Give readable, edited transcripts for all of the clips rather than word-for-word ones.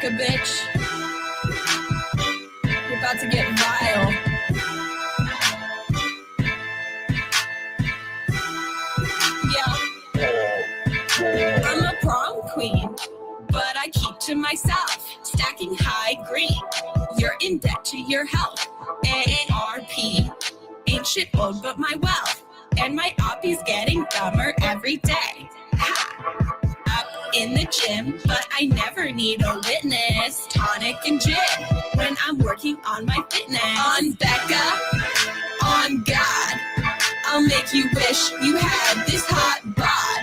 Becca, bitch. You're about to get vile. Yeah. I'm a prom queen, but I keep to myself, stacking high green. You're in debt to your health. AARP. Ain't shit old but my wealth. And my oppie's getting dumber every day. Ha! Up in the gym, but I never need a witness. Tonic and gin when I'm working on my fitness. On Becca, on God, I'll make you wish you had this hot bod.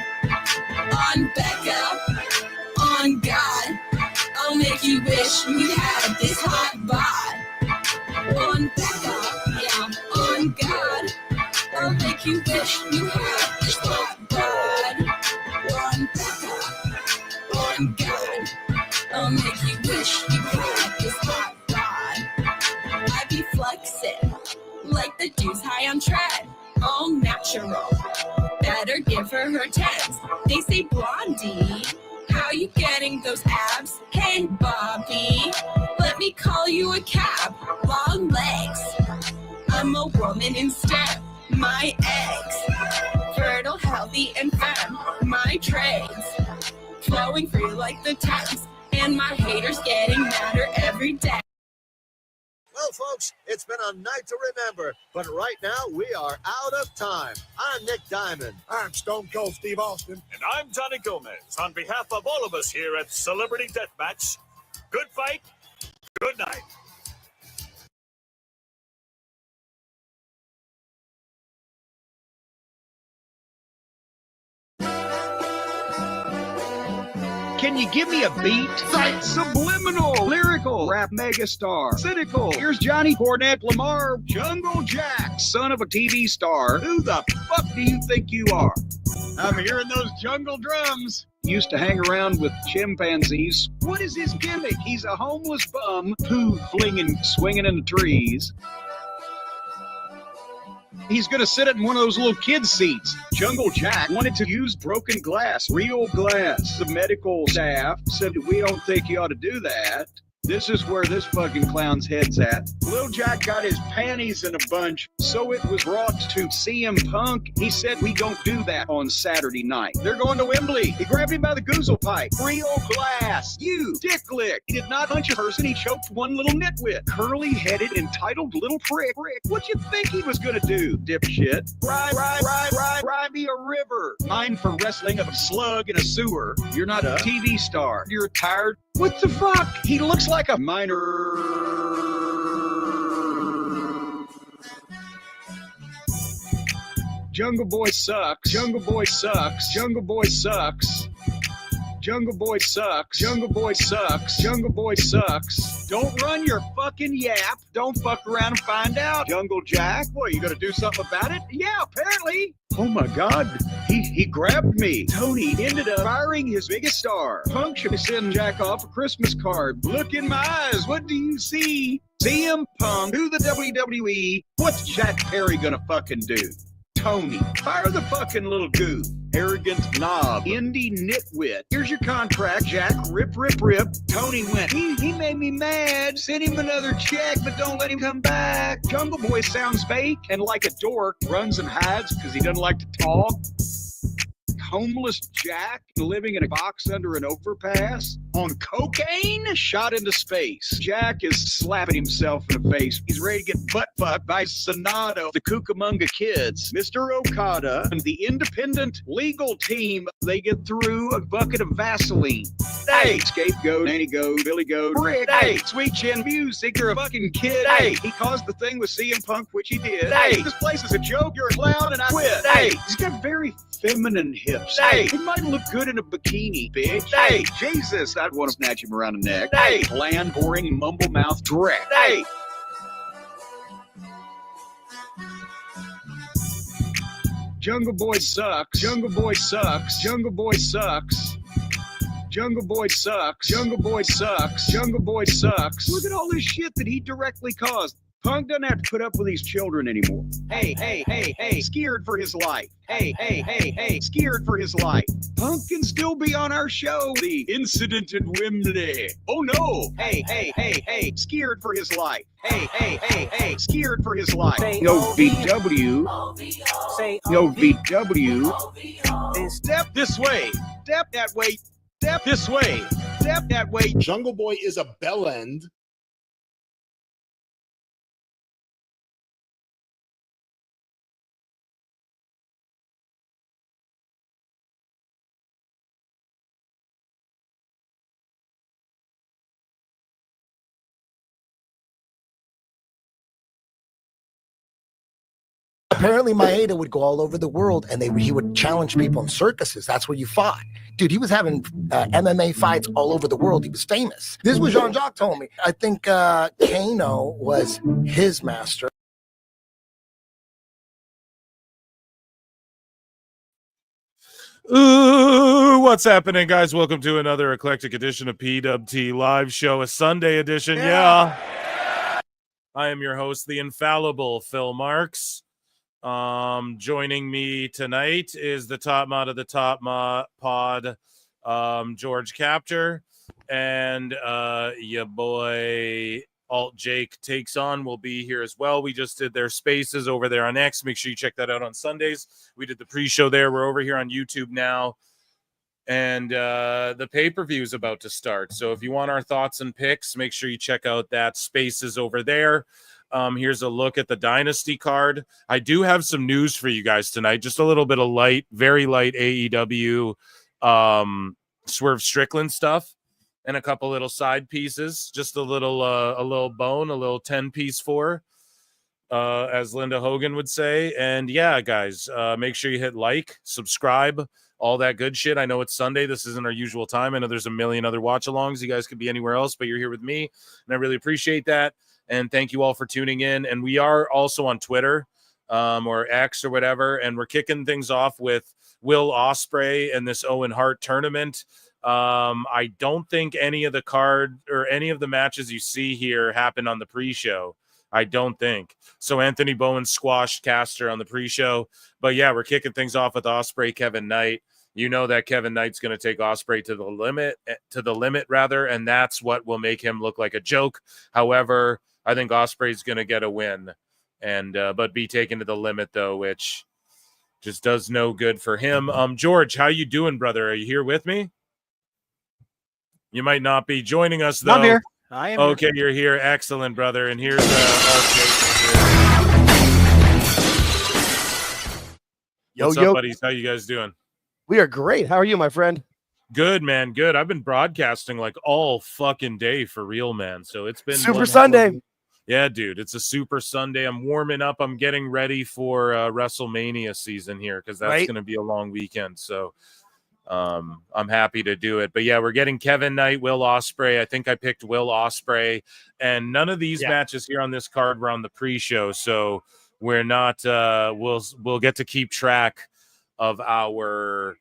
On Becca, on God, I'll make you wish you had this hot bod. On Becca, yeah, on God, I'll make you wish you had this hot bod. On Becca, on God, I'll make you wish you had this hot bod. I be flexing like the dudes high on tread, all natural. Better give her tens. They say blondie, how you getting those abs? Hey Bobby, let me call you a cab. Long legs, I'm a woman instead. My eggs, fertile, healthy, and femme. My trades, flowing free like the Thames. And my haters getting madder every day. Well, folks, it's been a night to remember, but right now we are out of time. I'm Nick Diamond. I'm Stone Cold Steve Austin. And I'm Johnny Gomez. On behalf of all of us here at Celebrity Deathmatch, good fight, good night. Can you give me a beat? Sight, subliminal, lyrical, rap megastar, cynical. Here's Johnny Cornette Lamar, Jungle Jack, son of a TV star. Who the fuck do you think you are? I'm hearing those jungle drums. Used to hang around with chimpanzees. What is his gimmick? He's a homeless bum, poo flinging, swinging in the trees. He's going to sit in one of those little kid seats. Jungle Jack wanted to use broken glass, real glass. The medical staff said, we don't think you ought to do that. This is where this fucking clown's head's at. Lil Jack got his panties in a bunch, so it was brought to CM Punk. He said, we don't do that on Saturday night. They're going to Wembley. He grabbed him by the goozle pipe. Real glass. You, dick lick. He did not punch a person. He choked one little nitwit. Curly-headed, entitled little prick. What you think he was gonna do, dipshit? Ride me a river. Mine for wrestling of a slug in a sewer. You're not a TV star. You're tired. What the fuck? He looks like a minor. Jungle Boy sucks. Jungle Boy sucks. Jungle Boy sucks. Jungle Boy sucks. Jungle Boy sucks. Jungle Boy sucks. Don't run your fucking yap. Don't fuck around and find out. Jungle Jack, what, you gonna do something about it? Yeah, apparently. Oh my God, he grabbed me. Tony ended up firing his biggest star. Punk should send Jack off a Christmas card. Look in my eyes, what do you see? CM Punk to the WWE. What's Jack Perry gonna fucking do? Tony, fire the fucking little goof. Arrogant knob. Indie nitwit. Here's your contract, Jack. Rip. Tony went, he made me mad. Send him another check, but don't let him come back. Jungle Boy sounds fake and like a dork. Runs and hides because he doesn't like to talk. Homeless Jack living in a box under an overpass on cocaine, shot into space. Jack is slapping himself in the face. He's ready to get butt fucked by Sonato, the Cucamonga Kids, Mr. Okada, and the independent legal team. They get through a bucket of Vaseline. Hey, scapegoat, Nanny Goat, Billy Goat, Rick. Hey, Sweet Chin Music, you're a fucking kid. Hey, he caused the thing with CM Punk, which he did. Hey, this place is a joke. You're a clown, and I quit. Hey, he's got very feminine hips. Hey, he might look good in a bikini, bitch. Hey, Jesus, I'd want to snatch him around the neck. Hey, bland, boring, mumble mouth direct. Hey. Jungle Boy sucks. Jungle Boy sucks. Jungle Boy sucks. Jungle Boy sucks. Jungle Boy sucks. Jungle Boy sucks. Look at all this shit that he directly caused. Punk doesn't have to put up with these children anymore. Hey, hey, hey, hey, scared for his life. Hey, hey, hey, hey, scared for his life. Punk can still be on our show. The incident at Wembley. Oh no. Hey, hey, hey, hey, scared for his life. Hey, hey, hey, hey, scared for his life. No VW. No VW. Step this way. Step that way. Step this way. Step that way. Jungle Boy is a bell end. Apparently, Maeda would go all over the world, and he would challenge people in circuses. That's where you fought. Dude, he was having MMA fights all over the world. He was famous. This is what Jean-Jacques told me. I think Kano was his master. Ooh, what's happening, guys? Welcome to another eclectic edition of PWT Live Show, a Sunday edition. Yeah. I am your host, the infallible Phil Marks. Joining me tonight is the top mod of the top pod, George Captor, and your boy Alt Jake Takes On will be here as well. We just did their spaces over there on X. Make sure you check that out on Sundays. We did the pre-show there. We're over here on YouTube now, and the pay-per-view is about to start. So if you want our thoughts and picks, make sure you check out that spaces over there. Here's a look at the Dynasty card. I do have some news for you guys tonight. Just a little bit of light, very light AEW Swerve Strickland stuff and a couple little side pieces. Just a little bone, a little 10-piece for, as Linda Hogan would say. And yeah, guys, make sure you hit like, subscribe, all that good shit. I know it's Sunday. This isn't our usual time. I know there's a million other watch-alongs. You guys could be anywhere else, but you're here with me, and I really appreciate that. And thank you all for tuning in. And we are also on Twitter or X or whatever. And we're kicking things off with Will Ospreay and this Owen Hart tournament. I don't think any of the card or any of the matches you see here happened on the pre-show. I don't think. So Anthony Bowen squashed Caster on the pre-show. But yeah, we're kicking things off with Ospreay, Kevin Knight. You know that Kevin Knight's going to take Ospreay to the limit, and that's what will make him look like a joke. However, I think Ospreay's going to get a win, and but be taken to the limit though, which just does no good for him. George, how you doing, brother? Are you here with me? You might not be joining us though. I'm here. I am. Okay, you're here. Excellent, brother. And here's What's up, buddies? How you guys doing? We are great. How are you, my friend? Good, man. Good. I've been broadcasting like all fucking day for real, man. So it's been Super Sunday. Yeah, dude. It's a Super Sunday. I'm warming up. I'm getting ready for WrestleMania season here because that's going to be a long weekend. So I'm happy to do it. But yeah, we're getting Kevin Knight, Will Ospreay. I think I picked Will Ospreay. And none of these matches here on this card were on the pre-show. So we're not we'll get to keep track of our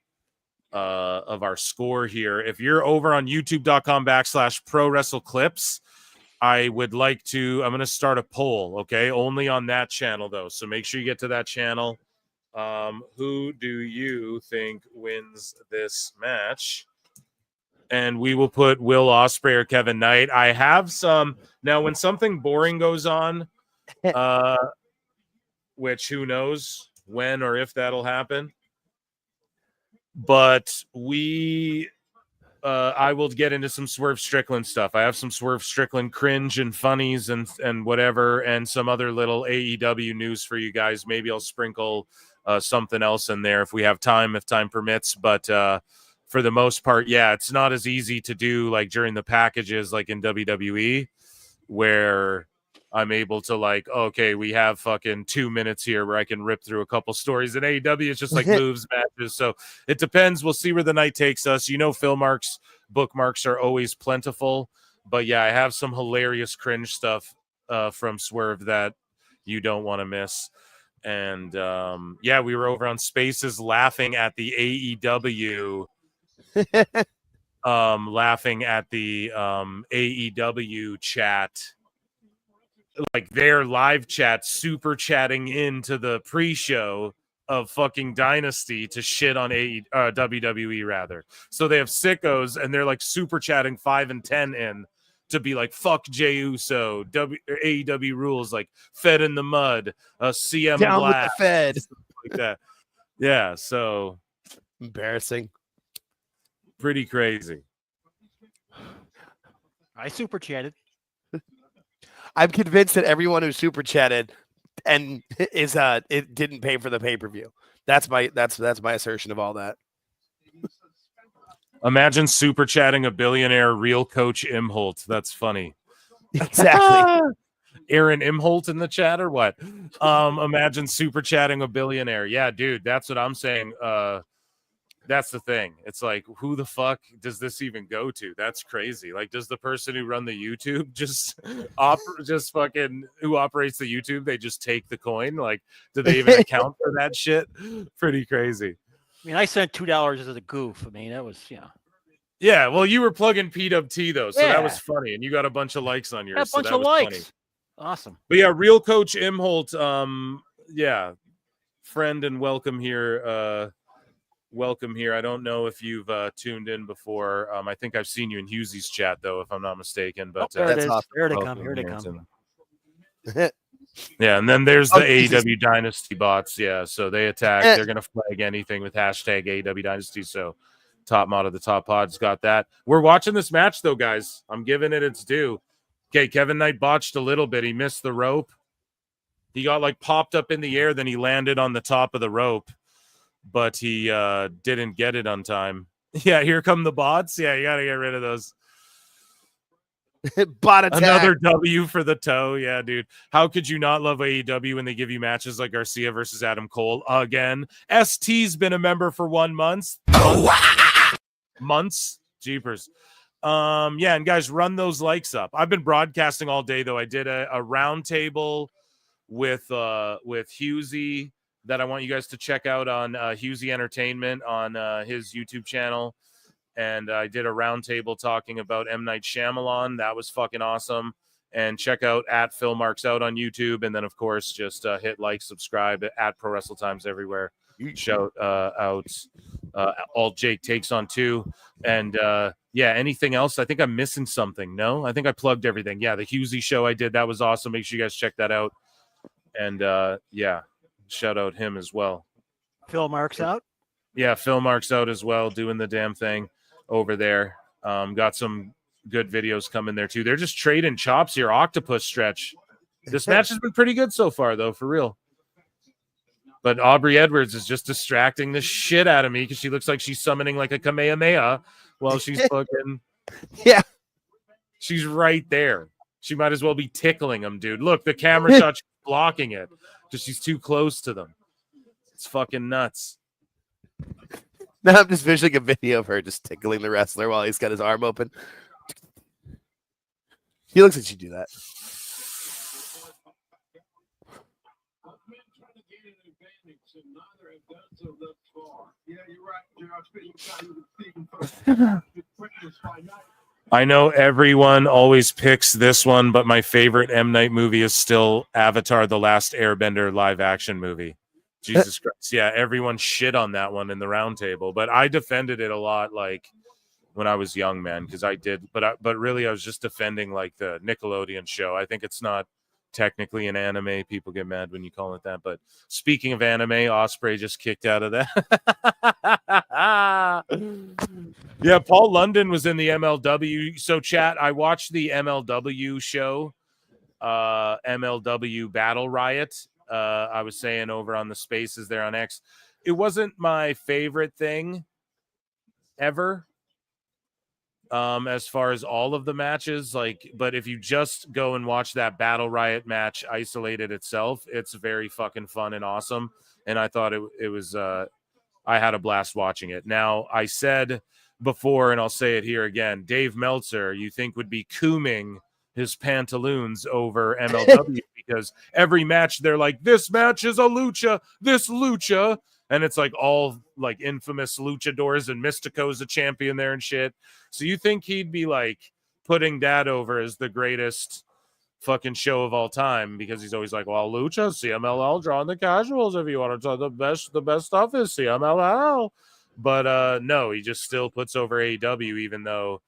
score here. If you're over on youtube.com/ProWrestleClips, I would like to, I'm going to start a poll, okay? Only on that channel, though. So make sure you get to that channel. Who do you think wins this match? And we will put Will Ospreay or Kevin Knight. I have some, now when something boring goes on, which who knows when or if that'll happen. But I will get into some Swerve Strickland stuff. I have some Swerve Strickland cringe and funnies and whatever, and some other little AEW news for you guys. Maybe I'll sprinkle something else in there if we have time, if time permits. But for the most part, yeah, it's not as easy to do like during the packages like in WWE, where I'm able to like, okay, we have fucking 2 minutes here where I can rip through a couple stories. In AEW, it's just like moves, matches. So it depends. We'll see where the night takes us. You know, Phil Marks bookmarks are always plentiful. But yeah, I have some hilarious cringe stuff from Swerve that you don't want to miss. And yeah, we were over on Spaces laughing at the AEW. laughing at the AEW chat like their live chat super chatting into the pre-show of fucking Dynasty to shit on WWE rather. So they have sickos and they're like super chatting 5 and 10 in to be like, fuck Jey Uso, AEW rules, like Fed in the Mud, CM Down with Black, the Fed. like that. Yeah, so Embarrassing. pretty crazy. I super chatted. I'm convinced that everyone who super chatted and is it didn't pay for the pay-per-view. That's my assertion of all that. Imagine super chatting a billionaire real coach Imholt. That's funny. Exactly. Aaron Imholt in the chat or what? Imagine super chatting a billionaire. Yeah, dude, that's what I'm saying. That's the thing. It's like, who the fuck does this even go to? That's crazy. Like, does the person who run the YouTube just fucking who operates the YouTube, they just take the coin? Like, do they even account for that shit? Pretty crazy. I mean, I sent $2 as a goof. I mean, that was, Yeah, well, you were plugging PWT though, so that was Yeah. funny, and you got a bunch of likes on yours. a bunch of likes. Funny. Awesome. But yeah, real coach Imholt, yeah, friend and welcome here. Welcome here. I don't know if you've tuned in before. I think I've seen you in Hughesy's chat though, if I'm not mistaken. But there it is. awesome. Here they come. Here they come. Yeah, and then there's the AEW Dynasty bots. Yeah, so they attack. They're gonna flag anything with hashtag AEW Dynasty. So Top Mod of the Top Pod's got that. We're watching this match though, guys. I'm giving it its due. Okay, Kevin Knight botched a little bit. He missed the rope. He got like popped up in the air, then he landed on the top of the rope, but he didn't get it on time. Yeah, here come the bots. Yeah, you gotta get rid of those. Bot attack. Another W for the toe. Yeah, dude. How could you not love AEW when they give you matches like Garcia versus Adam Cole again? ST's been a member for 1 month. Months. Jeepers. Yeah, and guys, run those likes up. I've been broadcasting all day though. I did a round table with Hughesy that I want you guys to check out on Hughesy Entertainment on his YouTube channel. And I did a roundtable talking about M. Night Shyamalan. That was fucking awesome. And check out at Phil Marks Out on YouTube. And then, of course, just hit like, subscribe at Pro Wrestle Times everywhere. Shout out All Jake Takes On 2. And, yeah, anything else? I think I'm missing something. No? I think I plugged everything. Yeah, the Hughesy show I did. That was awesome. Make sure you guys check that out. And, yeah, shout out him as well. Phil Marks Out? Yeah, Phil Marks Out as well, doing the damn thing over there. Got some good videos coming there too. They're just trading chops here. Octopus stretch. This match has been pretty good so far though, for real. But Aubrey Edwards is just distracting the shit out of me because she looks like she's summoning like a Kamehameha while she's fucking yeah. She's right there. She might as well be tickling him, dude. Look, the camera shot's blocking it because she's too close to them. It's fucking nuts. Now I'm just visualizing a video of her just tickling the wrestler while he's got his arm open. He looks like she'd do that. I know everyone always picks this one, but my favorite M. Night movie is still Avatar: The Last Airbender live action movie. Jesus Christ. Yeah, everyone shit on that one in the roundtable, but I defended it a lot like when I was young, man, because I did. But really, I was just defending like the Nickelodeon show. I think it's not technically an anime. People get mad when you call it that. But speaking of anime, Osprey just kicked out of that. Yeah, Paul London was in the MLW. So, chat, I watched the MLW show, MLW Battle Riot. I was saying over on the spaces there on X. It wasn't my favorite thing ever. As far as all of the matches, but if you just go and watch that Battle Riot match isolated itself, it's very fucking fun and awesome. And I thought it was, I had a blast watching it. Now, I said before, and I'll say it here again, Dave Meltzer, you think would be cooming his pantaloons over MLW because every match they're like, this match is a lucha, this lucha. And it's like all like infamous luchadors and Mystico's a champion there and shit. So you think he'd be like putting that over as the greatest fucking show of all time because he's always like, well, Lucha, CMLL, drawing the casuals. If you want to talk the best stuff is CMLL. But no, he just still puts over AEW, even though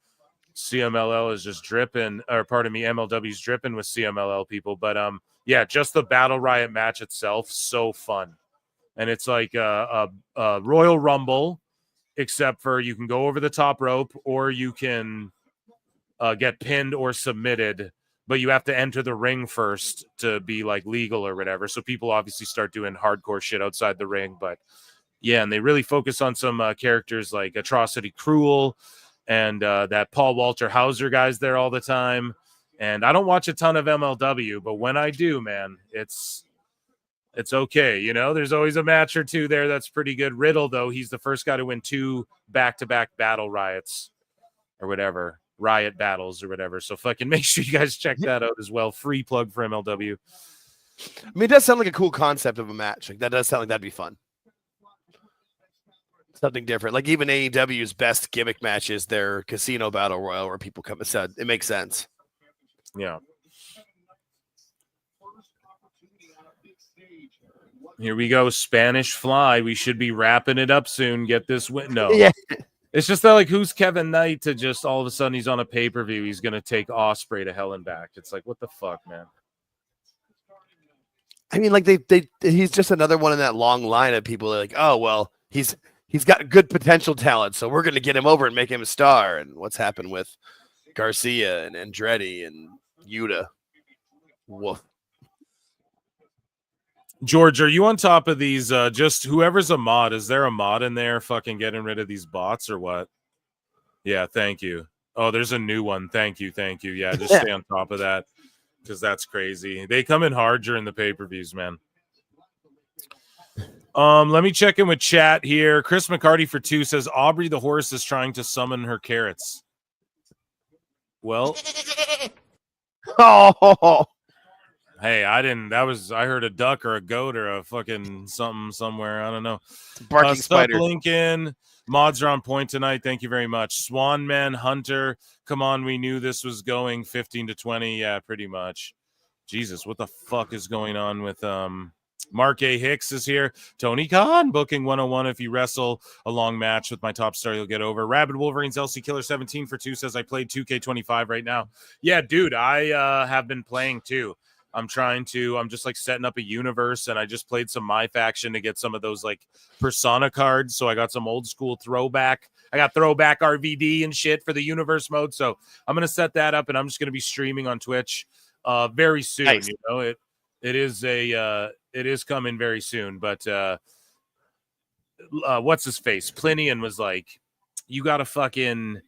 CMLL is just dripping, or pardon me, MLW's dripping with CMLL people. But yeah, just the Battle Riot match itself, so fun. And it's like a Royal Rumble, except for you can go over the top rope or you can get pinned or submitted, but you have to enter the ring first to be like legal or whatever. So people obviously start doing hardcore shit outside the ring. But yeah, and they really focus on some characters like Atrocity Cruel and that Paul Walter Hauser guy's there all the time. And I don't watch a ton of MLW, but when I do, man, it's okay. You know, there's always a match or two there that's pretty good. Riddle, though, he's the first guy to win 2 back-to-back battle riots or whatever, riot battles or whatever. So fucking make sure you guys check that out as well. Free plug for MLW. I mean, it does sound like a cool concept of a match. Like, that does sound like that'd be fun. Something different. Like even AEW's best gimmick matches, their casino battle royal where people come and it makes sense. Yeah. Here we go. Spanish Fly. We should be wrapping it up soon. Get this win. No. Yeah. It's just that, like, who's Kevin Knight to just all of a sudden he's on a pay-per-view. He's going to take Ospreay to hell and back. It's like, what the fuck, man? I mean, like he's just another one in that long line of people that are like, oh, well, he's got good potential talent, so we're going to get him over and make him a star. And what's happened with Garcia and Andretti and Yuta? Woof. George, are you on top of these? Just whoever's a mod, is there a mod in there fucking getting rid of these bots or what? Yeah, thank you. Oh, there's a new one. Thank you. Yeah, just stay on top of that because that's crazy. They come in hard during the pay-per-views, man. Let me check in with chat here. Chris McCarty for 2 says Aubrey the horse is trying to summon her carrots. Well, oh. Hey, I heard a duck or a goat or a fucking something somewhere. I don't know. Barking spider. Lincoln. Mods are on point tonight. Thank you very much. Swanman Hunter. Come on, we knew this was going 15 to 20. Yeah, pretty much. Jesus, what the fuck is going on with Mark A. Hicks is here. Tony Khan booking 101. If you wrestle a long match with my top star, you'll get over. Rabid Wolverines LC Killer 17 for 2 says I played 2K25 right now. Yeah, dude, I have been playing too. I'm just like setting up a universe, and I just played some My Faction to get some of those like Persona cards. So I got some old school throwback. I got throwback RVD and shit for the universe mode. So I'm going to set that up, and I'm just going to be streaming on Twitch very soon. Nice. You know, it is coming very soon, but what's his face? Plinian was like, you got to fucking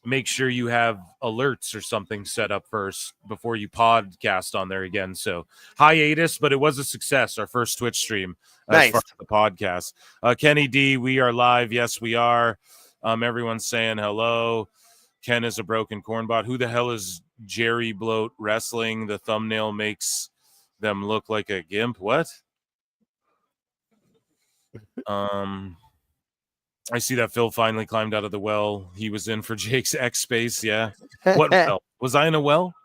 make sure you have alerts or something set up first before you podcast on there again. So hiatus, but it was a success. Our first Twitch stream nice. As far as the podcast. Kenny D, we are live. Yes, we are. Everyone's saying hello. Ken is a broken cornbot. Who the hell is Jerry Bloat Wrestling? The thumbnail makes them look like a gimp. What? I see that Phil finally climbed out of the well he was in for Jake's X Space. Yeah. What well? Was I in a well?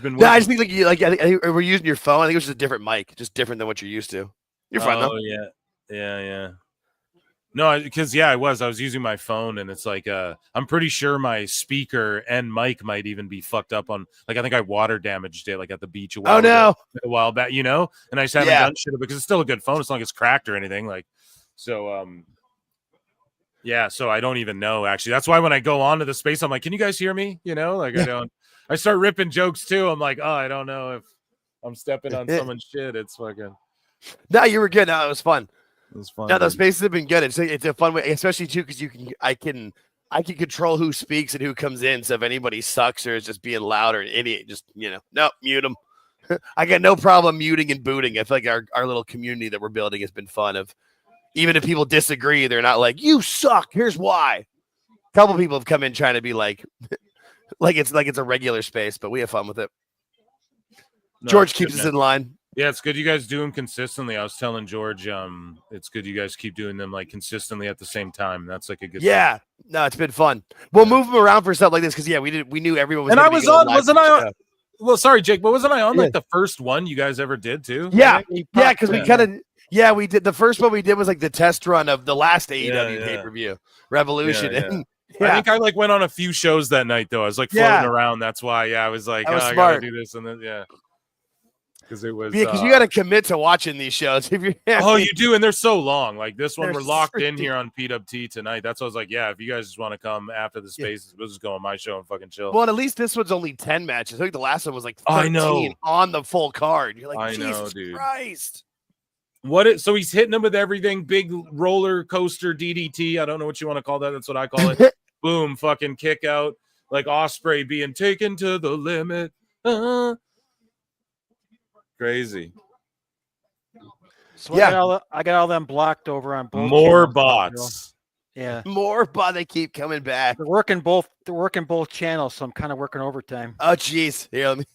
No, I just think like I think we're using your phone. I think it was just a different mic, just different than what you're used to. You're fine though. Oh yeah. No, because I was using my phone, and it's like I'm pretty sure my speaker and mic might even be fucked up on. Like I think I water damaged it like at the beach a while back, you know. And I just haven't done shit because it's still a good phone as long as it's cracked or anything. Like so. Yeah, so I don't even know, actually. That's why when I go on to the space, I'm like, can you guys hear me? You know, like I start ripping jokes too. I'm like, oh, I don't know if I'm stepping on someone's shit. It's fucking. No, you were good. No, it was fun. It was fun. No, those spaces have been good. It's a fun way, especially too, because I can control who speaks and who comes in. So if anybody sucks or is just being loud or an idiot, just, no, mute them. I got no problem muting and booting. I feel like our little community that we're building has been fun of. Even if people disagree, they're not like, you suck, here's why. A couple people have come in trying to be like it's a regular space, but we have fun with it. No, George keeps us in line. Yeah, it's good you guys do them consistently. I was telling George, it's good you guys keep doing them like consistently at the same time. That's like a good thing. No, it's been fun. We'll move them around for stuff like this because we knew everyone was. And I was on, wasn't I? Well, sorry, Jake, but wasn't I on Yeah. like the first one you guys ever did too? Yeah, I think? yeah, because we kind of we did the first one we did was like the test run of the last AEW pay-per-view Revolution. Yeah, yeah. And, I think I like went on a few shows that night though. I was like floating around. That's why. Yeah, I was like, That was I smart. gotta do this and then because it was because you got to commit to watching these shows. If you're, you do, and they're so long. Like this one, They're we're locked so in here on PWT tonight. That's what I was like. Yeah, if you guys just want to come after the spaces, we'll just go on my show and fucking chill. Well, at least this one's only 10 matches. I think the last one was like 13 I know. on the full card. You're like, I know, Jesus dude. Christ. So he's hitting him with everything. Big roller coaster DDT. I don't know what you want to call that. That's what I call it. Boom, fucking kick out. Like Osprey being taken to the limit. Crazy. So I got all them blocked over on both. More channels, bots. Yeah. More, but they keep coming back. They're working both channels, so I'm kind of working overtime. Oh, jeez. Here, let me.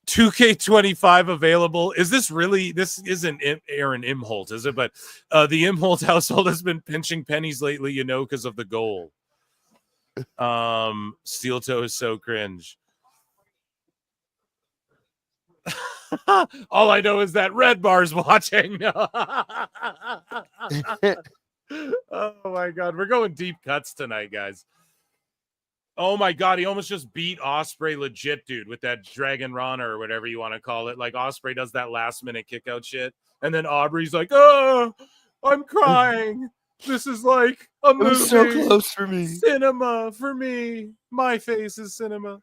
2K25 available. Is this really? This isn't Aaron Imholt, is it? But the Imholt household has been pinching pennies lately, because of the goal. Steel Toe is so cringe. All I know is that Red Bar's watching. Oh my god, we're going deep cuts tonight, guys. Oh my god, he almost just beat Osprey legit, dude, with that Dragon Rana or whatever you want to call it. Like Osprey does that last minute kick out shit, and then Aubrey's like, "Oh, I'm crying. This is like a movie. It was so close for me. Cinema for me. My face is cinema."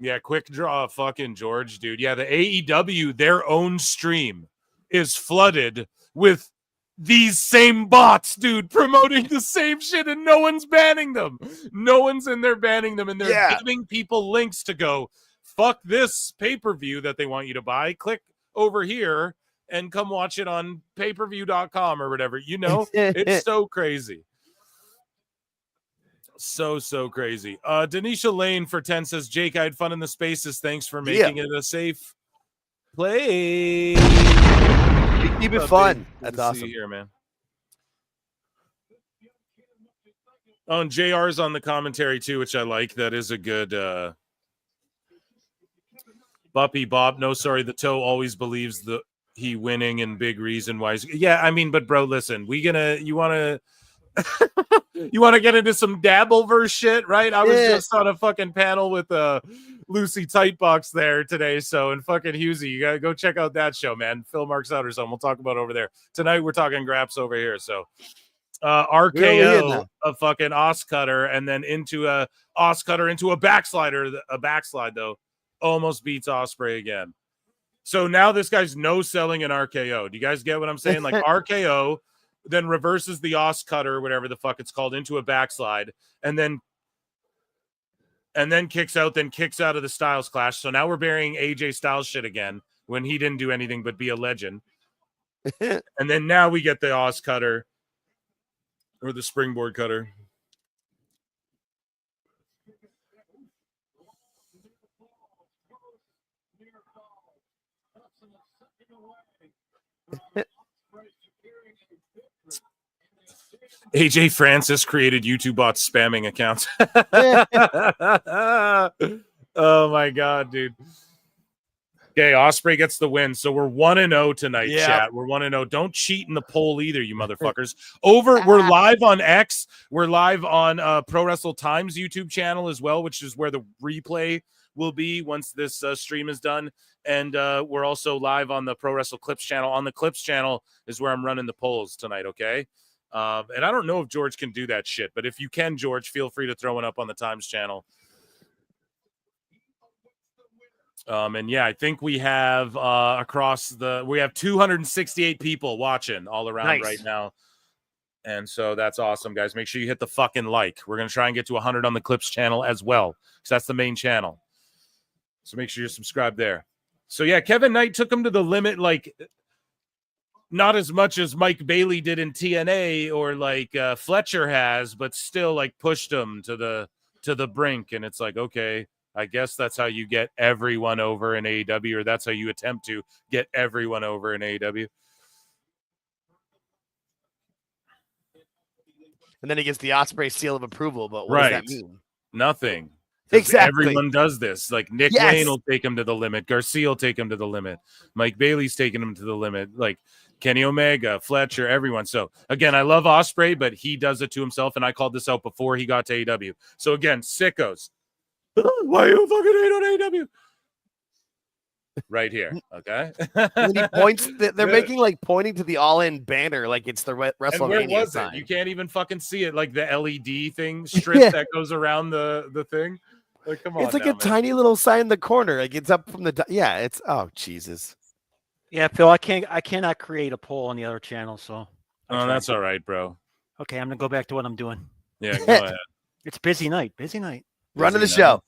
Yeah, quick draw, fucking George, dude. Yeah, the AEW, their own stream is flooded with these same bots, dude, promoting the same shit, and no one's banning them. No one's in there banning them, and they're giving people links to go, fuck this pay-per-view that they want you to buy. Click over here and come watch it on payperview.com or whatever. It's so crazy. So crazy. Denisha Lane for 10 says, Jake, I had fun in the spaces. Thanks for making it a safe play. Keep it fun. That's awesome. Here, man. Oh, and JR's on the commentary too, which I like. That is a good Buppy Bob. No, sorry, the toe always believes he winning and big reason why. Yeah, I mean, but bro, listen, you want to get into some Dabbleverse shit, right? I was just on a fucking panel with Lucy Tightbox there today, and fucking Husey, you gotta go check out that show, man. Phil Marks out or something. We'll talk about it over there tonight. We're talking Graps over here, so RKO, a fucking Os Cutter, and then into a Os Cutter into a backslider. A backslide though almost beats Osprey again. So now this guy's no selling an RKO. Do you guys get what I'm saying? Like RKO. Then reverses the Os Cutter, whatever the fuck it's called, into a backslide, and then kicks out of the Styles Clash. So now we're burying AJ Styles shit again when he didn't do anything but be a legend. And then now we get the Os Cutter or the Springboard Cutter. AJ Francis created YouTube bots spamming accounts. Oh my god, dude. Okay, Osprey gets the win. So we're 1-0 tonight, chat. We're 1-0. Don't cheat in the poll either, you motherfuckers. We're live on X. We're live on Pro Wrestle Times YouTube channel as well, which is where the replay will be once this stream is done. And we're also live on the Pro Wrestle Clips channel. On the Clips channel is where I'm running the polls tonight, okay? And I don't know if George can do that shit, but if you can, George, feel free to throw it up on the Times channel. And yeah, I think we have we have 268 people watching all around right now. And so that's awesome, guys. Make sure you hit the fucking like. We're going to try and get to 100 on the Clips channel as well, because that's the main channel. So make sure you're subscribed there. So yeah, Kevin Knight took him to the limit, like not as much as Mike Bailey did in TNA or like Fletcher has, but still like pushed him to the brink. And it's like, okay, I guess that's how you get everyone over in AEW, or that's how you attempt to get everyone over in AEW. And then he gets the Osprey seal of approval, but what does that mean? Nothing. Exactly. Everyone does this. Like Nick Wayne will take him to the limit. Garcia will take him to the limit. Mike Bailey's taking him to the limit. Like Kenny Omega, Fletcher, everyone. So again, I love Ospreay, but he does it to himself. And I called this out before he got to AEW. So again, sickos. Why you fucking hate on AEW? Right here, okay. When he points, they're making like pointing to the all-in banner, like it's the WrestleMania. And where was sign. it? You can't even fucking see it, like the LED thing strip that goes around the thing. Like, come on, it's like now, a tiny little sign in the corner. Like it's up from the it's Jesus. Yeah, Phil, I cannot create a poll on the other channel, so. Oh, that's all right, bro. Okay, I'm gonna go back to what I'm doing. Yeah, go ahead. It's busy night. Busy night. Run to the show.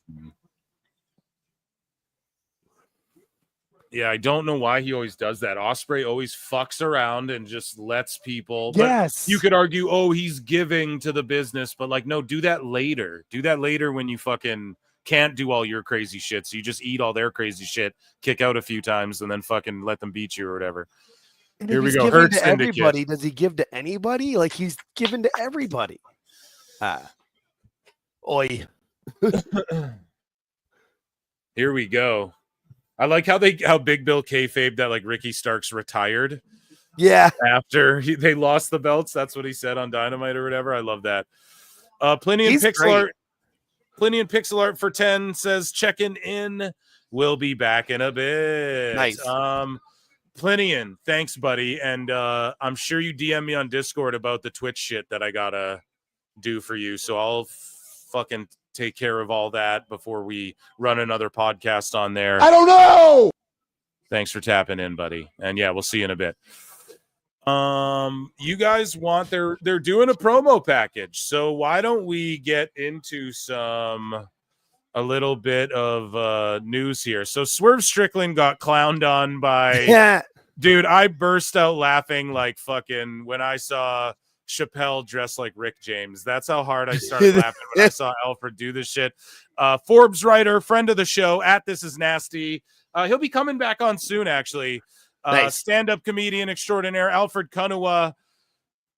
Yeah, I don't know why he always does that. Ospreay always fucks around and just lets people. Yes. But you could argue, oh, he's giving to the business, but like, no, do that later. Do that later when you fucking can't do all your crazy shit. So you just eat all their crazy shit, kick out a few times, and then fucking let them beat you or whatever. And here we go. Hurt to everybody. Does he give to anybody? Like he's given to everybody. Oi. Here we go. I like how Big Bill kayfabed that like Ricky Starks retired. Yeah. After they lost the belts, that's what he said on Dynamite or whatever. I love that. Plenty in pixel art for 10 says checking in. We'll be back in a bit. Nice. Plinian, thanks, buddy. And I'm sure you DM me on Discord about the Twitch shit that I gotta do for you. So I'll fucking take care of all that before we run another podcast on there. I don't know. Thanks for tapping in, buddy. And yeah, we'll see you in a bit. You guys want they're doing a promo package. So why don't we get into a little bit of news here. So Swerve Strickland got clowned on by dude, I burst out laughing like fucking when I saw Chappelle dressed like Rick James. That's how hard I started laughing when I saw Alfred do this shit. Forbes writer, friend of the show, at This Is Nasty. He'll be coming back on soon, actually. Nice. Stand-up comedian extraordinaire, Alfred Kanuwa.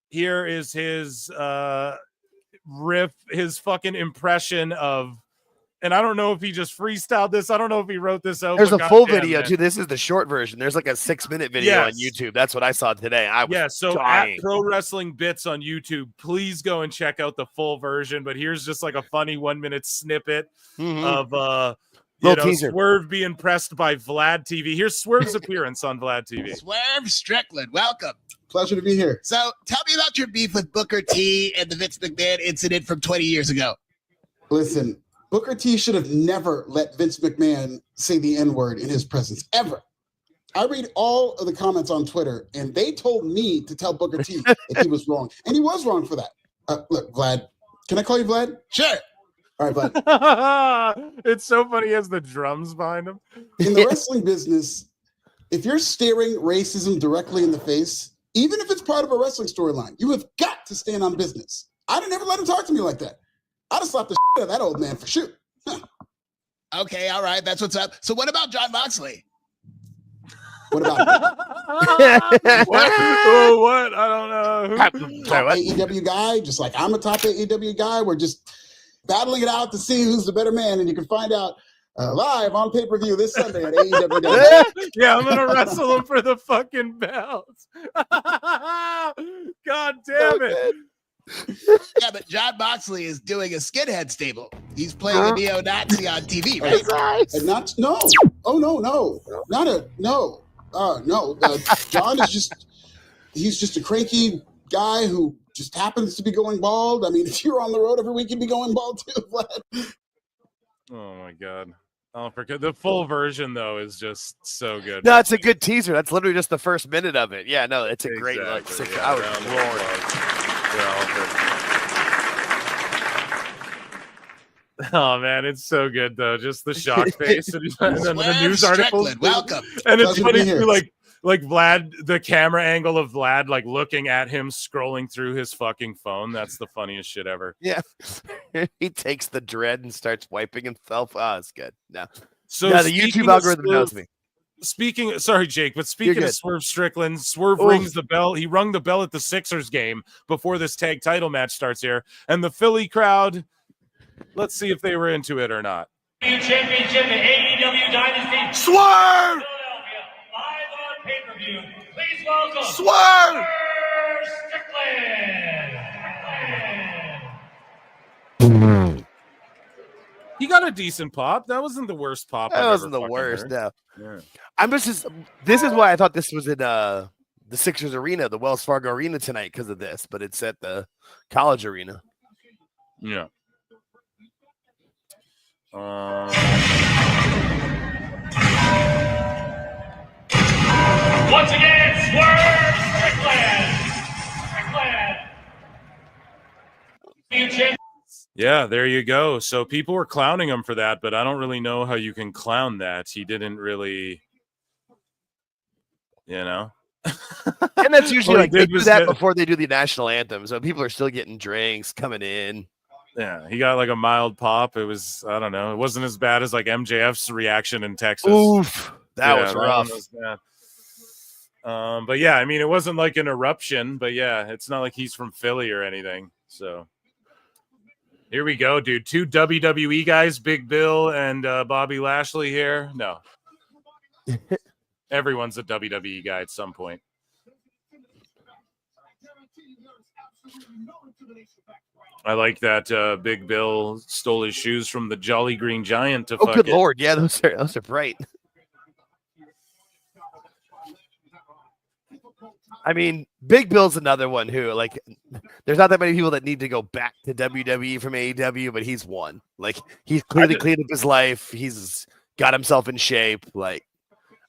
Here is his riff, his fucking impression of, and I don't know if he just freestyled this. I don't know if he wrote this out. There's a full video, too. This is the short version. There's like a 6-minute video on YouTube. That's what I saw today. So dying. At Pro Wrestling Bits on YouTube, please go and check out the full version. But here's just like a funny 1-minute snippet of teaser. Swerve being pressed by Vlad TV. Here's Swerve's appearance on Vlad TV. Swerve Strickland, welcome. Pleasure to be here. So tell me about your beef with Booker T and the Vince McMahon incident from 20 years ago. Listen, Booker T should have never let Vince McMahon say the N-word in his presence, ever. I read all of the comments on Twitter, and they told me to tell Booker T that he was wrong. And he was wrong for that. Look, Vlad, can I call you Vlad? Sure. All right, Vlad. It's so funny he has the drums behind him. In the wrestling business, if you're staring racism directly in the face, even if it's part of a wrestling storyline, you have got to stand on business. I didn't ever let him talk to me like that. I'd have slapped the shit out of that old man for sure. Okay, all right, that's what's up. So what about John Moxley? What about what? Oh, what? I don't know. Top AEW guy, just like I'm a top AEW guy. We're just battling it out to see who's the better man, and you can find out live on pay-per-view this Sunday at AEW Dynasty. Yeah, I'm gonna wrestle him for the fucking belts. God damn it. Yeah, but John Moxley is doing a skinhead stable. He's playing a neo-Nazi on TV, right? And not no. Oh no. Not a no. No. John is he's just a cranky guy who just happens to be going bald. I mean, if you're on the road every week, you'd be going bald too, Vlad. Oh my God. Oh, forget the full version though is just so good. No, it's a good teaser. That's literally just the first minute of it. Yeah, no, it's a great like 6 hours. Oh man, it's so good though. Just the shock face and then the news articles. Welcome. And it's funny too, like Vlad, the camera angle of Vlad like looking at him scrolling through his fucking phone. That's the funniest shit ever. Yeah. He takes the dread and starts wiping himself. Oh, it's good. No. So the YouTube algorithm knows me. Sorry, Jake, but speaking of Swerve Strickland, Swerve rings the bell. He rung the bell at the Sixers game before this tag title match starts here. And the Philly crowd, Let's see if they were into it or not. Championship at AEW Dynasty. Swerve! Philadelphia, live on pay-per-view. Please welcome Swerve! Strickland. He got a decent pop. That wasn't the worst pop. That I've wasn't ever the worst. heard. No. Yeah. I'm just. This is why I thought this was in the Sixers Arena, the Wells Fargo Arena tonight, because of this. But it's at the College Arena. Yeah. Once again, Swerve Strickland. Yeah, there you go. So people were clowning him for that, but I don't really know how you can clown that. He didn't really, And that's usually like they do that before they do the national anthem. So people are still getting drinks coming in. Yeah, he got like a mild pop. It was, I don't know. It wasn't as bad as like MJF's reaction in Texas. Oof, that was rough. But yeah, I mean, it wasn't like an eruption, but yeah, it's not like he's from Philly or anything. So here we go, dude. 2 WWE guys, Big Bill and Bobby Lashley here. No. Everyone's a WWE guy at some point. I like that Big Bill stole his shoes from the Jolly Green Giant to good Lord. Yeah, those are bright. I mean, Big Bill's another one who, like, there's not that many people that need to go back to WWE from AEW, but he's one. Like, he's clearly cleaned up his life. He's got himself in shape. Like,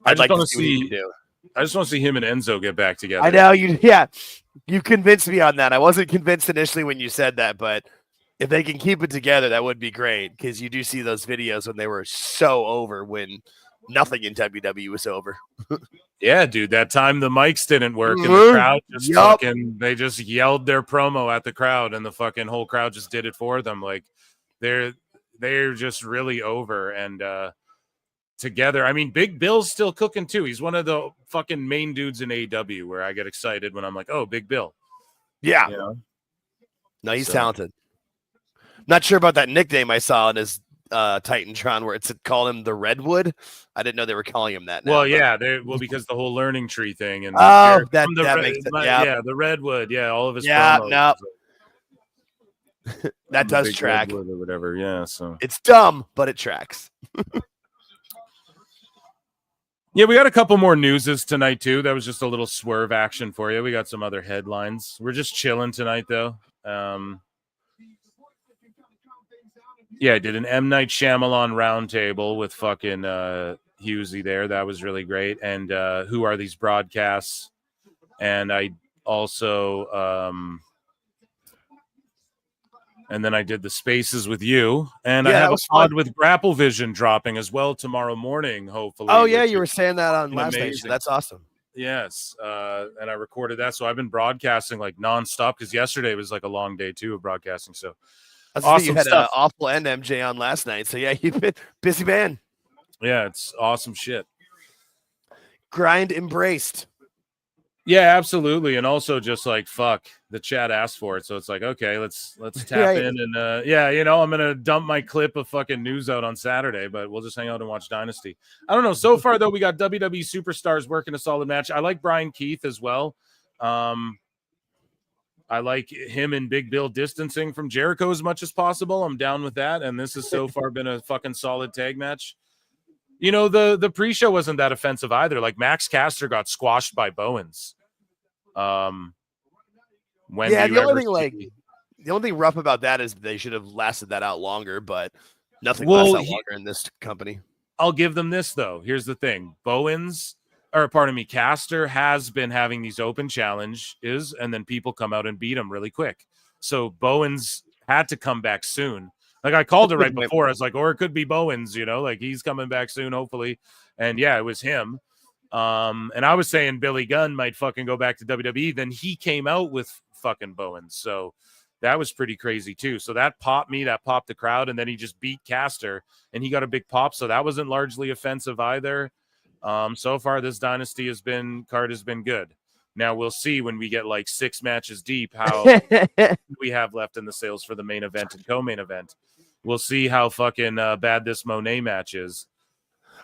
I'd like to see what he can do. I just want to see him and Enzo get back together. I know you convinced me on that. I wasn't convinced initially when you said that, but if they can keep it together, that would be great, because you do see those videos when they were so over when nothing in WWE was over. Yeah, dude, that time the mics didn't work and the crowd just they just yelled their promo at the crowd and the fucking whole crowd just did it for them. Like they're just really over and together. I mean, Big Bill's still cooking too. He's one of the fucking main dudes in AEW where I get excited when I'm like, oh, Big Bill. Yeah. You know? No, he's talented. Not sure about that nickname I saw in his Titantron where it's called him the Redwood. I didn't know they were calling him that now. Well, yeah, because the whole learning tree thing and that makes it. Yeah, the Redwood. Yeah, all of his promos. No. That does track or whatever. Yeah, so it's dumb, but it tracks. Yeah, we got a couple more newses tonight too. That was just a little swerve action for you. We got some other headlines. We're just chilling tonight though. Yeah, I did an M. Night Shyamalan roundtable with fucking Husey there. That was really great. And who are these broadcasts? And I also and then I did the spaces with you. And I have a pod with Grapple Vision dropping as well tomorrow morning, hopefully. Oh, yeah, you were saying that on last night. That's awesome. Yes. And I recorded that. So I've been broadcasting like nonstop because yesterday was like a long day too of broadcasting. So awesome. You had an awful end MJ on last night. So yeah, you've been busy man. Yeah, it's awesome shit. Grind embraced. Yeah, absolutely. And also just like, fuck, the chat asked for it. So it's like, okay, let's tap in and yeah, you know, I'm going to dump my clip of fucking news out on Saturday, but we'll just hang out and watch Dynasty. I don't know. So far though, we got WWE superstars working a solid match. I like Brian Keith as well. I like him and Big Bill distancing from Jericho as much as possible. I'm down with that. And this has so far been a fucking solid tag match. You know, the pre-show wasn't that offensive either. Like Max Caster got squashed by Bowens. The only thing rough about that is they should have lasted that out longer, but nothing lasts out longer in this company. I'll give them this though. Here's the thing: Caster has been having these open challenges, and then people come out and beat him really quick. So Bowens had to come back soon. Like I called it right before. I was like, or it could be Bowens, you know, like he's coming back soon, hopefully. And yeah, it was him. And I was saying Billy Gunn might fucking go back to WWE. Then he came out with fucking Bowens. So that was pretty crazy too. So that popped me, that popped the crowd. And then he just beat Caster and he got a big pop. So that wasn't largely offensive either. So far this Dynasty card has been good. Now we'll see when we get like 6 matches deep, how we have left in the sales for the main event and co-main event. we'll see how fucking bad this Monet match is.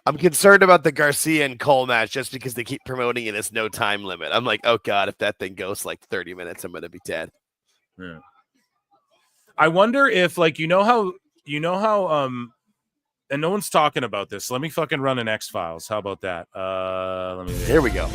I'm concerned about the Garcia and Cole match just because they keep promoting it as no time limit. I'm like, oh God, if that thing goes like 30 minutes, I'm going to be dead. Yeah. I wonder if, like, you know how, and no one's talking about this. Let me fucking run an X-Files. How about that? Let me. Here we go.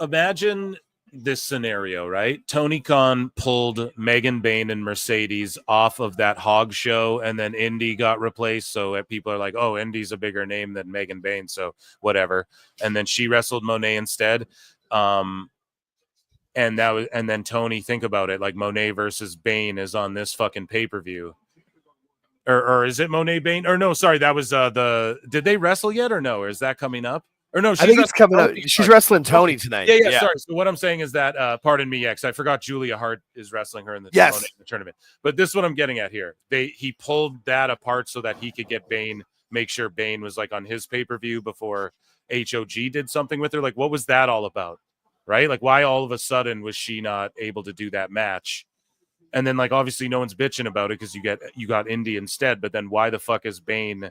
Imagine this scenario, right? Tony Khan pulled Megan Bayne and Mercedes off of that Hog show, and then Indy got replaced. So people are like, oh, Indy's a bigger name than Megan Bayne, so whatever. And then she wrestled Monet instead. And then Tony, think about it, like Monet versus Bayne is on this fucking pay-per-view. Or is it Monet Bayne? Or no, sorry, that was did they wrestle yet or no? Or is that coming up? Or no, I think it's coming up. She's wrestling Tony tonight. Yeah, sorry. So what I'm saying is that, pardon me, I forgot Julia Hart is wrestling her in the tournament. But this is what I'm getting at here. He pulled that apart so that he could get Bayne, make sure Bayne was like on his pay-per-view before HOG did something with her. Like, what was that all about? Right? Like, why all of a sudden was she not able to do that match? And then, like, obviously no one's bitching about it because you got Indy instead. But then why the fuck is Bayne?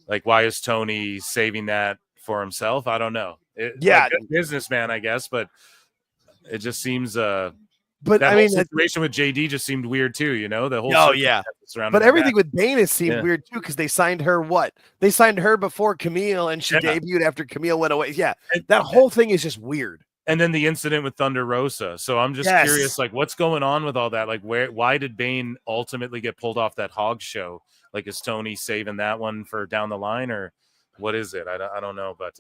Like, why is Tony saving that for himself? I don't know. Like, good businessman, I guess, but it just seems but that I whole mean, situation with JD just seemed weird too, you know, the whole but everything with Bayne has seemed weird too, because they signed her they signed her before Camille, and she debuted after Camille went away. That whole thing is just weird. And then the incident with Thunder Rosa. So I'm just curious, like, what's going on with all that? Like, why did Bayne ultimately get pulled off that Hog show? Like, is Tony saving that one for down the line, or what is it? I don't know, but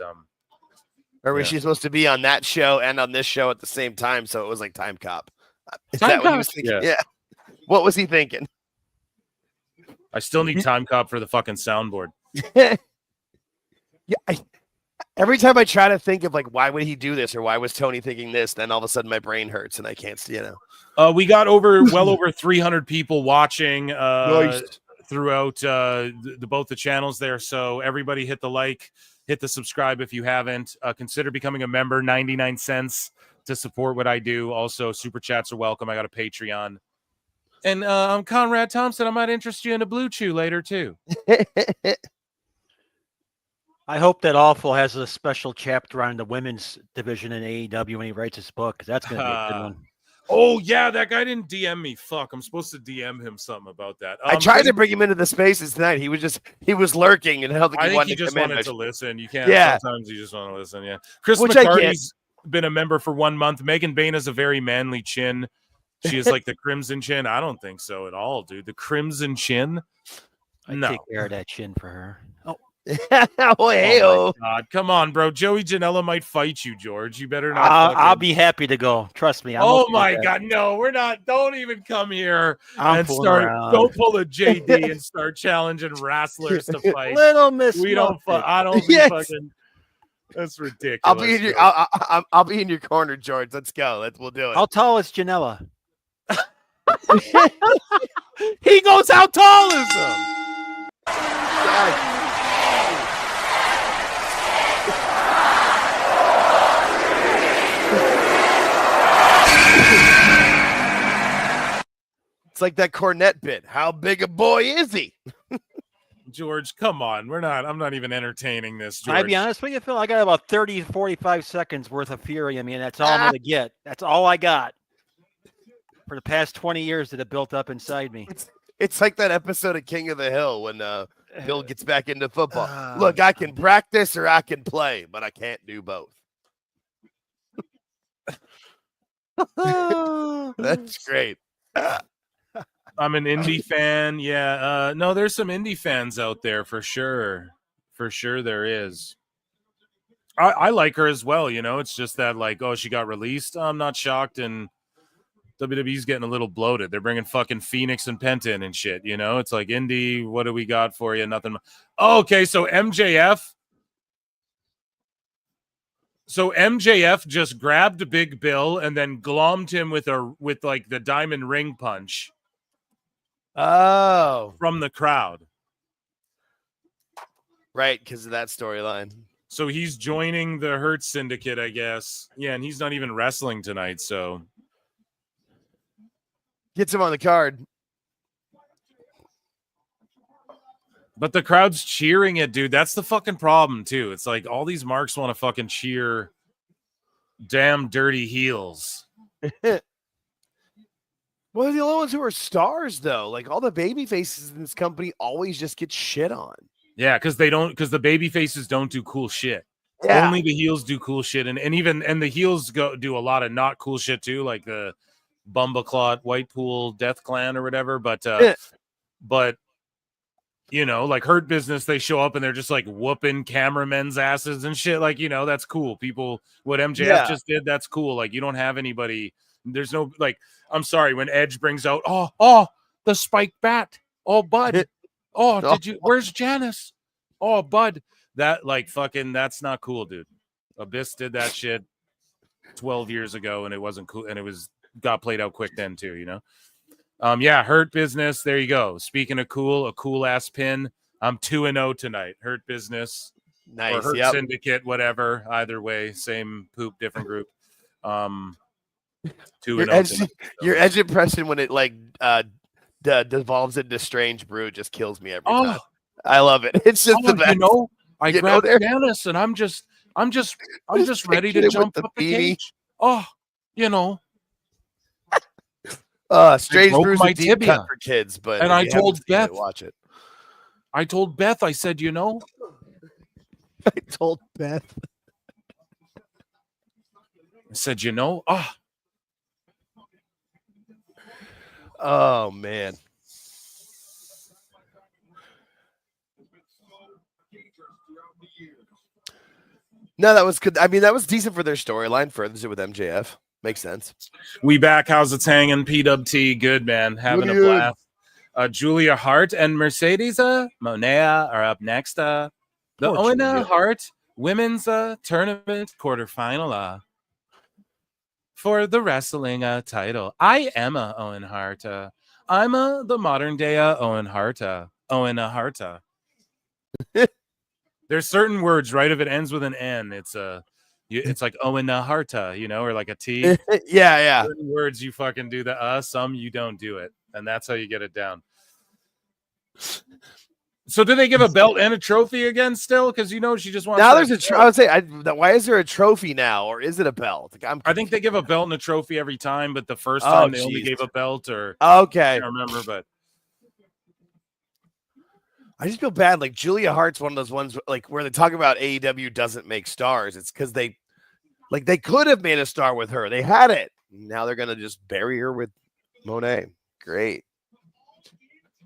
or was she supposed to be on that show and on this show at the same time? So it was like Time Cop. Is that what he was thinking? Yeah. What was he thinking? I still need Time Cop for the fucking soundboard. Every time I try to think of, like, why would he do this, or why was Tony thinking this, then all of a sudden my brain hurts and I can't see, We got well over 300 people watching throughout both the channels there. So everybody hit the like, hit the subscribe if you haven't. Consider becoming a member, 99 cents to support what I do. Also, super chats are welcome. I got a Patreon. And I'm Conrad Thompson. I might interest you in a Blue Chew later, too. I hope that Awful has a special chapter on the women's division in AEW when he writes his book, because that's going to be a good one. Oh, yeah, that guy didn't DM me. Fuck, I'm supposed to DM him something about that. I tried to bring him into the spaces tonight. He was lurking, and I think he just wanted to listen. You can't. Sometimes you just want to listen. Yeah. Chris Which McCarty's been a member for 1 month. Megan Bayne has a very manly chin. She is like the Crimson Chin. I don't think so at all, dude. The Crimson Chin. I take care of that chin for her. Oh my God. Come on, bro. Joey Janela might fight you, George. You better not. I'll be happy to go. Trust me. Oh my God. No, we're not. Don't even come here and start. Don't pull a JD and start challenging wrestlers to fight. Little Miss. We don't. I don't be fucking. That's ridiculous. I'll be in your corner, George. Let's go. We'll do it. How tall is Janela? He goes, how tall is him? God. It's like that Cornette bit. How big a boy is he? George, come on. I'm not even entertaining this, George. I'll be honest with you, Phil. I got about 30 to 45 seconds worth of fury. I mean, that's all I'm going to get. That's all I got for the past 20 years that have built up inside me. It's like that episode of King of the Hill when Bill gets back into football. Look, I can practice or I can play, but I can't do both. That's great. I'm an indie fan. Yeah. No, there's some indie fans out there for sure. For sure there is. I like her as well. You know, it's just that, like, oh, she got released. I'm not shocked. And WWE's getting a little bloated. They're bringing fucking Phoenix and Penta in and shit. You know, it's like, indie, what do we got for you? Nothing. Oh, okay. So MJF just grabbed Big Bill and then glommed him with like the diamond ring punch. Oh, from the crowd. Right, because of that storyline. So he's joining the Hurt Syndicate, I guess. Yeah, and he's not even wrestling tonight, so Gets him on the card. But the crowd's cheering it, dude. That's the fucking problem, too. It's like all these marks want to fucking cheer damn dirty heels. Well, the only ones who are stars, though, like all the baby faces in this company always just get shit on. Yeah, because the baby faces don't do cool shit. Yeah. Only the heels do cool shit. And the heels do a lot of not cool shit too, like the Bumbleclot, Whitepool, Death Clan or whatever. But you know, like Hurt Business, they show up and they're just like whooping cameramen's asses and shit. Like, you know, that's cool. People, what MJF just did, that's cool. Like, you don't have anybody. There's no, like, I'm sorry, when Edge brings out, the spiked bat. Oh, Bud. Where's Janice? Oh, Bud. That, like, fucking, that's not cool, dude. Abyss did that shit 12 years ago and it wasn't cool. And got played out quick then, too, you know? Hurt Business. There you go. Speaking of cool, a cool ass pin. I'm 2-0 tonight. Hurt Business. Nice. Or Hurt Syndicate, whatever. Either way, same poop, different group. 2-0. Your Edge impression when it like devolves into Strange Brew just kills me every time. I love it. It's just the best. You know, I grabbed Janice and I'm just ready to jump up the cage. Oh, you know. Strange Brew's a deep cut for kids, but and I told Beth, watch it. I told Beth, I said, you know, I told Beth, I said, you know, oh man. No, that was good. I mean, that was decent for their storyline. Furthers it with MJF. Makes sense. We back. How's it hanging? PWT, good man. Having a blast. Julia Hart and Mercedes Monea are up next. The Owen Hart Women's Tournament quarterfinal for the wrestling title. I am Owen Hart. I'm the modern day Owen Hart. Owen Hart. There's certain words, right? If it ends with an N, it's like Owen Harta, you know, or like a T. yeah. Certain words you fucking do the some you don't do it, and that's how you get it down. So, do they give a belt and a trophy again still? Because you know she just wants. Now there's a. I would say, why is there a trophy now, or is it a belt? Like, I think they give a belt and a trophy every time, but the first time they only gave a belt. Or okay, I can't remember, but. I just feel bad. Like Julia Hart's one of those ones like where they talk about AEW doesn't make stars. It's because they could have made a star with her. They had it. Now they're gonna just bury her with Monet. Great.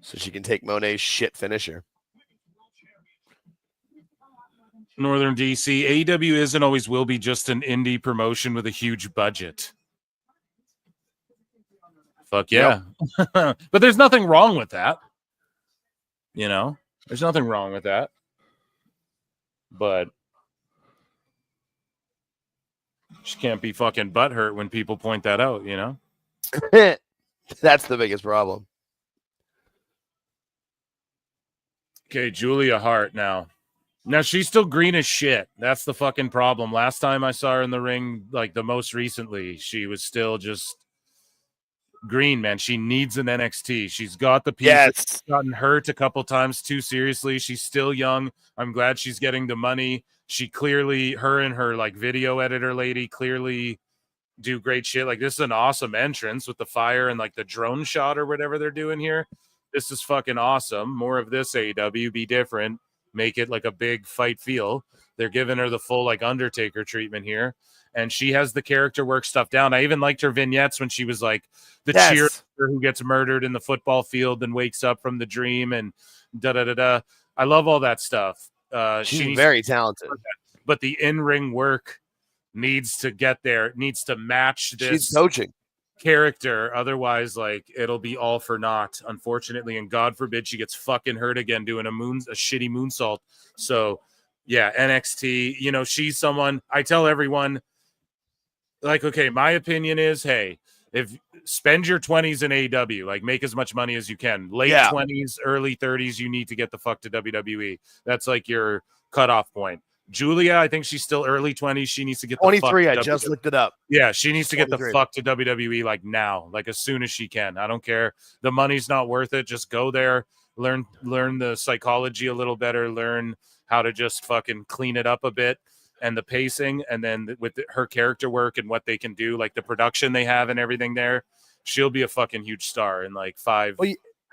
So she can take Monet's shit finisher. Northern DC, AEW is and always will be just an indie promotion with a huge budget. Fuck yeah. Yep. But there's nothing wrong with that. You know? There's nothing wrong with that. But she can't be fucking butthurt when people point that out, you know? That's the biggest problem. Okay, Julia Hart now. Now, she's still green as shit. That's the fucking problem. Last time I saw her in the ring, like the most recently, she was still just green, man. She needs an NXT. She's got the piece. Yes. She's gotten hurt a couple times too seriously. She's still young. I'm glad she's getting the money. She clearly, her and her like video editor lady clearly do great shit. Like this is an awesome entrance with the fire and like the drone shot or whatever they're doing here. This is fucking awesome. More of this, AEW. Be different. Make it like a big fight feel. They're giving her the full like Undertaker treatment here. And she has the character work stuff down. I even liked her vignettes when she was like the cheerleader who gets murdered in the football field and wakes up from the dream and da-da-da-da. I love all that stuff. She's very talented. But the in-ring work needs to get there. It needs to match this She's coaching character. Otherwise, like, it'll be all for naught, unfortunately. And God forbid she gets fucking hurt again doing a shitty moonsault. So, yeah, NXT, you know, she's someone, I tell everyone, like, okay, my opinion is, hey, if spend your 20s in AEW, like make as much money as you can. Late 20s, early 30s, you need to get the fuck to WWE. That's like your cutoff point. Julia, I think she's still early 20s. She needs to get the 23. fuck I just looked it up. Yeah, she needs to get the 23. fuck to WWE like now, like as soon as she can. I don't care. The money's not worth it. Just go there, learn the psychology a little better, learn how to just fucking clean it up a bit and the pacing, and then with her character work and what they can do, like the production they have and everything there, she'll be a fucking huge star in like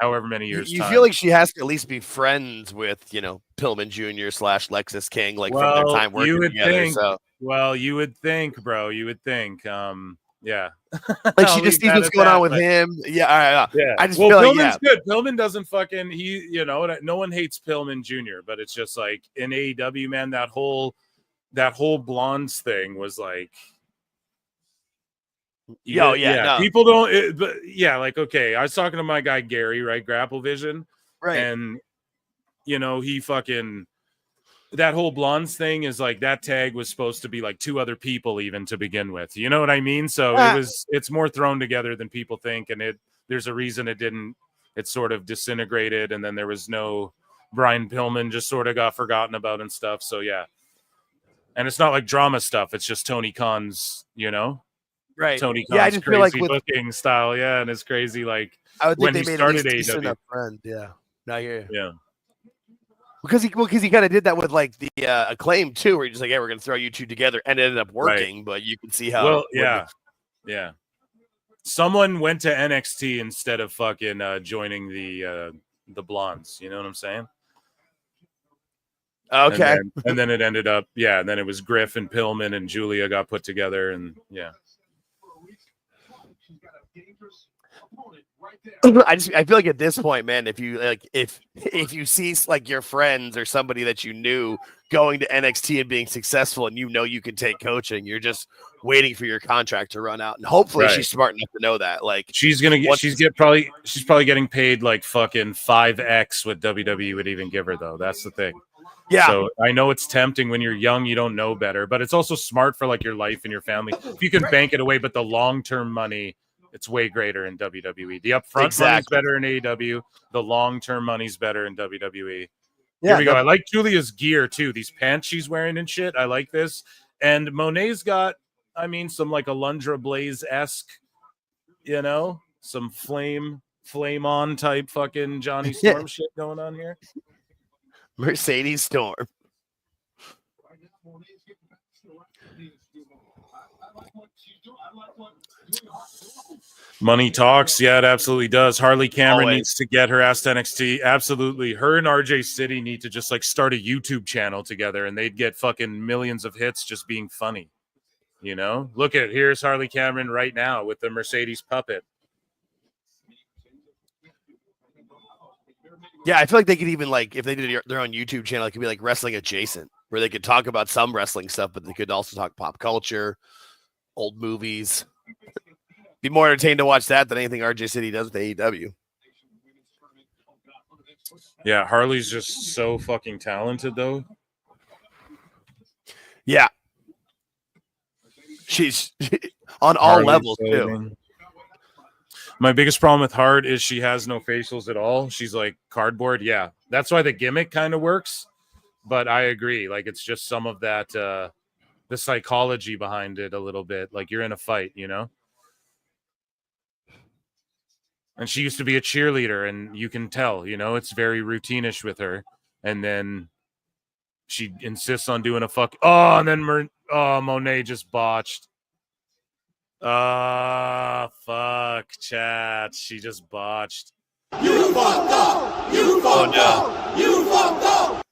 however many years. You feel like she has to at least be friends with, Pillman Jr. / Lexus King, like from their time working you would together. think, So, well, you would think, bro. You would think. Yeah. like she just sees what's going on with him. Yeah, all right, yeah. I just well, feel Pillman's like good. Pillman doesn't fucking no one hates Pillman Jr., but it's just like in AEW, man, that whole blondes thing was like. No. People don't, but yeah, like, okay, I was talking to my guy Gary, right? Grapple Vision, right? And he fucking that whole blondes thing is like that tag was supposed to be like 2 other people even to begin with. You know what I mean? So it's more thrown together than people think, and there's a reason it sort of disintegrated, and then there was no Brian Pillman, just sort of got forgotten about and stuff. So yeah, and it's not like drama stuff. It's just Tony Khan's, Right. Tony Khan's I just feel like with booking style, and it's crazy. Like I would think when they he made at started least decent AEW, enough friend. Yeah. Not here. yeah. Because he kind of did that with like the Acclaim too, where he's just like, "Hey, we're gonna throw you 2 together," and it ended up working. Right. But you can see how. Well, yeah. Someone went to NXT instead of fucking joining the blondes. You know what I'm saying? Okay. And then it ended up, and then it was Griff and Pillman and Julia got put together, and yeah. I feel like at this point, man, if you see like your friends or somebody that you knew going to NXT and being successful, and you can take coaching, you're just waiting for your contract to run out, and hopefully she's smart enough to know that. Like she's probably getting paid like fucking 5x what WWE would even give her, though. That's the thing. Yeah. So I know it's tempting when you're young, you don't know better, but it's also smart for like your life and your family. If you can bank it away, but the long-term money, it's way greater in WWE. The upfront money's better in AEW. The long-term money's better in WWE. Here we go. I like Julia's gear too. These pants she's wearing and shit. I like this. And Monet's got, some like Alundra Blaze-esque, some flame on type fucking Johnny Storm shit going on here. Mercedes Storm. Money talks. Yeah, it absolutely does. Harley Cameron needs to get her ass to NXT. Absolutely. Her and RJ City need to just like start a YouTube channel together, and they'd get fucking millions of hits just being funny. Look at, here's Harley Cameron right now with the Mercedes puppet. Yeah, I feel like they could even, like, if they did their own YouTube channel, it could be like wrestling adjacent, where they could talk about some wrestling stuff, but they could also talk pop culture, old movies. Be more entertained to watch that than anything RJ City does with AEW. Yeah, Harley's just so fucking talented, though. Yeah. She's on all levels, too. My biggest problem with Hart is she has no facials at all. She's like cardboard. Yeah, that's why the gimmick kind of works. But I agree. Like, it's just some of that, the psychology behind it a little bit. Like, you're in a fight, And she used to be a cheerleader, and you can tell, it's very routine-ish with her. And then she insists on doing a fuck. Oh, and then Monet just botched. Fuck, chat. She just botched. You fucked up! You fucked up! You fucked up!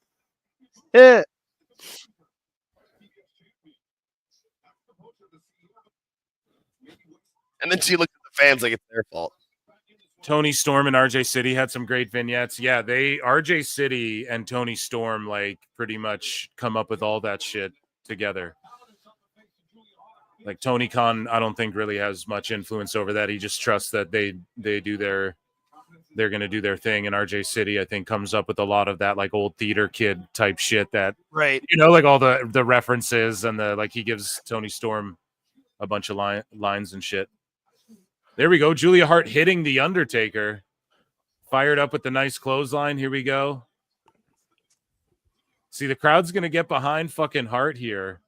Yeah. And then she looked at the fans like it's their fault. Tony Storm and RJ City had some great vignettes. Yeah, RJ City and Tony Storm like pretty much come up with all that shit together. Like Tony Khan, I don't think really has much influence over that. He just trusts that they're going to do their thing. And RJ City, I think, comes up with a lot of that like old theater kid type shit that, right. Like all the references and he gives Tony Storm a bunch of lines and shit. There we go. Julia Hart hitting the Undertaker. Fired up with the nice clothesline. Here we go. See, the crowd's gonna get behind fucking Hart here.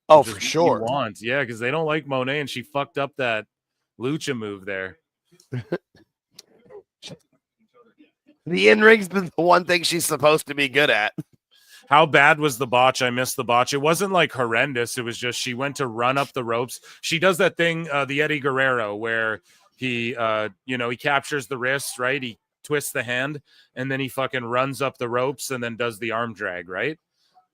Oh, for sure. Yeah, because they don't like Monet, and she fucked up that lucha move there. The in-ring's been the one thing she's supposed to be good at. How bad was the botch? I missed the botch. It wasn't like horrendous. It was just she went to run up the ropes. She does that thing, the Eddie Guerrero, where he, he captures the wrist, right? He twists the hand, and then he fucking runs up the ropes and then does the arm drag, right?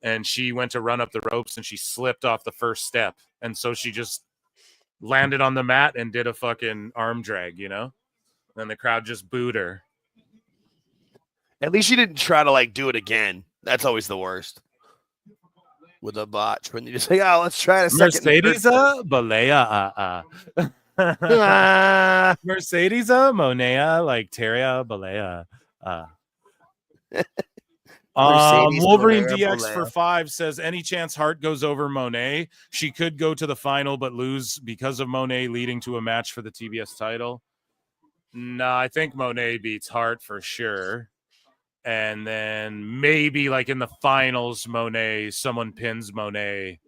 And she went to run up the ropes and she slipped off the first step. And so she just landed on the mat and did a fucking arm drag, And the crowd just booed her. At least she didn't try to like do it again. That's always the worst with a botch. When you just say, "Oh, let's try it a second." Mercedes Balea Mercedes Monea like Teria Balea Wolverine DX for 5 says, any chance Hart goes over Monet? She could go to the final but lose because of Monet leading to a match for the TBS title. No, I think Monet beats Hart for sure. And then maybe like in the finals, someone pins Monet.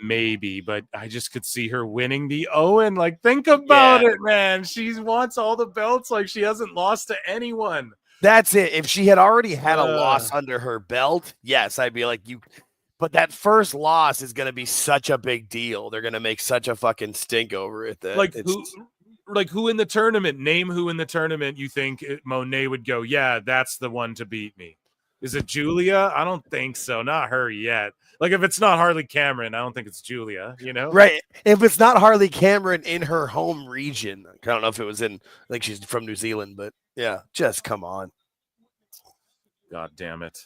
Maybe, but I just could see her winning the Owen. Like, think about it, man. She wants all the belts. Like, she hasn't lost to anyone. That's it. If she had already had a loss under her belt, yes, I'd be like, you. But that first loss is going to be such a big deal. They're going to make such a fucking stink over it. That who in the tournament? Name who in the tournament you think Monet would go, yeah, that's the one to beat me. Is it Julia? I don't think so. Not her yet. Like, if it's not Harley Cameron, I don't think it's Julia, Right. If it's not Harley Cameron in her home region, I don't know if it was like she's from New Zealand, but yeah, just come on. God damn it.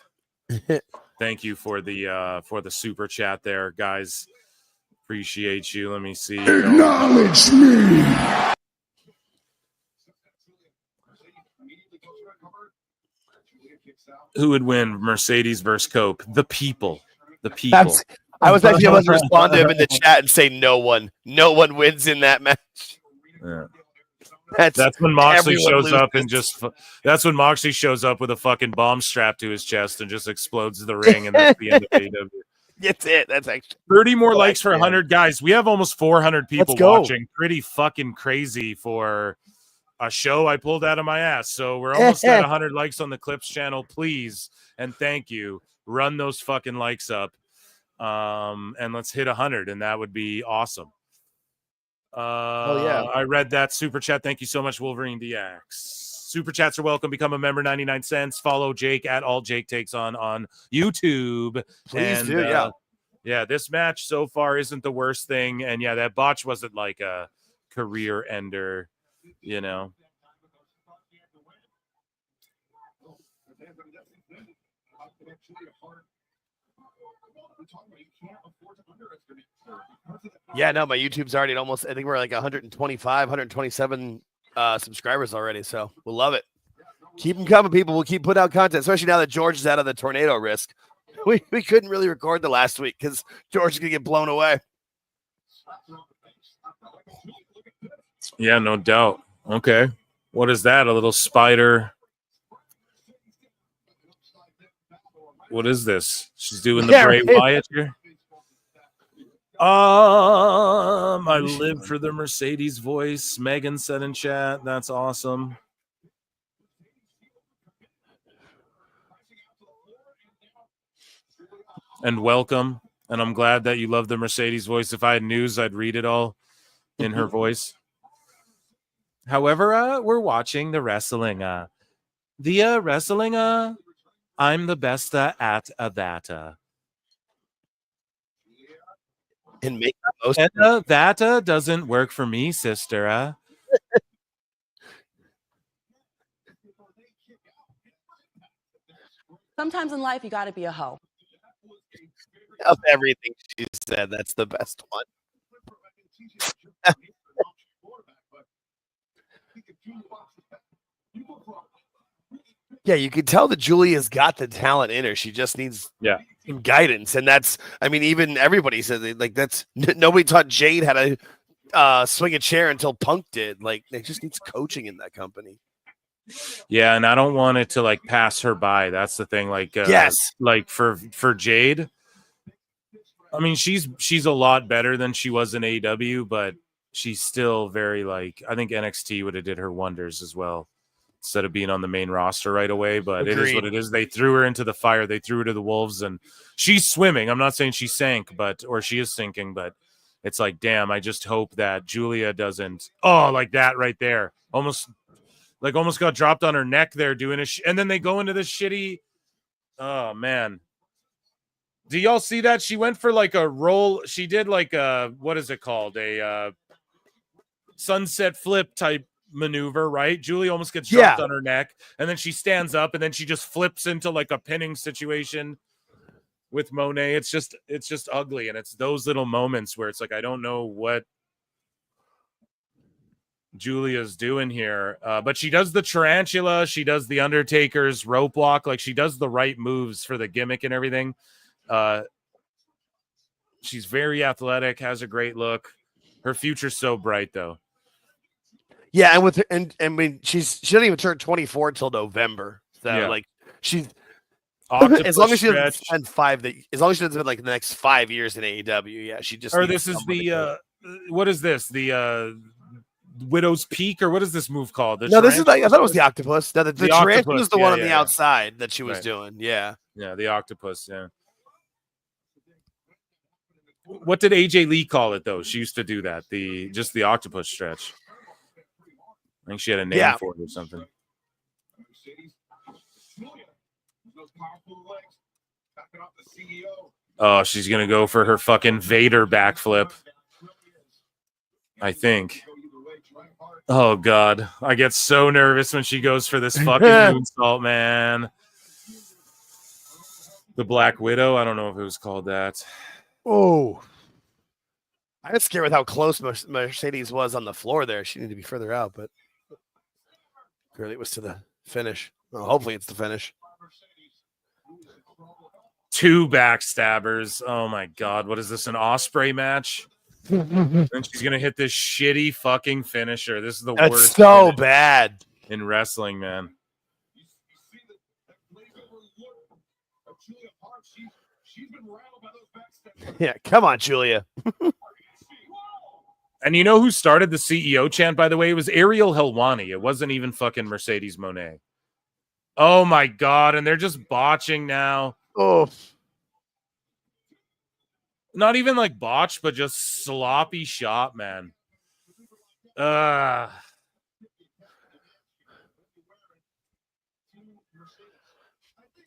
Thank you for the super chat there, guys. Appreciate you. Let me see. Acknowledge me. Who would win, Mercedes versus Cope? The people. The people. I was actually about to respond to him in the chat and say no one wins in that match. Yeah. That's when Moxley shows up and that's when Moxley shows up with a fucking bomb strapped to his chest and just explodes the ring, and that's the end of AEW. That's it. That's actually 30 more likes for 100 guys. We have almost 400 people watching. Pretty fucking crazy for a show I pulled out of my ass. So we're almost at 100 likes on the Clips channel. Please and thank you. Run those fucking likes up. And let's hit 100, and that would be awesome. I read that super chat. Thank you so much, Wolverine DX. Super chats are welcome. Become a member, 99 cents. Follow Jake at All Jake Takes on YouTube. Please do. Yeah, this match so far isn't the worst thing. And yeah, that botch wasn't like a career ender, Yeah, no, my YouTube's already I think we're like 125, 127 subscribers already. So we'll love it. Keep them coming, people. We'll keep putting out content, especially now that George is out of the tornado risk. We couldn't really record the last week because George is going to get blown away. Yeah, no doubt. Okay. What is that? A little spider. What is this? She's doing the Bray Wyatt here. I live for the Mercedes voice. Megan said in chat. That's awesome. And welcome. And I'm glad that you love the Mercedes voice. If I had news, I'd read it all in her voice. However, we're watching the wrestling. The wrestling. I'm the best at that. And make the most. And that doesn't work for me, sister. Sometimes in life, you got to be a hoe. Of everything she said, that's the best one. Yeah, you can tell that Julia's got the talent in her. She just needs some guidance, and that's. I mean, even everybody said like that's. Nobody taught Jade how to swing a chair until Punk did. Like, they just needs coaching in that company. Yeah, and I don't want it to like pass her by. That's the thing. Like, yes, like for Jade, I mean, she's a lot better than she was in AEW, but she's still very like. I think NXT would have did her wonders as well, instead of being on the main roster right away. But it is what it is. They threw her into the fire. They threw her to the wolves, and she's swimming. I'm not saying she sank, or she is sinking, but it's like, damn. I just hope that Julia doesn't. Oh, like that right there, almost got dropped on her neck there doing a and then they go into this shitty. Oh man. Do y'all see that? She went for like a roll. She did like a, what is it called? A sunset flip type maneuver, right? Julie almost gets dropped on her neck, and then she stands up, and then she just flips into like a pinning situation with Monet. It's just ugly, and it's those little moments where it's like, I don't know what Julia's doing here, but she does the tarantula. She does the Undertaker's rope walk. Like, she does the right moves for the gimmick and everything. She's very athletic, has a great look. Her future's so bright, though. Yeah, and with her, and I mean, she doesn't even turn 24 until November. So like, she's as long as she doesn't spend as long as she doesn't spend like the next 5 years in AEW. Yeah, she just. Or this is the what is this? The Widow's Peak, or what is this move called? No, this is like, I thought it was the octopus. No, the tarantula is the one on the outside that she was doing. Yeah, the octopus. Yeah. What did AJ Lee call it though? She used to do that. Just the octopus stretch. I think she had a name for it or something. Oh, she's gonna go for her fucking Vader backflip. I think. Oh God, I get so nervous when she goes for this fucking moonsault, man. The Black Widow. I don't know if it was called that. Oh, I got scared with how close Mercedes was on the floor there. She needed to be further out, but clearly it was to the finish. Well, hopefully it's the finish. 2 backstabbers. Oh my God, what is this? An Osprey match? And she's gonna hit this shitty fucking finisher. This is the worst. It's so bad in wrestling, man. Yeah, come on, Julia. And you know who started the CEO chant, by the way? It was Ariel Helwani. It wasn't even fucking Mercedes Moné. Oh my God, and they're just botching now. Oh. Not even like botched, but just sloppy shot, man.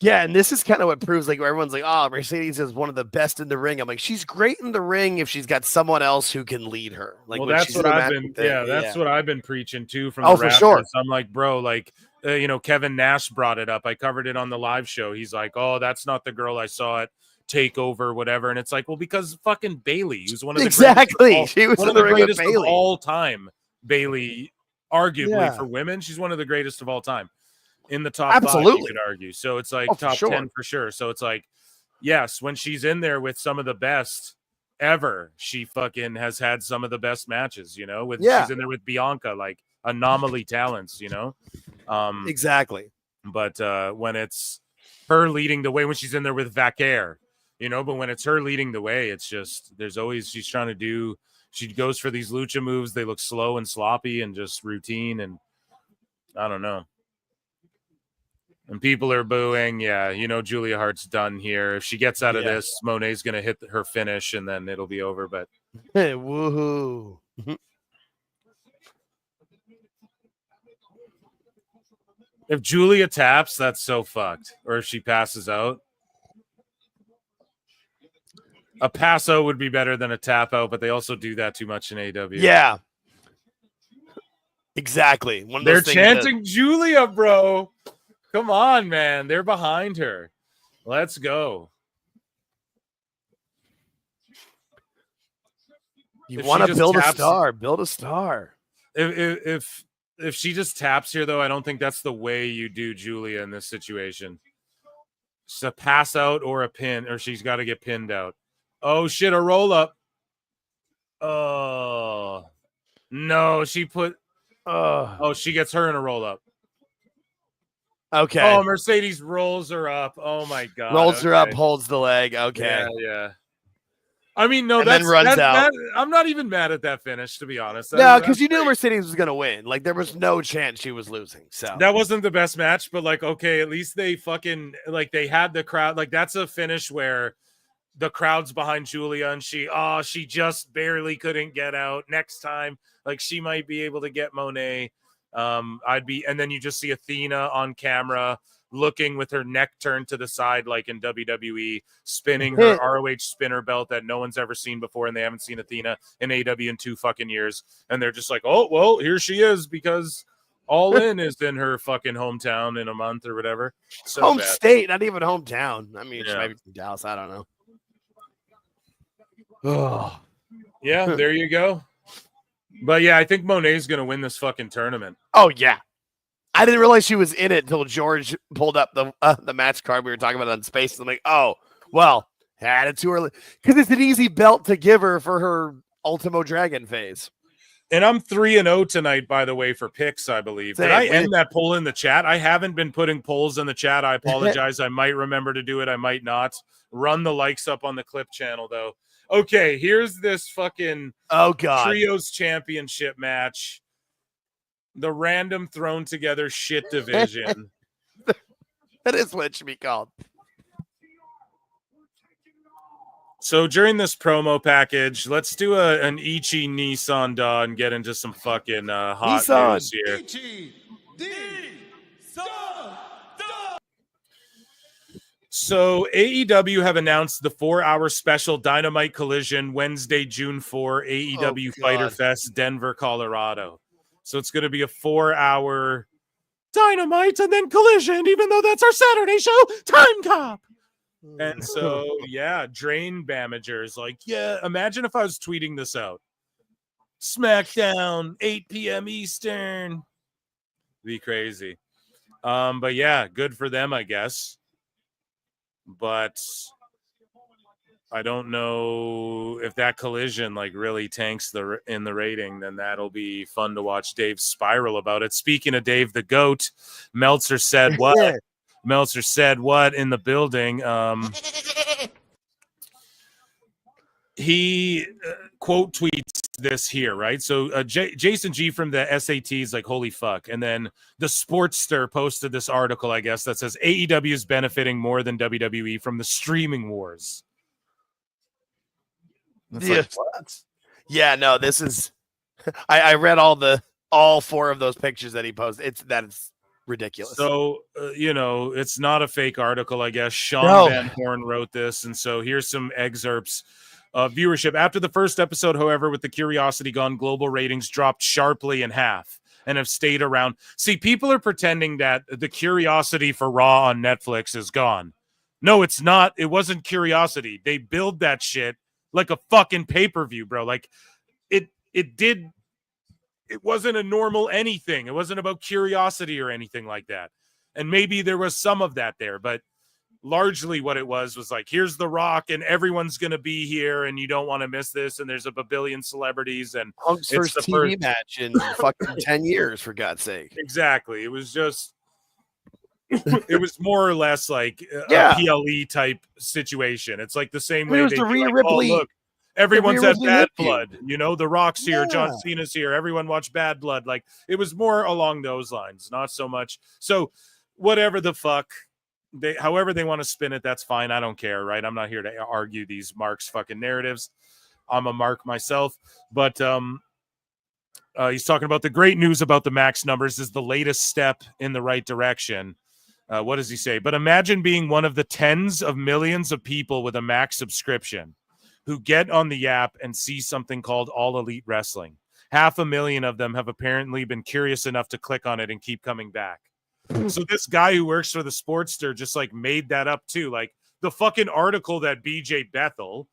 Yeah, and this is kind of what proves, like, everyone's like, oh, Mercedes is one of the best in the ring. I'm like, she's great in the ring if she's got someone else who can lead her. Like, well, that's what I've been. That's what I've been preaching too from the for sure. I'm like, bro, like, Kevin Nash brought it up. I covered it on the live show. He's like, oh, that's not the girl I saw at Takeover, whatever. And it's like, well, because fucking Bailey, who's one of the she was one of the greatest of all time. Bailey, arguably for women, she's one of the greatest of all time. In the top 5, you could argue. So it's like top 10 for sure. So it's like, yes, when she's in there with some of the best ever, she fucking has had some of the best matches, she's in there with Bianca, like anomaly talents, Exactly. But when it's her leading the way, when she's in there with Vaquer, but when it's her leading the way, it's just, she's trying to she goes for these lucha moves. They look slow and sloppy and just routine. And I don't know. And people are booing. Yeah, Julia Hart's done here. If she gets out of this, Monet's going to hit her finish, and then it'll be over. But hey, woohoo. If Julia taps, that's so fucked. Or if she passes out. A pass out would be better than a tap out, but they also do that too much in AEW. Yeah. Exactly. They're chanting Julia, bro. Come on, man. They're behind her. Let's go. You want to build a star. Build a star. If she just taps here, though, I don't think that's the way you do Julia in this situation. It's a pass out or a pin, or she's got to get pinned out. Oh, shit, a roll-up. Oh. No, she put... Oh, she gets her in a roll-up. Okay. Oh, Mercedes rolls her up. Oh my god. Rolls her up, holds the leg. Okay. Yeah, yeah. I mean, no, And then runs out. I'm not even mad at that finish, to be honest. No, because you knew Mercedes was going to win. Like, there was no chance she was losing. So that wasn't the best match, but like, okay, at least they fucking like they had the crowd. Like, that's a finish where the crowd's behind Julia and she just barely couldn't get out. Next time, like, she might be able to get Monet. And then you just see Athena on camera looking with her neck turned to the side, like in WWE, spinning her ROH spinner belt that no one's ever seen before, and they haven't seen Athena in AEW in 2 fucking years. And they're just like, oh, well, here she is, because All In is in her fucking hometown in a month or whatever. So home bad. state, not even hometown. I mean, she might be from Dallas. I don't know. Oh, yeah, there you go. But yeah, I think Monet's gonna win this fucking tournament. Oh yeah, I didn't realize she was in it until George pulled up the match card we were talking about on Space. I'm like, oh well, had it too early because it's an easy belt to give her for her Ultimo Dragon phase. And I'm 3-0 tonight, by the way, for picks, I believe. Did I end that poll in the chat? I haven't been putting polls in the chat. I apologize. I might remember to do it. I might not. Run the likes up on the clip channel, though. Okay, here's this fucking Trios Championship match. The random thrown together shit division. That is what it should be called. So during this promo package, let's do an Ichi Nissan Da and get into some fucking hot news here. So AEW have announced the 4-hour special Dynamite Collision Wednesday, June 4, AEW Fighter Fest, Denver, Colorado. So it's going to be a 4-hour Dynamite and then Collision, even though that's our Saturday show, Time Cop. And so, yeah, Drain Bamagers. Like, yeah, imagine if I was tweeting this out. SmackDown, 8 p.m. Eastern. Be crazy. But yeah, good for them, I guess. But I don't know if that Collision like really tanks in the rating. Then that'll be fun to watch Dave spiral about it. Speaking of Dave the Goat, Meltzer said what? Meltzer said what in the building? He quote tweets this here, right? So Jason G from the SAT is like, holy fuck. And then the Sportster posted this article, I guess, that says AEW is benefiting more than WWE from the streaming wars. Yeah, no, this is I read all 4 of those pictures that he posted. It's ridiculous. So it's not a fake article, I guess. Sean Van Horn wrote this, and so here's some excerpts of viewership. After the first episode, however, with the Curiosity gone, global ratings dropped sharply in half and have stayed around. See, people are pretending that the Curiosity for Raw on Netflix is gone. No, it's not. It wasn't Curiosity. They build that shit like a fucking pay-per-view, bro. Like it wasn't a normal anything. It wasn't about curiosity or anything like that. And maybe there was some of that there, but largely what it was like, here's The Rock and everyone's going to be here and you don't want to miss this. And there's a billion celebrities and Punk's first TV match in fucking 10 years, for God's sake. Exactly. It was just, it was more or less like a PLE type situation. It's like the same way they Rhea Ripley. Look, everyone's at Bad Blood. The Rock's here, John Cena's here. Everyone watch Bad Blood. Like, it was more along those lines, not so much. So whatever the fuck, however they want to spin it, that's fine. I don't care, right? I'm not here to argue these Mark's fucking narratives. I'm a Mark myself. But he's talking about the great news about the max numbers is the latest step in the right direction. What does he say? But imagine being one of the tens of millions of people with a max subscription who get on the app and see something called All Elite Wrestling. 500,000 of them have apparently been curious enough to click on it and keep coming back. So this guy who works for the Sportster just like made that up too. Like the fucking article that BJ Bethel,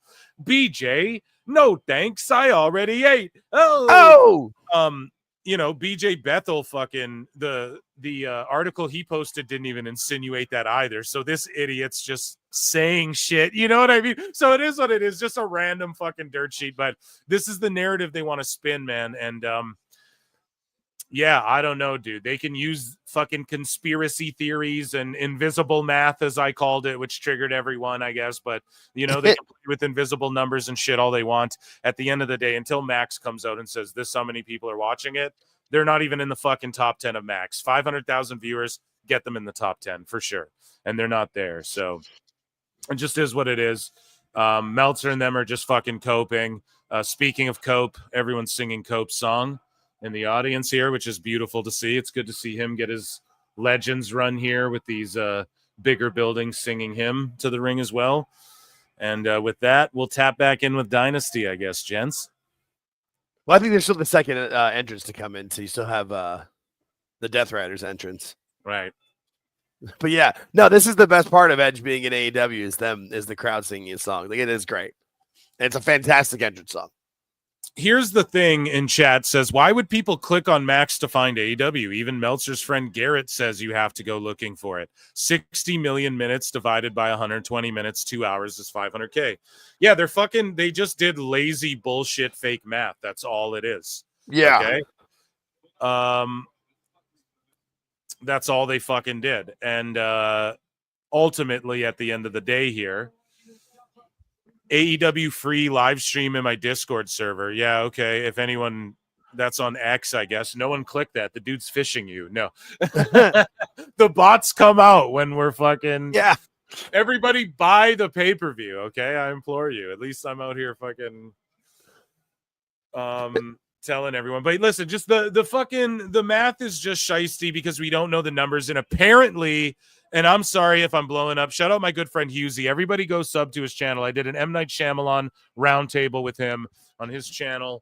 BJ, no thanks, I already ate. BJ Bethel fucking the article he posted didn't even insinuate that either. So this idiot's just saying shit, you know what I mean? So it is what it is, just a random fucking dirt sheet. But this is the narrative they want to spin, man. And Yeah, I don't know, dude. They can use fucking conspiracy theories and invisible math, as I called it, which triggered everyone, I guess. But, they can play with invisible numbers and shit all they want. At the end of the day, until Max comes out and says this how many people are watching it, they're not even in the fucking top 10 of Max. 500,000 viewers, get them in the top 10 for sure. And they're not there. So it just is what it is. Meltzer and them are just fucking coping. Speaking of Cope, everyone's singing Cope's song in the audience here, which is beautiful to see. It's good to see him get his Legends run here with these bigger buildings singing him to the ring as well. And with that, we'll tap back in with Dynasty, I guess, gents. Well, I think there's still the second entrance to come in, so you still have the Death Riders entrance. Right. But yeah, no, this is the best part of Edge being in AEW is the crowd singing his song. Like, it is great. And it's a fantastic entrance song. Here's the thing in chat says, why would people click on Max to find AEW? Even Meltzer's friend Garrett says you have to go looking for it. 60 million minutes divided by 120 minutes, 2 hours is 500K. Yeah, they just did lazy bullshit fake math. That's all it is. Yeah. Okay. That's all they fucking did. And ultimately, at the end of the day here, AEW free live stream in my Discord server. Yeah, okay. If anyone, that's on X, I guess. No one clicked that. The dude's phishing you. No. The bots come out when we're fucking... Yeah. Everybody buy the pay-per-view, okay? I implore you. At least I'm out here fucking telling everyone. But listen, just the math is just shiesty because we don't know the numbers. And apparently... And I'm sorry if I'm blowing up. Shout out my good friend Husey. Everybody go sub to his channel. I did an M. Night Shyamalan roundtable with him on his channel,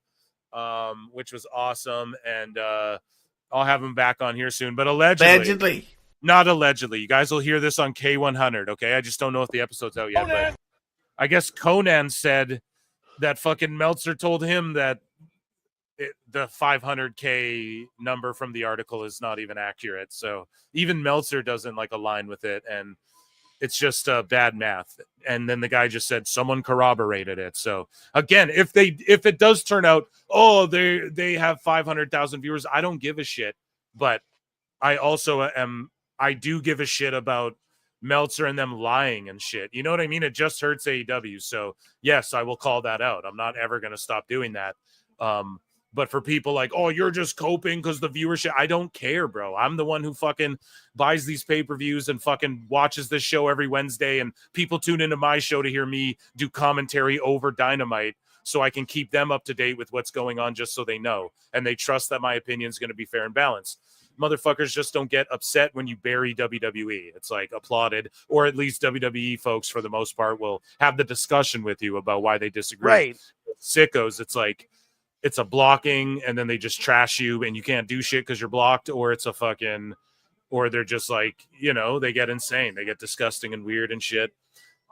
which was awesome. And I'll have him back on here soon. But allegedly. Not allegedly. You guys will hear this on K100, okay? I just don't know if the episode's out yet. But I guess Conan said that fucking Meltzer told him that the 500K number from the article is not even accurate. So even Meltzer doesn't align with it. And it's just bad math. And then the guy just said someone corroborated it. So again, if it does turn out, they have 500,000 viewers, I don't give a shit. But I also I do give a shit about Meltzer and them lying and shit. You know what I mean? It just hurts AEW. So yes, I will call that out. I'm not ever going to stop doing that. But for people like, you're just coping because the viewership, I don't care, bro. I'm the one who fucking buys these pay-per-views and fucking watches this show every Wednesday, and people tune into my show to hear me do commentary over Dynamite so I can keep them up to date with what's going on just so they know. And they trust that my opinion is going to be fair and balanced. Motherfuckers just don't get upset when you bury WWE. It's applauded, or at least WWE folks, for the most part, will have the discussion with you about why they disagree. Right. Sickos, it's a blocking, and then they just trash you and you can't do shit because you're blocked, or it's or they're just they get insane. They get disgusting and weird and shit.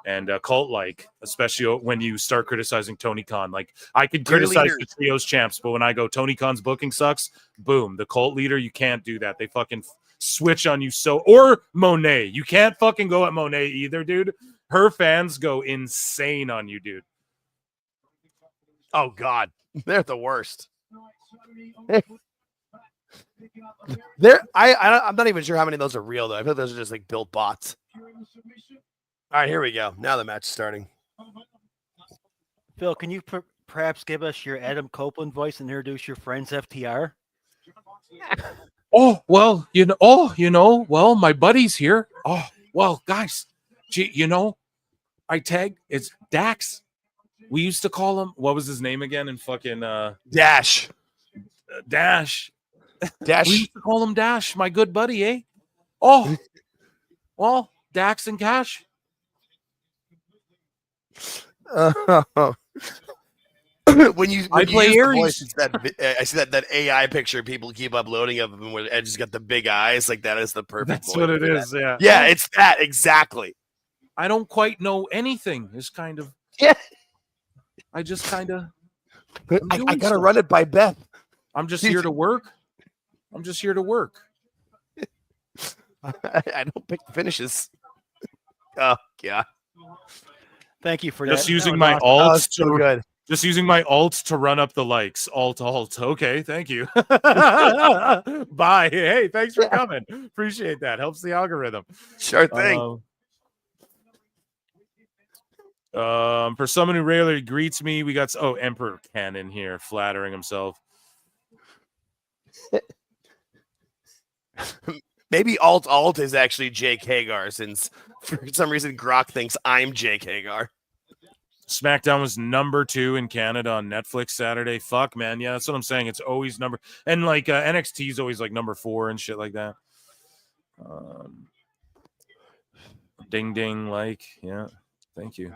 And cult-like, especially when you start criticizing Tony Khan. I could criticize the trios champs, but when I go, Tony Khan's booking sucks, boom, the cult leader, you can't do that. They fucking switch on you. Or Monet. You can't fucking go at Monet either, dude. Her fans go insane on you, dude. Oh, God. They're the worst. I'm not even sure how many of those are real, though. I feel like those are just built bots. All right, here we go. Now the match is starting. Phil, can you perhaps give us your Adam Copeland voice and introduce your friends FTR? Well, my buddy's here. Well, guys, I tagged, it's Dax. We used to call him, what was his name again? In fucking Dash. Dash. Dash. We used to call him Dash, my good buddy, eh? Well, Dax and Cash. when you play Aries, I see that AI picture people keep uploading of him where Edge has got the big eyes. That is the perfect. That's what it is. Yeah. Yeah, it's that exactly. I don't quite know anything. It's kind of. Yeah. I just kind of. I gotta run it by Beth. I'm just here to work. I don't pick the finishes. Oh yeah. Thank you for just that. using my awesome. alts so good. Just using my alt to run up the likes. Alt. Okay, thank you. Bye. Hey, thanks for coming. Appreciate that. Helps the algorithm. Sure thing. For someone who rarely greets me, we got Emperor Cannon here, flattering himself. Maybe alt is actually Jake Hagar, since for some reason Grok thinks I'm Jake Hagar. SmackDown was number 2 in Canada on Netflix Saturday. Fuck, man. Yeah, that's what I'm saying. It's always number, and like NXT is always like number 4 and shit like that. Ding ding, like, yeah. Thank you.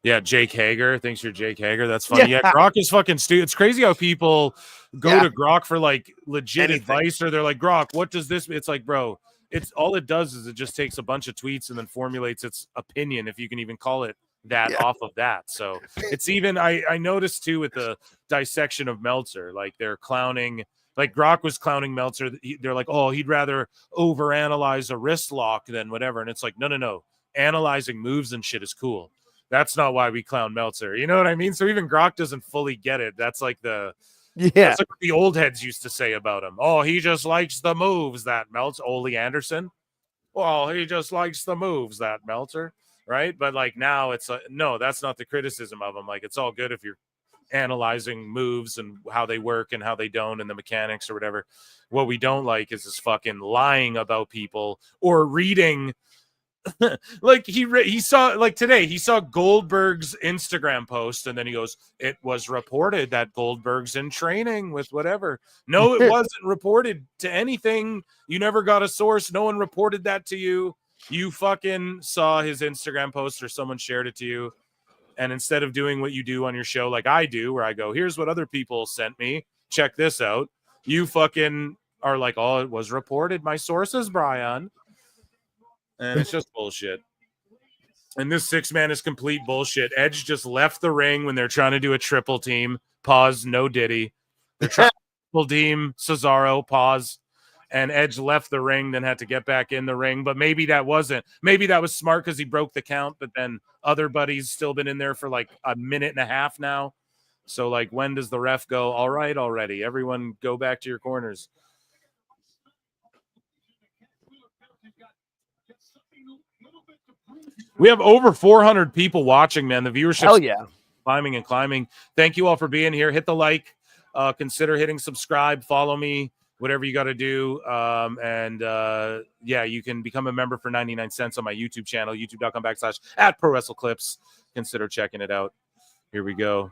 Yeah, Jake Hager. Thanks, you're Jake Hager. That's funny. Yeah, Grok is fucking stupid. It's crazy how people go to Grok for like legit advice, or they're like, Grok, what does this mean? It's like, bro, it's all it does is it just takes a bunch of tweets and then formulates its opinion, if you can even call it that, off of that. So it's even I noticed too with the dissection of Meltzer, like they're clowning, like Grok was clowning Meltzer. They're like, oh, he'd rather overanalyze a wrist lock than whatever. And it's like, no. Analyzing moves and shit is cool. That's not why we clown Meltzer. You know what I mean? So even Grok doesn't fully get it. That's like that's like what the old heads used to say about him. Oh, he just likes the moves that Meltzer. Ole Anderson. Well, he just likes the moves that Meltzer. Right. But like now it's no, that's not the criticism of him. Like it's all good if you're analyzing moves and how they work and how they don't and the mechanics or whatever. What we don't like is this fucking lying about people or reading. Like he saw, like today he saw Goldberg's Instagram post and then he goes, it was reported that Goldberg's in training with whatever. No, it wasn't reported to anything. You never got a source. No one reported that to you. You fucking saw his Instagram post or someone shared it to you. And instead of doing what you do on your show, like I do, where I go, here's what other people sent me, check this out. You fucking are like, oh, it was reported. My sources, Brian. And it's just bullshit. And this 6-man is complete bullshit. Edge just left the ring when they're trying to do a triple team. Pause. No Diddy. They're trying to triple team Cesaro. Pause. And Edge left the ring, then had to get back in the ring. But maybe that wasn't. Maybe that was smart because he broke the count. But then other buddies still been in there for like a minute and a half now. So like, when does the ref go, all right, already? Everyone go back to your corners. We have over 400 people watching, man. The viewership climbing and climbing. Thank you all for being here. Hit the like. Consider hitting subscribe. Follow me. Whatever you got to do. Yeah, you can become a member for 99 cents on my YouTube channel, youtube.com/@ProWrestleClips. Consider checking it out. Here we go.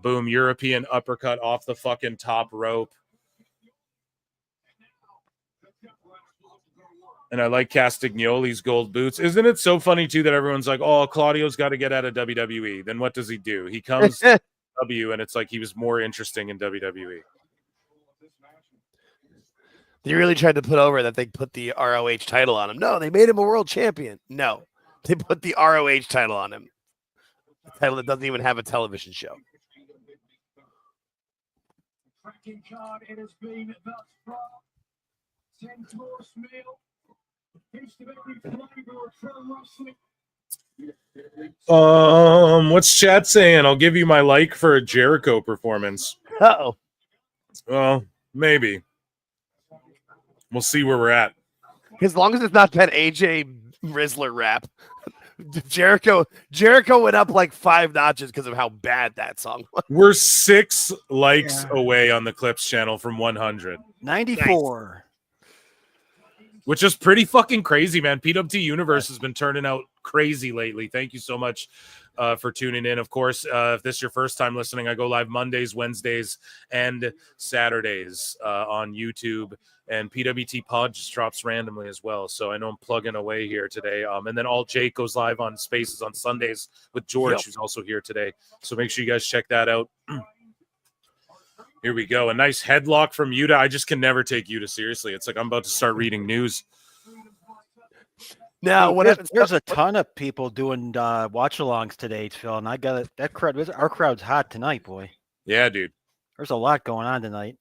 Boom. European uppercut off the fucking top rope. And I like Castagnoli's gold boots. Isn't it so funny, too, that everyone's like, oh, Claudio's got to get out of WWE. Then what does he do? He comes to W, and it's like he was more interesting in WWE. They really tried to put over that they put the ROH title on him. No, they made him a world champion. No, they put the ROH title on him. A title that doesn't even have a television show. What's chat saying? I'll give you my like for a Jericho performance. Uh-oh. Well, maybe. We'll see where we're at. As long as it's not that AJ Rizzler rap. Jericho went up like 5 notches because of how bad that song was. We're 6 likes away on the Clips channel from 100. 94. Nice. Which is pretty fucking crazy, man. PWT Universe has been turning out crazy lately. Thank you so much for tuning in. Of course, if this is your first time listening, I go live Mondays, Wednesdays, and Saturdays on YouTube. And PWT Pod just drops randomly as well. So I know I'm plugging away here today. And then All Jake goes live on Spaces on Sundays with George, who's also here today. So make sure you guys check that out. Here we go. A nice headlock from Yuta. I just can never take Yuta seriously. It's like I'm about to start reading news. Now, there's a ton of people doing watch-alongs today, Phil, and I got it. That crowd, our crowd's hot tonight, boy. Yeah, dude. There's a lot going on tonight.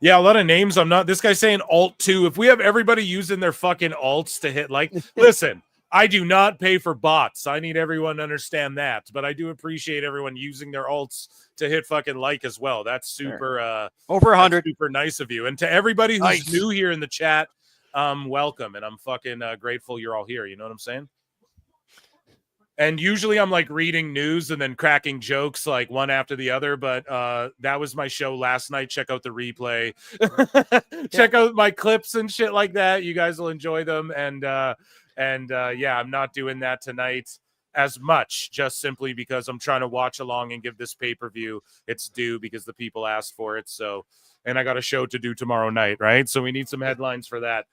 Yeah, a lot of names. I'm not. This guy's saying Alt 2. If we have everybody using their fucking alts to hit like, listen, I do not pay for bots. I need everyone to understand that. But I do appreciate everyone using their alts to hit fucking like as well. That's super over 100. super nice of you. And to everybody who's new here in the chat, welcome. And I'm fucking grateful you're all here. You know what I'm saying? And usually I'm like reading news and then cracking jokes like one after the other. But that was my show last night. Check out the replay. Check out my clips and shit like that. You guys will enjoy them. And yeah, I'm not doing that tonight as much, just simply because I'm trying to watch along and give this pay-per-view its due because the people asked for it. So, and I got a show to do tomorrow night, right? So we need some headlines for that.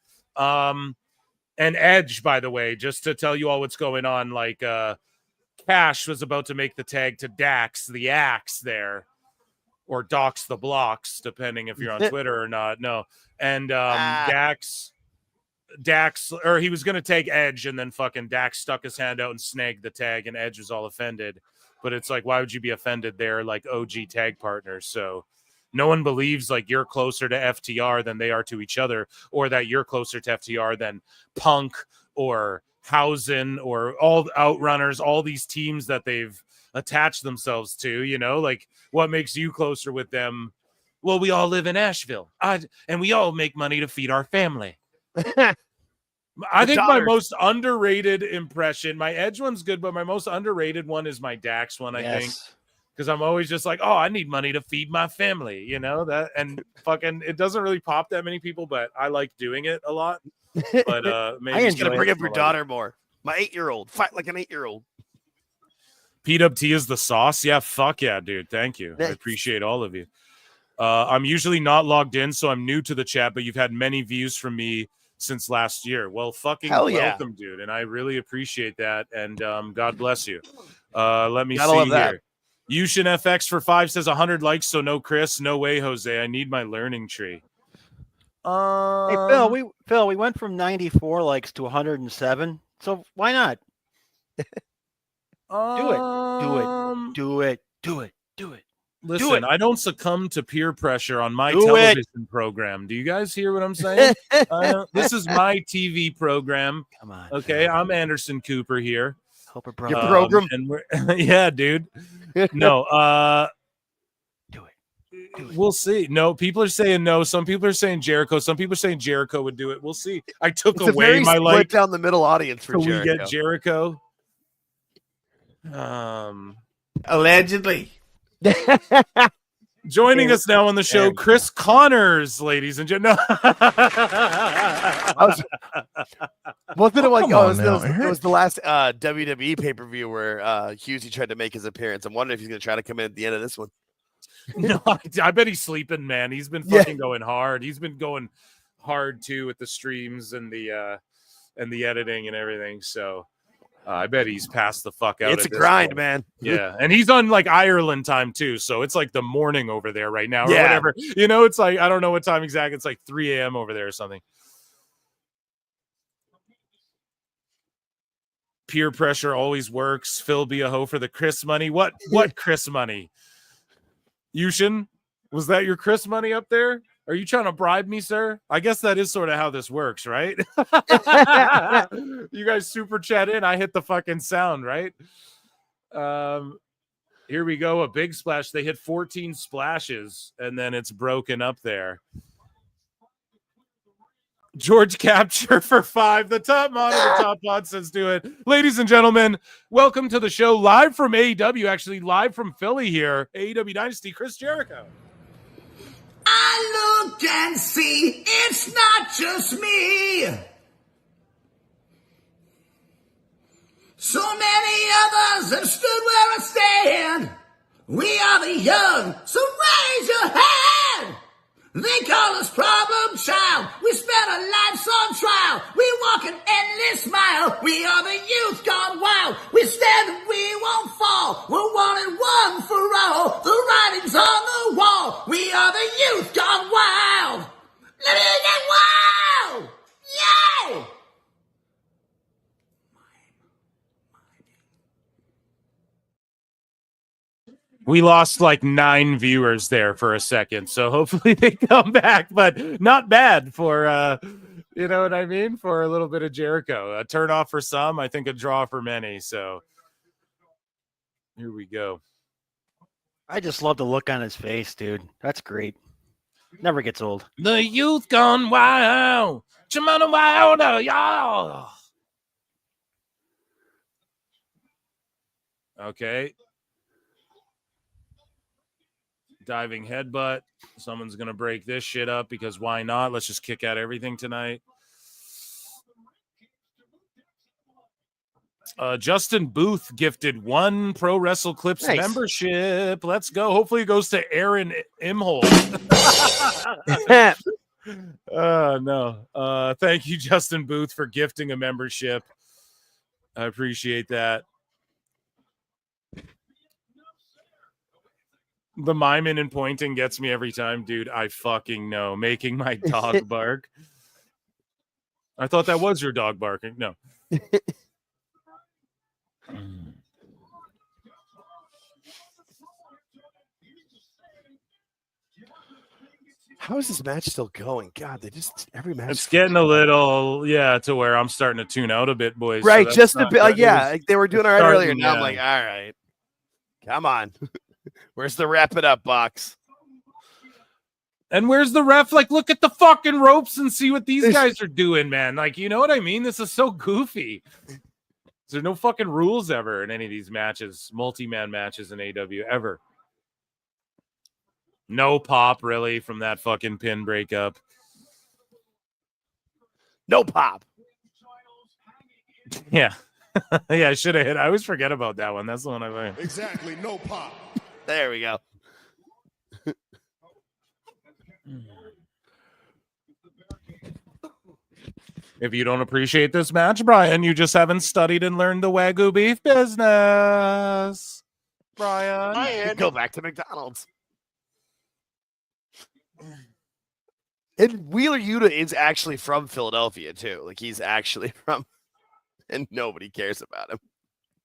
And Edge, by the way, just to tell you all what's going on, like Cash was about to make the tag to Dax, the Axe there, or Dox the Blocks, depending if you're on Twitter or not. No. And Dax, or he was going to take Edge, and then fucking Dax stuck his hand out and snagged the tag, and Edge was all offended. But it's like, why would you be offended? They're like OG tag partners. So no one believes like you're closer to FTR than they are to each other, or that you're closer to FTR than Punk or Hausen or all Outrunners, all these teams that they've attached themselves to, you know, like what makes you closer with them? Well, we all live in Asheville and we all make money to feed our family. I think my most underrated impression, my Edge one's good, but my most underrated one is my Dax one, I think. Because I'm always just like, oh, I need money to feed my family, you know, that, and fucking, it doesn't really pop that many people, but I like doing it a lot. But maybe I'm gonna bring up your daughter more. My 8-year-old, fight like an 8-year-old. PWT is the sauce. Yeah, fuck yeah, dude. Thank you. I appreciate all of you. I'm usually not logged in, so I'm new to the chat, but you've had many views from me since last year. Well, fucking welcome, dude, and I really appreciate that. And God bless you. Let me see here. Yushin FX for 5 says 100 likes, so no Chris, no way, Jose. I need my learning tree. Hey Phil, we went from 94 likes to 107. So why not? Do it. Listen, I don't succumb to peer pressure on my television program. Do you guys hear what I'm saying? This is my TV program. Come on. Okay, I'm Anderson Cooper here. Hope it your program. And we're yeah, dude. No, do it. We'll see. No, people are saying no. Some people are saying Jericho. Some people are saying Jericho would do it. We'll see. I took it's away my like down the middle audience for so Jericho. We get Jericho. Allegedly. Joining us now on the show, Chris Connors, ladies and gentlemen. Wasn't it like it was the last WWE pay-per-view where Husey tried to make his appearance? I'm wondering if he's going to try to come in at the end of this one. No, I bet he's sleeping, man. He's been fucking going hard. He's been going hard too with the streams and the editing and everything. So I bet he's passed the fuck out. It's a grind, man. Yeah, and he's on like Ireland time too, so it's like the morning over there right now, or whatever. You know, it's like I don't know what time exactly. It's like 3 a.m. over there or something. Peer pressure always works. Phil be a hoe for the Chris money. What Chris money? Yushin, was that your Chris money up there? Are you trying to bribe me, sir? I guess that is sort of how this works, right? You guys super chat in. I hit the fucking sound, right? Here we go. A big splash. They hit 14 splashes, and then it's broken up there. George Capture for 5. The top monitor, top pod says do it. Ladies and gentlemen, welcome to the show live from AEW, actually live from Philly here. AEW Dynasty, Chris Jericho. I look and see it's not just me. So many others have stood where I stand. We are the young, so raise your hand. They call us problem child. We spent our lives on trial. We walk an endless mile. We are the youth gone wild. We stand and we won't fall. We're one and one for all. The writing's on the wall. We are the youth gone wild. Let me get wild. Yay! We lost like 9 viewers there for a second, so hopefully they come back, but not bad for You know what I mean? For a little bit of Jericho. A turn off for some, I think a draw for many. So here we go. I just love the look on his face, dude. That's great. Never gets old. The youth gone wild. Jamona Wilder, y'all. Okay. Diving headbutt. Someone's going to break this shit up because why not? Let's just kick out everything tonight. Justin Booth gifted 1 Pro Wrestle Clips membership. Let's go. Hopefully it goes to Aaron Imhol. No. Thank you, Justin Booth, for gifting a membership. I appreciate that. The miming and pointing gets me every time, dude. I fucking know. Making my dog bark. I thought that was your dog barking. No. How is this match still going? God, every match. It's getting a little, to where I'm starting to tune out a bit, boys. Right, so just a bit. They were doing all right earlier. Now I'm like, all right, come on. Where's the wrap it up box? And where's the ref? Like, look at the fucking ropes and see what these guys are doing, man. Like, you know what I mean? This is so goofy. There's no fucking rules ever in any of these matches, multi-man matches in AEW ever. No pop, really, from that fucking pin breakup. No pop. Yeah. Yeah, I should have hit. I always forget about that one. That's the one I learned. Exactly. No pop. There we go. If you don't appreciate this match, Brian, you just haven't studied and learned the Wagyu beef business. Brian. Go back to McDonald's. And Wheeler Yuta is actually from Philadelphia, too. Like, he's actually from, and nobody cares about him.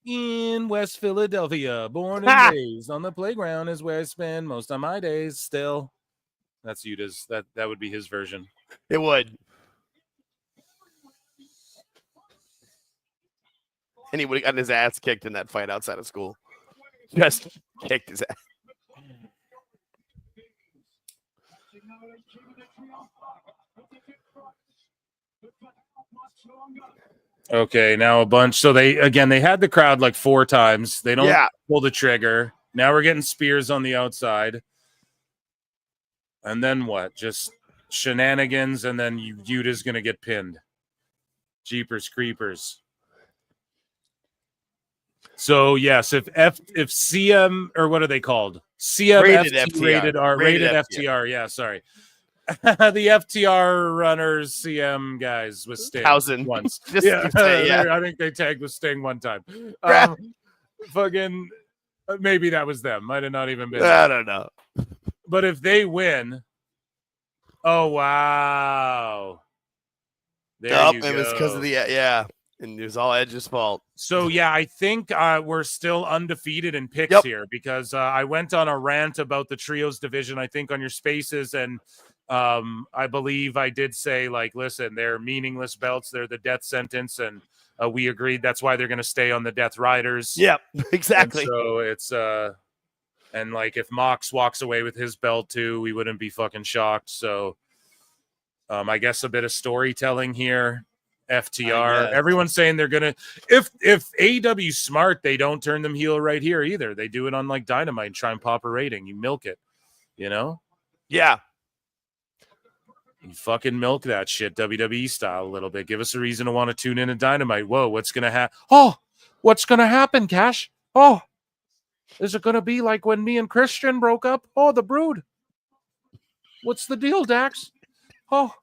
In West Philadelphia, born and raised on the playground is where I spend most of my days still. That's Yuta's. That would be his version. It would. And he would have gotten his ass kicked in that fight outside of school. Just kicked his ass. Okay, now a bunch. So they had the crowd like 4 times. They don't pull the trigger. Now we're getting spears on the outside. And then what? Just shenanigans, and then Yuta's going to get pinned. Jeepers creepers. So yes, if CM, or what are they called? CM rated FTR. Rated FTR. Yeah, sorry. The FTR runners, CM guys with Sting 1,000 once. I I think they tagged with Sting one time. Fucking maybe that was them. Might have not even been. I don't know. But if they win, oh wow. There you go. It was because of the and it was all Edge's fault. So yeah, I think we're still undefeated in picks here because I went on a rant about the trios division, I think, on your spaces, and I believe I did say, like, listen, they're meaningless belts, they're the death sentence, and we agreed that's why they're going to stay on the Death Riders. Yep, exactly. And so it's and like if Mox walks away with his belt too, we wouldn't be fucking shocked. So I guess a bit of storytelling here. FTR. Everyone's saying they're gonna if AEW smart, they don't turn them heel right here either. They do it on like Dynamite and try and pop a rating. You milk it, you know? Yeah. You fucking milk that shit WWE style a little bit. Give us a reason to want to tune in to Dynamite. Whoa, what's gonna happen? Oh, what's gonna happen, Cash? Oh, is it gonna be like when me and Christian broke up? Oh, the Brood. What's the deal, Dax? Oh.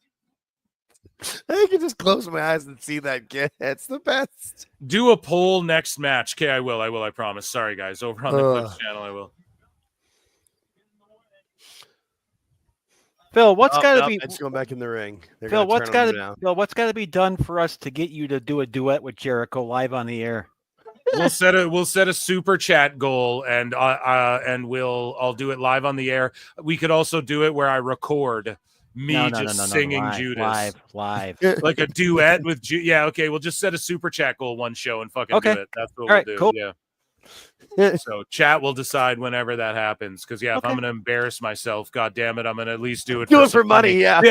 I can just close my eyes and see that kid. It's the best. Do a poll next match. Okay, I will. I promise. Sorry, guys. Over on the Clips channel, I will. Phil, what's got to be? It's going back in the ring. Phil, what's got to be done for us to get you to do a duet with Jericho live on the air? We'll set a super chat goal, and I'll do it live on the air. We could also do it where I record No, singing live, Judas. live. Like a duet with Yeah, okay, we'll just set a super chat goal one show and fucking do Okay. it. That's what All we'll right, do. cool. Yeah. So chat will decide whenever that happens. Because if I'm gonna embarrass myself, god damn it, I'm gonna at least do it Do it some for money, yeah.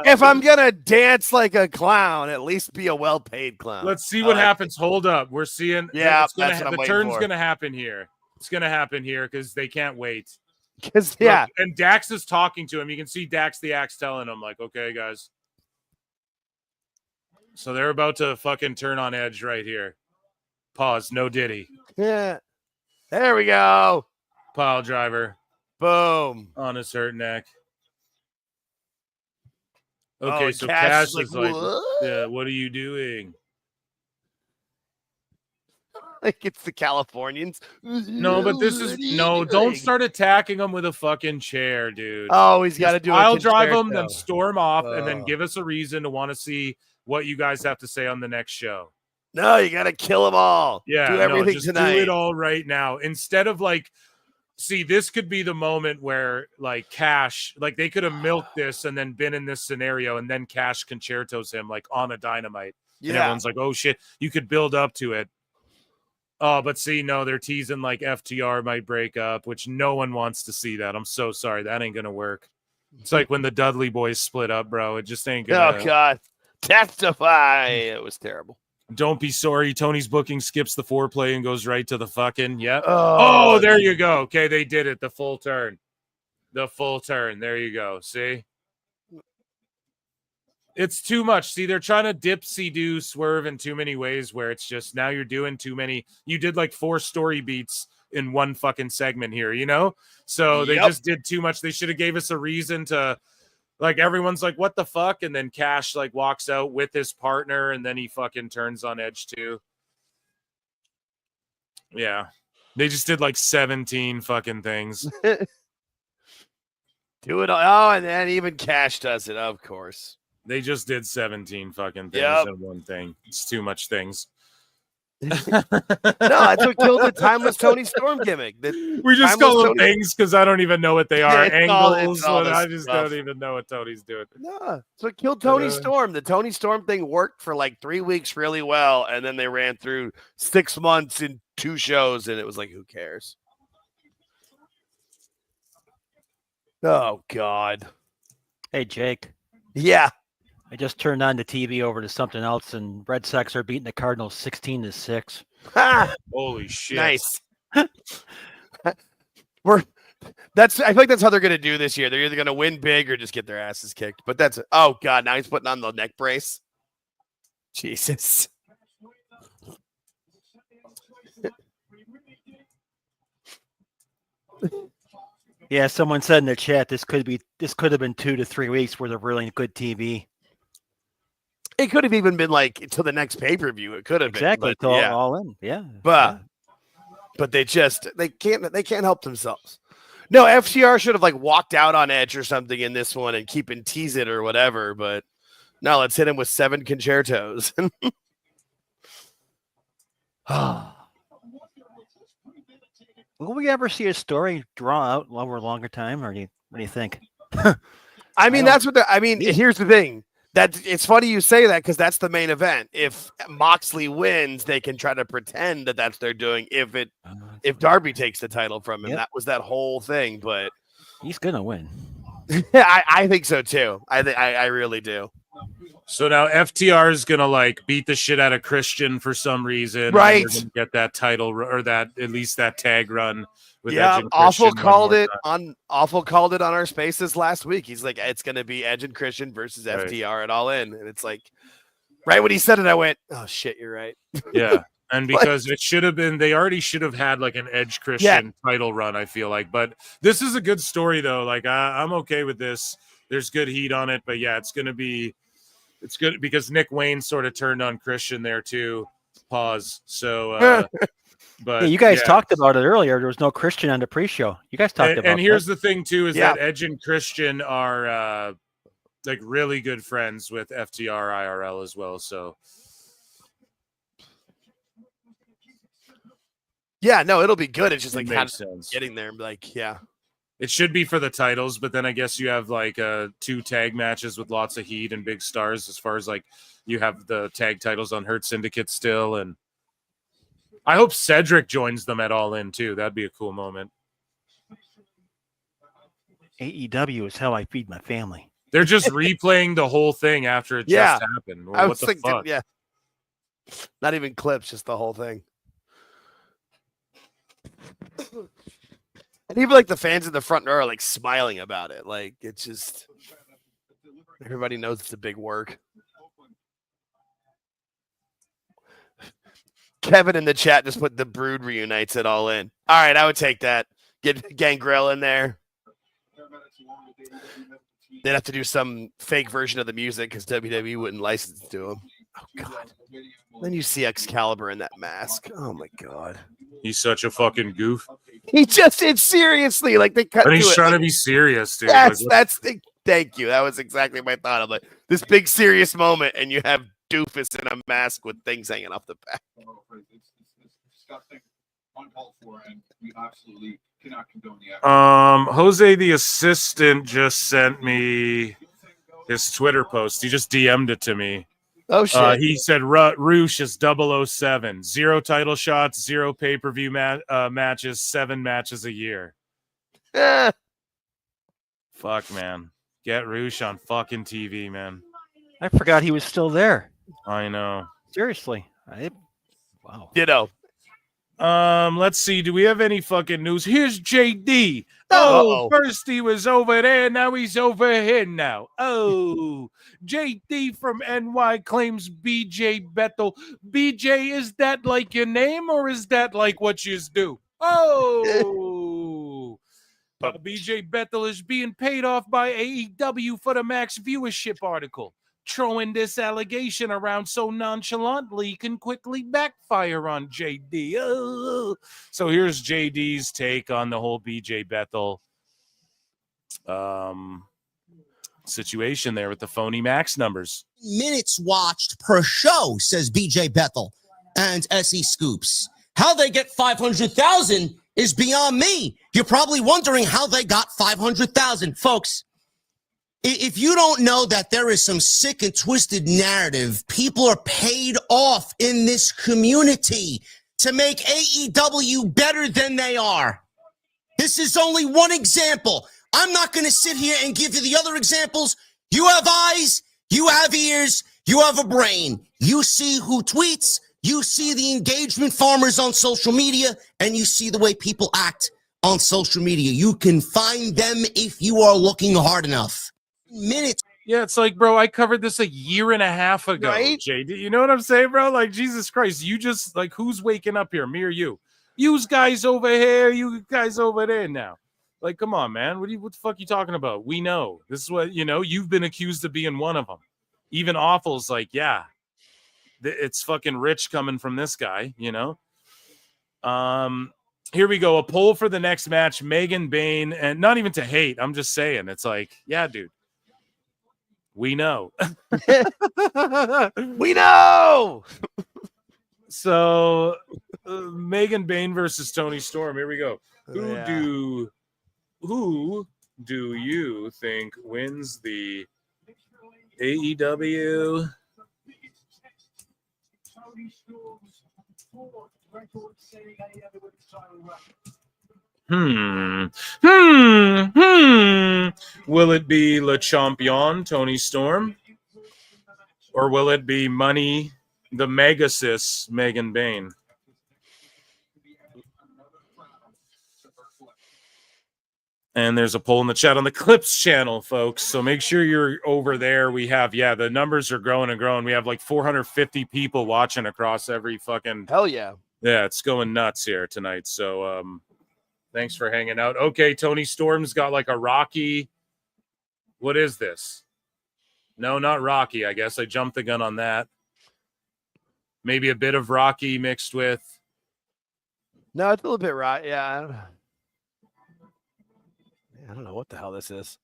if I'm gonna dance like a clown, at least be a well-paid clown. Let's see what happens. Hold up. We're seeing that's what I'm the waiting turn's for. gonna happen here. It's gonna happen here because they can't wait. Because and Dax is talking to him. You can see Dax the Axe telling him, like, okay, guys. So they're about to fucking turn on Edge right here. Pause. No Diddy. Yeah. There we go. Pile driver. Boom. On his hurt neck. Okay, so Cash Cash is like, what are you doing? Like it's the Californians. No, but this is don't start attacking him with a fucking chair, dude. Oh, he's got to do a I'll drive concerto. him, then storm off, and then give us a reason to want to see what you guys have to say on the next show. No, you got to kill them all. Yeah, do everything just tonight. do it all right now. Instead of see, this could be the moment where Cash, they could have milked this and then been in this scenario, and then Cash concertos him on a Dynamite. Yeah. And everyone's like, oh shit, you could build up to it. Oh, but see, no, they're teasing FTR might break up, which no one wants to see that. I'm so sorry. That ain't going to work. It's like when the Dudley boys split up, bro. It just ain't going to. Oh, God. Testify. It was terrible. Don't be sorry. Tony's booking skips the foreplay and goes right to the fucking, yep. Oh, there you go. Okay, they did it. The full turn. The full turn. There you go. See? It's too much. See, they're trying to dipsy-do Swerve in too many ways where it's just now you're doing too many. You did 4 story beats in one fucking segment here, you know? So they just did too much. They should have gave us a reason to, everyone's like, what the fuck? And then Cash, walks out with his partner, and then he fucking turns on Edge too. Yeah. They just did 17 fucking things. Do it all. Oh, and then even Cash does it, of course. They just did 17 fucking things in one thing. It's too much things. No, that's what killed the timeless Tony Storm gimmick. We just call them things because I don't even know what they are. Angles, I just stuff. don't even know what Tony's doing. No, that's what killed Tony Storm. The Tony Storm thing worked for 3 weeks really well, and then they ran through 6 months in 2 shows, and it was who cares? Oh, God. Hey, Jake. Yeah. I just turned on the TV over to something else, and Red Sox are beating the Cardinals 16-6. Holy shit! Nice. I feel like that's how they're going to do this year. They're either going to win big or just get their asses kicked. But that's oh God! Now he's putting on the neck brace. Jesus. Yeah, someone said in the chat this could have been 2 to 3 weeks worth of really good TV. It could have even been until the next pay-per-view. It could have exactly been all in. Yeah. But they can't help themselves. No, FTR should have walked out on Edge or something in this one and tease it or whatever. But no, let's hit him with 7 concertos. Will we ever see a story draw out over a longer time, or what do you think? I mean, here's the thing. It's funny you say that because that's the main event. If Moxley wins, they can try to pretend that that's they're doing. If Darby takes the title from him, that was that whole thing. But he's gonna win. I think so too. I really do. So now FTR is gonna beat the shit out of Christian for some reason, right? And get that title or that at least that tag run. Yeah, Awful called it on our spaces last week. He's like, it's going to be Edge and Christian versus FTR at All In, and it's right when he said it, I went, oh shit, you're right. Yeah, and because it should have been, they already should have had an Edge Christian title run. I feel but this is a good story though. I'm okay with this. There's good heat on it, but yeah, it's good because Nick Wayne sort of turned on Christian there too. Pause. So. But you guys talked about it earlier. There was no Christian on the pre-show. You guys talked about it. And here's the thing, too, is that Edge and Christian are really good friends with FTR IRL as well. So, yeah, no, it'll be good. It's just makes sense. getting there. It should be for the titles, but then I guess you have like 2 tag matches with lots of heat and big stars. As far as like you have the tag titles on Hurt Syndicate still, and I hope Cedric joins them at All In too. That'd be a cool moment. AEW is how I feed my family. They're just replaying the whole thing after it just happened. Well, what the fuck? Yeah. Not even clips, just the whole thing. And even like the fans in the front row are like smiling about it. Like it's just everybody knows it's a big work. Kevin in the chat just put the Brood reunites it All In. All right, I would take that. Get Gangrel in there. They'd have to do some fake version of the music because WWE wouldn't license it to them. Oh God. Then you see Excalibur in that mask. Oh my God. He's such a fucking goof. He just did seriously. Like they cut. But he's to it. trying Like, to be serious, dude. Thank you. That was exactly my thought. I'm like, this big serious moment, and you have Doofus in a mask with things hanging off the back. It's disgusting, uncalled for, and we absolutely cannot condone the act. Jose the assistant just sent me his Twitter post. He just DM'd it to me. Oh shit. He said Roosh is 007. 0 title shots, 0 pay-per-view matches, 7 matches a year. Fuck, man. Get Roosh on fucking TV, man. I forgot he was still there. I know. Seriously. Wow. Ditto. Let's see. Do we have any fucking news? Here's JD. Uh-oh. First he was over there, now he's over here now. Oh, JD from NY claims BJ Bethel. BJ, is that like your name or is that like what you do? Oh, BJ Bethel is being paid off by AEW for the max viewership article. Throwing this allegation around so nonchalantly can quickly backfire on JD. Oh. So here's JD's take on the whole BJ Bethel situation there with the phony max numbers. Minutes watched per show, says BJ Bethel and SE Scoops. How they get 500,000 is beyond me. You're probably wondering how they got 500,000. Folks, if you don't know that there is some sick and twisted narrative, people are paid off in this community to make AEW better than they are. This is only one example. I'm not going to sit here and give you the other examples. You have eyes, you have ears, you have a brain. You see who tweets, you see the engagement farmers on social media, and you see the way people act on social media. You can find them if you are looking hard enough. Minutes. Yeah, it's like, bro, I covered this a year and a half ago, right? JD. You know what I'm saying, bro? Like, Jesus Christ, you just, like, who's waking up here, me or you? You guys over here, you guys over there now. Like, come on, man. What the fuck you talking about? We know. This is what, you've been accused of being one of them. Even Awful's like, yeah, it's fucking rich coming from this guy, Here we go. A poll for the next match, Megan Bain, and not even to hate. I'm just saying. It's like, yeah, dude. We know. We know. So, Megan Bain versus Tony Storm. Here we go. Who do you think wins the AEW? Will it be Le Champion, Tony Storm? Or will it be Money, the Megasis, Megan Bain? And there's a poll in the chat on the Clips channel, folks. So make sure you're over there. We have, the numbers are growing and growing. We have like 450 people watching across every fucking... Hell yeah. Yeah, it's going nuts here tonight. So thanks for hanging out. Okay, Tony Storm's got like a Rocky. What is this? No, not Rocky, I guess. I jumped the gun on that. Maybe a bit of Rocky mixed with... No, it's a little bit right. Yeah, I don't know what the hell this is.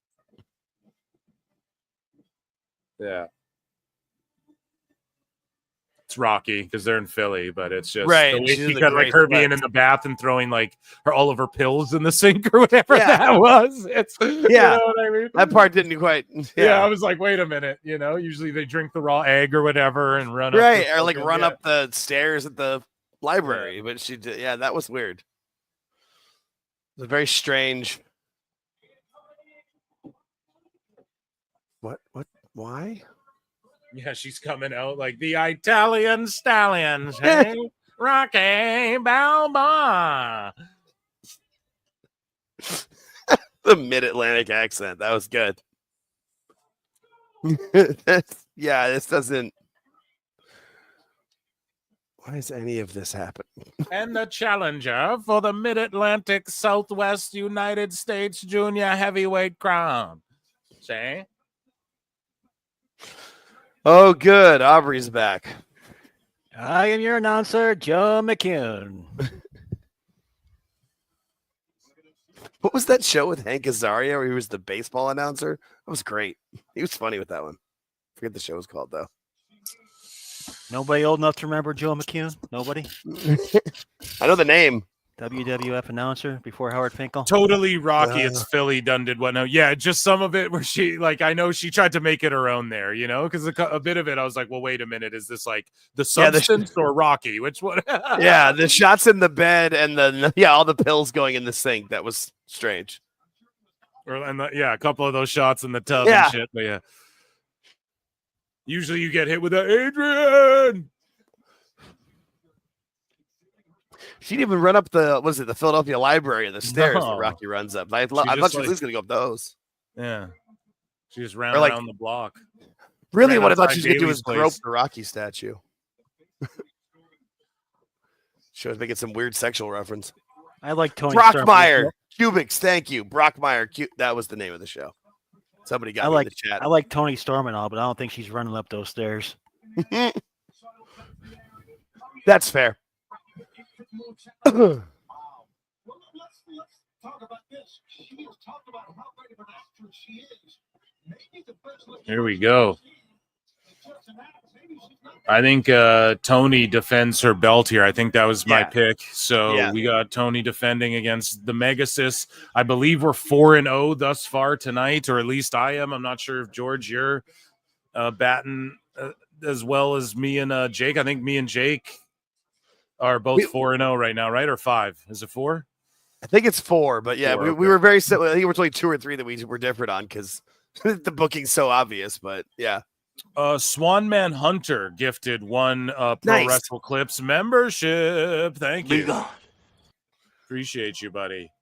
Yeah. It's Rocky because they're in Philly, but it's just Right, the way she's she a got like great her flex. being in the bath and throwing like all of her pills in the sink or whatever Yeah. that was. It's Yeah, you know what I mean? that part didn't quite. Yeah, I was like, wait a minute, usually they drink the raw egg or whatever and run up right, the or like fucking- run yeah. up the stairs at the library, but she did. Yeah, that was weird. It was very strange. What? Why? Yeah, she's coming out like the Italian stallions, hey? Rocky Balboa. The mid-Atlantic accent. That was good. This doesn't. Why is any of this happening? And the challenger for the Mid-Atlantic Southwest United States Junior Heavyweight crown. Say? Oh, good. Aubrey's back. I am your announcer, Joe McCune. What was that show with Hank Azaria where he was the baseball announcer? That was great. He was funny with that one. I forget the show was called, though. Nobody old enough to remember Joe McCune? Nobody? I know the name. WWF announcer before Howard Finkel? Totally Rocky. It's Philly done did what now? Yeah, just some of it where she like I know she tried to make it her own there, because a bit of it I was like, well, wait a minute, is this like the substance or Rocky? Which one? Yeah, the shots in the bed and then all the pills going in the sink. That was strange. A couple of those shots in the tub Yeah. and shit. But yeah, usually you get hit with a Adrian. She didn't even run up the Philadelphia Library or the stairs that No. Rocky runs up. I She thought just, she was like- going to go up those. Yeah, she just ran Or, like, around the block. Really, Ran what I thought outside she was going to do Daly's was place. grope the Rocky statue. She was making some weird sexual reference. I like Tony Storm. Brockmeyer. Cubics, thank you. Brockmeyer. That was the name of the show. Somebody got me in the chat. I like Tony Storm and all, but I don't think she's running up those stairs. That's fair. Here we go. I think Tony defends her belt here. I think that was my pick. So we got Tony defending against the Megasis. I believe we're 4-0 thus far tonight, or at least I am. I'm not sure if George, you're batting as well as me and Jake. I think me and Jake are both 4-0 right now, right? Or 5? Is it 4? I think it's 4, but yeah, 4, we okay. were very similar. I think it was only 2 or 3 that we were different on because the booking's so obvious, but yeah. Swan Man Hunter gifted one Pro Nice. Wrestle Clips membership. Thank you. Appreciate you, buddy.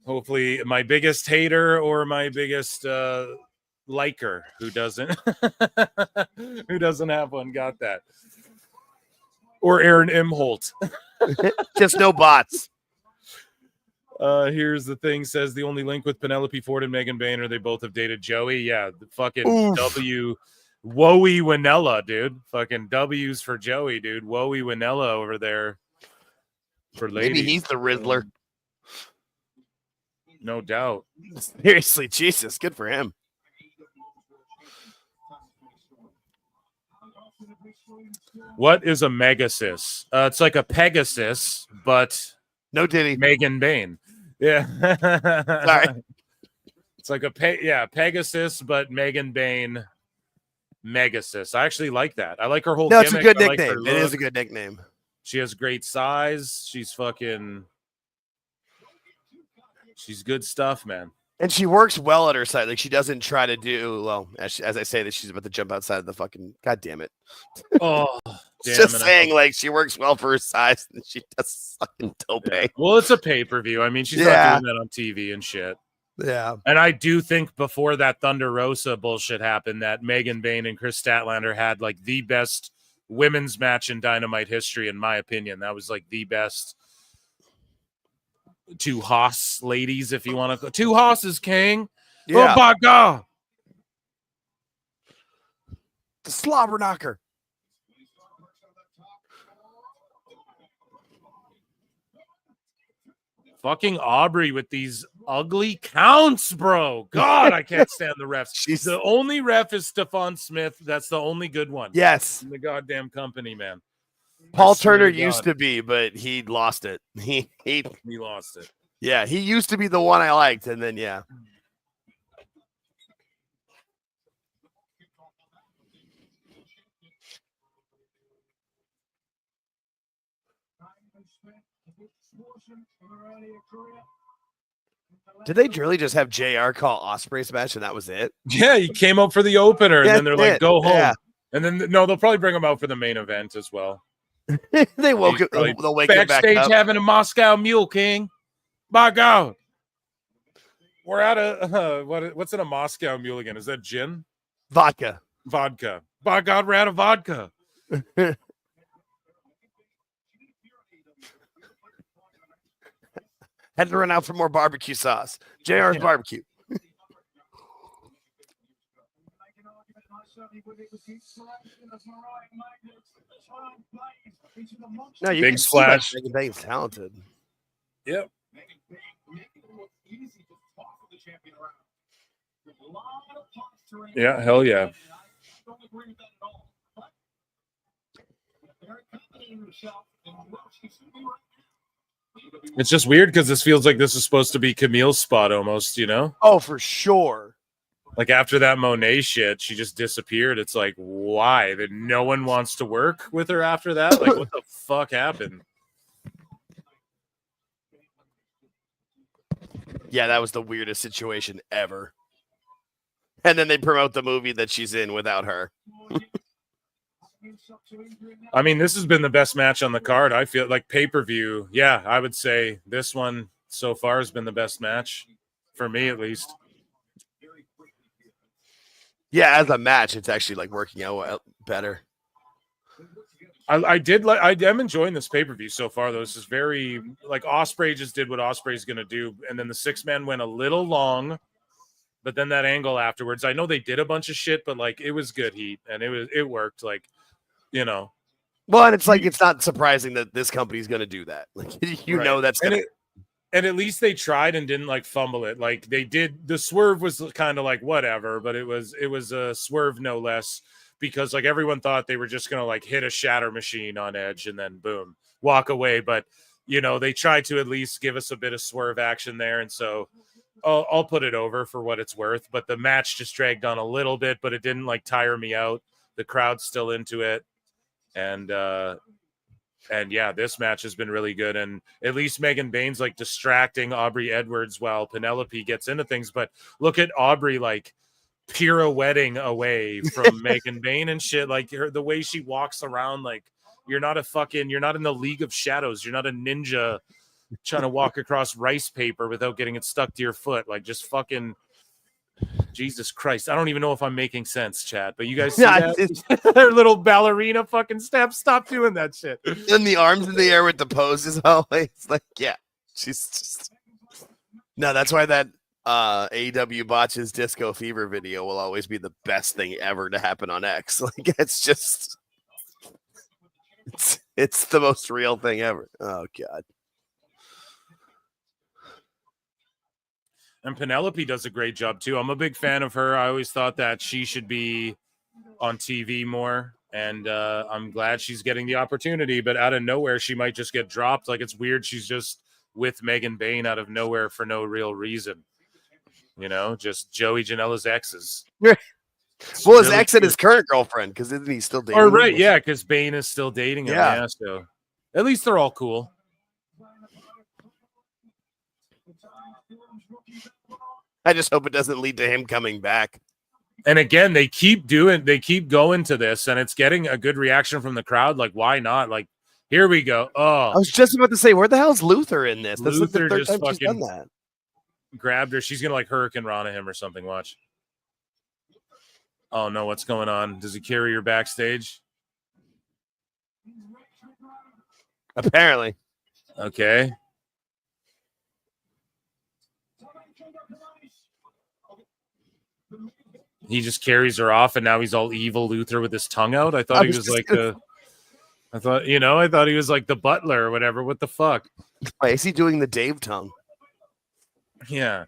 Hopefully my biggest hater or my biggest liker who doesn't have one got that. Or Aaron Imholt. Just no bots. Here's the thing, says the only link with Penelope Ford and Megan Boehner, they both have dated Joey. Yeah, the fucking Oof. W Woey Winella, dude. Fucking W's for Joey, dude. Woey Winella over there for ladies. Maybe he's the Riddler. No doubt. Seriously, Jesus, good for him. What is a Megasis? It's like a Pegasus, but no titty. Megan Bain. Yeah. Sorry. It's like a Pegasus, but Megan Bain Megasis. I actually like that. I like her whole No, it's a gimmick. good I like her nickname. It is a look. good nickname. She has great size. She's good stuff, man. And she works well at her side. Like she doesn't try to do as I say that she's about to jump outside of the fucking. God damn it! Oh, damn just it. saying, like she works well for her size, and she does fucking tope. Well, it's a pay-per-view. I mean, she's not doing that on TV and shit. Yeah. And I do think before that Thunder Rosa bullshit happened, that Megan Bain and Chris Statlander had like the best women's match in Dynamite history, in my opinion. That was like the best. 2 Haas ladies, if you want to. 2 Haas's, King. Yeah. Oh my God. The slobber knocker. Fucking Aubrey with these ugly counts, bro. God, I can't stand the refs. The only ref is Stephon Smith. That's the only good one. Yes. In the goddamn company, man. Paul Turner used to be, but he lost it. He lost it. Yeah, he used to be the one I liked, and then yeah. Did they really just have JR call Ospreay's match and that was it? Yeah, he came out for the opener, and then they're like, "Go home." Yeah. And then no, they'll probably bring him out for the main event as well. They woke him. Probably They'll wake him back backstage up. having a Moscow Mule King. By God, we're out of what's in a Moscow Mule again? Is that gin? Vodka. Vodka. By God, we're out of vodka. Had to run out for more barbecue sauce. JR's barbecue. No, you Big can splash. See, like, Megan Bane's talented. Yep. Yeah, hell yeah. It's just weird because this feels like this is supposed to be Camille's spot almost, you know? Oh, for sure. Like after that Monet shit, she just disappeared. It's like, why? That no one wants to work with her after that? Like, what the fuck happened? Yeah, that was the weirdest situation ever. And then they promote the movie that she's in without her. I mean, this has been the best match on the card. I feel like pay-per-view. Yeah, I would say this one so far has been the best match for me, at least. Yeah, as a match, it's actually like working out better. I am enjoying this pay-per-view so far, though. This is very like Ospreay just did what Ospreay's gonna do, and then the 6-man went a little long, but then that angle afterwards. I know they did a bunch of shit, but like it was good heat and it worked. Like, you know. Well, and it's like it's not surprising that this company's gonna do that. Like you know that's gonna and at least they tried and didn't like fumble it. Like they did. The swerve was kind of like whatever, but it was a swerve no less, because like everyone thought they were just gonna like hit a shatter machine on Edge and then boom, walk away. But you know, they tried to at least give us a bit of swerve action there, and so I'll put it over for what it's worth. But the match just dragged on a little bit, but it didn't like tire me out. The crowd's still into it, and yeah, this match has been really good. And at least Megan Bane's like distracting Aubrey Edwards while Penelope gets into things. But look at Aubrey like pirouetting away from Megan Bane and shit. Like the way she walks around, like you're not in the League of Shadows. You're not a ninja trying to walk across rice paper without getting it stuck to your foot. Like just fucking Jesus Christ. I don't even know if I'm making sense, chat, but you guys see that? Their little ballerina fucking steps. Stop doing that shit. And the arms in the air with the poses always. Like, yeah. She's just no, that's why that AEW botches Disco Fever video will always be the best thing ever to happen on X. Like it's just it's the most real thing ever. Oh god. And Penelope does a great job too. I'm a big fan of her. I always thought that she should be on TV more, and I'm glad she's getting the opportunity. But out of nowhere, she might just get dropped. Like it's weird. She's just with Megan Bane out of nowhere for no real reason. You know, just Joey Janela's exes. Well, his really ex and his current girlfriend, because isn't he still dating? Or right, yeah, because Bane is still dating him. Yeah. Yeah, so at least they're all cool. I just hope it doesn't lead to him coming back. And again, they keep going to this, and it's getting a good reaction from the crowd. Like, why not? Like, here we go. Oh, I was just about to say, where the hell's Luther in this? This is the Luther third just time she's done fucking that. grabbed her. She's gonna like Hurricane Rana him or something. Watch. Oh no, what's going on? Does he carry her backstage? Apparently. Okay. He just carries her off, and now he's all evil Luther with his tongue out. I thought he was like I thought he was like the butler or whatever. What the fuck? Why is he doing the Dave tongue? Yeah.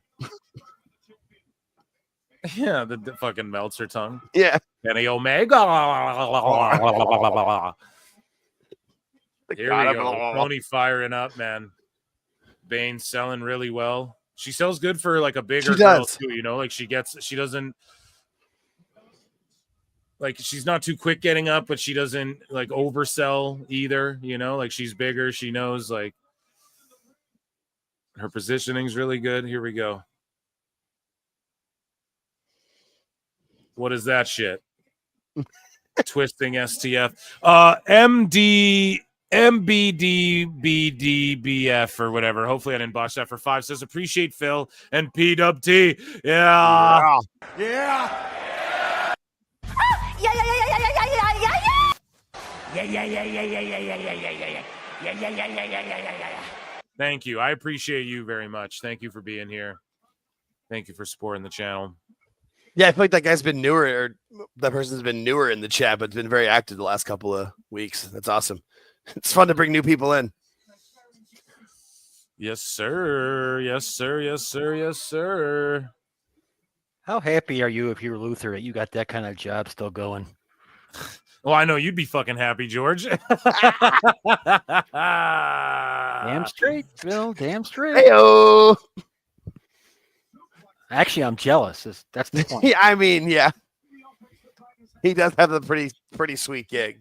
Yeah, the fucking melts her tongue. Yeah. Kenny Omega. Here we go. Tony firing up, man. Bane's selling really well. She sells good for like a bigger girl too, you know, like she doesn't like she's not too quick getting up, but she doesn't like oversell either, you know, like she's bigger. She knows like her positioning's really good. Here we go. What is that shit? Twisting STF. MBDBDBF or whatever. Hopefully I didn't botch that for 5. Says appreciate Phil and PWT. Yeah. Yeah. Thank you. I appreciate you very much. Thank you for being here. Thank you for supporting the channel. Yeah, I feel like that guy's been newer, or that person's been newer in the chat, but been very active the last couple of weeks. That's awesome. It's fun to bring new people in. Yes, sir. Yes, sir. Yes, sir. Yes, sir. How happy are you if you're Luther that you got that kind of job still going? Well, I know you'd be fucking happy, George. Damn straight, Phil. Damn straight. Hey-o. Actually, I'm jealous. That's the point. Yeah, I mean, yeah. He does have a pretty sweet gig.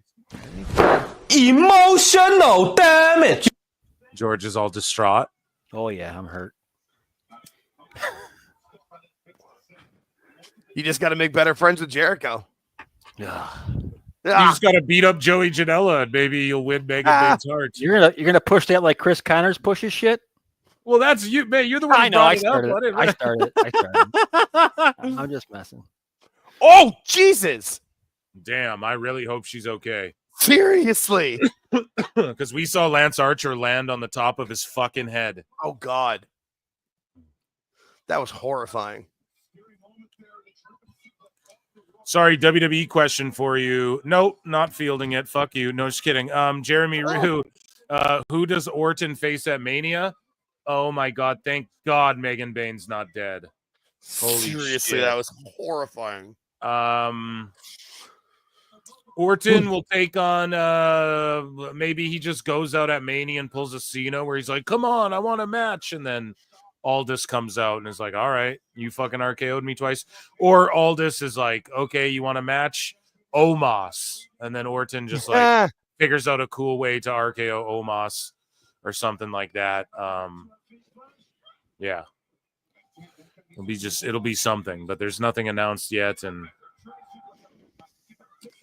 Emotional damage. George is all distraught. Oh, yeah, I'm hurt. You just got to make better friends with Jericho. Yeah. You just got to beat up Joey Janela and maybe you'll win Megan Bane's heart. You're gonna push that like Chris Connors pushes shit? Well, that's you, man. You're the one. I know. I started. I started. I'm just messing. Oh, Jesus! Damn, I really hope she's okay. Seriously, because we saw Lance Archer land on the top of his fucking head. Oh God, that was horrifying. Sorry, WWE question for you. Nope, not fielding it. Fuck you. No, just kidding. Jeremy Rue, who does Orton face at Mania? Oh my God! Thank God Megan Bane's not dead. Holy Seriously, shit. that was horrifying. Orton will take on maybe he just goes out at Mania and pulls a Cena where he's like, come on, I want a match. And then Aldis comes out and is like, all right, you fucking RKO'd me twice. Or Aldis is like, okay, you want a match? Omos. And then Orton just like figures out a cool way to RKO Omos or something like that. Yeah. It'll be something, but there's nothing announced yet. And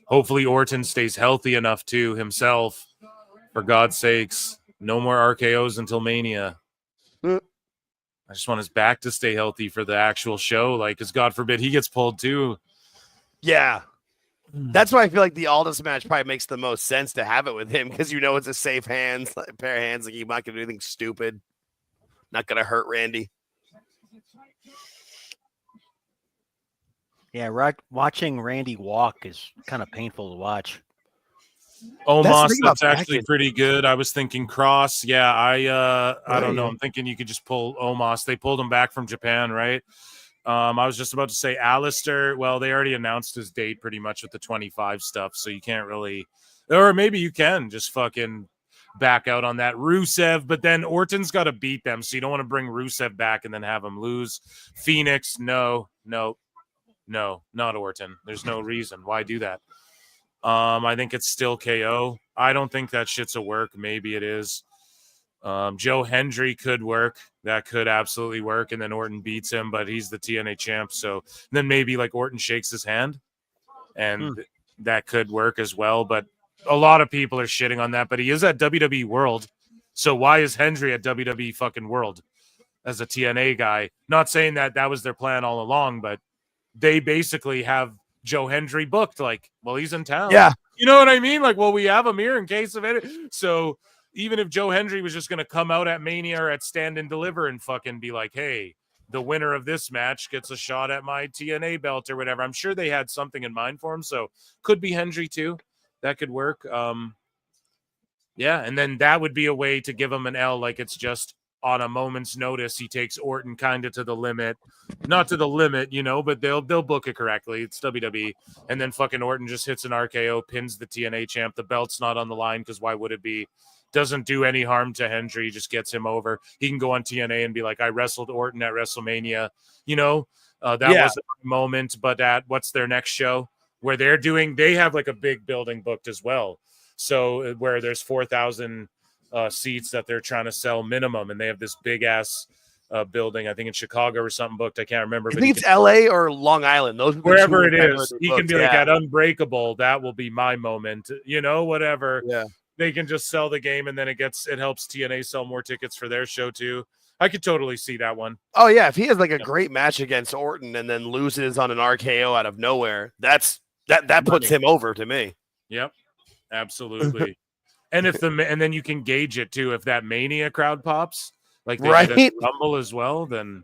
hopefully Orton stays healthy enough too himself. For God's sakes, no more RKOs until Mania. I just want his back to stay healthy for the actual show. Like, because God forbid he gets pulled too. Yeah. That's why I feel like the Aldis match probably makes the most sense to have it with him, because you know it's a safe pair of hands. Like, he's not going to do anything stupid. Not going to hurt Randy. Yeah, watching Randy walk is kind of painful to watch. Omos, that's actually pretty good. I was thinking Cross. Yeah, I don't know. I'm thinking you could just pull Omos. They pulled him back from Japan, right? I was just about to say Alistair. Well, they already announced his date pretty much with the 25 stuff, so you can't really, or maybe you can just fucking back out on that. Rusev, but then Orton's got to beat them, so you don't want to bring Rusev back and then have him lose. Phoenix, no, not Orton. There's no reason. Why do that? I think it's still KO. I don't think that shit's a work. Maybe it is. Joe Hendry could work. That could absolutely work. And then Orton beats him, but he's the TNA champ. So then maybe like Orton shakes his hand and that could work as well. But a lot of people are shitting on that, but he is at WWE World. So why is Hendry at WWE fucking World as a TNA guy? Not saying that was their plan all along, but they basically have Joe Hendry booked, like, well, he's in town. Yeah. You know what I mean? Like, well, we have him here in case of it. So even if Joe Hendry was just going to come out at Mania or at Stand and Deliver and fucking be like, hey, the winner of this match gets a shot at my TNA belt or whatever. I'm sure they had something in mind for him. So could be Hendry too. That could work. Yeah. And then that would be a way to give him an L. Like it's just on a moment's notice, he takes Orton kind of to the limit. Not to the limit, but they'll book it correctly. It's WWE. And then fucking Orton just hits an RKO, pins the TNA champ. The belt's not on the line because why would it be? Doesn't do any harm to Hendry, just gets him over. He can go on TNA and be like, I wrestled Orton at WrestleMania. That was a moment. But at what's their next show where they have like a big building booked as well. So where there's 4,000 seats that they're trying to sell minimum, and they have this big ass building. I think in Chicago or something booked. I can't remember. I think it's LA or Long Island. Those wherever it is, he can be like at Unbreakable. That will be my moment. Whatever. Yeah. They can just sell the game, and then it helps TNA sell more tickets for their show too. I could totally see that one. Oh yeah, if he has like a great match against Orton and then loses on an RKO out of nowhere, that puts him over to me. Yep, absolutely. And and then you can gauge it too. If that Mania crowd pops, like they did at Rumble as well, then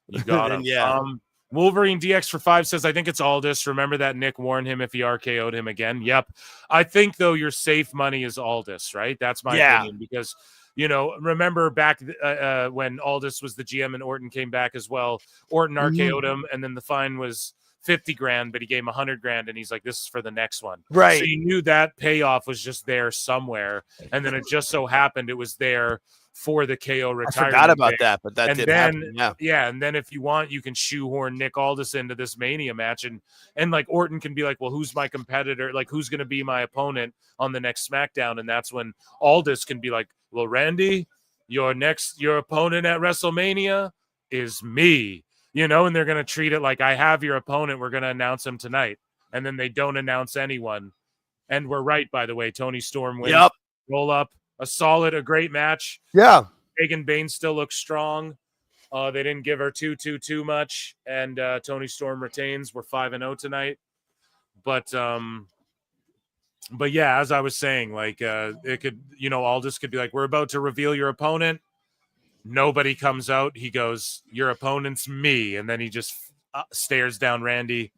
you got him. Yeah. Wolverine DX for 5 says, I think it's Aldis. Remember that Nick warned him if he RKO'd him again. Yep. I think, though, your safe money is Aldis, right? That's my opinion. Because, remember back when Aldis was the GM and Orton came back as well. Orton RKO'd him, and then the fine was $50,000, but he gave him $100,000, and he's like, this is for the next one. Right. So you knew that payoff was just there somewhere. And then it just so happened it was there for the KO retirement. I forgot about that, but that did happen. Yeah, and then if you want, you can shoehorn Nick Aldis into this Mania match, and like Orton can be like, well, who's my competitor? Like, who's going to be my opponent on the next SmackDown? And that's when Aldis can be like, well, Randy, your opponent at WrestleMania is me, and they're going to treat it like I have your opponent. We're going to announce him tonight, and then they don't announce anyone. And we're right, by the way. Tony Storm wins. Yep. Roll up. A great match. Yeah. Megan Bain still looks strong. They didn't give her too much, and Tony Storm retains. We're 5-0 tonight. But yeah, as I was saying, like it could, Aldis could be like, we're about to reveal your opponent. Nobody comes out. He goes, your opponent's me, and then he just stares down Randy.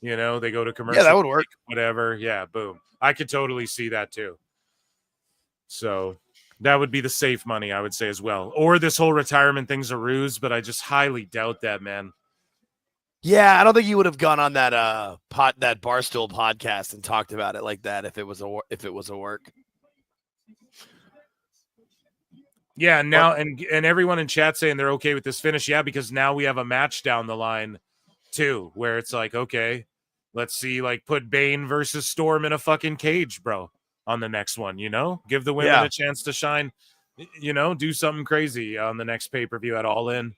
They go to commercial. Yeah, that would work. Whatever. Yeah, boom. I could totally see that too. So that would be the safe money, I would say, as well. Or this whole retirement thing's a ruse, but I just highly doubt that, man. Yeah, I don't think you would have gone on that that Barstool podcast and talked about it like that if it was a work. Yeah, now and everyone in chat saying they're okay with this finish. Yeah, because now we have a match down the line too, where it's like, okay, let's see, like put Bane versus Storm in a fucking cage, bro. On the next one, give the women a chance to shine, do something crazy on the next pay-per-view at All In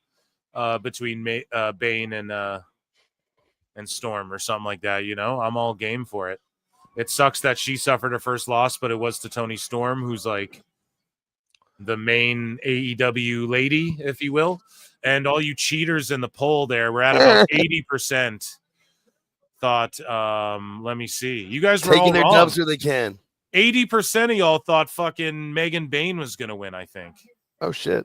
between Bane and Storm or something like that. I'm all game for it. It sucks that she suffered her first loss, but it was to Tony Storm, who's like the main AEW lady, if you will. And all you cheaters in the poll there, we're at about 80% thought, let me see. You guys were taking all their wrong. dubs where they can. 80% of y'all thought fucking Megan Bain was going to win, I think. Oh, shit.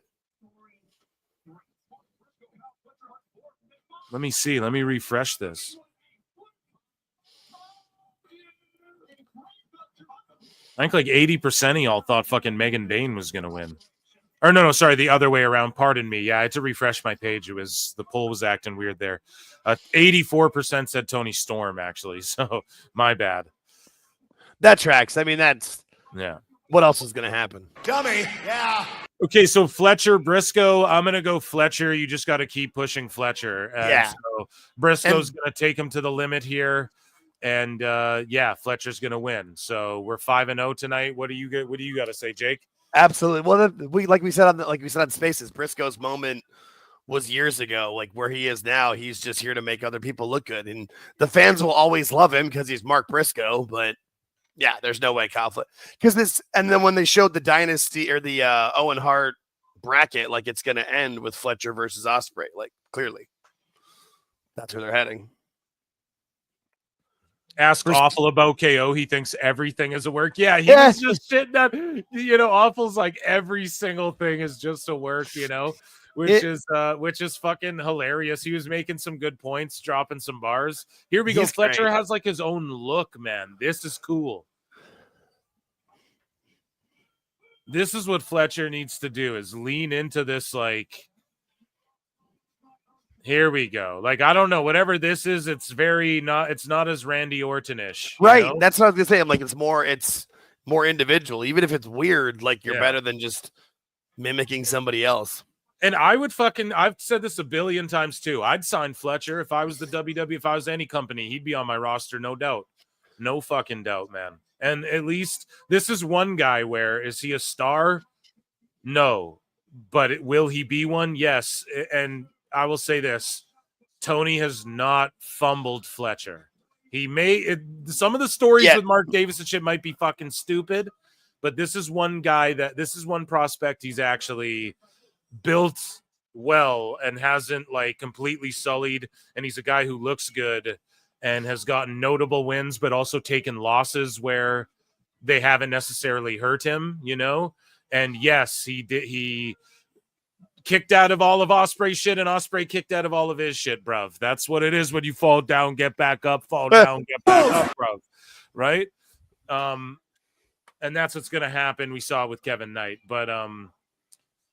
Let me see. Let me refresh this. I think like 80% of y'all thought fucking Megan Bain was going to win. Or no, sorry, the other way around. Pardon me. Yeah, I had to refresh my page. The poll was acting weird there. 84% said Tony Storm, actually. So my bad. That tracks. I mean, that's yeah. What else is going to happen? Dummy. Yeah. Okay, so Fletcher, Briscoe. I'm going to go Fletcher. You just got to keep pushing Fletcher. Yeah. So Briscoe's going to take him to the limit here. And Fletcher's going to win. So we're 5-0 tonight. What do you got to say, Jake? Absolutely. Well, like we said on Spaces, Briscoe's moment was years ago. Like where he is now, he's just here to make other people look good, and the fans will always love him because he's Mark Briscoe. But yeah, there's no way conflict because this. And then when they showed the Dynasty or the Owen Hart bracket, like it's going to end with Fletcher versus Ospreay. Like clearly, that's where they're heading. Ask Awful about KO. He thinks everything is a work. Yeah, he was just shitting on, Awful's like every single thing is just a work, which is fucking hilarious. He was making some good points, dropping some bars. Here we go. Fletcher great. has like his own look, man. This is cool. This is what Fletcher needs to do, is lean into this, like, here we go. Like, I don't know, whatever this is, it's not as Randy Orton-ish. Right. You know? That's what I was gonna say. I'm like, it's more individual. Even if it's weird, like you're better than just mimicking somebody else. And I've said this a billion times too. I'd sign Fletcher if I was the WWE, if I was any company, he'd be on my roster, no doubt. No fucking doubt, man. And at least this is one guy where, is he a star? No. But will he be one? Yes. And I will say this, Tony has not fumbled Fletcher. He some of the stories with Mark Davis and shit might be fucking stupid, but this is one prospect he's actually built well and hasn't like completely sullied, and he's a guy who looks good and has gotten notable wins, but also taken losses where they haven't necessarily hurt him, you know. And yes, he kicked out of all of Osprey's shit, and Osprey kicked out of all of his shit, bruv. That's what it is when you fall down, get back up, fall down, get back up, bruv. Right? And that's what's gonna happen. We saw it with Kevin Knight, but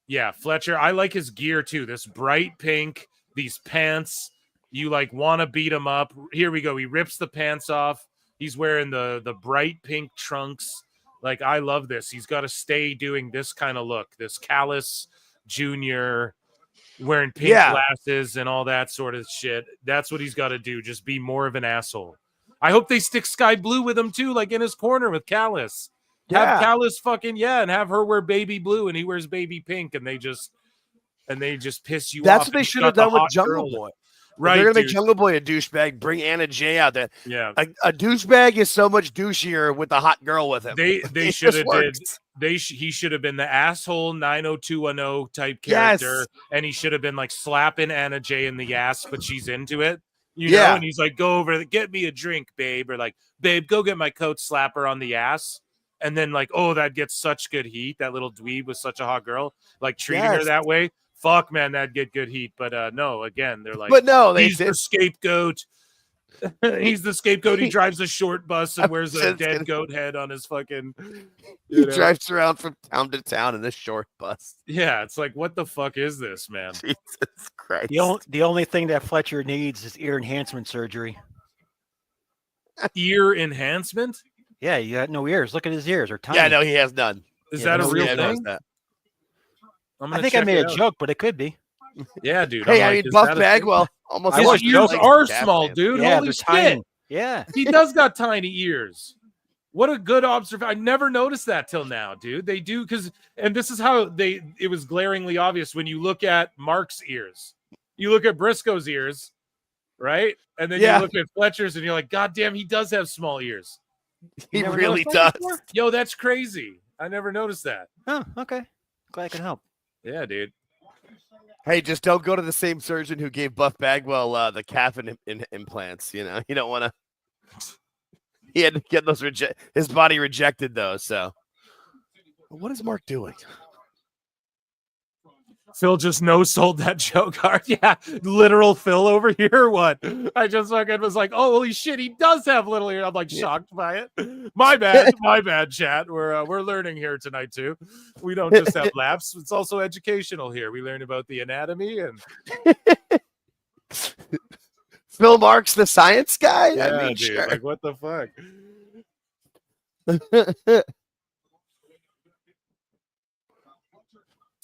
yeah, Fletcher, I like his gear too. This bright pink, these pants, you like want to beat him up. Here we go. He rips the pants off. He's wearing the bright pink trunks. Like, I love this. He's got to stay doing this kind of look. This callous junior wearing pink glasses and all that sort of shit. That's what he's got to do. Just be more of an asshole. I hope they stick Sky Blue with him too, like in his corner with Callis. Have Callis and have her wear baby blue and he wears baby pink, and they just piss you off. That's what they should have done with Jungle Boy. Right. They're gonna make Jungle Boy a douchebag. Bring Anna Jay out there. Yeah. A douchebag is so much douchier with the hot girl with him. They should have did. He should have been the asshole 90210 type character, and he should have been like slapping Anna Jay in the ass, but she's into it. You know, and he's like, go over, get me a drink, babe, or like, babe, go get my coat, slap her on the ass. And then like, oh, that gets such good heat. That little dweeb was such a hot girl. Like treating her that way. Fuck, man, that'd get good heat. But no, again, they're like, but no, he's the scapegoat. He's the scapegoat. He drives a short bus and wears a dead goat head on his fucking. He drives around from town to town in this short bus. Yeah, it's like, what the fuck is this, man? Jesus Christ. The only thing that Fletcher needs is ear enhancement surgery. Ear enhancement? Yeah, you got no ears. Look at his ears. They're tiny. Yeah, no, he has none. Is that a real thing? I think I made a joke, but it could be. Yeah, dude. Hey, I mean, Buff Bagwell almost. His ears are small, dude. Yeah, Holy they're shit. tiny. Yeah. He does got tiny ears. What a good observation. I never noticed that till now, dude. They do, and this is how it was glaringly obvious when you look at Mark's ears. You look at Briscoe's ears, right? And then you look at Fletcher's and you're like, God damn, he does have small ears. He really does. Yo, that's crazy. I never noticed that. Oh, okay. Glad I can help. Yeah, dude. Hey, just don't go to the same surgeon who gave Buff Bagwell the calf implants. You know, you don't want to. He had to get those his body rejected those. So, what is Mark doing? Phil just no-sold that joke hard. Yeah, literal Phil over here. Or what? I just fucking was like, oh, holy shit, he does have little ears. I'm like shocked by it. My bad, chat. We're learning here tonight too. We don't just have laughs. It's also educational here. We learn about the anatomy and. Phil Marks, the science guy. Yeah, I mean, dude. sure. Like, what the fuck?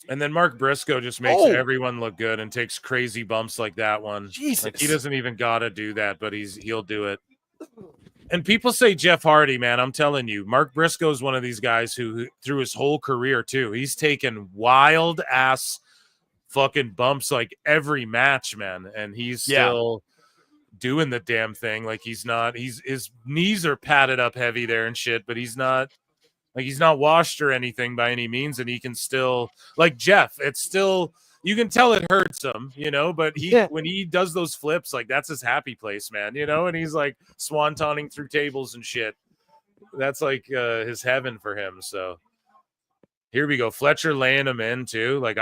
And then Mark Briscoe just makes everyone look good and takes crazy bumps like that one. Jesus. Like, he doesn't even gotta do that, but he'll do it. And people say Jeff Hardy, man. I'm telling you, Mark Briscoe is one of these guys who through his whole career too, he's taken wild ass fucking bumps like every match, man. And he's still doing the damn thing. Like his knees are padded up heavy there and shit, but he's not washed or anything by any means, and he can still, like Jeff, it's still, you can tell it hurts him, you know, but when he does those flips, like that's his happy place, man, you know, and he's like swantoning through tables and shit. That's like his heaven for him. So here we go. Fletcher laying him in too. Like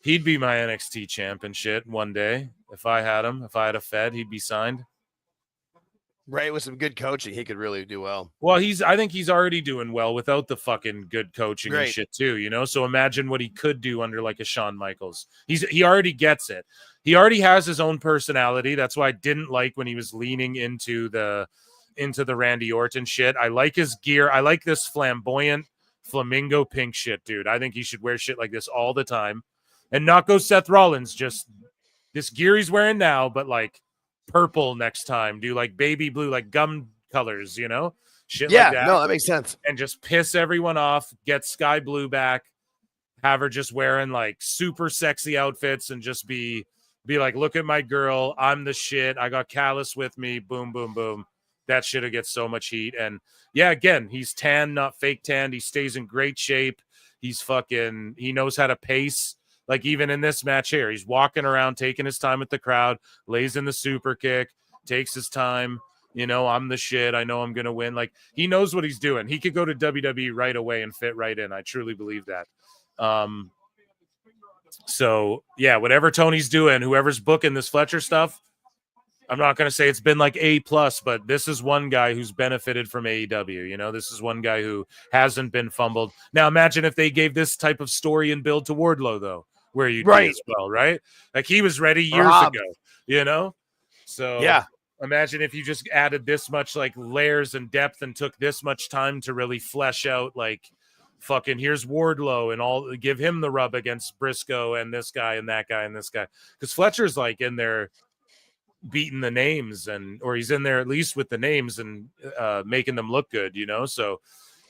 he'd be my NXT champ and shit one day if I had him. If I had a Fed, he'd be signed. Right, with some good coaching, he could really do well. Well, I think he's already doing well without the fucking good coaching and Great. shit too, you know? So imagine what he could do under like a Shawn Michaels. He already gets it. He already has his own personality. That's why I didn't like when he was leaning into the Randy Orton shit. I like his gear. I like this flamboyant flamingo pink shit, dude. I think he should wear shit like this all the time. And not go Seth Rollins, just this gear he's wearing now, but like purple next time. Do like baby blue, like gum colors, you know? Shit like that. No, that makes sense. And just piss everyone off, get Sky Blue back, have her just wearing like super sexy outfits and just be like, look at my girl, I'm the shit. I got Callus with me. Boom, boom, boom. That shit'll get so much heat. And yeah, again, he's tan, not fake tanned. He stays in great shape. He knows how to pace. Like even in this match here, he's walking around, taking his time with the crowd, lays in the super kick, takes his time. You know, I'm the shit. I know I'm going to win. Like he knows what he's doing. He could go to WWE right away and fit right in. I truly believe that. So yeah, whatever Tony's doing, whoever's booking this Fletcher stuff, I'm not going to say it's been like A+, but this is one guy who's benefited from AEW. You know, this is one guy who hasn't been fumbled. Now imagine if they gave this type of story and build to Wardlow though, where you'd be as well, right? Like he was ready years ago, you know? So yeah, imagine if you just added this much like layers and depth and took this much time to really flesh out like fucking here's Wardlow and all, give him the rub against Briscoe and this guy and that guy and this guy. Because Fletcher's like in there beating the names or he's in there at least with the names and making them look good, you know? So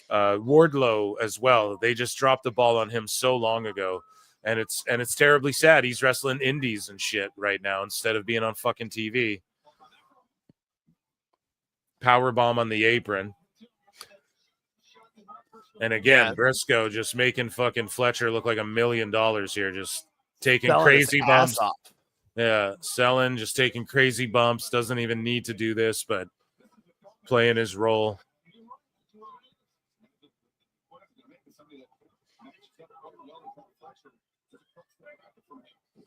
Wardlow as well. They just dropped the ball on him so long ago. And it's terribly sad. He's wrestling indies and shit right now instead of being on fucking TV. Powerbomb on the apron. And again, Briscoe just making fucking Fletcher look like $1 million here, just taking crazy bumps. Yeah, selling, just taking crazy bumps. Doesn't even need to do this, but playing his role.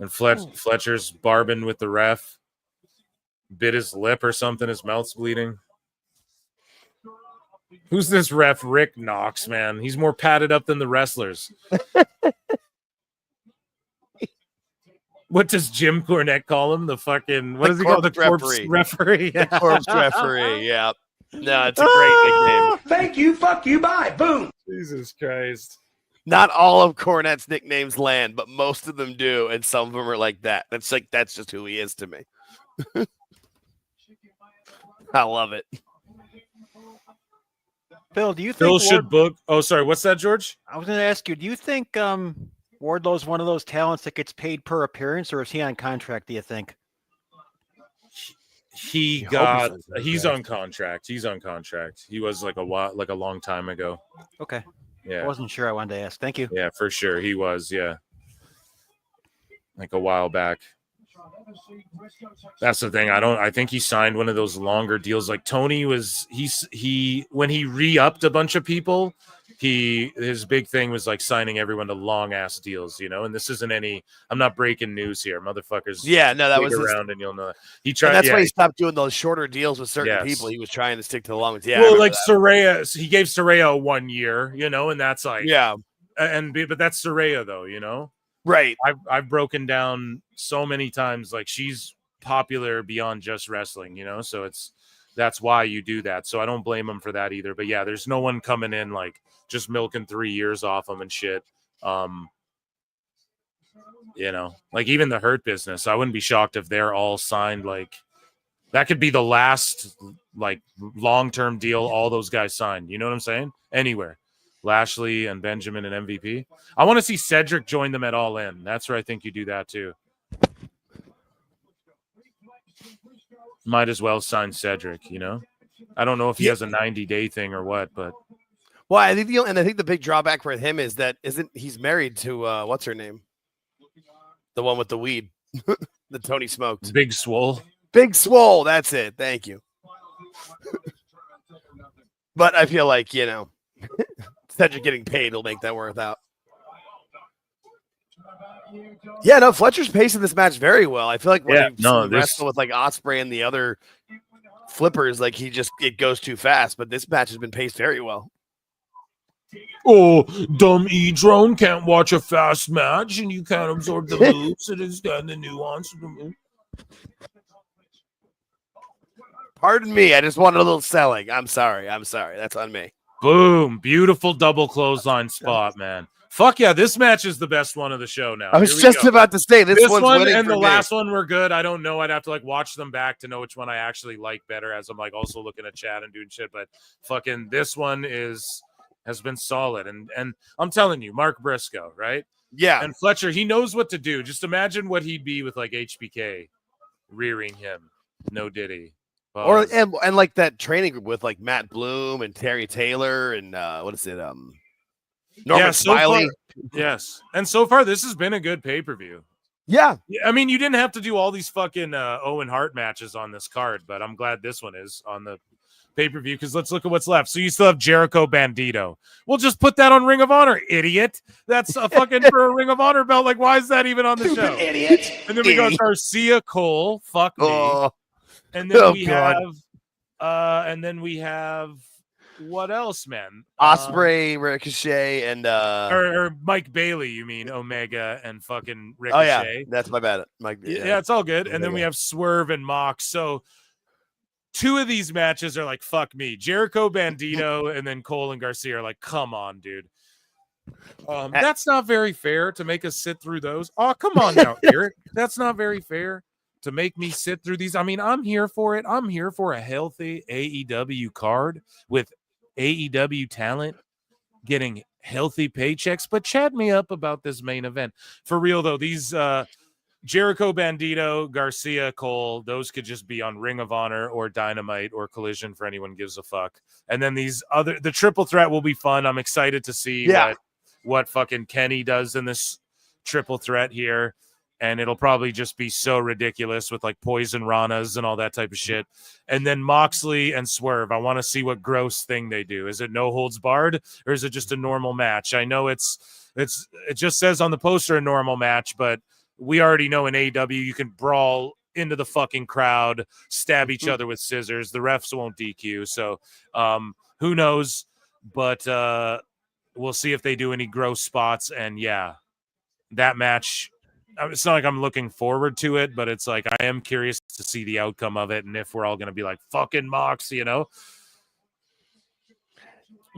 And Fletcher's barbing with the ref. Bit his lip or something. His mouth's bleeding. Who's this ref? Rick Knox, man. He's more padded up than the wrestlers. What does Jim Cornette call him? The fucking, what does he call the corpse referee? The corpse referee, yeah. No, it's a great nickname. Thank you, fuck you, bye, boom. Jesus Christ. Not all of Cornette's nicknames land, but most of them do, and some of them are like that. That's just who he is to me. I love it. Phil, do you think Phil should book? Oh, sorry. What's that, George? I was going to ask you, do you think Wardlow's one of those talents that gets paid per appearance, or is he on contract, do you think? He's on contract. He's on contract. He was like a long time ago. Okay. Yeah. I wasn't sure. I wanted to ask. Thank you. Yeah, for sure. He was, yeah. Like a while back. That's the thing. I think he signed one of those longer deals. Like Tony was, when he re-upped a bunch of people, his big thing was like signing everyone to long ass deals, you know. And this isn't I'm not breaking news here, motherfuckers. Yeah, no, that was around, and you'll know that he tried. And that's why he stopped doing those shorter deals with certain people. He was trying to stick to the long ones. Yeah, well, like Saraya, he gave Saraya 1 year, you know, and that's like but that's Saraya though, you know. Right. I've broken down so many times, like she's popular beyond just wrestling, you know, so that's why you do that. So I don't blame him for that either. But yeah, there's no one coming in like just milking 3 years off him and shit. You know, like even the Hurt Business, I wouldn't be shocked if they're all signed. Like that could be the last like long-term deal all those guys signed. You know what I'm saying? Anywhere. Lashley and Benjamin and MVP. I want to see Cedric join them at All In. That's where I think you do that too. Might as well sign Cedric, you know? I don't know if he has a 90-day thing or what, but well, I think the big drawback for him is that he's married to what's her name? The one with the weed. The Tony smoked. Big Swole. Big Swole, that's it. Thank you. But I feel like, you know, Cedric getting paid will make that worth out. Yeah, no, Fletcher's pacing this match very well. I feel like when he wrestled with like Ospreay and the other flippers, like it goes too fast. But this match has been paced very well. Oh, dumb E-drone can't watch a fast match, and you can't absorb the moves and the nuance of the move. Pardon me, I just wanted a little selling. I'm sorry. That's on me. Boom. Beautiful double clothesline spot, man. Fuck yeah, this match is the best one of the show now. I was just about to say this one's one winning and for the me. last one were good. I don't know. I'd have to like watch them back to know which one I actually like better as I'm like also looking at chat and doing shit. But fucking this one has been solid. And I'm telling you, Mark Briscoe, right? Yeah. And Fletcher, he knows what to do. Just imagine what he'd be with like HBK rearing him. No Diddy. Or and like that training group with like Matt Bloom and Terry Taylor and what is it? Norman Smiley. Yes. And so far this has been a good pay-per-view. Yeah. I mean, you didn't have to do all these fucking Owen Hart matches on this card, but I'm glad this one is on the pay-per-view because let's look at what's left. So you still have Jericho Bandito. We'll just put that on Ring of Honor, idiot. That's a fucking for a Ring of Honor belt. Like, why is that even on the show? Idiot. And then we got Garcia Cole. Fuck me. Oh. And then God. we have what else, man? Osprey, Ricochet, and or Mike Bailey, you mean Omega and fucking Ricochet. Oh yeah, that's my bad. Mike. Yeah, it's all good. And then we have Swerve and Mox. So two of these matches are like, fuck me. Jericho Bandito and then Cole and Garcia are like, come on, dude. That's not very fair to make us sit through those. Oh, come on now, Eric. That's not very fair to make me sit through these. I mean, I'm here for it. I'm here for a healthy AEW card with AEW talent getting healthy paychecks. But chat me up about this main event. For real, though, these Jericho Bandito, Garcia, Cole, those could just be on Ring of Honor or Dynamite or Collision for anyone gives a fuck. And then the triple threat will be fun. I'm excited to see what fucking Kenny does in this triple threat here. And it'll probably just be so ridiculous with like poison ranas and all that type of shit. And then Moxley and Swerve. I want to see what gross thing they do. Is it no holds barred or is it just a normal match? I know it just says on the poster a normal match, but we already know in AEW you can brawl into the fucking crowd, stab each other with scissors. The refs won't DQ. So who knows? But we'll see if they do any gross spots. And yeah, that match. It's not like I'm looking forward to it, but it's like I am curious to see the outcome of it and if we're all going to be like fucking Mox, you know.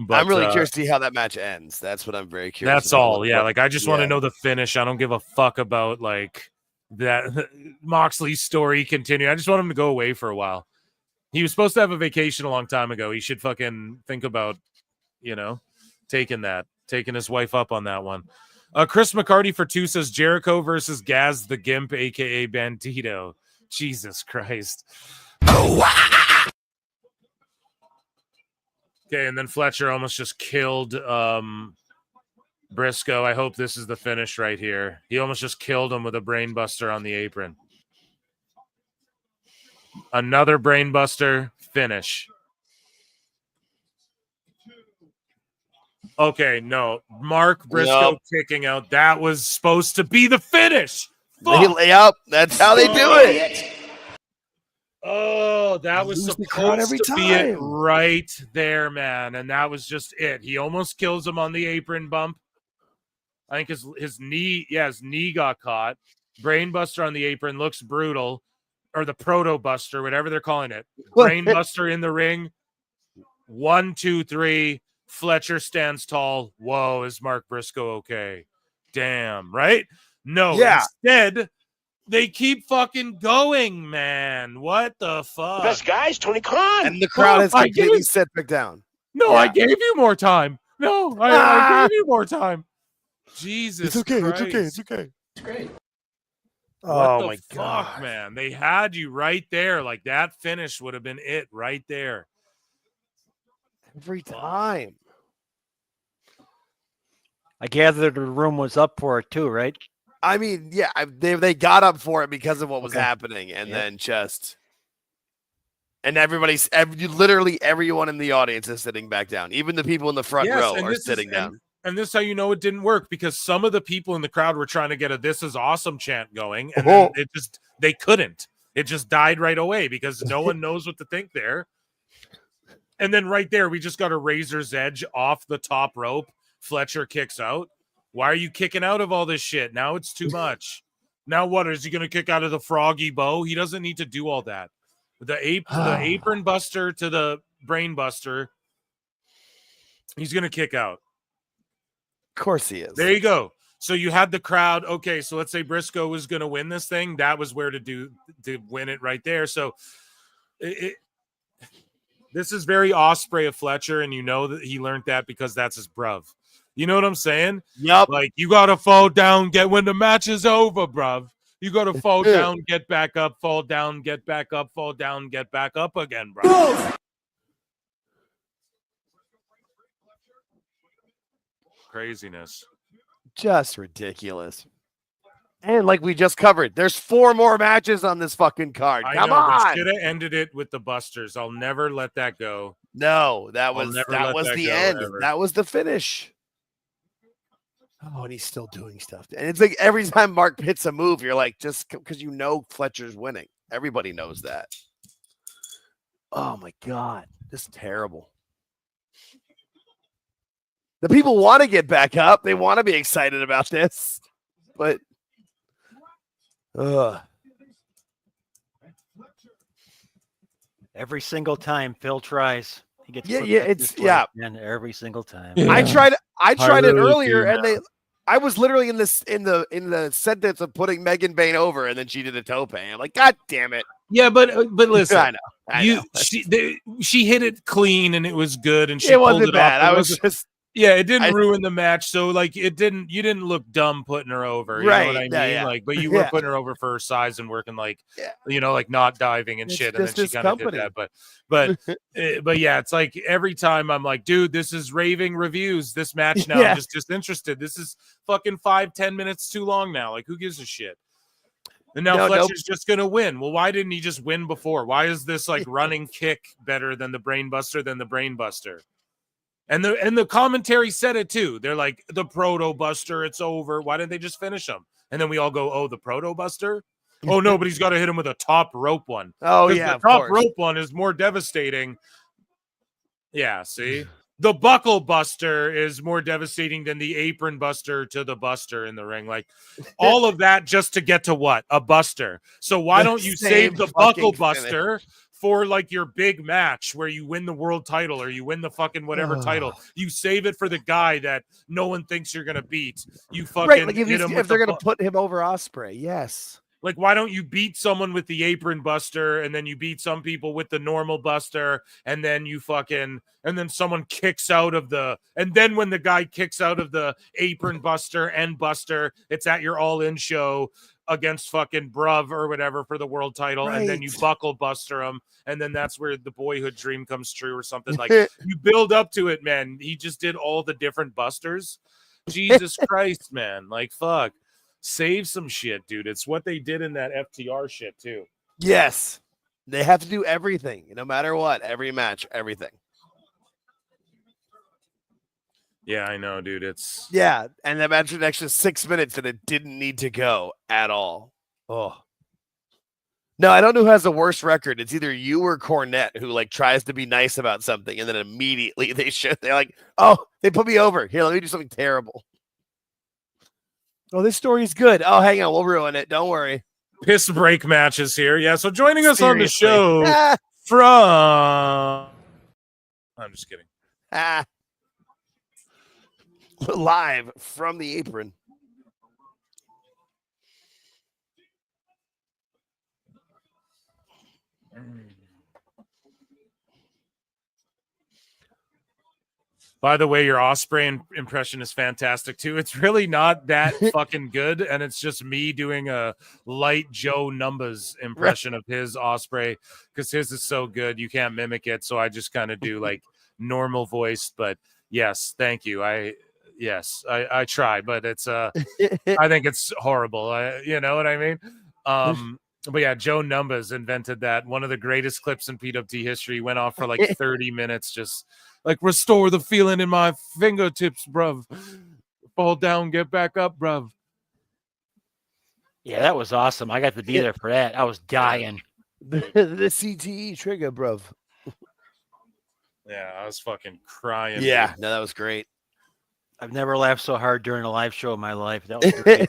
But I'm really curious to see how that match ends. That's what I'm very curious. That's all. Yeah, like I just want to know the finish. I don't give a fuck about like that Moxley's story continue. I just want him to go away for a while. He was supposed to have a vacation a long time ago. He should fucking think about, you know, taking his wife up on that one. Chris McCarty for 2 says Jericho versus Gaz the Gimp, aka Bandito. Jesus Christ. Okay, and then Fletcher almost just killed Briscoe. I hope this is the finish right here. He almost just killed him with a brainbuster on the apron. Another brainbuster finish. Okay, no. Mark Briscoe kicking out. That was supposed to be the finish. They lay up. That's how they do it. Oh, that was supposed to be it right there, man. And that was just it. He almost kills him on the apron bump. I think his knee got caught. Brainbuster on the apron looks brutal. Or the proto-buster, whatever they're calling it. Brainbuster in the ring. 1, 2, 3. Fletcher stands tall. Whoa, is Mark Briscoe okay? Damn, right? No, instead, they keep fucking going, man. What the fuck? Best guys, Tony Khan. And the crowd has completely set back down. No, I gave you more time. No, I gave you more time. Jesus It's okay. Christ. It's okay. It's great. What the fuck, man? They had you right there. Like that finish would have been it right there. Every time. I gather the room was up for it too, right? I mean, yeah, they got up for it because of what was happening, and then literally everyone in the audience is sitting back down. Even the people in the front row are sitting down. And this is how you know it didn't work, because some of the people in the crowd were trying to get a "This is awesome" chant going, and then they couldn't. It just died right away because no one knows what to think there. And then right there, we just got a razor's edge off the top rope. Fletcher kicks out. Why are you kicking out of all this shit? Now it's too much. Now what? Is he going to kick out of the froggy bow? He doesn't need to do all that. The apron buster to the brain buster. He's going to kick out. Of course he is. There you go. So you had the crowd. Okay, so let's say Briscoe was going to win this thing. That was where to win it right there. So this is very Osprey of Fletcher, and you know that he learned that because that's his bruv. You know what I'm saying? Yep. Like, you got to fall down, when the match is over, bruv. You got to fall down, get back up, fall down, get back up, fall down, get back up again, bruv. Craziness. Just ridiculous. And like we just covered, there's 4 more matches on this fucking card. Come on. They should have ended it with the Busters. I'll never let that go. No, that was the end. Ever. That was the finish. Oh, and he's still doing stuff. And it's like every time Mark hits a move, you're like, just because you know Fletcher's winning. Everybody knows that. Oh my God. This is terrible. The people want to get back up. They want to be excited about this. But every single time Phil tries, he gets and every single time. Yeah. I tried it earlier, and I was literally in the sentence of putting Megan Bain over, and then she did a tope. I'm like, God damn it! Yeah, but listen, I know. She hit it clean, and it was good, and she it pulled wasn't it bad. off. I was just. Yeah, it didn't ruin the match, so like you didn't look dumb putting her over. You know what I mean? Yeah. Like, but you were putting her over for her size and working like like not diving and shit, and then she kind of did that. But yeah, it's like every time I'm like, dude, this is raving reviews. This match now, I'm just disinterested. This is fucking 5-10 minutes too long now. Like, who gives a shit? And now Fletcher's just gonna win. Well, why didn't he just win before? Why is this like running kick better than the brain buster? And the commentary said it too. They're like, the Proto Buster, it's over. Why didn't they just finish him? And then we all go, oh, the Proto Buster? Oh no, but he's got to hit him with a top rope one. Oh yeah, the top rope one is more devastating. Yeah, see, the Buckle Buster is more devastating than the Apron Buster to the Buster in the ring. Like all of that just to get to what? A Buster. So why don't you save the Buckle Buster for like your big match where you win the world title or you win the fucking whatever title? You save it for the guy that no one thinks you're gonna beat. You fucking like hit him if they're gonna put him over Osprey. Yes. Like, why don't you beat someone with the Apron Buster and then you beat some people with the normal Buster and then and then someone kicks out of and then when the guy kicks out of the Apron Buster and Buster, it's at your All-In show against fucking Bruv or whatever for the world title, and then you Buckle Buster him, and then that's where the boyhood dream comes true or something. Like, you build up to it, man. He just did all the different Busters. Jesus Christ, man. Like, fuck. Save some shit, dude. It's what they did in that FTR shit, too. Yes. They have to do everything, no matter what. Every match, everything. Yeah, I know, dude. It's and that match was an extra 6 minutes and it didn't need to go at all. Oh. No, I don't know who has the worst record. It's either you or Cornette, who like tries to be nice about something and then immediately they're like, oh, they put me over. Here, let me do something terrible. Oh, this story's good. Oh, hang on, we'll ruin it. Don't worry. Piss break matches here. Yeah, so joining us on the show from I'm just kidding. Live from the apron. By the way, your Osprey impression is fantastic too. It's really not that fucking good, and it's just me doing a light Joe Numbers impression of his Osprey because his is so good you can't mimic it. So I just kind of do like normal voice. But yes, thank you. I try, but it's I think it's horrible. You know what I mean? But yeah, Joe Numbers invented that. One of the greatest clips in PWT history. Went off for like 30 minutes, just like restore the feeling in my fingertips, bruv. Fall down, get back up, bruv. Yeah, that was awesome. I got to be there for that. I was dying. The CTE trigger, bruv. Yeah, I was fucking crying. Yeah, dude. no, that was great. I've never laughed so hard during a live show in my life. That was great.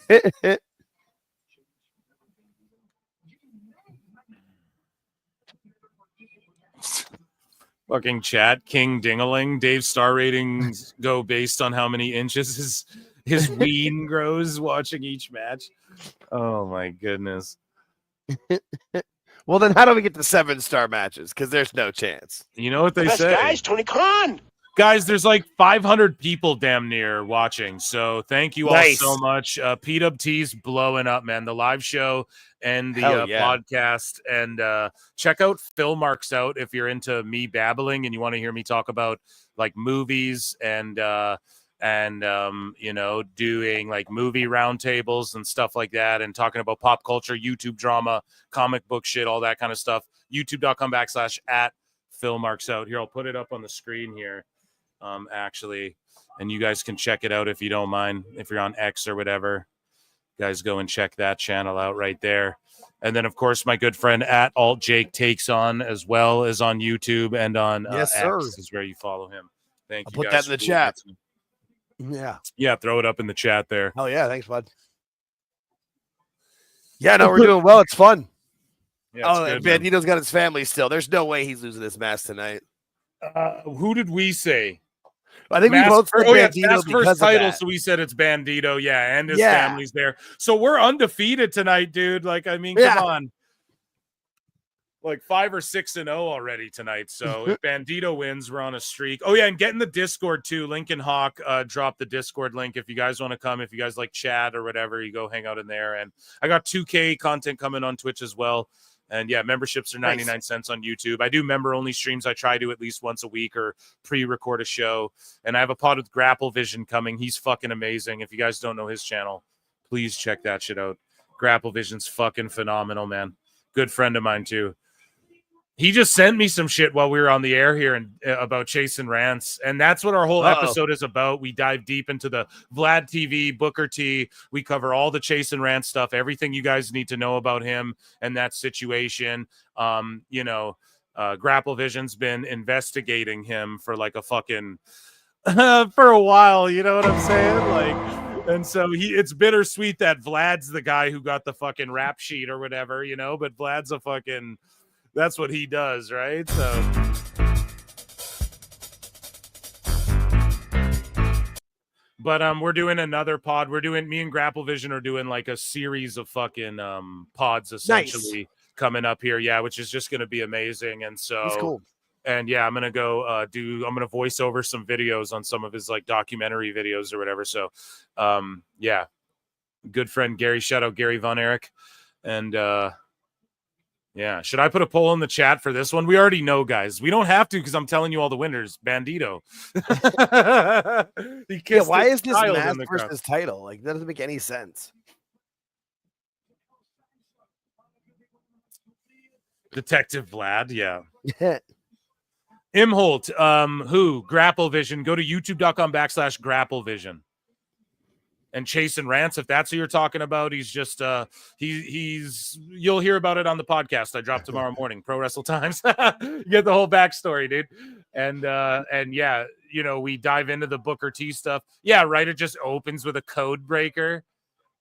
Fucking chat, King Dingaling. Dave's star ratings go based on how many inches his ween grows watching each match. Oh my goodness. Well, then how do we get to 7-star matches? Because there's no chance. You know what they say? Tony Khan. Guys, there's like 500 people damn near watching. So thank you all so much. PWT's blowing up, man. The live show and the podcast. And check out Phil Marks out if you're into me babbling and you want to hear me talk about like movies and you know, doing like movie roundtables and stuff like that and talking about pop culture, YouTube drama, comic book shit, all that kind of stuff. YouTube.com/@Phil Marks out. Here, I'll put it up on the screen here. Actually, and you guys can check it out if you don't mind. If you're on X or whatever, guys, go and check that channel out right there. And then, of course, my good friend @AltJake takes on as well as on YouTube and on Yes, sir. X is where you follow him. Thank I'll you. put Guys that in the chat. Yeah, throw it up in the chat there. Oh yeah, thanks, bud. Yeah, no, we're doing well. It's fun. Yeah, it's good, Bandito's got his family still. There's no way he's losing this match tonight. Who did we say? I think we both said it's Bandito Mask because first of title, that. so we said it's Bandito, yeah, and his family's there. So we're undefeated tonight, dude. Like, I mean, come on. Like 5 or 6-0 already tonight. So if Bandito wins, we're on a streak. Oh yeah, and get in the Discord too. Lincoln Hawk dropped the Discord link if you guys want to come. If you guys like chat or whatever, you go hang out in there. And I got 2K content coming on Twitch as well. And yeah, memberships are 99 cents on YouTube. I do member-only streams. I try to at least once a week or pre-record a show. And I have a pod with Grapple Vision coming. He's fucking amazing. If you guys don't know his channel, please check that shit out. Grapple Vision's fucking phenomenal, man. Good friend of mine, too. He just sent me some shit while we were on the air here and about chasing rants. And that's what our whole episode is about. We dive deep into the Vlad TV, Booker T. We cover all the chase and rant stuff, everything you guys need to know about him and that situation. You know, Grapple Vision's been investigating him for like a fucking for a while, you know what I'm saying? Like, and so it's bittersweet that Vlad's the guy who got the fucking rap sheet or whatever, you know, but Vlad's a fucking that's what he does, right? So but we're doing another pod. Me and Grapple Vision are doing like a series of fucking pods essentially coming up here. Yeah, which is just gonna be amazing. And so he's cool. And yeah, I'm gonna go I'm gonna voice over some videos on some of his like documentary videos or whatever. So yeah. Good friend Gary, shout out Gary Von Erich. And yeah, should I put a poll in the chat for this one? We already know, guys. We don't have to because I'm telling you all the winners. Bandito. Why is this Mask versus title? Like, that doesn't make any sense. Detective Vlad, yeah. Imholt, who? Grapple Vision. Go to youtube.com/Grapple Vision. And Chase and Rants, if that's who you're talking about, he's just he's you'll hear about it on the podcast I drop tomorrow morning, Pro Wrestle Times. You get the whole backstory, dude. And yeah, you know, we dive into the Booker T stuff. Yeah, right. It just opens with a code breaker.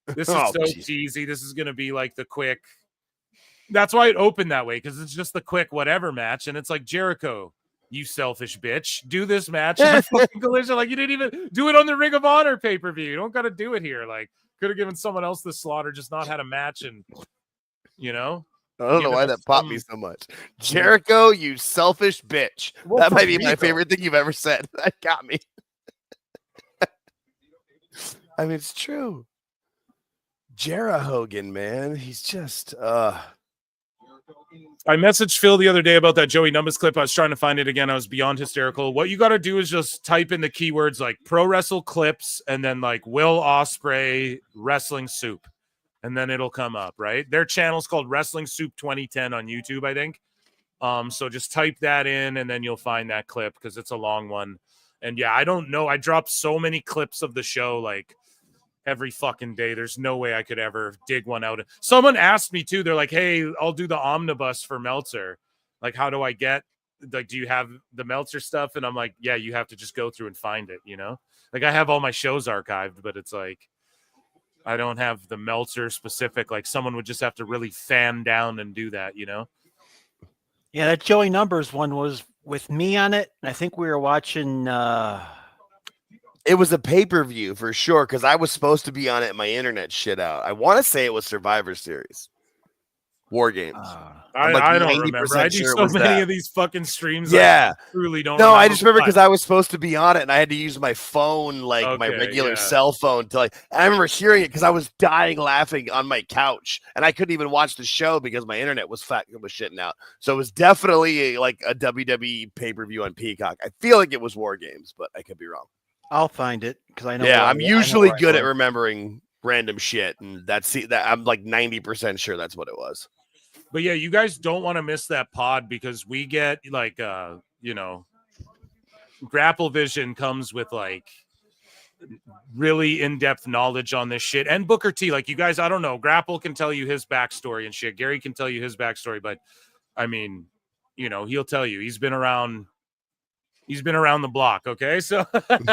This is so cheesy. This is gonna be like the quick. That's why it opened that way, because it's just the quick whatever match, and it's like Jericho. You selfish bitch. Do this match in a fucking collision. Like, you didn't even do it on the Ring of Honor pay-per-view. You don't got to do it here. Like, could have given someone else the slaughter, just not had a match. And, you know. I don't know why that popped me so much. Jericho, you selfish bitch. Well, that might be my favorite thing you've ever said. That got me. I mean, it's true. Jera Hogan, man. He's just I messaged Phil the other day about that Joey Numbers clip. I was trying to find it again. I was beyond hysterical. What you got to do is just type in the keywords like Pro Wrestle Clips and then like Will Ospreay Wrestling Soup. And then it'll come up, right? Their channel's called Wrestling Soup 2010 on YouTube, I think. So just type that in and then you'll find that clip because it's a long one. And yeah, I don't know. I dropped so many clips of the show. Like, every fucking day. There's no way I could ever dig one out. Someone asked me too. They're like, "Hey, I'll do the omnibus for Meltzer. Like, how do I get? Like, do you have the Meltzer stuff?" And I'm like, "Yeah, you have to just go through and find it. You know, like I have all my shows archived, but it's like I don't have the Meltzer specific. Like, someone would just have to really fan down and do that. You know." Yeah, that Joey Numbers one was with me on it. And I think we were watching. It was a pay-per-view for sure because I was supposed to be on it. And my internet shit out. I want to say it was Survivor Series, War Games. I'm like I don't remember. I do sure so many that. of these fucking streams. Yeah, I truly don't. No, remember I just remember because what. I was supposed to be on it and I had to use my phone, like my Okay, regular yeah. cell phone, to like. And I remember hearing it because I was dying laughing on my couch and I couldn't even watch the show because my internet was shitting out. So it was definitely like a WWE pay-per-view on Peacock. I feel like it was War Games, but I could be wrong. I'll find it because I know. Yeah, I'm usually good at was. remembering random shit, and that I'm like 90% sure that's what it was. But yeah, you guys don't want to miss that pod because we get like you know, Grapple Vision comes with like really in-depth knowledge on this shit. And Booker T, like you guys, I don't know, Grapple can tell you his backstory and shit. Gary can tell you his backstory, but I mean, you know, he'll tell you he's been around the block, okay? So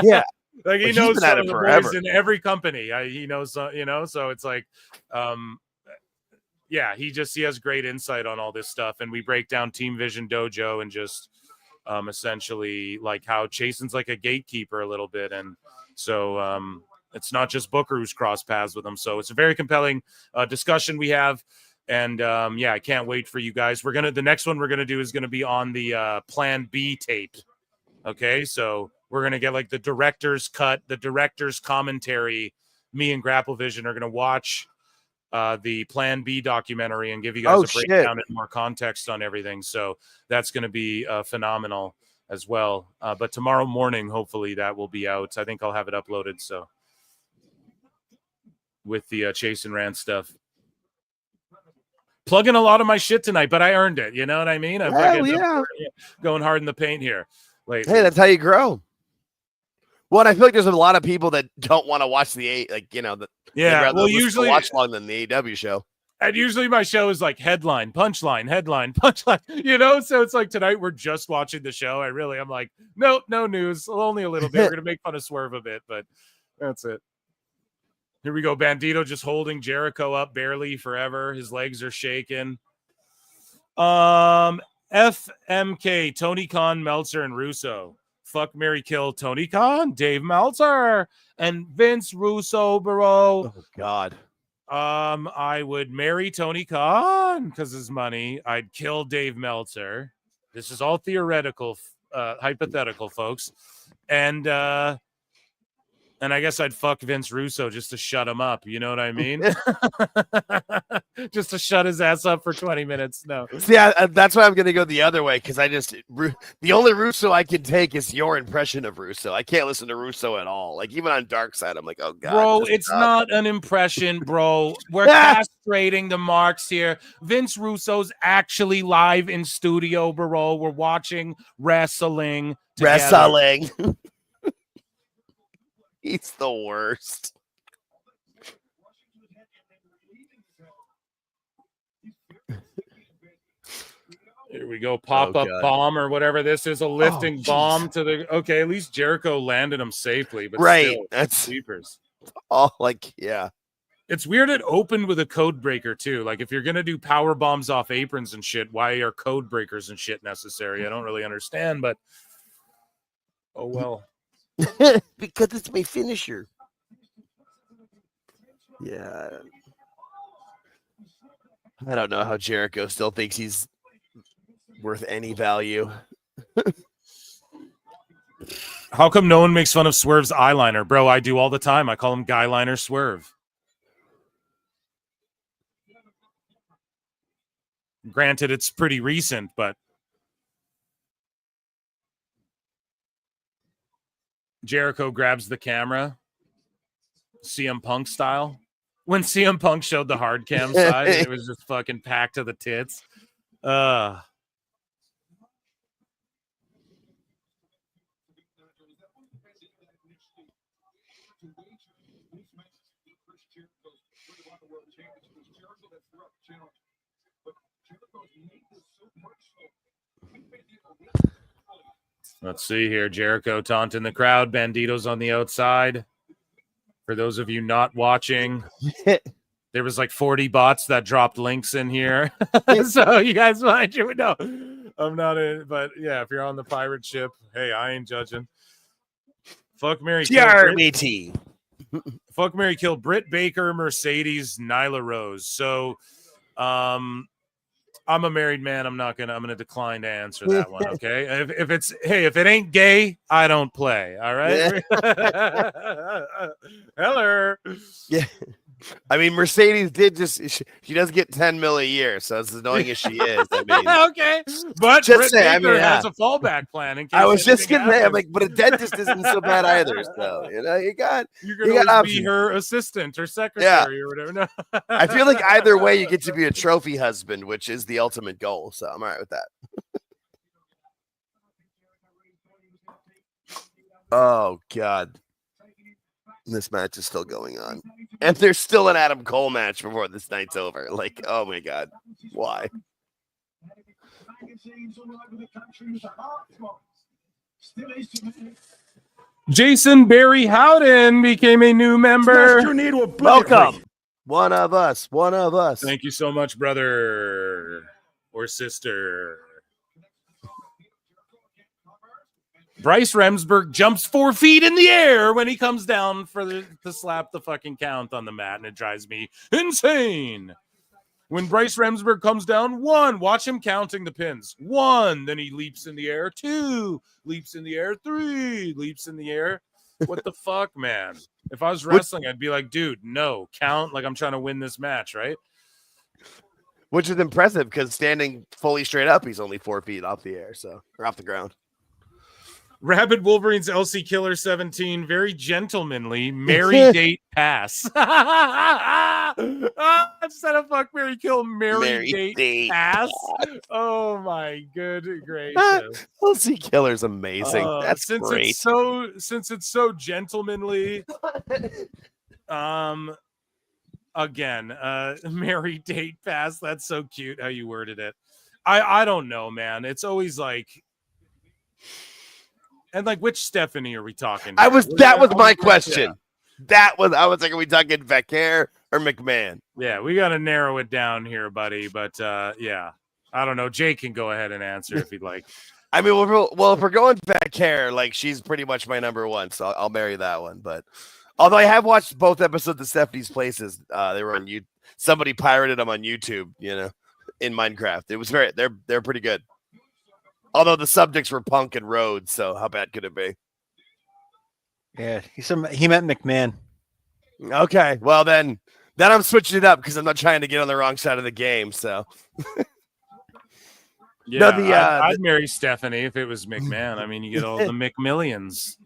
yeah. Like he He's knows been some at of it the forever. boys in every company. He knows, you know, so it's like yeah, he has great insight on all this stuff. And we break down Team Vision Dojo and just essentially like how Chasen's like a gatekeeper a little bit. And so it's not just Booker who's crossed paths with him. So it's a very compelling discussion we have. And yeah, I can't wait for you guys. The next one we're going to do is going to be on the Plan B tape. Okay. So we're going to get like the director's cut, the director's commentary. Me and Grapple Vision are going to watch the Plan B documentary and give you guys a breakdown and more context on everything. So that's going to be phenomenal as well. But tomorrow morning, hopefully that will be out. I think I'll have it uploaded. So with the Chase and Rant stuff, plugging a lot of my shit tonight, but I earned it. You know what I mean? I'm going hard in the paint here lately. Hey, that's how you grow. Well, and I feel like there's a lot of people that don't want to watch the usually watch long than the AEW show. And usually my show is like headline, punchline, you know? So it's like tonight we're just watching the show. I'm like, nope, no news. Only a little bit. We're going to make fun of Swerve a bit, but that's it. Here we go. Bandito just holding Jericho up barely forever. His legs are shaking. FMK, Tony Khan, Meltzer, and Russo. Fuck, marry, kill Tony Khan, Dave Meltzer, and Vince Russo, bro. Oh, God. I would marry Tony Khan because his money. I'd kill Dave Meltzer. This is all theoretical, hypothetical, folks. And I guess I'd fuck Vince Russo just to shut him up. You know what I mean? Just to shut his ass up for 20 minutes. No. See, that's why I'm going to go the other way because the only Russo I can take is your impression of Russo. I can't listen to Russo at all. Like even on Dark Side, I'm like, oh God. Bro, it's not an impression, bro. We're castrating the marks here. Vince Russo's actually live in studio, bro. We're watching wrestling together. Wrestling. He's the worst. Here we go. Pop-up bomb or whatever this is. A lifting bomb to the... Okay, at least Jericho landed him safely. But right. Still, that's sleepers. Oh, like, yeah. It's weird it opened with a code breaker, too. Like, if you're going to do power bombs off aprons and shit, why are code breakers and shit necessary? I don't really understand, but... Oh, well. Because it's my finisher. Yeah. I don't know how Jericho still thinks he's worth any value. How come no one makes fun of Swerve's eyeliner? Bro, I do all the time. I call him Guyliner Swerve. Granted, it's pretty recent, but Jericho grabs the camera, CM Punk style. When CM Punk showed the hard cam side, it was just fucking packed to the tits. Let's see here. Jericho taunting the crowd. Bandito's on the outside. For those of you not watching, there was like 40 bots that dropped links in here. So you guys mind you know. I'm not in, but yeah, if you're on the pirate ship, hey, I ain't judging. Fuck Mary Kill TRBT. Fuck Mary Kill Britt Baker, Mercedes, Nyla Rose. So I'm a married man. I'm gonna decline to answer that one. Okay. If it ain't gay, I don't play. All right. Hello. Yeah. I mean, Mercedes she does get 10 mil a year, so as annoying as she is, I mean, okay, but just Britt say, Baker has a fallback plan. In case I was just gonna say, I'm happens. like, but a dentist isn't so bad either. So you know, you got be her assistant or secretary or whatever. No. I feel like either way, you get to be a trophy husband, which is the ultimate goal. So I'm all right with that. Oh God. This match is still going on. And there's still an Adam Cole match before this night's over. Like, oh my God. Why? Jason Barry Howden became a new member. Welcome. One of us. One of us. Thank you so much, brother or sister. Bryce Remsburg jumps 4 feet in the air when he comes down to slap the fucking count on the mat, and it drives me insane. When Bryce Remsburg comes down, 1, watch him counting the pins. 1, then he leaps in the air. 2, leaps in the air. 3, leaps in the air. What the fuck, man? If I was wrestling, I'd be like, dude, no, count like I'm trying to win this match, right? Which is impressive because standing fully straight up, he's only 4 feet off the air, or off the ground. Rabid Wolverines LC Killer 17, very gentlemanly, Mary date pass. Instead of fuck Mary Kill, Mary date pass. Oh my good gracious. LC Killer's amazing. That's since great. Since it's so gentlemanly. Again, Mary date pass. That's so cute how you worded it. I don't know, man. It's always like. And like, which Stephanie are we talking? That was my question. Yeah. I was like, are we talking Vaquer or McMahon? Yeah, we got to narrow it down here, buddy. But yeah, I don't know. Jake can go ahead and answer if he'd like. I mean, well, if we're going Vaquer, like she's pretty much my number one, so I'll marry that one. But although I have watched both episodes of Stephanie's Places, they were on YouTube. Somebody pirated them on YouTube, in Minecraft. It was they're pretty good. Although the subjects were Punk and Rhodes, so how bad could it be? Yeah, he meant McMahon. Okay, well then I'm switching it up because I'm not trying to get on the wrong side of the game. So, yeah, I'd marry Stephanie if it was McMahon. I mean, you get all the McMillions,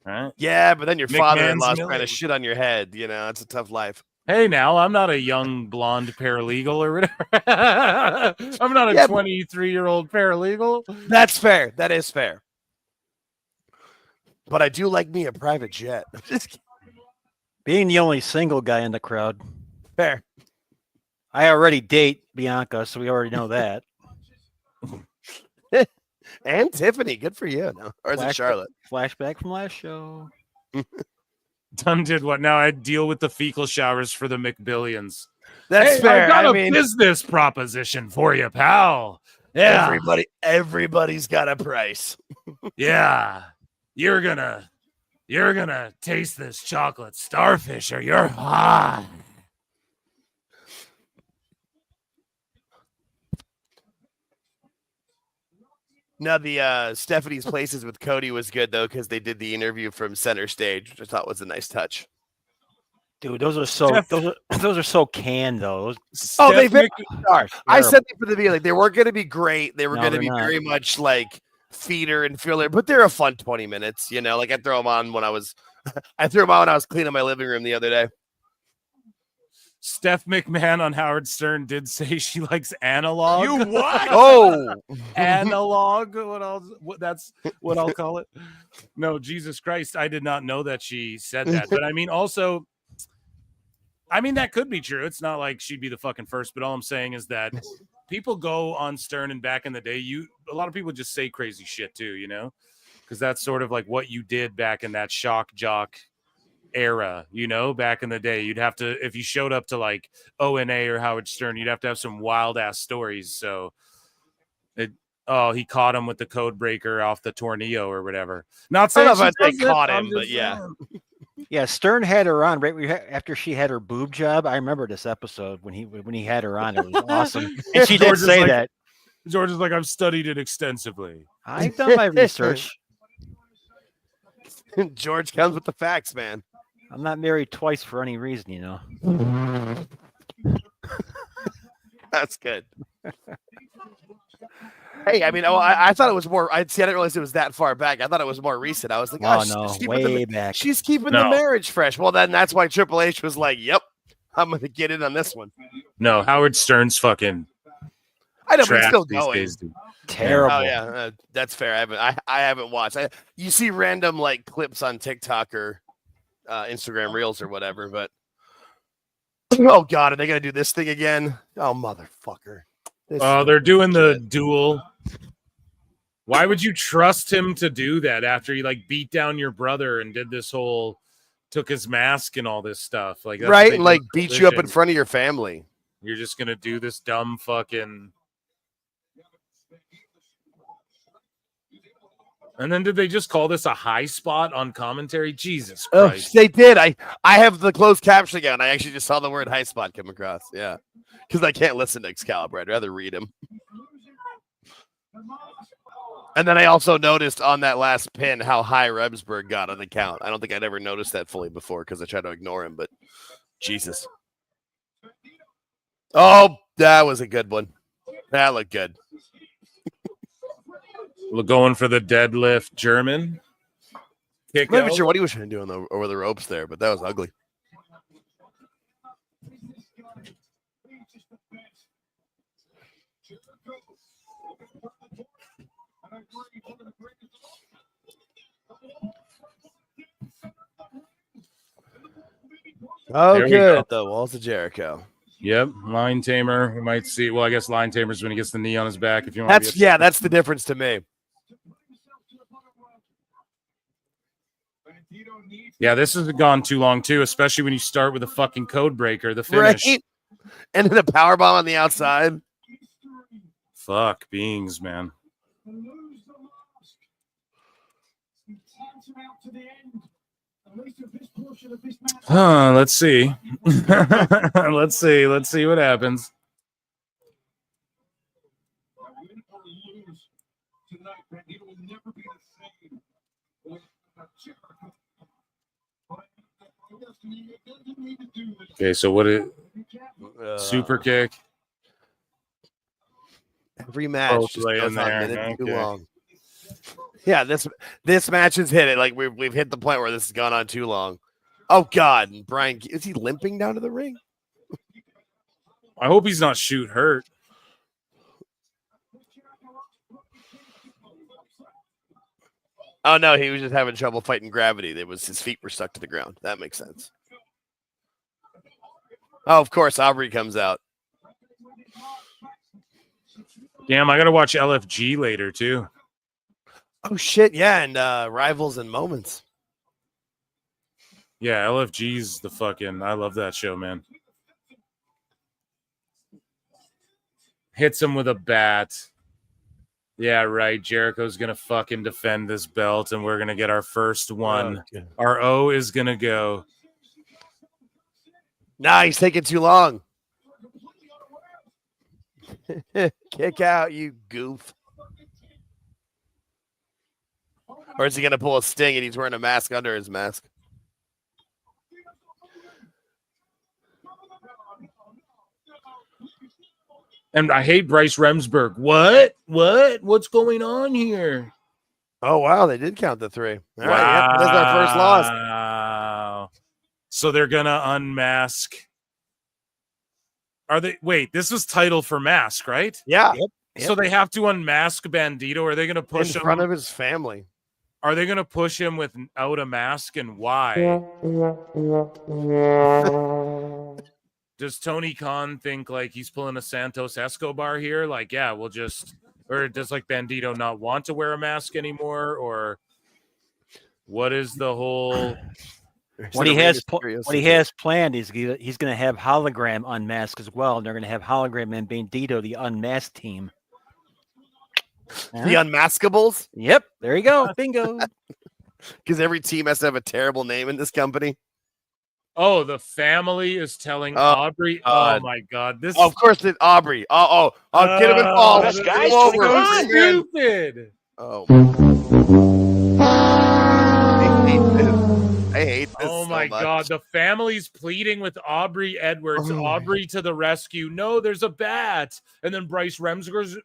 right? Yeah, but then your father-in-law's trying to shit on your head. It's a tough life. Hey, now I'm not a young blonde paralegal or whatever. I'm not a 23-year-old paralegal. That's fair. That is fair. But I do like me a private jet. Being the only single guy in the crowd. Fair. I already date Bianca, so we already know that. And Tiffany, good for you. No, or is it Charlotte? Flashback from last show. Dunn did what? Now I deal with the fecal showers for the McBillions. That's fair. I got a business proposition for you, pal. Yeah, everybody's got a price. Yeah, you're gonna taste this chocolate starfish, or you're hot. Now, the Stephanie's Places with Cody was good, though, because they did the interview from center stage, which I thought was a nice touch. Dude, those are so canned, though. They've been stars. I said that for the video. Like, they weren't going to be great. They were going to be very much like feeder and filler, but they're a fun 20 minutes. Like I threw them on when I was cleaning my living room the other day. Steph McMahon on Howard Stern did say she likes analog. You what? Oh, analog. That's what I'll call it. No, Jesus Christ. I did not know that she said that. But I mean, also, I mean, that could be true. It's not like she'd be the fucking first, but all I'm saying is that people go on Stern, and back in the day, a lot of people just say crazy shit too, you know, because that's sort of like what you did back in that shock jock era, you know, back in the day. You'd have to, if you showed up to like O&A or Howard Stern, you'd have to have some wild ass stories. So he caught him with the code breaker off the Tornillo or whatever. Not saying they caught him, but yeah. Yeah, Stern had her on right after she had her boob job. I remember this episode when he had her on. It was awesome, and she did say that. George is like, I've studied it extensively. I've done my research. George comes with the facts, man. I'm not married twice for any reason, you know. That's good. Hey, I mean, I thought it was more. I didn't realize it was that far back. I thought it was more recent. I was like, way back. She's keeping the marriage fresh. Well, then that's why Triple H was like, "Yep, I'm going to get in on this one." No, Howard Stern's fucking. I know, but he's still going. Days, terrible. Oh yeah, that's fair. I haven't watched. You see random like clips on TikTok or Instagram Reels or whatever, but oh god, are they going to do this thing again? Oh motherfucker. They're doing the duel. Why would you trust him to do that after he like beat down your brother and did this whole took his mask and all this stuff? Like that's right, like beat you up in front of your family. You're just gonna do this dumb fucking. And then did they just call this a high spot on commentary? Jesus Christ. Oh, they did. I have the closed caption again. I actually just saw the word high spot come across. Yeah. Because I can't listen to Excalibur. I'd rather read him. And then I also noticed on that last pin how high Rebsberg got on the count. I don't think I'd ever noticed that fully before because I tried to ignore him, but Jesus. Oh, that was a good one. That looked good. We're going for the deadlift German. I'm not even sure what he was trying to do over the ropes there, but that was ugly. Oh, good. The Walls of Jericho. Yep, Line Tamer. We might see. Well, I guess Line Tamer's when he gets the knee on his back. If you want, that's the difference to me. Yeah, this has gone too long too, especially when you start with a fucking code breaker. The finish, right? And then the power bomb on the outside. Fuck beings, man. Let's see. Let's see what happens. Okay, so what is super kick? Every match just goes on a minute too long. Yeah, this match has hit it. Like we've hit the point where this has gone on too long. Oh God, and Brian, is he limping down to the ring? I hope he's not shoot hurt. Oh no, he was just having trouble fighting gravity. His feet were stuck to the ground. That makes sense. Oh, of course, Aubrey comes out. Damn, I gotta watch LFG later too. Oh shit, yeah, and Rivals and Moments. Yeah, LFG's the fucking. I love that show, man. Hits him with a bat. Yeah, right. Jericho's gonna fucking defend this belt, and we're gonna get our first one. Okay. Our O is gonna go. Nah, he's taking too long. Kick out, you goof. Or is he going to pull a Sting and he's wearing a mask under his mask? And I hate Bryce Remsburg. What? What's going on here? Oh, wow. They did count the 3. All right. Yep, that's our first loss. Wow. So they're going to unmask. Are they? Wait, this was title for Mask, right? Yeah. Yep. So they have to unmask Bandito. Are they going to push in front of his family? Are they going to push him without a mask, and why? does Tony Khan think like he's pulling a Santos Escobar here? Like, yeah, we'll just, or does like Bandito not want to wear a mask anymore, or what is the whole? What he has planned is he's going to have Hologram unmasked as well, and they're going to have Hologram and Bandito, the unmasked team. The Unmaskables? Yep, there you go. Bingo. Because every team has to have a terrible name in this company. Oh, the family is telling Aubrey. Oh my God! This. Of course, it's Aubrey. I'll get him involved. This guy's so stupid. Oh. I hate this. Oh my so much. God! The family's pleading with Aubrey Edwards. Aubrey to the rescue. No, there's a bat. And then Bryce Remsburg's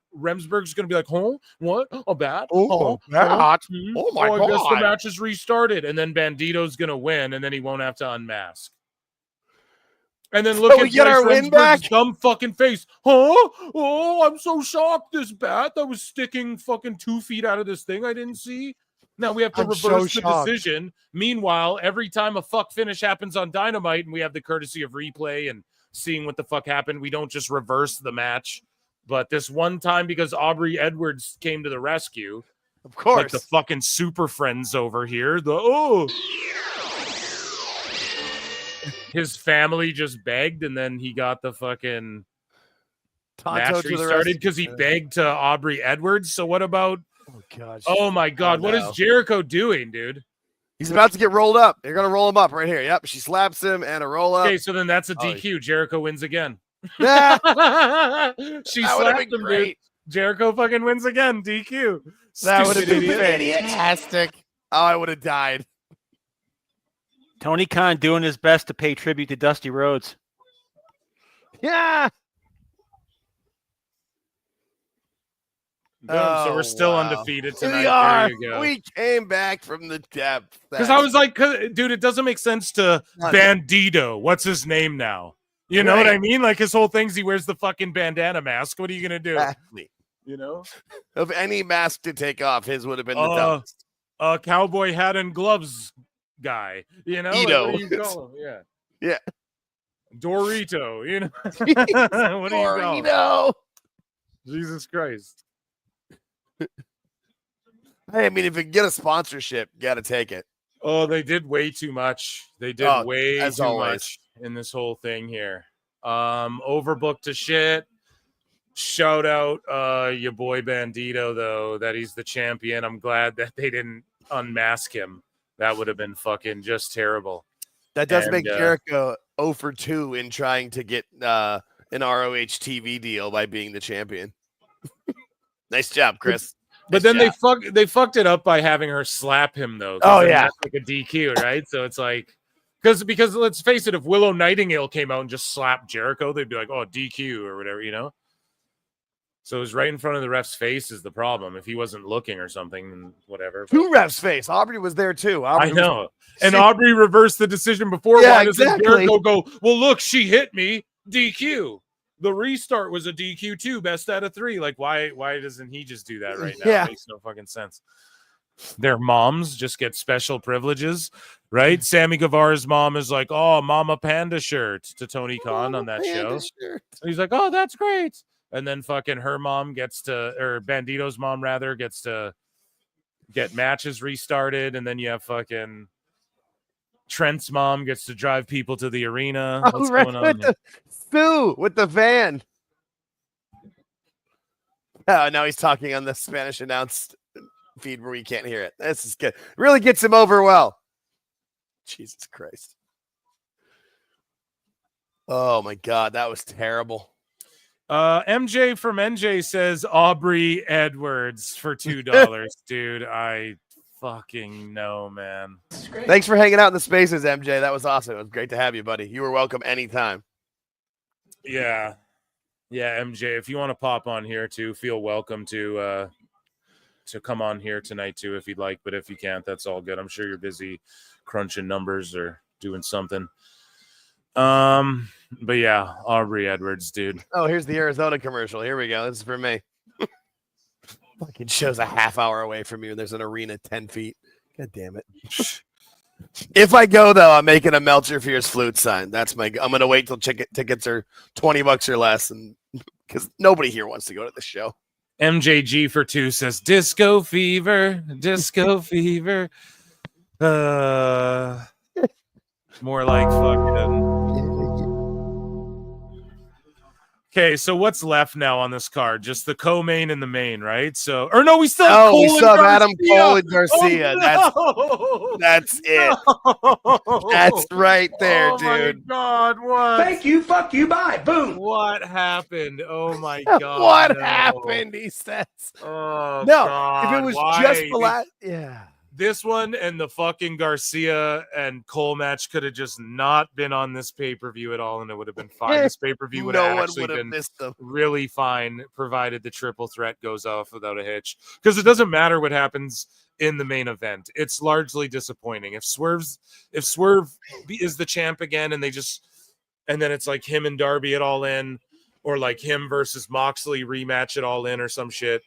going to be like, "Huh? What? A bat? Oh, bat. Oh my I guess the God. match is restarted." And then Bandito's going to win, and then he won't have to unmask. And then look So we at get our win back? dumb fucking face. Huh? Oh, I'm so shocked. This bat that was sticking fucking 2 feet out of this thing I didn't see. Now we have to reverse the decision. Meanwhile, every time a fuck finish happens on Dynamite, and we have the courtesy of replay and seeing what the fuck happened, we don't just reverse the match. But this one time, because Aubrey Edwards came to the rescue, of course, like the fucking super friends over here, his family just begged, and then he got the fucking match restarted because he begged to Aubrey Edwards. So what about? Oh God! Oh my God! What is Jericho doing, dude? He's about to get rolled up. They're gonna roll him up right here. Yep, she slaps him and a roll up. Okay, so then that's a DQ. Jericho wins again. Yeah. She slapped him, dude. Jericho fucking wins again. DQ. That would have been idiot. fantastic. Oh, I would have died. Tony Khan doing his best to pay tribute to Dusty Rhodes. Yeah. Boom. So we're still undefeated tonight. We are. There you go. We came back from the depths. Because I was like, dude, it doesn't make sense to Bandito. What's his name now? You know what I mean? Like his whole thing's he wears the fucking bandana mask. What are you gonna do? Exactly. You know, of any mask to take off, his would have been the dumbest. Cowboy hat and gloves guy. You know, Ito. Like, what do you call him? Yeah, yeah. Dorito. You know, what do you call him? Dorito. Jesus Christ. Hey, I mean, if you get a sponsorship, you got to take it. Oh, they did way too much. They did way too much in this whole thing here. Overbooked to shit. Shout out your boy Bandito, though, that he's the champion. I'm glad that they didn't unmask him. That would have been fucking just terrible. That does make Jericho 0 for 2 in trying to get an ROH TV deal by being the champion. Nice job, Chris. But then they fucked it up by having her slap him, though. Oh yeah, that's like a DQ, right? So it's like because let's face it, if Willow Nightingale came out and just slapped Jericho, they'd be like, oh, DQ or whatever, you know. So it was right in front of the ref's face is the problem. If he wasn't looking or something, whatever. Two refs' face. Aubrey was there too. I know. And Aubrey reversed the decision before. Yeah, Why doesn't exactly. Jericho go, well, look, she hit me. DQ. The restart was a DQ too. Best out of 3. Like, why doesn't he just do that right now? Yeah. It makes no fucking sense. Their moms just get special privileges, right? Sammy Guevara's mom is like, oh, Mama Panda shirt to Tony Khan on that show. And he's like, oh, that's great. And then fucking her mom gets to, or Bandito's mom rather, gets to get matches restarted. And then you have fucking Trent's mom gets to drive people to the arena. What's going on here? Sue with the van. Oh, now he's talking on the Spanish announced feed where we can't hear it. This is good. Really gets him over well. Jesus Christ. Oh my God, that was terrible. MJ from NJ says Aubrey Edwards for $2. Dude, I fucking know, man. Thanks for hanging out in the spaces, MJ. That was awesome. It was great to have you, buddy. You were welcome anytime. Yeah, MJ, if you want to pop on here too, feel welcome to come on here tonight too if you'd like, but if you can't, that's all good. I'm sure you're busy crunching numbers or doing something. But yeah, Aubrey Edwards, dude. Oh, here's the Arizona commercial. Here we go. This is for me. Fucking show's a half hour away from you and there's an arena 10 feet. God damn it. If I go though, I'm making a Meltzer Fierce flute sign. That's my. I'm gonna wait till tickets are $20 or less, and because nobody here wants to go to the show. MJG for 2 says disco fever, disco fever. More like fucking. Okay, so what's left now on this card? Just the co-main and the main, right? So, or no, we still have Cole we still have Garcia. Adam Cole and Garcia. Oh, That's it. That's right there, oh dude. my God, what? Thank you, fuck you, bye, boom. What happened? Oh my God. What no. happened? He says. Oh No, God, if it was why? just the last, yeah. This one and the fucking Garcia and Cole match could have just not been on this pay-per-view at all, and it would have been fine. This pay-per-view would have actually been really fine, provided the triple threat goes off without a hitch. Because it doesn't matter what happens in the main event. It's largely disappointing. If Swerve is the champ again, and then it's like him and Darby at All In, or like him versus Moxley rematch at All In or some shit.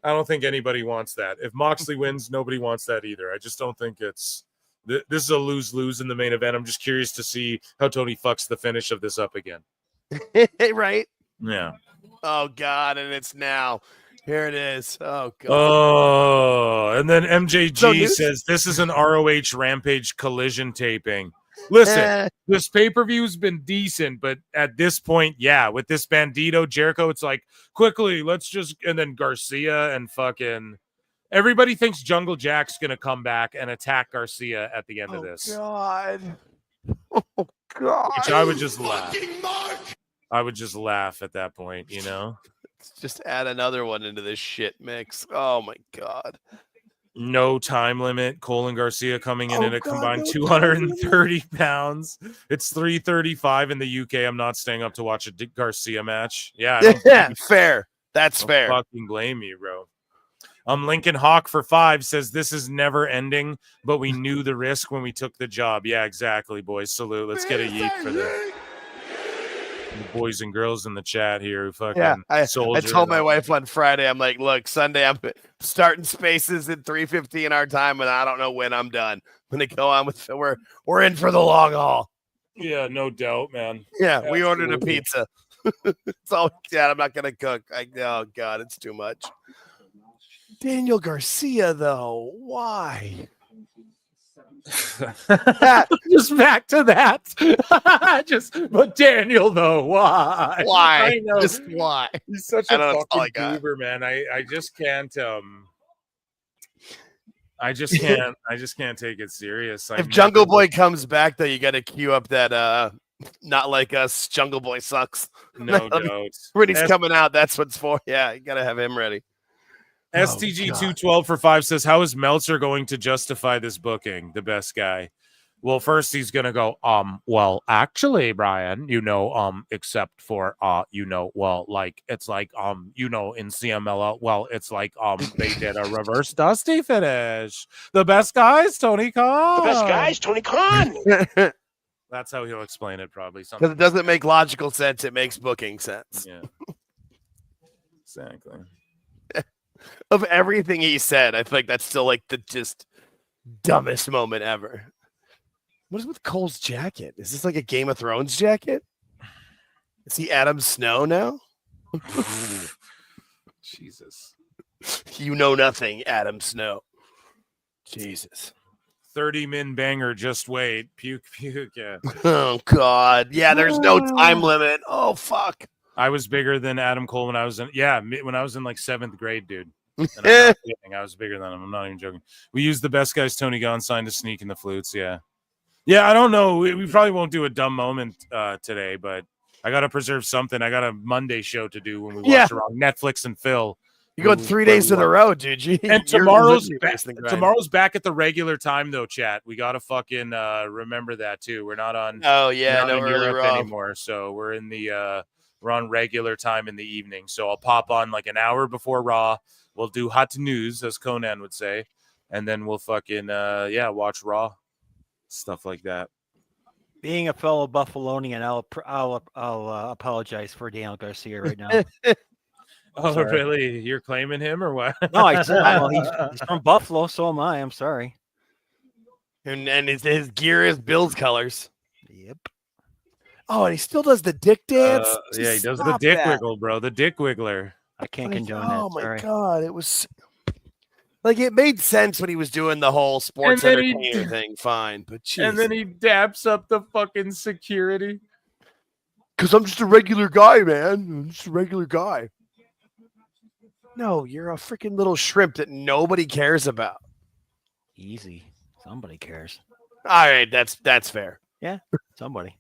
I don't think anybody wants that. If Moxley wins, nobody wants that either. I just don't think it's this is a lose-lose in the main event. I'm just curious to see how Tony fucks the finish of this up again. Right? Yeah. Oh God, and it's now. Here it is. Oh God. Oh, and then MJG says this is an ROH Rampage collision taping. Listen, this pay-per-view's been decent, but at this point, yeah, with this Bandito Jericho, it's like quickly, let's just, and then Garcia and fucking everybody thinks Jungle Jack's gonna come back and attack Garcia at the end of this. God. Oh God. Which I would just laugh. I would just laugh at that point, you know? Let's just add another one into this shit mix. Oh my God. No time limit. Cole and Garcia coming in at a combined 230 pounds. It's 335 in the UK. I'm not staying up to watch a Garcia match. Yeah, fair. That's fair. Fucking blame you, bro. Lincoln Hawk for 5 says this is never ending, but we knew the risk when we took the job. Yeah, exactly, boys. Salute. Let's get a yeet for the boys and girls in the chat here who fucking I soldier. told my wife on Friday, I'm like, look, Sunday I'm starting spaces at 3:15 our time, and I don't know when I'm done. When they go on with we're in for the long haul. Yeah, no doubt, man. Yeah, Absolutely. we ordered a pizza. It's all I'm not gonna cook. Oh God, it's too much. Daniel Garcia, though, why? Just back to that. But Daniel, though, why? Why? I know. Just why? He's such a fucking goober, man. I just can't. I just can't take it serious. If Jungle Boy comes back, though, you got to queue up that Not Like Us. Jungle Boy sucks. No doubt. When he's coming out, that's what's for. Yeah, you got to have him ready. STG 212 for 5 says, how is Meltzer going to justify this booking? The best guy. Well, first he's gonna go, well, actually, Brian, except for well, like it's like in CMLL, well, it's like they did a reverse Dusty finish. The best guys, Tony Khan. That's how he'll explain it, probably. Because it doesn't make logical sense, it makes booking sense. Yeah. Exactly. Of everything he said, I think that's still like the just dumbest moment ever. What is with Cole's jacket? Is this like a Game of Thrones jacket? Is he Adam Snow now? Jesus. You know nothing, Adam Snow. Jesus. 30-min banger, just wait. Puke, yeah. Oh, God. Yeah, there's no time limit. Oh, fuck. I was bigger than Adam Cole when I was in like 7th grade, dude. And I'm not kidding. I was bigger than him. I'm not even joking. We used the best guys Tony Khan signed to sneak in the flutes. Yeah. Yeah, I don't know. We probably won't do a dumb moment today, but I got to preserve something. I got a Monday show to do when we watch around Netflix and Phil. You're going 3 days in a row, dude. And tomorrow's back at the regular time, though, chat. We got to fucking remember that, too. We're not on Europe anymore, so we're in the we're on regular time in the evening. So I'll pop on like an hour before Raw. We'll do hot news, as Conan would say, and then we'll fucking watch Raw, stuff like that. Being a fellow Buffalonian, I'll apologize for Daniel Garcia right now. Oh, sorry. Really? You're claiming him or what? No, I said he's from Buffalo, so am I. I'm sorry. And his gear is Bill's colors. Yep. Oh, and he still does the dick dance. Yeah, he Just does the stop dick that. wiggle, bro. The dick wiggler. I can't Like, condone that. oh my Sorry. god, it was like it made sense when he was doing the whole sports And then entertainer thing. Fine, but And then he daps up the fucking security. because I'm just a regular guy, man. I'm just a regular guy. No, you're a freaking little shrimp that nobody cares about. Easy. Somebody cares. All right, that's fair. Yeah, somebody.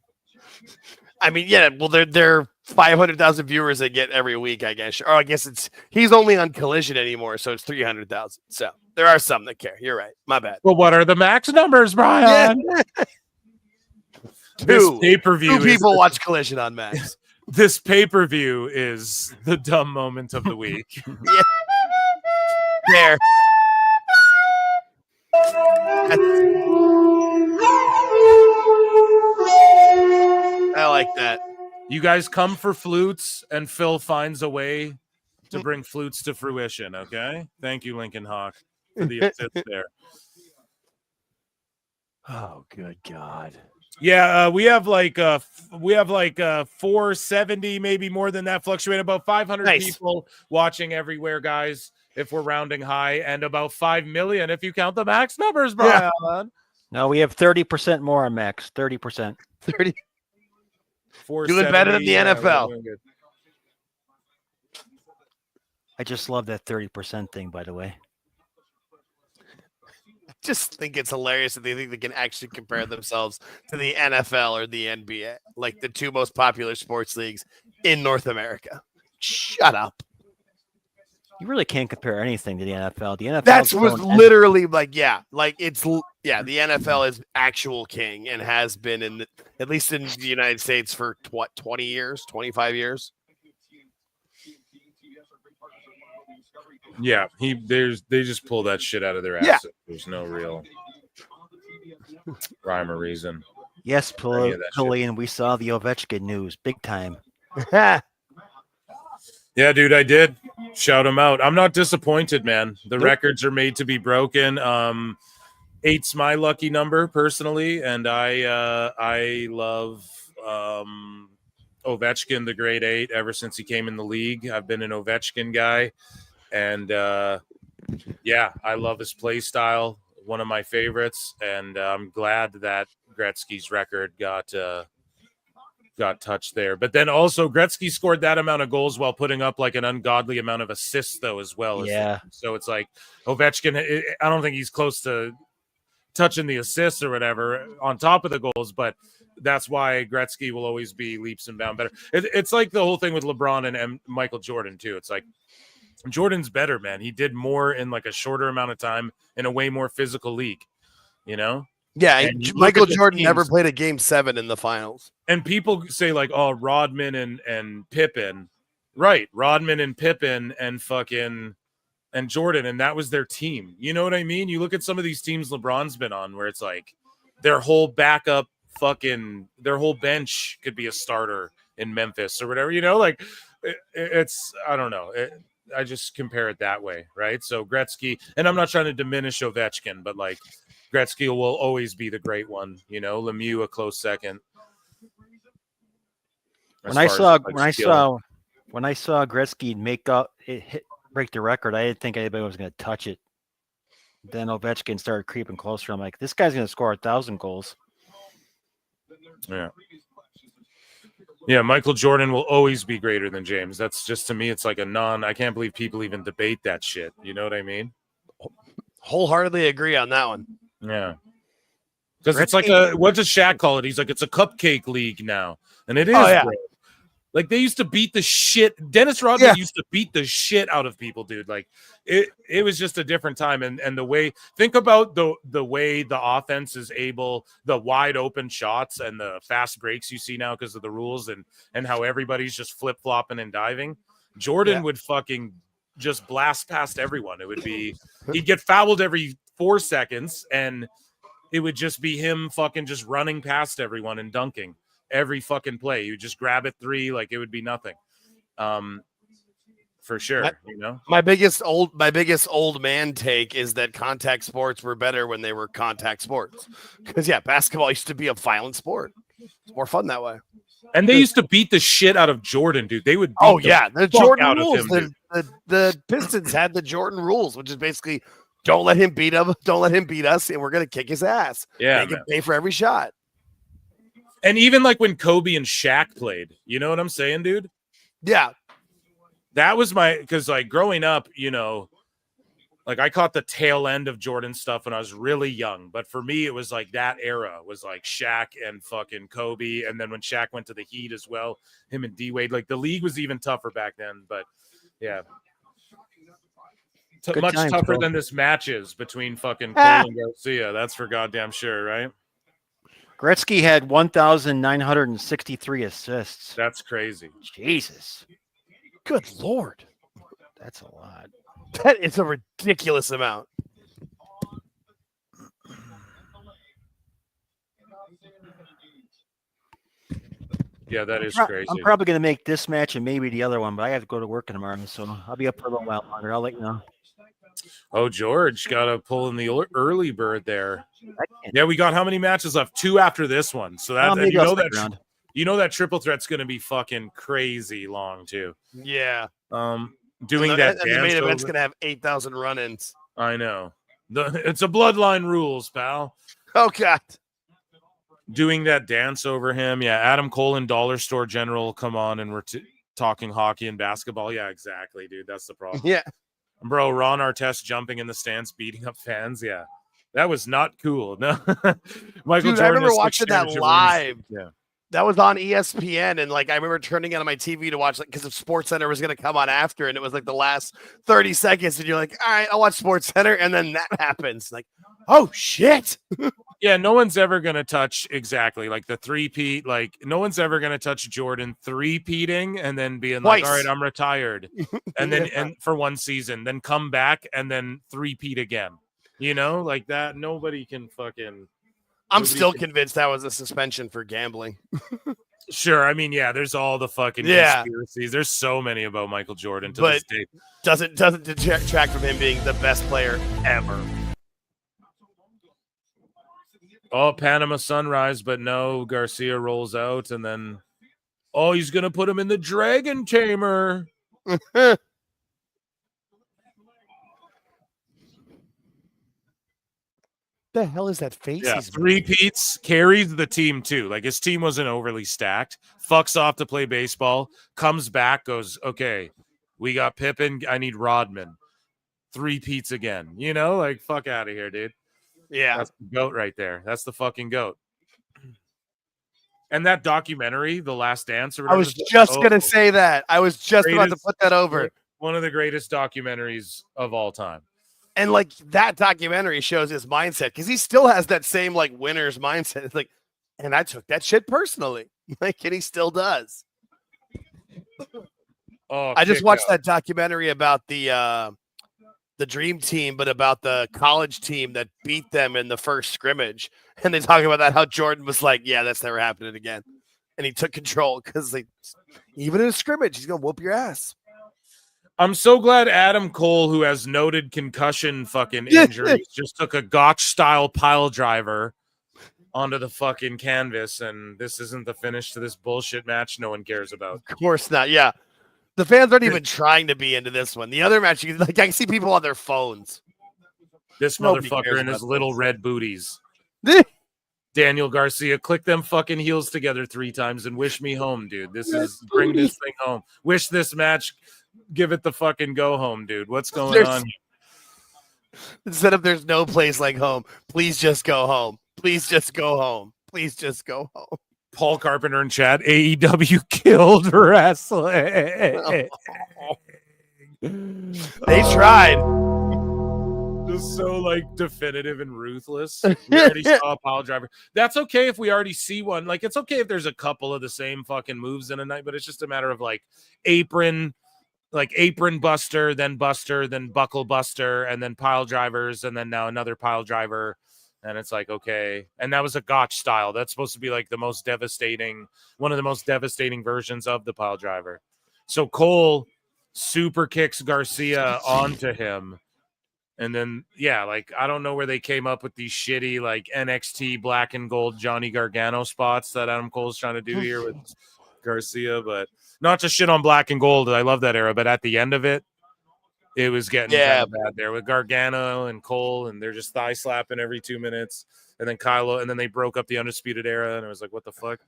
I mean, yeah. Well, they're 500,000 viewers they get every week, I guess. Or I guess he's only on Collision anymore, so it's 300,000. So there are some that care. You're right. My bad. Well, what are the max numbers, Brian? Yeah. This pay-per-view. Two people watch Collision on Max. This pay-per-view is the dumb moment of the week. Yeah. There. I like that. You guys come for flutes, and Phil finds a way to bring flutes to fruition. Okay, thank you, Lincoln Hawk, for the assist there. Oh, good God. Yeah, we have like 470, maybe more than that, fluctuating about 500 people watching everywhere, guys. If we're rounding high, and about 5 million if you count the max numbers, Brian. Yeah. No, we have 30% more on Max. 30%. 30. Doing better than the NFL. I just love that 30% thing, by the way. I just think it's hilarious that they think they can actually compare themselves to the NFL or the NBA, like the two most popular sports leagues in North America. Shut up. You really can't compare anything to the NFL. The NFL. That was literally like, the NFL is actual king and has been at least in the United States for 20 years, 25 years. Yeah, they just pull that shit out of their ass. Yeah. There's no real rhyme or reason. Yes, Pullian, we saw the Ovechkin news. Big time. Yeah, dude, I did. Shout him out. I'm not disappointed, man. The records are made to be broken. 8's my lucky number personally, and I love Ovechkin, the grade 8, ever since he came in the league. I've been an Ovechkin guy, and yeah, I love his play style. One of my favorites, and I'm glad that Gretzky's record got touched there. But then also Gretzky scored that amount of goals while putting up like an ungodly amount of assists though as well. Yeah. So it's like Ovechkin, I don't think he's close to touching the assists or whatever on top of the goals, but that's why Gretzky will always be leaps and bounds better. It's like the whole thing with LeBron and Michael Jordan too. It's like Jordan's better, man. He did more in like a shorter amount of time in a way more physical league, you know? Yeah, Michael Jordan never played a game 7 in the finals. And people say like, oh, Rodman and Pippen. Right. Rodman and Pippen and fucking and Jordan, and that was their team. You know what I mean? You look at some of these teams LeBron's been on where it's like their whole backup their whole bench could be a starter in Memphis or whatever, you know, like it's, I don't know. I just compare it that way. Right. So Gretzky, and I'm not trying to diminish Ovechkin, but like Gretzky will always be the great one, you know, Lemieux a close second. When I saw Gretzky break the record, I didn't think anybody was going to touch it. Then Ovechkin started creeping closer. I'm like, this guy's going to score 1,000 goals. Yeah. Yeah, Michael Jordan will always be greater than James. That's just, to me, it's like I can't believe people even debate that shit. You know what I mean? Wholeheartedly agree on that one. Yeah. Because it's like what does Shaq call it? He's like, it's a cupcake league now. And it is, bro. Like they used to beat the shit. Dennis Rodman used to beat the shit out of people, dude. Like it was just a different time. And the way, think about the way the offense is able, the wide open shots and the fast breaks you see now because of the rules and how everybody's just flip flopping and diving. Jordan would fucking just blast past everyone. It would be, he'd get fouled every 4 seconds and it would just be him fucking just running past everyone and dunking every fucking play. You just grab it 3, like it would be nothing. for sure. My biggest old man take is that contact sports were better when they were contact sports. Because basketball used to be a violent sport. It's more fun that way. And they used to beat the shit out of Jordan, dude. They would beat the Jordan out rules. Of him, the Pistons had the Jordan rules, which is basically don't let him beat us, and we're gonna kick his ass. Make him pay for every shot. And even like when Kobe and Shaq played, you know what I'm saying, dude? Yeah. That was because like growing up, like I caught the tail end of Jordan stuff when I was really young. But for me, it was like that era was like Shaq and fucking Kobe. And then when Shaq went to the Heat as well, him and D-Wade, like the league was even tougher back then. But yeah. Much tougher than this matches between fucking Cole and Garcia. That's for goddamn sure, right? Gretzky had 1,963 assists. That's crazy. Jesus. Good Lord. That's a lot. That is a ridiculous amount. Yeah, that is crazy. I'm probably going to make this match and maybe the other one, but I have to go to work tomorrow, so I'll be up for a little while longer. I'll let you know. Oh, George got to pull in the early bird there. Yeah, we got how many matches left? 2 after this one. So that that triple threat's going to be fucking crazy long too. Yeah. Doing that. And the main event's going to have 8,000 run-ins. I know. It's a bloodline rules, pal. Oh God. Doing that dance over him. Yeah, Adam Cole and Dollar Store General come on and we're talking hockey and basketball. Yeah, exactly, dude. That's the problem. Yeah. Bro, Ron Artest jumping in the stands, beating up fans. Yeah, that was not cool. No, Michael Jordan. I remember watching that live. Yeah, that was on ESPN, and like I remember turning it on my TV to watch, like because Sports Center was going to come on after, and it was like the last 30 seconds, and you're like, all right, I'll watch Sports Center, and then that happens. Like, oh shit. Yeah, no one's ever going to touch exactly like the three-peat. Like, no one's ever going to touch Jordan three-peating and then being like, all right, I'm retired. And then and for one season, then come back and then three-peat again. Like that. Nobody can fucking. I'm still convinced that was a suspension for gambling. Sure. I mean, yeah, there's all the fucking conspiracies. There's so many about Michael Jordan to this day. Doesn't detract from him being the best player ever. Oh, Panama Sunrise, but no, Garcia rolls out, and then, he's going to put him in the Dragon Tamer. The hell is that face? Yeah, three-peats, carries the team, too. Like, his team wasn't overly stacked. Fucks off to play baseball, comes back, goes, okay, we got Pippen, I need Rodman. Three-peats again. Like, fuck out of here, dude. Yeah. That's the GOAT right there. That's the fucking GOAT. And that documentary, The Last Dance, or whatever. I was just going to say that. I was just about to put that over. One of the greatest documentaries of all time. And like that documentary shows his mindset because he still has that same like winner's mindset. It's like, and I took that shit personally. Like, and he still does. I just watched that documentary about the Dream Team, but about the college team that beat them in the first scrimmage. And they talk about that, how Jordan was like, yeah, that's never happening again. And he took control because even in a scrimmage, he's going to whoop your ass. I'm so glad Adam Cole, who has noted concussion fucking injuries, just took a Gotch-style pile driver onto the fucking canvas, and this isn't the finish to this bullshit match no one cares about. Of course not, yeah. The fans aren't even trying to be into this one. The other match, I can see people on their phones. This motherfucker and his little red booties. Daniel Garcia, click them fucking heels together 3 times and wish me home, dude. Bring this thing home. Wish this match, give it the fucking go home, dude. What's going on? Instead of there's no place like home, please just go home. Please just go home. Please just go home. Paul Carpenter in chat, AEW killed wrestling. They tried. Just so like definitive and ruthless. We already saw a pile driver. That's okay if we already see one. Like, it's okay if there's a couple of the same fucking moves in a night, but it's just a matter of like apron buster, then buckle buster, and then pile drivers, and then now another pile driver. And it's like, okay. And that was a Gotch style. That's supposed to be like one of the most devastating versions of the pile driver. So Cole super kicks Garcia onto him. And then, yeah, like, I don't know where they came up with these shitty, like, NXT black and gold Johnny Gargano spots that Adam Cole's trying to do here with Garcia. But not to shit on black and gold. I love that era. But at the end of it, it was getting kind of bad there with Gargano and Cole, and they're just thigh slapping every 2 minutes. And then Kylo, and then they broke up the Undisputed Era, and it was like, what the fuck?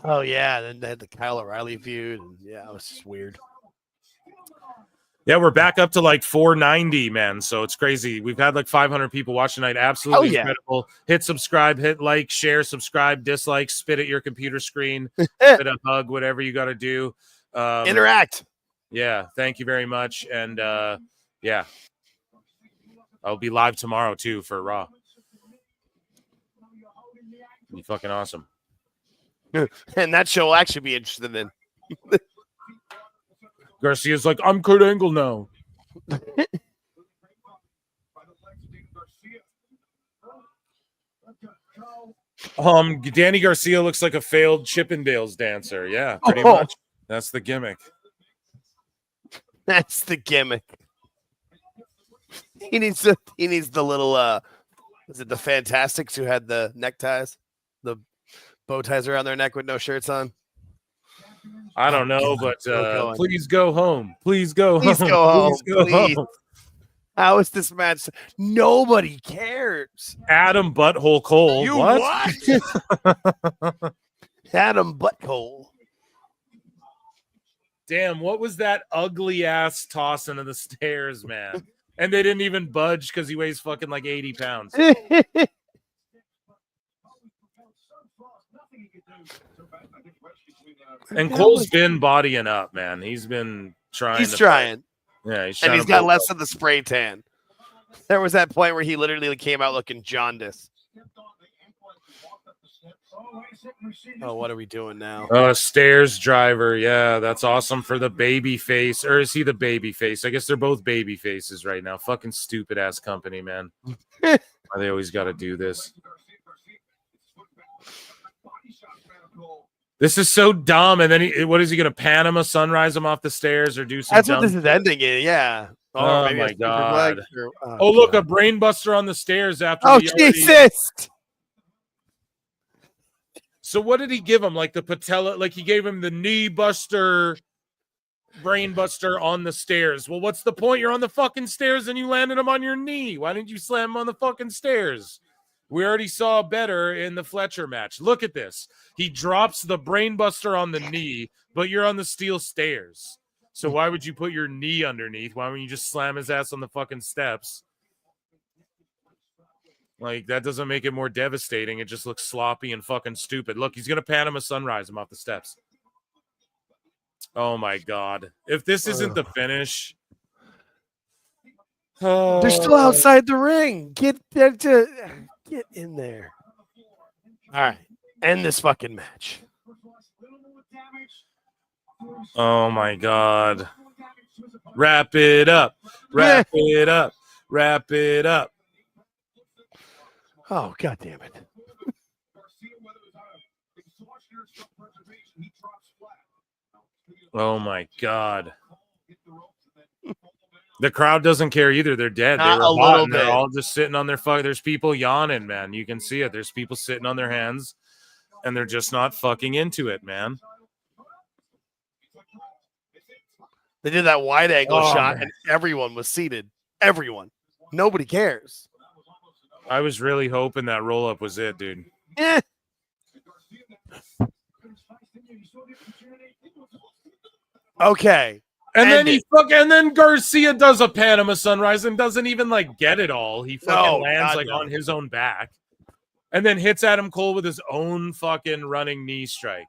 Oh, yeah. Then they had the Kyle O'Reilly feud. And yeah, it was just weird. Yeah, we're back up to like 490, man. So it's crazy. We've had like 500 people watch tonight. Absolutely incredible. Hit subscribe, hit like, share, subscribe, dislike, spit at your computer screen, spit a hug, whatever you got to do. Interact. Yeah, thank you very much. And yeah, I'll be live tomorrow too for Raw. Be fucking awesome. And that show will actually be interesting then. Garcia's like, I'm Kurt Angle now. Danny Garcia looks like a failed Chippendales dancer. Yeah, pretty much. That's the gimmick. That's the gimmick. He needs the little was it the Fantastics who had the neckties, the bow ties around their neck with no shirts on? I don't know, but please go home. Please go home. Please go home. Please. How is this match? Nobody cares. Adam Butthole Cole. You what? Adam Butthole. Damn, what was that ugly ass toss into the stairs, man? And they didn't even budge because he weighs fucking like 80 pounds. And Cole's been bodying up, man. He's been trying. He's trying. Yeah, he's and he's got less of the spray tan. There was that point where he literally came out looking jaundiced. Oh, what are we doing now? Stairs driver. Yeah, that's awesome for the baby face. Or is he the baby face? I guess they're both baby faces right now. Fucking stupid ass company, man. Why they always got to do this? This is so dumb. And then what is he going to Panama sunrise him off the stairs or do some? That's what this is ending in. Yeah. Oh my god. Look, a brain buster on the stairs after. Oh Jesus. So what did he give him? Like the patella, like he gave him the knee buster, brain buster on the stairs. Well, what's the point? You're on the fucking stairs and you landed him on your knee. Why didn't you slam him on the fucking stairs? We already saw better in the Fletcher match. Look at this. He drops the brain buster on the knee, but you're on the steel stairs. So why would you put your knee underneath? Why wouldn't you just slam his ass on the fucking steps? Like, that doesn't make it more devastating. It just looks sloppy and fucking stupid. Look, he's going to Panama sunrise him off the steps. Oh, my God. If this isn't the finish. They're still outside the ring. Get in there. All right. End this fucking match. Oh, my God. Wrap it up. Wrap it up. Wrap it up. Oh, God damn it. Oh, my God. The crowd doesn't care either. They're dead. Not a little bit. They're all just sitting on their fuck. There's people yawning, man. You can see it. There's people sitting on their hands, and they're just not fucking into it, man. They did that wide angle shot, man. and everyone was seated. Everyone. Nobody cares. I was really hoping that roll up was it, dude. Yeah. Okay. And then Garcia does a Panama sunrise and doesn't even like get it all. He fucking lands on his own back, and then hits Adam Cole with his own fucking running knee strike.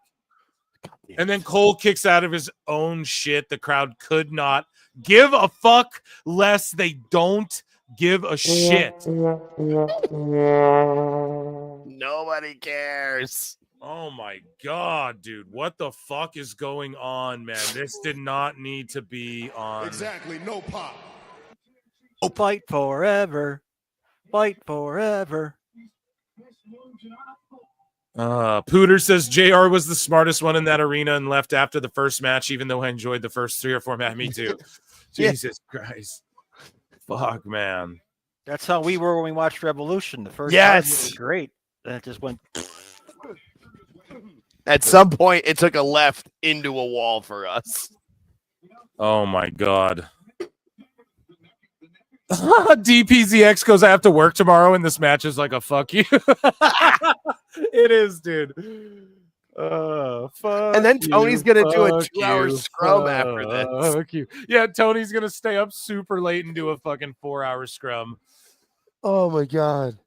And then Cole kicks out of his own shit. The crowd could not give a fuck less they don't give a shit. Nobody cares. Oh my God, dude. What the fuck is going on, man? This did not need to be on. Exactly. No pop. Oh, fight forever. Fight forever. Pooter says JR was the smartest one in that arena and left after the first match, even though I enjoyed the first 3 or 4 matches. Me too. Jesus Christ. Fuck, man. That's how we were when we watched Revolution. The first Yes. part was great. Then it just went. At some point, it took a left into a wall for us. Oh my God. DPZX goes, I have to work tomorrow, and this match is like a fuck you. It is, dude. Fuck And then Tony's you, going to do a fuck 2-hour you, scrum after this. Fuck you. Yeah, Tony's going to stay up super late and do a fucking 4-hour scrum. Oh my God.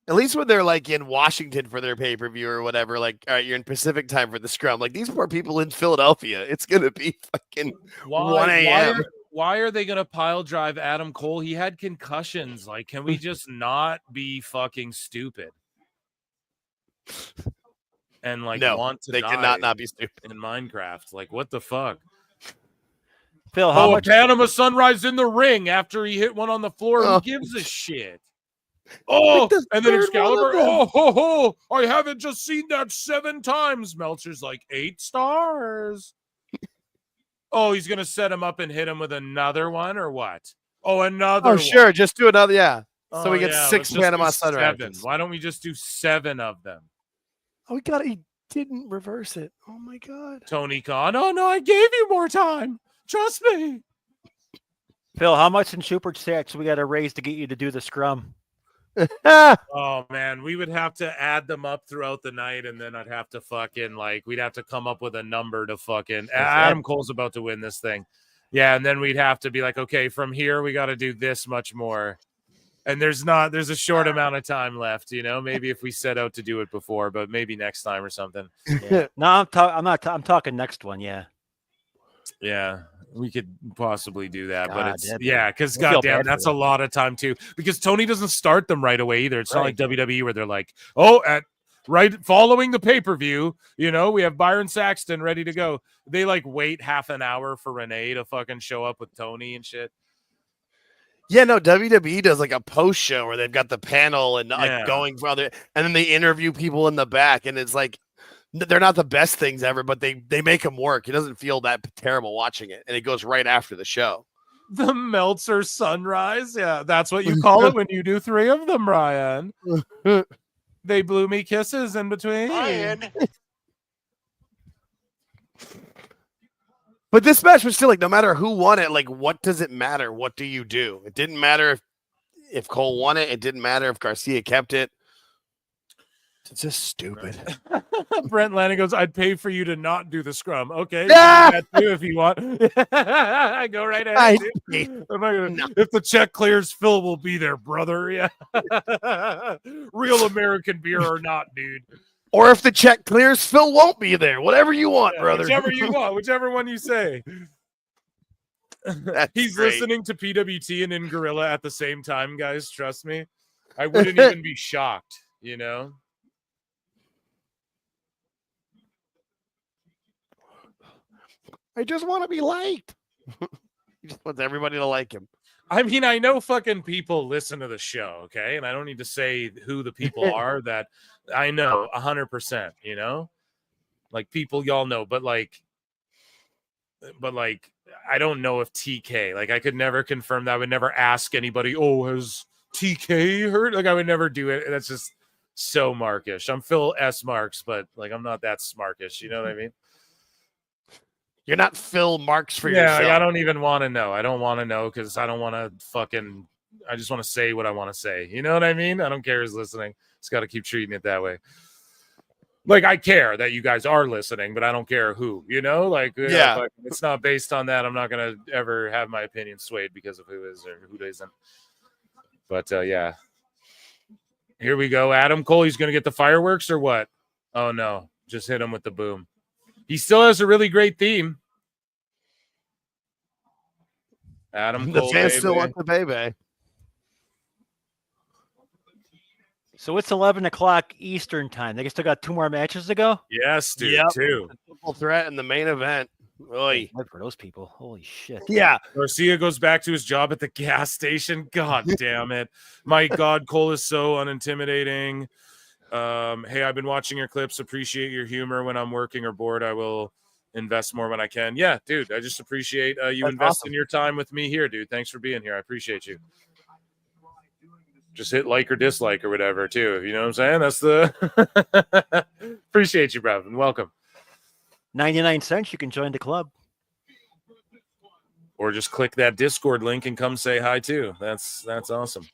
At least when they're like in Washington for their pay-per-view or whatever, like, all right, you're in Pacific time for the scrum. Like these poor people in Philadelphia, it's going to be fucking 1 a.m. Why are they going to pile drive Adam Cole? He had concussions. Like, can we just not be fucking stupid? And like want to they die cannot not be stupid in Minecraft. Like, what the fuck? Phil, how much Panama Sunrise in the ring after he hit one on the floor? Who gives a shit? Oh, and then Excalibur. Oh, I haven't just seen that 7 times. Meltzer's like 8 stars. Oh, he's gonna set him up and hit him with another one, or what? Oh, another. Oh, one. sure, just do another. Yeah, so we get yeah, 6 let's Panama just do 7. Sunrises. Why don't we just do 7 of them? Oh, we got. He didn't reverse it. Oh my God. Tony Khan. Oh no, I gave you more time. Trust me. Phil, how much in super chats we got to raise to get you to do the scrum? Oh man, we would have to add them up throughout the night, and then I'd have to fucking we'd have to come up with a number to fucking. Adam Cole's about to win this thing, yeah, and then we'd have to be like, okay, from here we got to do this much more, and there's a short amount of time left, you know. Maybe if we set out to do it before, but maybe next time or something. Yeah. No, I'm talking next one. Yeah. Yeah, we could possibly do that, but it's that'd because I feel goddamn, bad for that's a them. lot of time too. Because Tony doesn't start them right away either. It's not like WWE where they're like, oh, at right following the pay-per-view, you know, we have Byron Saxton ready to go. They like wait half an hour for Renee to fucking show up with Tony and shit. Yeah, no, WWE does like a post show where they've got the panel and like going for other, and then they interview people in the back, and it's like they're not the best things ever, but they make them work. It doesn't feel that terrible watching it, and it goes right after the show. The Meltzer Sunrise, yeah, that's what you call it when you do 3 of them, Ryan. They blew me kisses in between. Ryan. But this match was still like, no matter who won it, like, what does it matter? What do you do? It didn't matter if Cole won it. It didn't matter if Garcia kept it. It's just stupid. Brent Lanning goes, I'd pay for you to not do the scrum. Okay, you can do that too if you want. Go right ahead. If the check clears, Phil will be there, brother. Yeah. Real American beer or not, dude. Or if the check clears, Phil won't be there. Whatever you want, brother. Whichever you want, whichever one you say. He's great. listening to PWT and in Gorilla at the same time, guys. Trust me. I wouldn't even be shocked, you know? I just want to be liked. He just wants everybody to like him. I mean, I know fucking people listen to the show, okay? And I don't need to say who the people are that I know 100%, you know? Like people y'all know, but like I don't know if TK, like I could never confirm that. I would never ask anybody, oh, has TK heard? Like I would never do it. That's just so Markish. I'm Phil S. Marks, but like I'm not that smarkish, you know what I mean? You're not Phil Marks for yeah, yourself. Like, I don't even want to know. I don't want to know because I don't want to fucking. I just want to say what I want to say. You know what I mean? I don't care who's listening. Just got to keep treating it that way. Like I care that you guys are listening, but I don't care who. You know, like yeah, it's not based on that. I'm not gonna ever have my opinion swayed because of who is or who isn't. But yeah, here we go. Adam Cole. He's gonna get the fireworks or what? Oh no, just hit him with the boom. He still has a really great theme. Adam Cole. The fans still want the baby. So it's 11 o'clock Eastern time. They still got 2 more matches to go? Yes, dude, yep. 2. Triple threat in the main event. Oy. Good for those people. Holy shit. Yeah. Garcia goes back to his job at the gas station. God damn it. My God, Cole is so unintimidating. Hey, I've been watching your clips. Appreciate your humor. When I'm working or bored, I will invest more when I can. Yeah, dude, I just appreciate you That's investing awesome. your time with me here, dude. Thanks for being here. I appreciate you. Just hit like or dislike or whatever, too. You know what I'm saying? That's the appreciate you, bro, and welcome. 99 cents, you can join the club. Or just click that Discord link and come say hi too. That's awesome.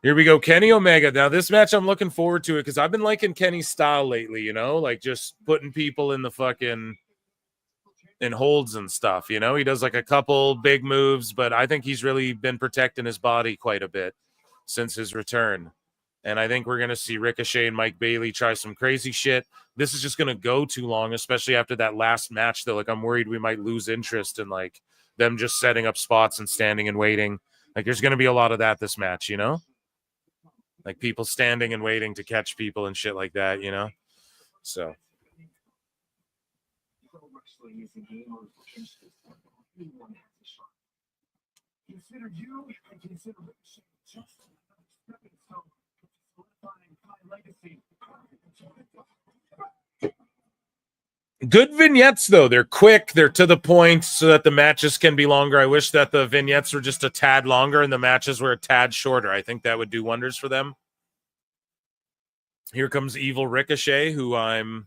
Here we go, Kenny Omega. Now this match, I'm looking forward to it because I've been liking Kenny's style lately. You know, like just putting people in the fucking in holds and stuff. You know, he does like a couple big moves, but I think he's really been protecting his body quite a bit since his return. And I think we're going to see Ricochet and Mike Bailey try some crazy shit. This is just going to go too long, especially after that last match, though. Like, I'm worried we might lose interest in, like, them just setting up spots and standing and waiting. Like, there's going to be a lot of that this match, you know? Like, people standing and waiting to catch people and shit like that, you know? So. Consider you and consider just stepping stone to solidifying my legacy. Good vignettes, though. They're quick. They're to the point so that the matches can be longer. I wish that the vignettes were just a tad longer and the matches were a tad shorter. I think that would do wonders for them. Here comes Evil Ricochet, who I'm...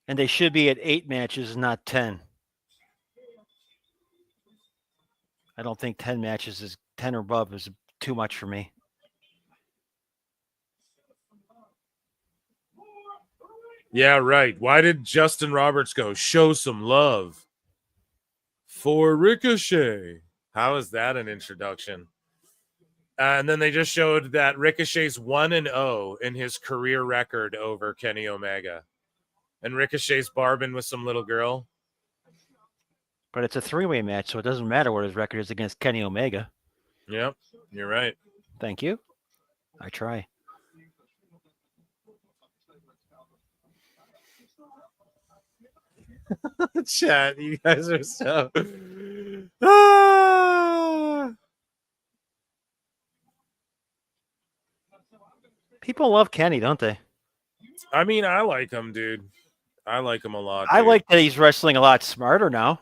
And they should be at 8 matches, not 10. I don't think 10 matches is 10 or above is too much for me. Yeah, right. Why did Justin Roberts go, show some love for Ricochet? How is that an introduction? And then they just showed that Ricochet's 1-0 in his career record over Kenny Omega. And Ricochet's barbing with some little girl. But it's a 3-way match, so it doesn't matter what his record is against Kenny Omega. Yep, you're right. Thank you. I try. Chat, you guys are so... Ah! People love Kenny, don't they? I mean, I like him, dude. I like him a lot. I dude. like that he's wrestling a lot smarter now.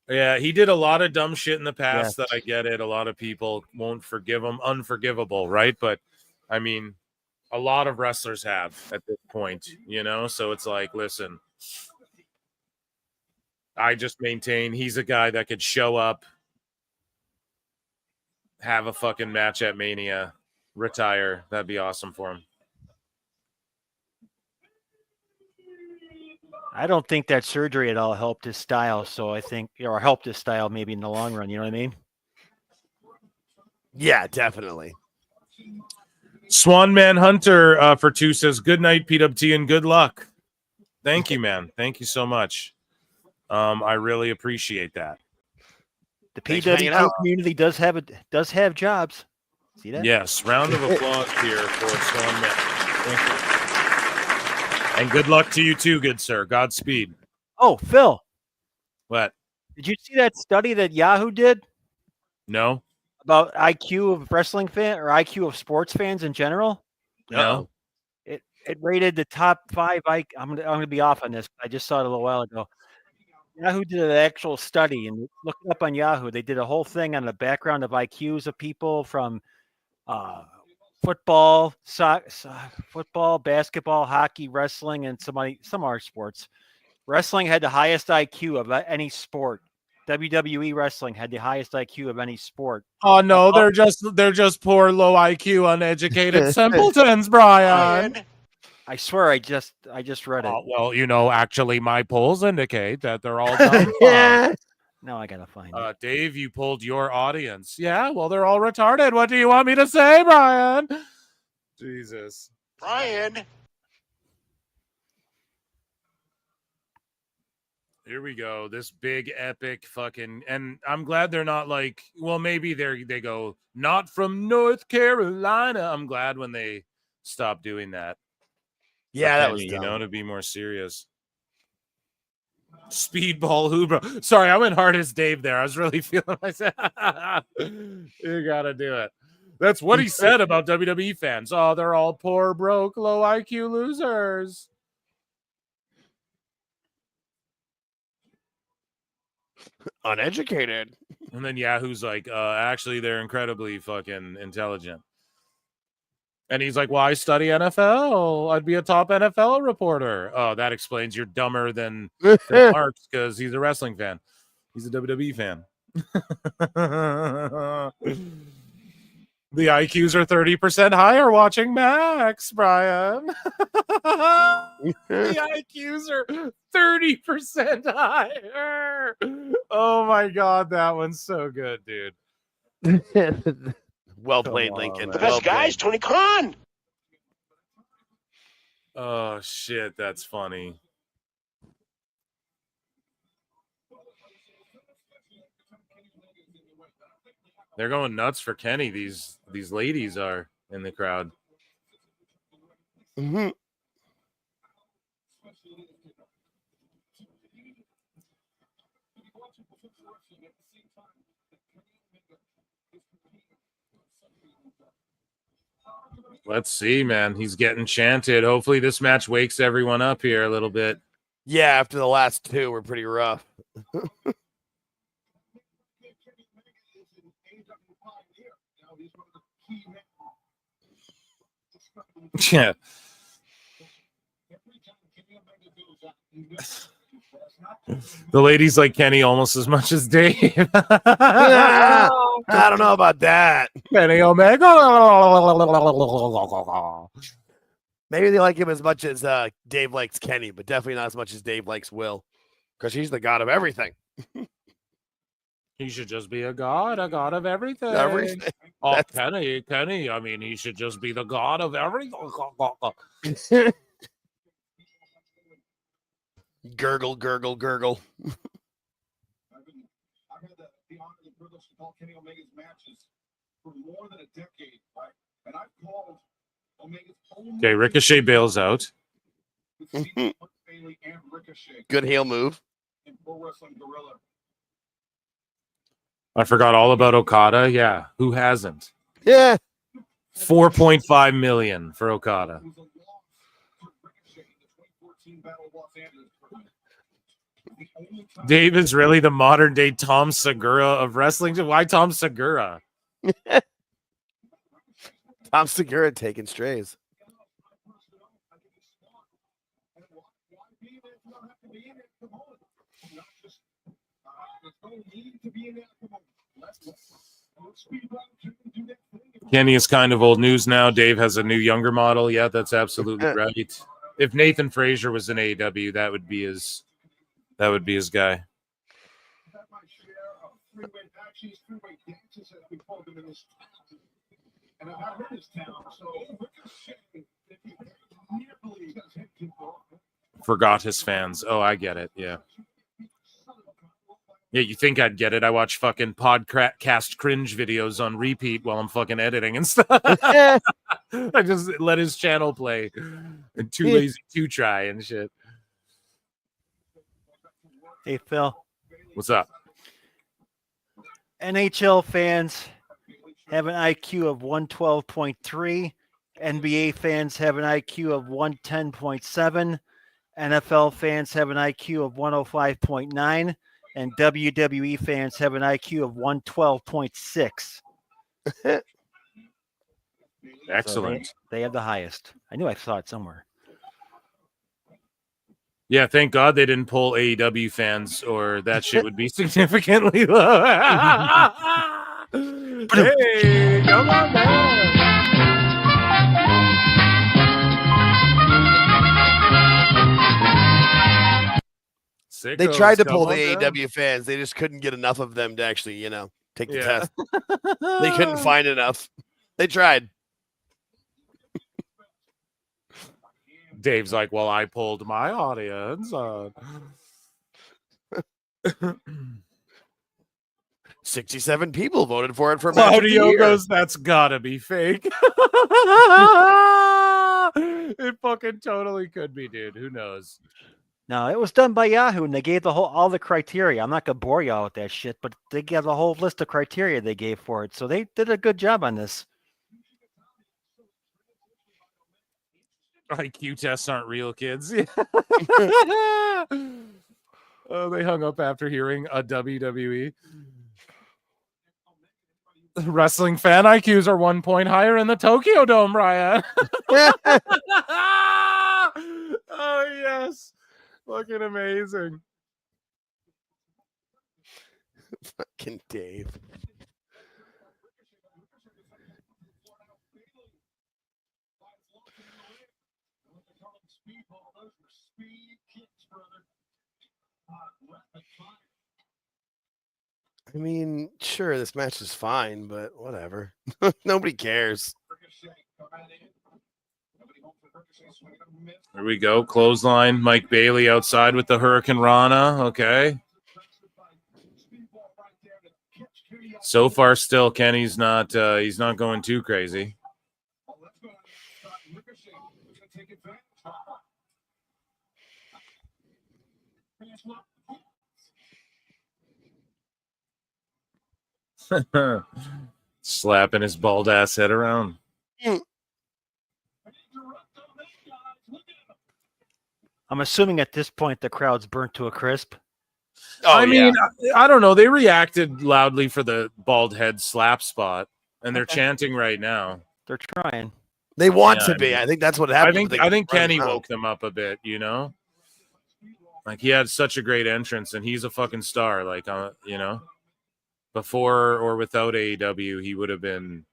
Yeah, he did a lot of dumb shit in the past Yes. that I get it. A lot of people won't forgive him. Unforgivable, right? But, I mean, a lot of wrestlers have at this point, you know? So it's like, listen, I just maintain he's a guy that could show up, have a fucking match at Mania, retire. That'd be awesome for him. I don't think that surgery at all helped his style. So I think, or helped his style maybe in the long run. You know what I mean? Yeah, definitely. Swan Man Hunter for 2 says, good night, PWT, and good luck. Thank you, man. Thank you so much. I really appreciate that. The PWT community does have jobs. See that? Yes. Round of applause here for Swan Man. Thank you. And good luck to you too, good sir. Godspeed. Oh, Phil. What? Did you see that study that Yahoo did? No. About IQ of wrestling fan or IQ of sports fans in general? No. It rated the top 5. I'm gonna be off on this. I just saw it a little while ago. Yahoo did an actual study, and look it up on Yahoo. They did a whole thing on the background of IQs of people from football, football, basketball, hockey, wrestling, and some other sports. Wrestling had the highest IQ of any sport. WWE wrestling had the highest IQ of any sport. Oh no, they're just poor, low IQ, uneducated simpletons, Brian. I swear, I just read it. Well, you know, actually, my polls indicate that they're all dumb. Now I gotta find it. Dave, you pulled your audience. Yeah, well, they're all retarded. What do you want me to say, Brian? Jesus. Brian. Here we go. This big epic fucking, and I'm glad they're not like, well, maybe they go, not from North Carolina. I'm glad when they stop doing that. Yeah, that was you dumb. know, to be more serious. Speedball Hubro. Sorry, I went hard as Dave there. I was really feeling myself. You gotta do it. That's what he said about WWE fans. Oh, they're all poor, broke, low IQ losers. Uneducated. And then Yahoo's like, actually, they're incredibly fucking intelligent. And he's like, well, I study NFL. I'd be a top NFL reporter. Oh, that explains you're dumber than Phil Marks because he's a wrestling fan. He's a WWE fan. The IQs are 30% higher watching Max, Brian. The IQs are 30% higher. Oh my God, that one's so good, dude. Well played, Lincoln. The best guy is Tony Khan. Oh shit, that's funny. They're going nuts for Kenny. These ladies are in the crowd. Mm-hmm. Let's see, man. He's getting chanted. Hopefully this match wakes everyone up here a little bit. Yeah, after the last two were pretty rough. Yeah. The ladies like Kenny almost as much as Dave. I don't know about that. Kenny Omega. Maybe they like him as much as Dave likes Kenny, but definitely not as much as Dave likes Will, because he's the god of everything. He should just be a god of everything. Everything. Oh, Kenny. I mean, he should just be the god of everything. Gurgle, gurgle, gurgle. I've had the honor and privilege to call Kenny Omega's matches for more than a decade, right? And I've called Omega's Okay, Ricochet bails out. Good heel move. I forgot all about Okada. Yeah, who hasn't? Yeah. 4.5 million for Okada. Dave is really the modern day Tom Segura of wrestling. Why Tom Segura? Tom Segura taking strays. Kenny is kind of old news now. Dave has a new younger model. Yeah, that's absolutely right. If Nathan Frazier was in AEW, that would be his guy. Forgot his fans. Oh, I get it. Yeah. Yeah, you think I'd get it. I watch fucking podcast cringe videos on repeat while I'm fucking editing and stuff. I just let his channel play. And too lazy to try and shit. Hey, Phil. What's up? NHL fans have an IQ of 112.3. NBA fans have an IQ of 110.7. NFL fans have an IQ of 105.9. And WWE fans have an IQ of 112.6. Excellent. So they have the highest. I knew I saw it somewhere. Yeah, thank God they didn't pull AEW fans, or that shit would be significantly low. Hey, come on, man. They tried to pull the AEW fans. They just couldn't get enough of them to actually, take the test. They couldn't find enough. They tried. Dave's like, well, I pulled my audience. 67 people voted for it for Claudio goes, that's gotta be fake. It fucking totally could be, dude. Who knows? No, it was done by Yahoo, and they gave all the criteria. I'm not gonna bore y'all with that shit, but they gave a whole list of criteria they gave for it. So they did a good job on this. IQ tests aren't real, kids. Oh, they hung up after hearing a WWE. Wrestling fan IQs are 1 point higher in the Tokyo Dome, Ryan. Oh, yes. Fucking amazing. Fucking Dave. I mean, sure, this match is fine, but whatever. Nobody cares. Here we go. Clothesline. Mike Bailey outside with the Hurricane Rana. Okay. So far, still Kenny's not. He's not going too crazy. Slapping his bald ass head around. I'm assuming at this point the crowd's burnt to a crisp. I mean, I don't know. They reacted loudly for the bald head slap spot, and they're chanting right now. They're trying. They want to be. I think that's what happened. I think Kenny woke them up a bit, you know? Like, he had such a great entrance, and he's a fucking star. Like, you know? Before or without AEW, he would have been...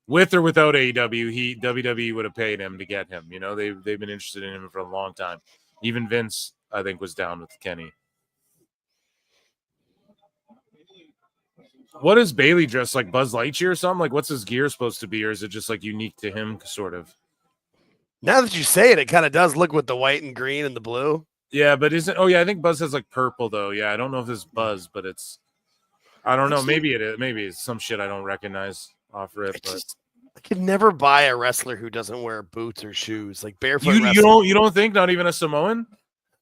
With or without AEW, WWE would have paid him to get him. You know, they've been interested in him for a long time. Even Vince, I think, was down with Kenny. What is Bailey dressed like? Buzz Lightyear or something? Like, what's his gear supposed to be? Or is it just like unique to him, sort of? Now that you say it, it kind of does look with the white and green and the blue. Yeah, but isn't... Oh, yeah, I think Buzz has like purple, though. Yeah, I don't know if it's Buzz, but it's... I don't know. Maybe it is. Maybe it's some shit I don't recognize off rip. But I could never buy a wrestler who doesn't wear boots or shoes, like barefoot. You don't think? Not even a Samoan?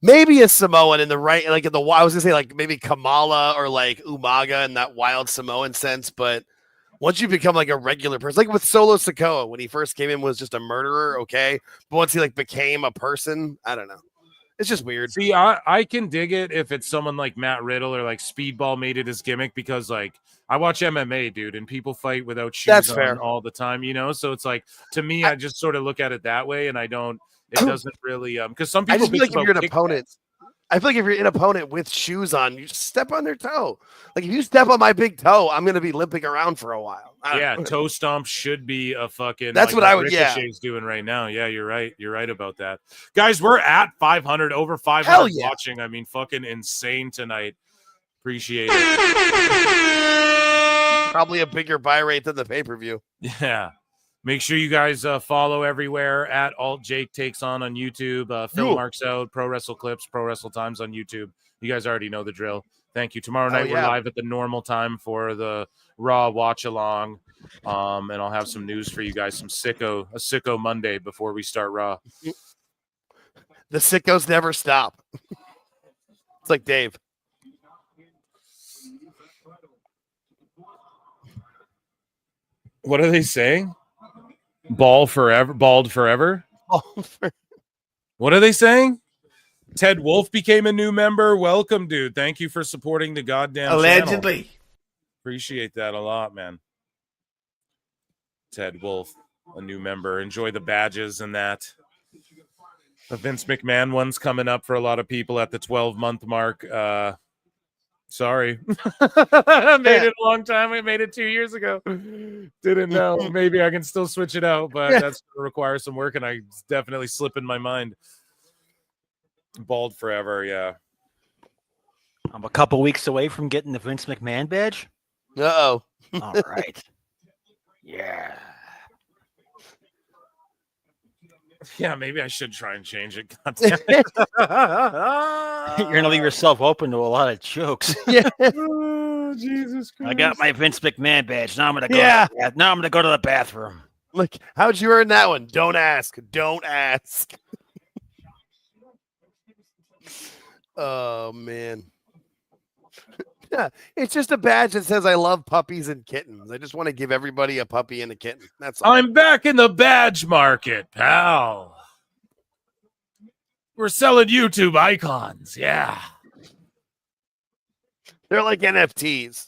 Maybe a Samoan in the right, like in the, I was gonna say like maybe Kamala or like Umaga in that wild Samoan sense, but once you become like a regular person, like with Solo Sikoa, when he first came in was just a murderer, okay, but once he like became a person, I don't know, it's just weird. See, I can dig it if it's someone like Matt Riddle or like Speedball made it his gimmick, because like I watch MMA, dude, and people fight without shoes That's on fair. all the time, you know. So it's like, to me, I just sort of look at it that way, and I don't. It doesn't really because some people I just feel like bitch if you're an about opponent, I feel like if you're an opponent with shoes on, you just step on their toe. Like if you step on my big toe, I'm gonna be limping around for a while. Yeah, toe stomp should be a fucking. That's what I would. Yeah, Ricochet's doing right now. Yeah, you're right. You're right about that, guys. We're at 500, over 500 Hell yeah. watching. I mean, fucking insane tonight. Appreciate it. Probably a bigger buy rate than the pay-per-view. Yeah. Make sure you guys follow everywhere at Alt Jake Takes On YouTube. Phil Marks Out, Pro Wrestle Clips, Pro Wrestle Times on YouTube. You guys already know the drill. Thank you. Tomorrow night we're live at the normal time for the Raw watch along. And I'll have some news for you guys. A sicko Monday before we start Raw. The sickos never stop. It's like Dave. What are they saying? Bald forever. What are they saying? Ted Wolf became a new member. Welcome, dude. Thank you for supporting the goddamn Allegedly. channel. Appreciate that a lot, man. Ted Wolf, a new member. Enjoy the badges and that. The Vince McMahon one's coming up for a lot of people at the 12-month mark. Sorry. I made it a long time. I made it 2 years ago. Didn't know. Maybe I can still switch it out, but that's going to require some work, and I definitely slip in my mind. Bald forever, yeah. I'm a couple weeks away from getting the Vince McMahon badge. Uh-oh. All right. Yeah. Yeah, maybe I should try and change it. God damn it. You're going to leave yourself open to a lot of jokes. Yeah. Oh, Jesus Christ. I got my Vince McMahon badge. Now I'm going to go. Yeah. Now I'm going to go to the bathroom. Look, how'd you earn that one? Don't ask. Don't ask. Oh, man. Yeah, it's just a badge that says I love puppies and kittens. I just want to give everybody a puppy and a kitten. That's all. I'm back in the badge market, pal. We're selling YouTube icons. Yeah. They're like NFTs.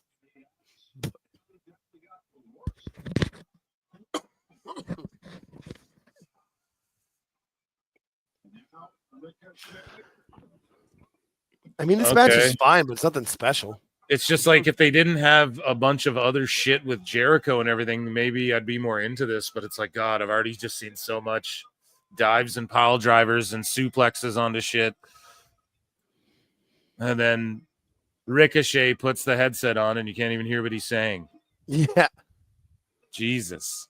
I mean, this match is fine, but it's nothing special. It's just like if they didn't have a bunch of other shit with Jericho and everything, maybe I'd be more into this. But it's like, God, I've already just seen so much dives and pile drivers and suplexes onto shit. And then Ricochet puts the headset on and you can't even hear what he's saying. Yeah. Jesus.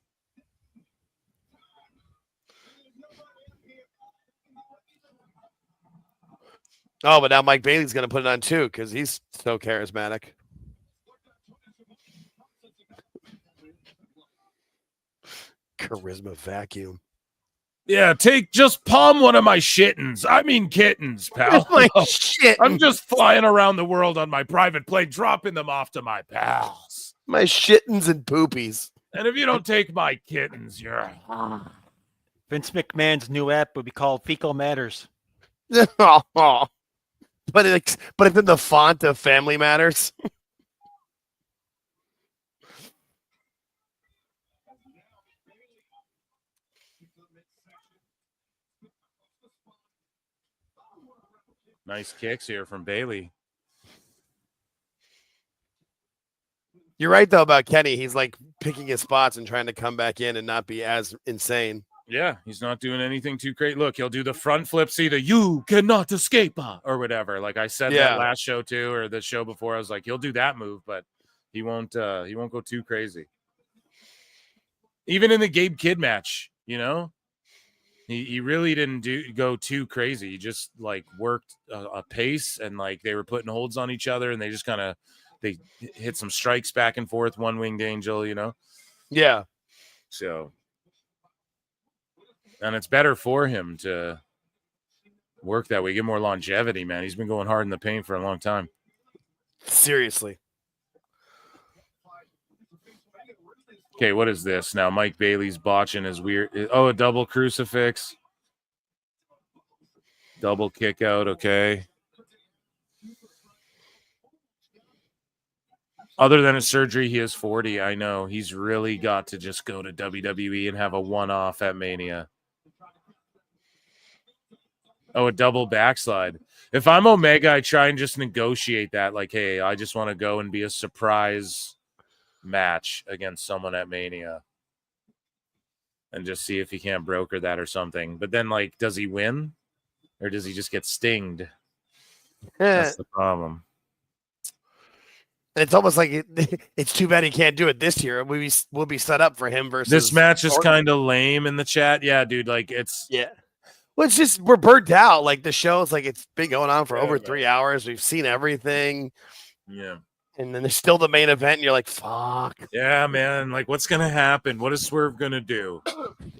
Oh, but now Mike Bailey's going to put it on too because he's so charismatic. Charisma vacuum. Yeah, just palm one of my shittens. I mean kittens, pal. My shit. I'm just flying around the world on my private plane, dropping them off to my pals. My shittens and poopies. And if you don't take my kittens, you're... Vince McMahon's new app would be called Fecal Matters. But it's in the font of Family Matters. Nice kicks here from Bailey. You're right, though, about Kenny. He's like picking his spots and trying to come back in and not be as insane. Yeah, he's not doing anything too great. Look, he'll do the front flip, see the "you cannot escape" or whatever. Like I said that last show too, or the show before. I was like, he'll do that move, but he won't go too crazy. Even in the Gabe Kidd match, you know, he really didn't go too crazy. He just like worked a pace, and like they were putting holds on each other, and they just kind of they hit some strikes back and forth. One winged angel, you know. Yeah. So. And it's better for him to work that way, get more longevity, man. He's been going hard in the paint for a long time. Seriously. Okay, what is this now? Mike Bailey's botching his weird. Oh, a double crucifix. Double kick out, okay. Other than his surgery, he is 40. I know. He's really got to just go to WWE and have a one-off at Mania. Oh, a double backslide. If I'm Omega, I try and just negotiate that. Like, hey, I just want to go and be a surprise match against someone at Mania. And just see if he can't broker that or something. But then, like, does he win? Or does he just get stinged? That's the problem. It's almost like it's too bad he can't do it this year. We'll be set up for him versus... This match is kind of lame in the chat. Yeah, dude, like, it's... Yeah. Well, it's just we're burnt out. Like the show's like it's been going on for over 3 hours. We've seen everything. Yeah. And then there's still the main event, and you're like, fuck. Yeah, man. Like, what's gonna happen? What is Swerve gonna do?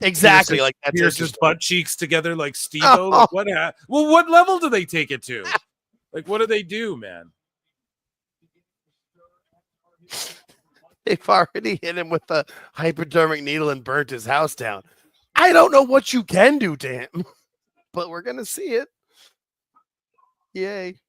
Exactly. Like here's his butt cheeks together like Steve-O. Like, well, what level do they take it to? Like, what do they do, man? They've already hit him with a hypodermic needle and burnt his house down. I don't know what you can do to him. But we're going to see it. Yay.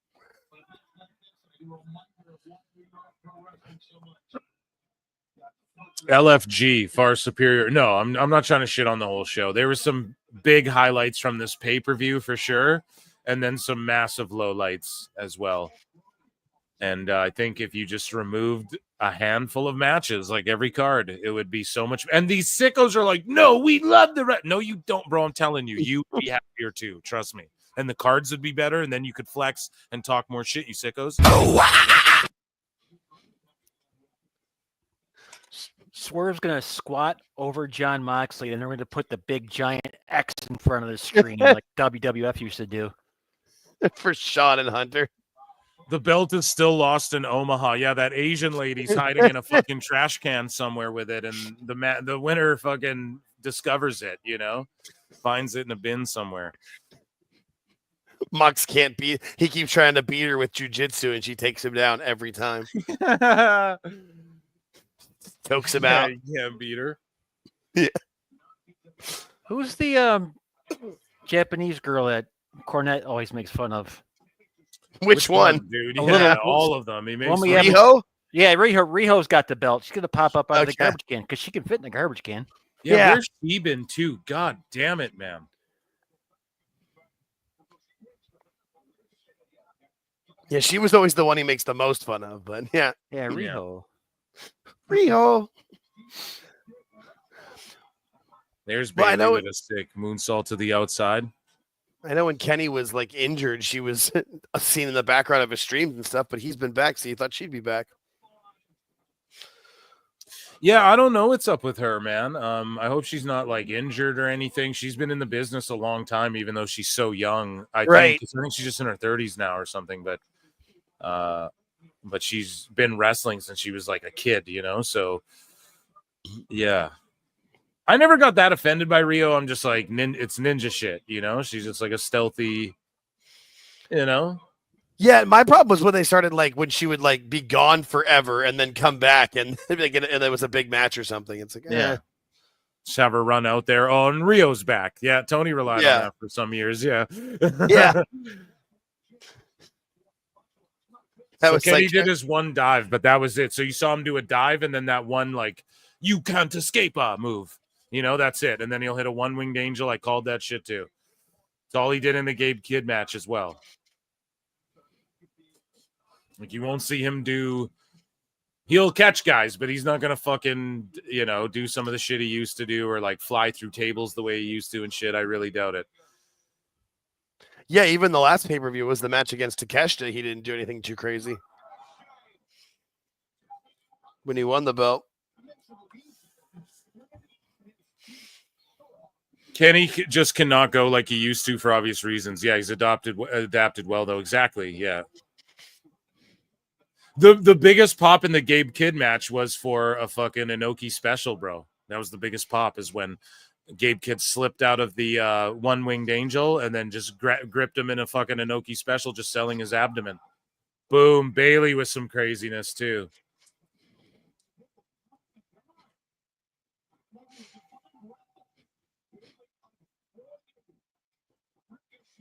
LFG, far superior. No, I'm not trying to shit on the whole show. There were some big highlights from this pay-per-view for sure, and then some massive lowlights as well. And I think if you just removed a handful of matches, like every card, it would be so much. And these sickos are like, no, we love the no, you don't, bro. I'm telling you, you'd be happier too. Trust me. And the cards would be better, and then you could flex and talk more shit, you sickos. Swerve's going to squat over John Moxley, and they're going to put the big giant X in front of the screen like WWF used to do. For Shawn and Hunter. The belt is still lost in Omaha. Yeah, that Asian lady's hiding in a fucking trash can somewhere with it, and the winner fucking discovers it, you know? Finds it in a bin somewhere. Mox can't beat. He keeps trying to beat her with jiu-jitsu, and she takes him down every time. Chokes him out. You can't beat her. Yeah. Who's the Japanese girl that Cornette always makes fun of. Which one? dude? A Yeah, little- all of them. He makes One we fun of- haven't- Riho? Yeah, Riho's got the belt. She's gonna pop up out of the Okay. garbage can because she can fit in the garbage can. Yeah, where's she been too? God damn it, man. Yeah, she was always the one he makes the most fun of, but yeah. Yeah, Riho. Riho. There's Well, I Bailey know with a sick moonsault to the outside. I know when Kenny was like injured, she was seen in the background of his streams and stuff, but he's been back, so you thought she'd be back. Yeah, I don't know what's up with her, man. I hope she's not like injured or anything. She's been in the business a long time, even though she's so young. I think she's just in her 30s now or something, but she's been wrestling since she was like a kid, you know. So yeah, I never got that offended by Rio. I'm just like, it's ninja shit, you know. She's just like a stealthy, you know. Yeah, my problem was when they started like when she would like be gone forever and then come back and and there was a big match or something. It's like Yeah. Just have her run out there. Oh, and Rio's back. Yeah, Tony relied on that for some years. Yeah. Yeah. So Kenny did his one dive, but that was it. So you saw him do a dive and then that one like you can't escape move. You know, that's it. And then he'll hit a one-winged angel. I called that shit too. It's all he did in the Gabe Kidd match as well. Like you won't see him he'll catch guys, but he's not gonna fucking, you know, do some of the shit he used to do or like fly through tables the way he used to and shit. I really doubt it. Yeah, even the last pay-per-view was the match against Takeshita. He didn't do anything too crazy when he won the belt. Kenny just cannot go like he used to for obvious reasons. Yeah, he's adapted well though. Exactly. Yeah. The biggest pop in the Gabe Kidd match was for a fucking Inoki special, bro. That was the biggest pop is when Gabe Kidd slipped out of the one-winged angel and then just gripped him in a fucking Inoki special, just selling his abdomen. Boom. Bailey with some craziness too.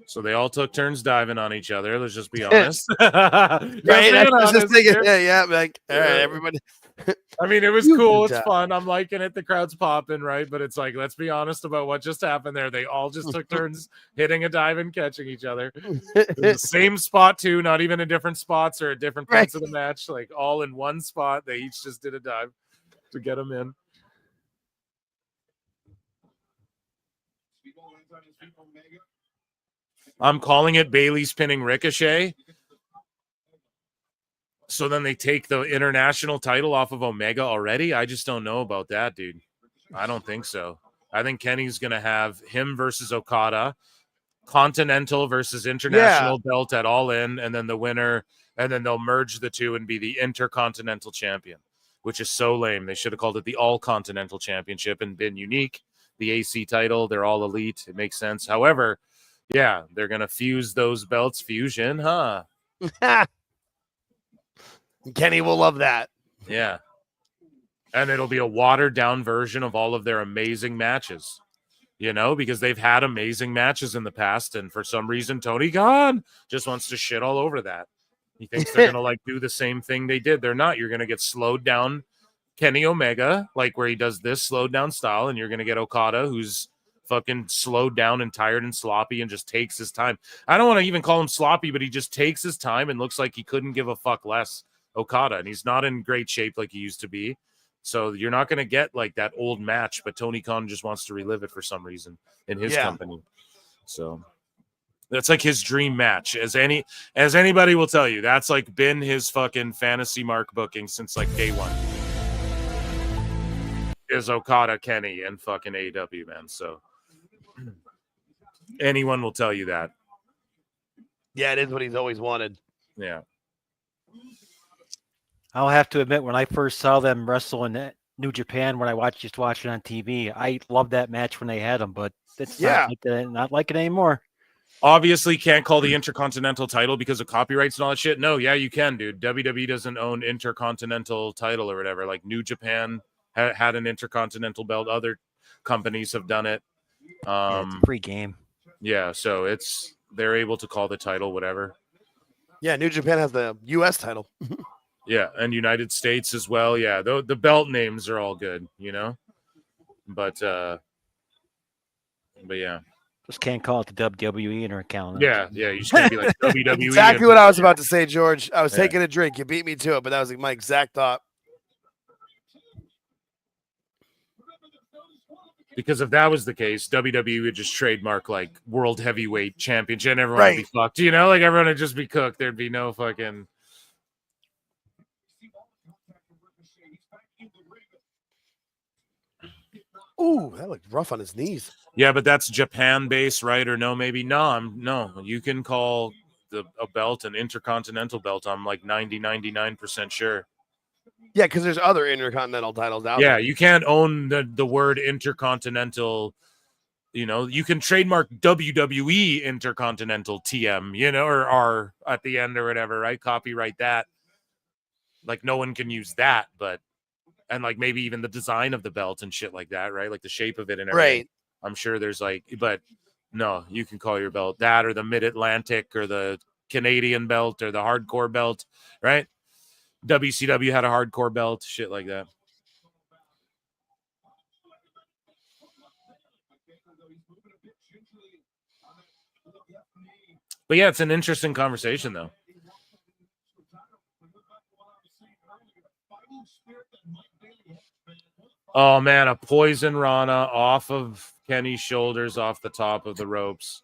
So they all took turns diving on each other. Let's just be honest. Right? That's just thinking, yeah. Like, all right, everybody. I mean, it was cool. It's fun. I'm liking it. The crowd's popping, right? But it's like, let's be honest about what just happened there. They all just took turns hitting a dive and catching each other. The same spot, too. Not even in different spots or at different points of the match. Like, all in one spot. They each just did a dive to get them in. I'm calling it Bailey's pinning Ricochet. So then they take the international title off of Omega already? I just don't know about that, dude. I don't think so. I think Kenny's going to have him versus Okada, Continental versus International belt at All In, and then the winner, and then they'll merge the two and be the Intercontinental Champion, which is so lame. They should have called it the All Continental Championship and been unique. The AC title, they're all elite. It makes sense. However, yeah, they're going to fuse those belts. Fusion, huh? Kenny will love that. Yeah. And it'll be a watered down version of all of their amazing matches, you know, because they've had amazing matches in the past. And for some reason, Tony Khan just wants to shit all over that. He thinks they're going to like do the same thing they did. They're not. You're going to get slowed down Kenny Omega, like where he does this slowed down style. And you're going to get Okada, who's fucking slowed down and tired and sloppy and just takes his time. I don't want to even call him sloppy, but he just takes his time and looks like he couldn't give a fuck less. Okada, and he's not in great shape like he used to be. So you're not going to get like that old match, but Tony Khan just wants to relive it for some reason in his company. So that's like his dream match. As anybody will tell you, that's like been his fucking fantasy mark booking since like day one. Is Okada, Kenny, and fucking AEW, man. So anyone will tell you that. Yeah, it is what he's always wanted. Yeah. I'll have to admit, when I first saw them wrestle in New Japan, when I watched it on TV, I loved that match when they had them, but it's not like it anymore. Obviously can't call the Intercontinental title because of copyrights and all that shit. No, yeah, you can, dude. WWE doesn't own Intercontinental title or whatever. Like New Japan had an Intercontinental belt. Other companies have done it. It's a free game. Yeah, so it's they're able to call the title whatever. Yeah, New Japan has the U.S. title. Yeah, and United States as well. Yeah, the belt names are all good, you know. But yeah. Just can't call it the WWE in her account. Yeah, you just can't be like WWE. Exactly what I was about to say, George. I was Yeah. taking a drink. You beat me to it, but that was like my exact thought. Because if that was the case, WWE would just trademark like World Heavyweight Championship and everyone would be fucked. You know, like everyone would just be cooked. There'd be no fucking. Ooh, that looked rough on his knees. Yeah, but that's Japan base, right? Or no, maybe no. You can call a belt an intercontinental belt. I'm like 99% sure. Yeah, because there's other intercontinental titles out Yeah, there. you can't own the word intercontinental. You know, you can trademark WWE Intercontinental TM, you know, or R at the end or whatever, right? Copyright that. Like no one can use that, but and like maybe even the design of the belt and shit like that, right? Like the shape of it and everything. Right. I'm sure there's like, but no, you can call your belt that or the Mid-Atlantic or the Canadian belt or the hardcore belt, right? WCW had a hardcore belt, shit like that. But yeah, it's an interesting conversation though. Oh man, a poison Rana off of Kenny's shoulders off the top of the ropes.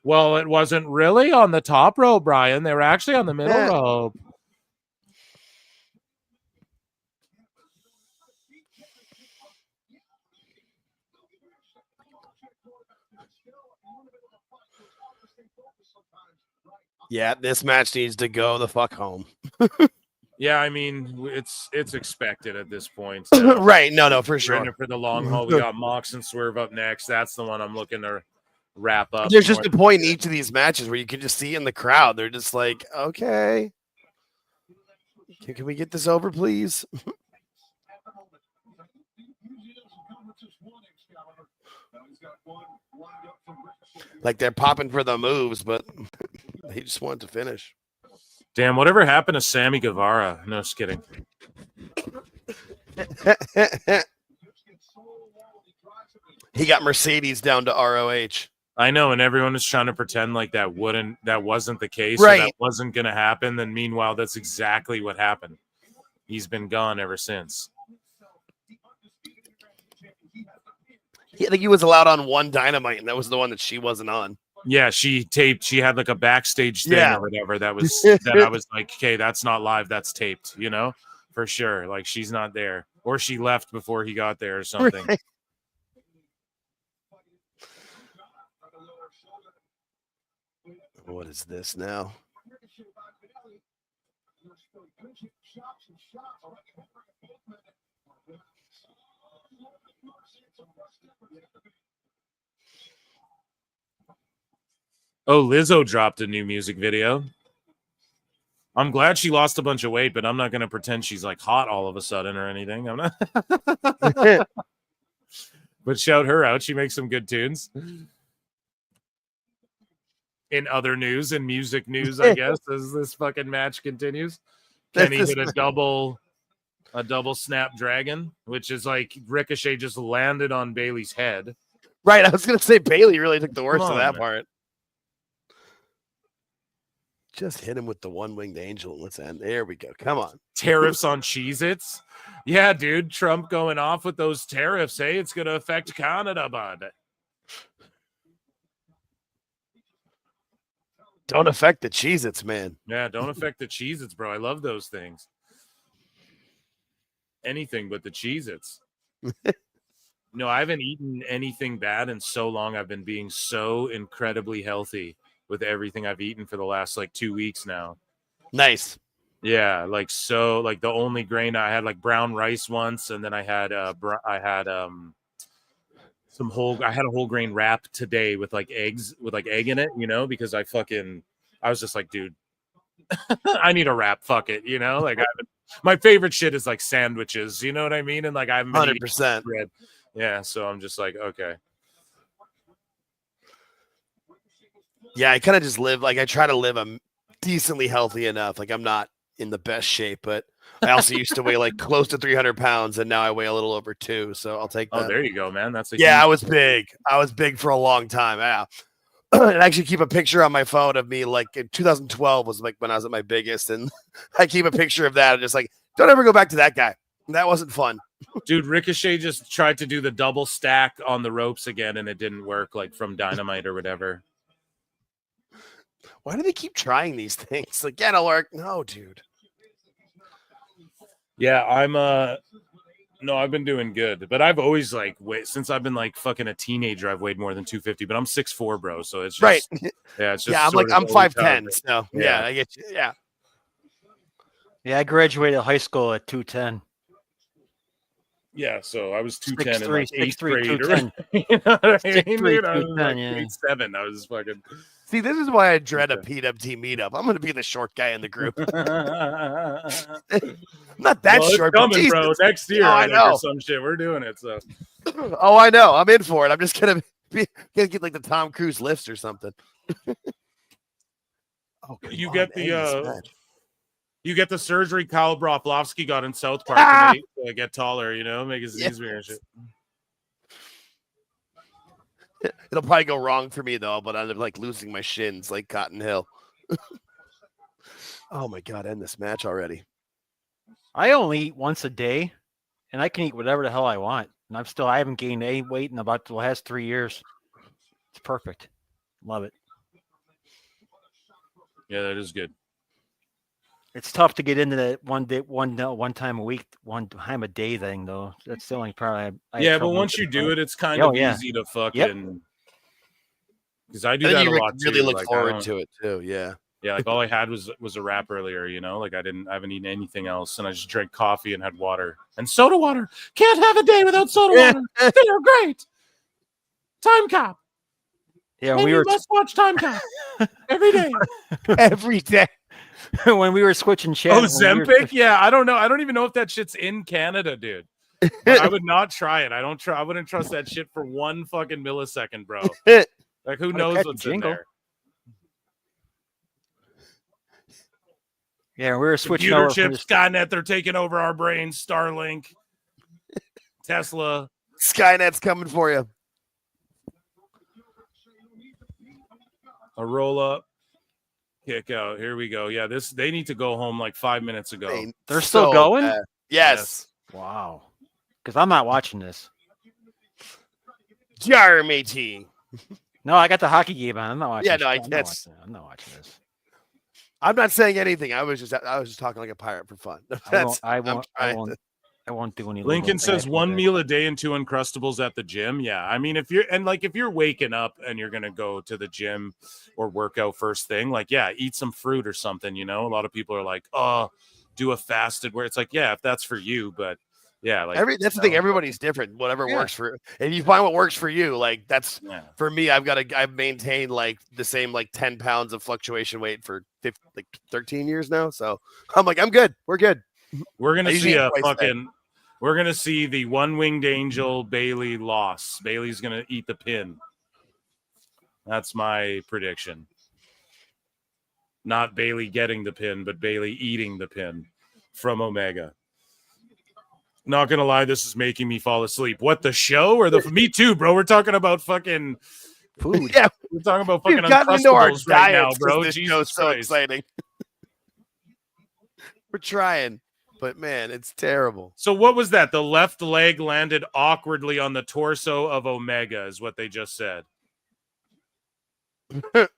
Well, it wasn't really on the top rope, Brian. They were actually on the middle rope. Yeah, this match needs to go the fuck home. Yeah, I mean, it's expected at this point. Right, no, for We're sure. in it for the long haul. We got Mox and Swerve up next. That's the one I'm looking to wrap up. There's just a point in each of these matches where you can just see in the crowd, they're just like, okay, can we get this over, please? Like they're popping for the moves, but they just want to finish. Damn, whatever happened to Sammy Guevara? No, just kidding. He got Mercedes down to ROH. I know, and everyone is trying to pretend like that wasn't the case, right? Or that wasn't going to happen. Then, meanwhile, that's exactly what happened. He's been gone ever since. I think he was allowed on one Dynamite, and that was the one that she wasn't on. Yeah, she taped. She had like a backstage thing or whatever. That was that I was like, okay, that's not live. That's taped. You know, for sure. Like she's not there, or she left before he got there, or something. Right. What is this now? Oh, Lizzo dropped a new music video. I'm glad she lost a bunch of weight, but I'm not going to pretend she's like hot all of a sudden or anything. I'm not. But shout her out. She makes some good tunes. In other news and music news, I guess, as this fucking match continues, Kenny hit a double snapdragon, which is like Ricochet just landed on Bailey's head. Right, I was gonna say Bailey really took the worst of that part. Just hit him with the one-winged angel and let's end. There we go. Come on. Tariffs on Cheez-Its. Yeah, dude. Trump going off with those tariffs. Hey, it's gonna affect Canada, bud. Don't affect the Cheez-Its, man. Yeah, don't affect the Cheez-Its, bro. I love those things. Anything but the Cheez-Its. No, I haven't eaten anything bad in so long. I've been being so incredibly healthy with everything I've eaten for the last like 2 weeks now. Nice. Yeah, like so like the only grain I had like brown rice once, and then I had a whole grain wrap today with like eggs with like egg in it, you know, because I was just like, dude, I need a wrap, fuck it, you know, like my favorite shit is like sandwiches, you know what I mean? And like I'm 100%. bread. Yeah, so I'm just like, okay. Yeah, I kind of just live like I try to live decently healthy enough. Like I'm not in the best shape, but I also used to weigh like close to 300 pounds, and now I weigh a little over 2. So I'll take that. Oh, there you go, man. That's a yeah. huge I was big. I was big for a long time. Yeah. And I actually keep a picture on my phone of me like in 2012 was like when I was at my biggest, and I keep a picture of that and just like don't ever go back to that guy. That wasn't fun. Dude, Ricochet just tried to do the double stack on the ropes again, and it didn't work, like from Dynamite or whatever. Why do they keep trying these things? Like, yeah, it'll work. No, dude. Yeah, no, I've been doing good, but I've always like since I've been like fucking a teenager, I've weighed more than 250, but I'm 6'4", bro. So it's just, right. Yeah, it's just I'm 5'10", so yeah, I get you. Yeah. Yeah, I graduated high school at 210. Yeah, so I was 210 in like 6'3", 8th grade. 210. You know what I mean, 6'3", dude? I was 210, like yeah. 8'7". I was fucking. See, this is why I dread a PWT meetup. I'm going to be the short guy in the group. Not that Well, short, it's but coming, bro. Jesus. Next year, I know. or some shit. We're doing it. So. Oh, I know. I'm in for it. I'm just gonna get like the Tom Cruise lifts or something. You get the surgery Kyle Broflovsky got in South Park to get taller, make his knees bigger and shit. It'll probably go wrong for me though, but I'm like losing my shins like Cotton Hill. Oh my god, end this match already. I only eat once a day, and I can eat whatever the hell I want. And I haven't gained any weight in about the last 3 years. It's perfect. Love it. Yeah, that is good. It's tough to get into that one time a week, one time a day thing, though. That's the only part I yeah, but once you do it, it's kind of easy to fucking. Because I do that a lot too. Really look forward to it too. Yeah. Yeah, like all I had was a wrap earlier, like I haven't eaten anything else, and I just drank coffee and had water and soda water. Can't have a day without soda water. They are great. Time Cop. Yeah, we must watch Time Cop every day. Every day. When we were switching channels. Ozempic? Yeah, I don't know. I don't even know if that shit's in Canada, dude. But I would not try it. I wouldn't trust that shit for 1 fucking millisecond, bro. Like, who knows what's in there? Yeah, we were switching computer over chips, Skynet, they're taking over our brains. Starlink, Tesla. Skynet's coming for you. A roll up, kick out. Here we go. Yeah, they need to go home like 5 minutes ago. They're still going? Yes. Wow. Because I'm not watching this. Jarmity. No, I got the hockey game on. I'm not watching. Yeah, this. I'm not watching this. I'm not saying anything. I was just talking like a pirate for fun. I won't do any. Lincoln says 1 meal a day and 2 Uncrustables at the gym. Yeah, I mean, if you're waking up and you're gonna go to the gym or work out first thing, like, yeah, eat some fruit or something. A lot of people are like, oh, do a fasted. Where it's like, yeah, if that's for you, but yeah, like that's the thing. Everybody's different. Whatever works for, and you find what works for you. Like that's for me. I've maintained like the same like 10 pounds of fluctuation weight for 13 years now. So I'm like, I'm good. We're good. We're gonna see the one-winged angel Bailey loss. Bailey's gonna eat the pin. That's my prediction. Not Bailey getting the pin, but Bailey eating the pin from Omega. Not gonna lie, this is making me fall asleep. What, the show or the? Me too, bro. We're talking about fucking food. Yeah, we're talking about fucking Uncrustables right now, bro. This show's so exciting. We're trying, but man, it's terrible. So what was that? The left leg landed awkwardly on the torso of Omega, is what they just said.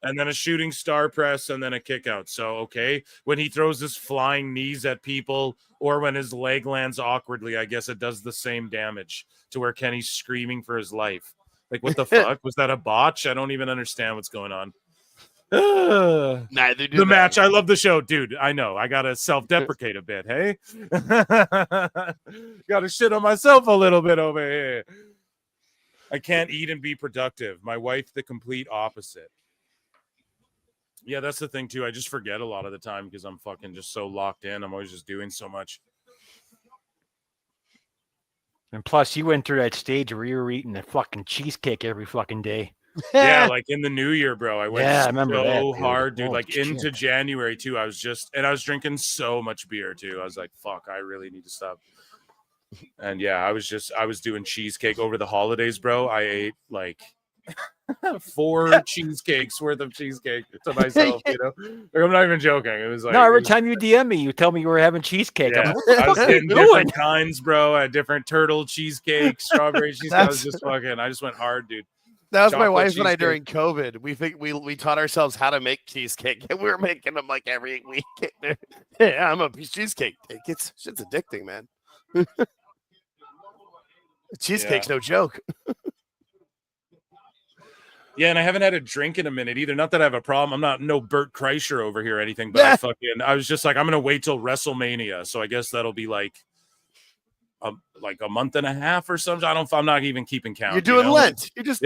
And then a shooting star press and then a kick out. So, okay, when he throws his flying knees at people or when his leg lands awkwardly, I guess it does the same damage to where Kenny's screaming for his life. Like, what the fuck? Was that a botch? I don't even understand what's going on. Neither do the match. I love the show, dude. I know. I gotta self-deprecate a bit. Hey, gotta shit on myself a little bit over here. I can't eat and be productive. My wife, the complete opposite. Yeah, that's the thing too. I just forget a lot of the time because I'm fucking just so locked in. I'm always just doing so much. And plus, you went through that stage where you were eating a fucking cheesecake every fucking day. Yeah, like in the new year, bro. I went Yeah, I remember that, so dude. hard, dude. Holy Like into shit. January too. I was drinking so much beer too. I was like, fuck, I really need to stop. And yeah, I was doing cheesecake over the holidays, bro. I ate like 4 cheesecakes worth of cheesecake to myself, you know. Like, I'm not even joking. It was like No, every time you DM me, you tell me you were having cheesecake. I'm yeah, like, what the I was fuck are you getting doing? different kinds, bro. I had different turtle cheesecake, strawberry cheesecake. I was That's- I just went hard, dude. That was my Chocolate wife and I cheesecake. during COVID. We taught ourselves how to make cheesecake, and we were making them like every week. Yeah, I'm a cheesecake. Shit's addicting, man. Cheesecake's no joke. Yeah, and I haven't had a drink in a minute either. Not that I have a problem. I'm not no Bert Kreischer over here or anything, but I was just like, I'm gonna wait till WrestleMania. So I guess that'll be like a month and a half or something. I'm not even keeping count. You're doing Lent. You're just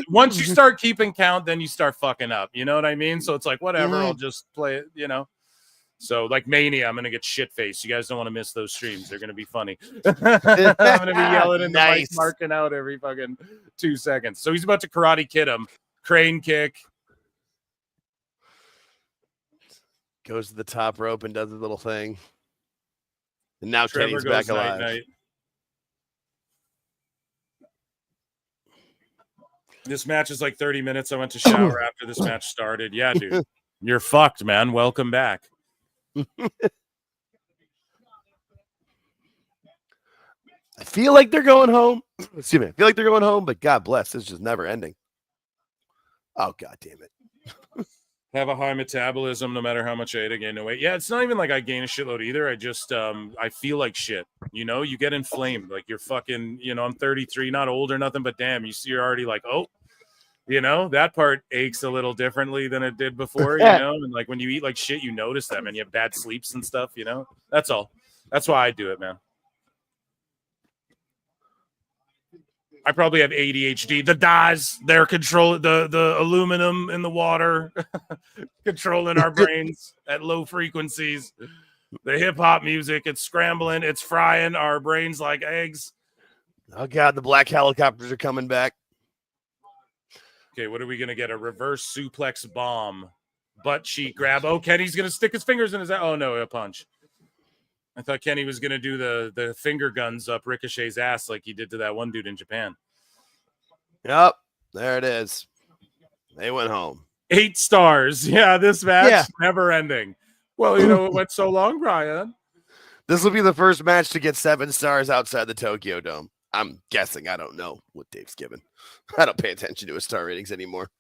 once you start keeping count, then you start fucking up. You know what I mean? So it's like whatever. I'll just play it. You know. So like Mania, I'm gonna get shit faced. You guys don't want to miss those streams. They're gonna be funny. I'm gonna be yelling in the mic, marking out every fucking 2 seconds. So he's about to Karate Kid him. Crane kick. Goes to the top rope and does a little thing. And now Trevor Kenny's goes back alive. night. This match is like 30 minutes. I went to shower after this match started. Yeah, dude. You're fucked, man. Welcome back. I feel like they're going home. Excuse me. I feel like they're going home, but God bless. This is just never ending. Oh, God damn it. Have a high metabolism no matter how much I ate. I gain no weight. Yeah, it's not even like I gain a shitload either. I just I feel like shit. You know, you get inflamed. Like you're fucking, you know, I'm 33, not old or nothing, but damn, you're already like, oh, you know, that part aches a little differently than it did before, you know? And like when you eat like shit, you notice that, man. You have bad sleeps and stuff, you know? That's all. That's why I do it, man. I probably have ADHD. The dyes, they're controlling the aluminum in the water, controlling our brains at low frequencies. The hip hop music, it's scrambling, it's frying our brains like eggs. Oh, God, the black helicopters are coming back. Okay, what are we going to get? A reverse suplex bomb. Butt cheek grab. Oh, Kenny's going to stick his fingers in his... Oh, no, a punch. I thought Kenny was going to do the finger guns up Ricochet's ass like he did to that one dude in Japan. Yep, there it is. They went home. 8 stars. Yeah, this match, never ending. Well, you know, it went so long, Brian. This will be the first match to get 7 stars outside the Tokyo Dome. I'm guessing. I don't know what Dave's given. I don't pay attention to his star ratings anymore.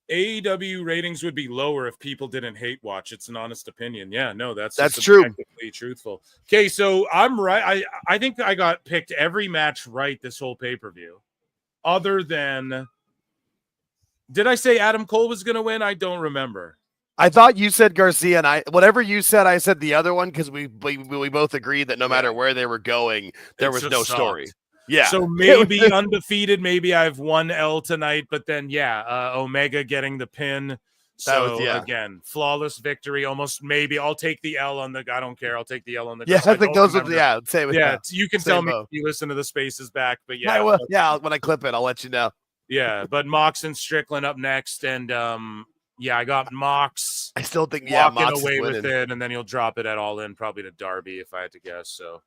AEW ratings would be lower if people didn't hate watch. It's an honest opinion. Yeah, no, that's true. Truthful. Okay, so I'm right. I think I got picked every match right this whole pay-per-view. Other than, did I say Adam Cole was going to win? I don't remember. I thought you said Garcia, and whatever you said, I said the other one because we both agreed that no matter where they were going, there was no story. Yeah. So maybe undefeated. Maybe I have 1 L tonight, but then Omega getting the pin. So again, flawless victory. Almost maybe I'll take the L on the. I don't care. I'll take the L on the. Yeah, I think those are same. Yeah, you can tell me if you listen to the spaces back, but yeah, I will. Yeah, when I clip it, I'll let you know. Yeah, but Mox and Strickland up next, and I got Mox. I still think walking Mox away is with winning. it, and then he'll drop it at All In, probably to Darby if I had to guess. So,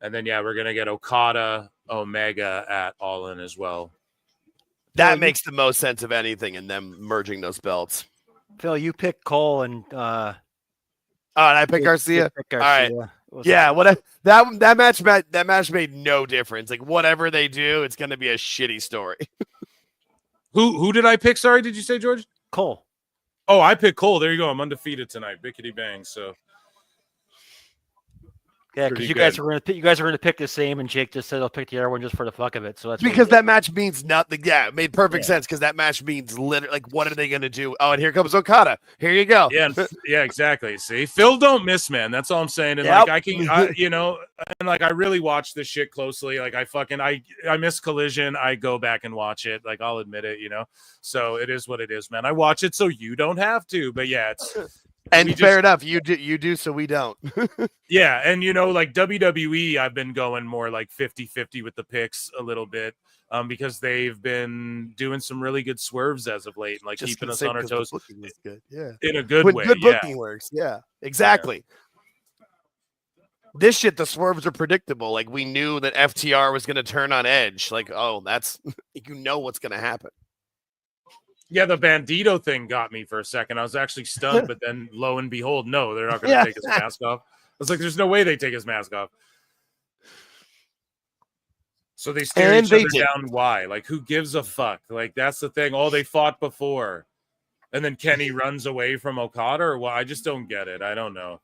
and then we're gonna get Okada, Omega at All In as well. That makes the most sense of anything in them merging those belts. Phil, you pick Cole and and I pick Garcia. All right. Yeah, that match made no difference. Like whatever they do, it's gonna be a shitty story. Who did I pick? Sorry, did you say George? Cole. Oh, I picked Cole. There you go. I'm undefeated tonight. Bickety bang. So yeah, because you guys were gonna pick the same, and Jake just said I'll pick the other one just for the fuck of it. So that's because that match means nothing. Yeah, it made perfect sense because that match means literally like what are they gonna do? Oh, and here comes Okada. Here you go. Yeah, exactly. See, Phil don't miss, man. That's all I'm saying. And like I really watch this shit closely. Like I miss Collision. I go back and watch it. Like I'll admit it. You know, so it is what it is, man. I watch it so you don't have to. But yeah, And fair enough, you do, so we don't. Yeah, and like WWE, I've been going more like 50-50 with the picks a little bit, because they've been doing some really good swerves as of late, and like keeping us on our toes. The booking was good, yeah. In a good when way, good yeah. booking works, yeah, exactly. This shit, the swerves are predictable. Like, we knew that FTR was going to turn on Edge. Like, oh, that's what's going to happen. Yeah, the Bandito thing got me for a second. I was actually stunned, but then lo and behold, no, they're not going to take his mask off. I was like, there's no way they take his mask off. So they stare each other down. Why? Like, who gives a fuck? Like, that's the thing. Oh, they fought before. And then Kenny runs away from Okada, or what? I just don't get it. I don't know.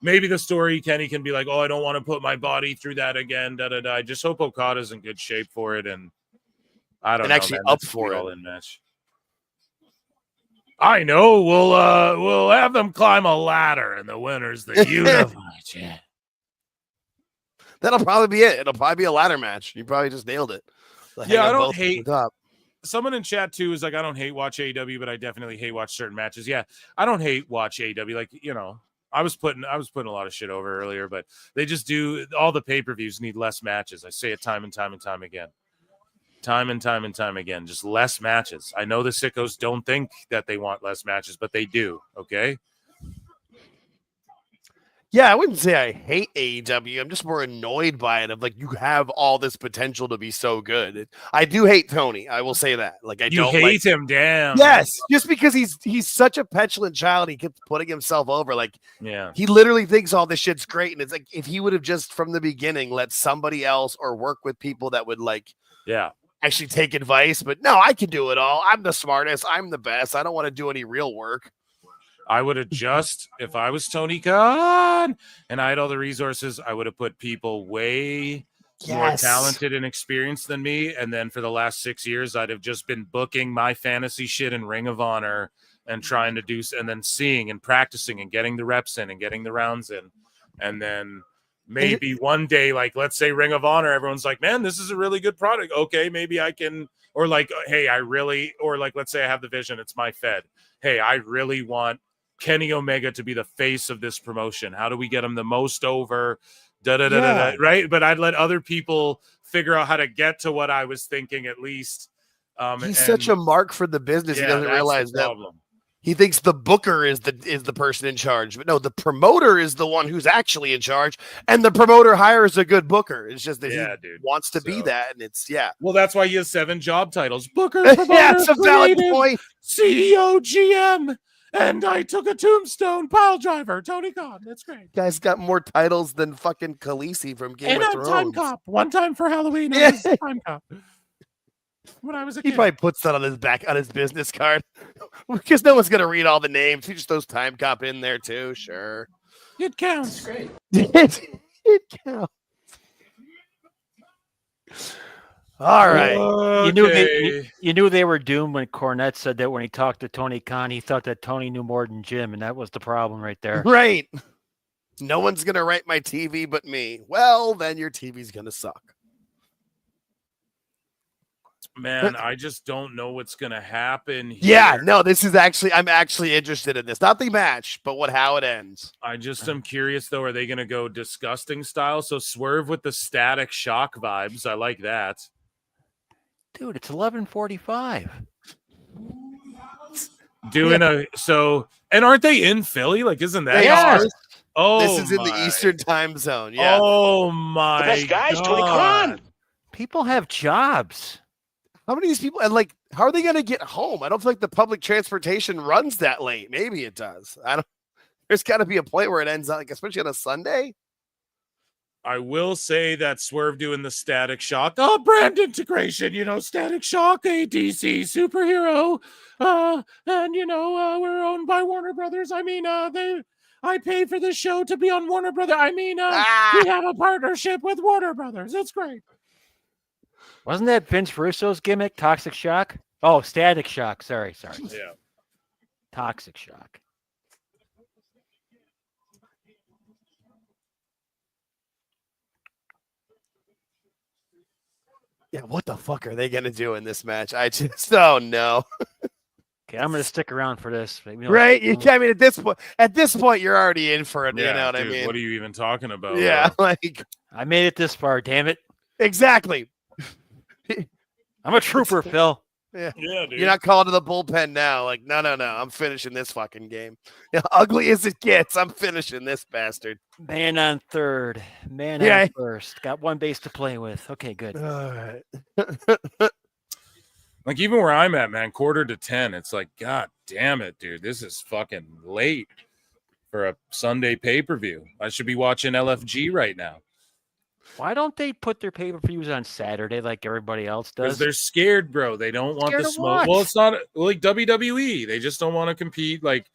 Maybe the story, Kenny can be like, oh, I don't want to put my body through that again. Da-da-da. I just hope Okada's in good shape for it. And I don't know. Actually man. up That's for it. All-in match. I know. We'll have them climb a ladder, and the winner's the unified. Yeah. That'll probably be it. It'll probably be a ladder match. You probably just nailed it. Yeah, I don't hate. Someone in chat too is like, I don't hate watch AEW, but I definitely hate watch certain matches. Yeah, I don't hate watch AEW. Like, I was putting a lot of shit over earlier, but they just do. All the pay-per-views need less matches. I say it time and time and time again. Time and time and time again. Just less matches. I know the sickos don't think that they want less matches, but they do. Okay. Yeah, I wouldn't say I hate AEW. I'm just more annoyed by it. Of like, you have all this potential to be so good. I do hate Tony. I will say that. Like, I don't hate him. Damn. Yes, just because he's such a petulant child. He keeps putting himself over. Like, yeah, he literally thinks all this shit's great, and it's like, if he would have just from the beginning let somebody else or work with people that would actually take advice. But no, I can do it all. I'm the smartest. I'm the best. I don't want to do any real work. I would have if I was Tony Khan and I had all the resources, I would have put people way more talented and experienced than me. And then for the last 6 years, I'd have just been booking my fantasy shit in Ring of Honor and trying to do, and then seeing and practicing and getting the reps in and getting the rounds in. And then maybe one day, like, let's say Ring of Honor, everyone's like, man, this is a really good product. Okay, maybe I can, or like, hey, let's say I have the vision. It's my Fed. Hey, I really want Kenny Omega to be the face of this promotion. How do we get him the most over? Right? But I'd let other people figure out how to get to what I was thinking at least. He's such a mark for the business. Yeah, he doesn't realize that. Problem. He thinks the booker is the person in charge, but no, the promoter is the one who's actually in charge, and the promoter hires a good booker. It's just that he wants to be that, and it's Well, that's why he has 7 job titles: booker, promoter, it's a valid point. CEO, GM. And I took a tombstone pile driver, Tony Khan. That's great. Guy's got more titles than fucking Khaleesi from Game of Thrones. Time Cop. One time for Halloween, I was Time Cop. When I was a kid. He probably puts that on his back on his business card because no one's gonna read all the names. He just throws Time Cop in there too. Sure, it counts. Great. it counts. All right. Okay. You knew they were doomed when Cornette said that when he talked to Tony Khan, he thought that Tony knew more than Jim, and that was the problem right there. Right. No one's going to write my TV but me. Well, then your TV's going to suck. Man, I just don't know what's going to happen here. Yeah, no, I'm actually interested in this. Not the match, but how it ends. I just am curious, though. Are they going to go disgusting style? So Swerve with the Static Shock vibes. I like that. Dude, it's 11:45. And aren't they in Philly? Like, isn't that? They are. Oh, this is in the Eastern time zone. Yeah. Oh my! The best guys, Tony Khan. People have jobs. How many of these people, and like, how are they going to get home? I don't feel like the public transportation runs that late. Maybe it does. There's got to be a point where it ends, like, especially on a Sunday. I will say that Swerve doing the Static Shock, brand integration, Static Shock, a DC superhero, and we're owned by Warner Brothers. I mean, I paid for this show to be on Warner Brothers. I mean, we have a partnership with Warner Brothers. That's great. Wasn't that Vince Russo's gimmick, Toxic Shock? Oh, Static Shock. Sorry. Yeah. Toxic Shock. Yeah, what the fuck are they going to do in this match? I just don't know. Okay, I'm gonna stick around for this. You know, Right? I mean, at this point, you're already in for it. Yeah, You know what dude, I mean? what are you even talking about? Yeah, bro? like I made it this far. Damn it! exactly. I'm a trooper, Phil. Yeah. Yeah, dude. You're not calling to the bullpen now. Like, no. I'm finishing this fucking game. Yeah, ugly as it gets, I'm finishing this bastard. Man on third. Man Yeah. on first. Got one base to play with. Okay, good. All right. Like, even where I'm at, man, 9:45, it's like, God damn it, dude. This is fucking late for a Sunday pay-per-view. I should be watching LFG right now. Why don't they put their pay-per-views on Saturday like everybody else Because does? they're scared, bro. They don't want Scared the of smoke. what? Well, it's not like WWE. They just don't want to compete. Like,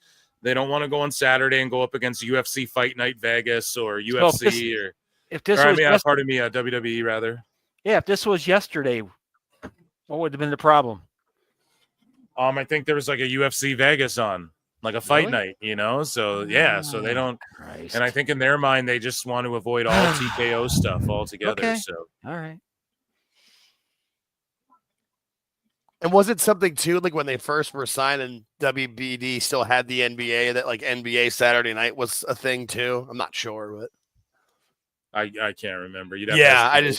they don't want to go on Saturday and go up against UFC Fight Night Vegas or UFC WWE rather. Yeah, if this was yesterday, what would have been the problem? I think there was like a UFC Vegas on, like a fight Really? night, you know? So, yeah, so they don't. Christ. And I think in their mind, they just want to avoid all TKO stuff altogether. Okay. So, all right. And was it something too, like when they first were signing, WBD still had the NBA, that like NBA Saturday night was a thing too? I'm not sure, but I can't remember. You'd have I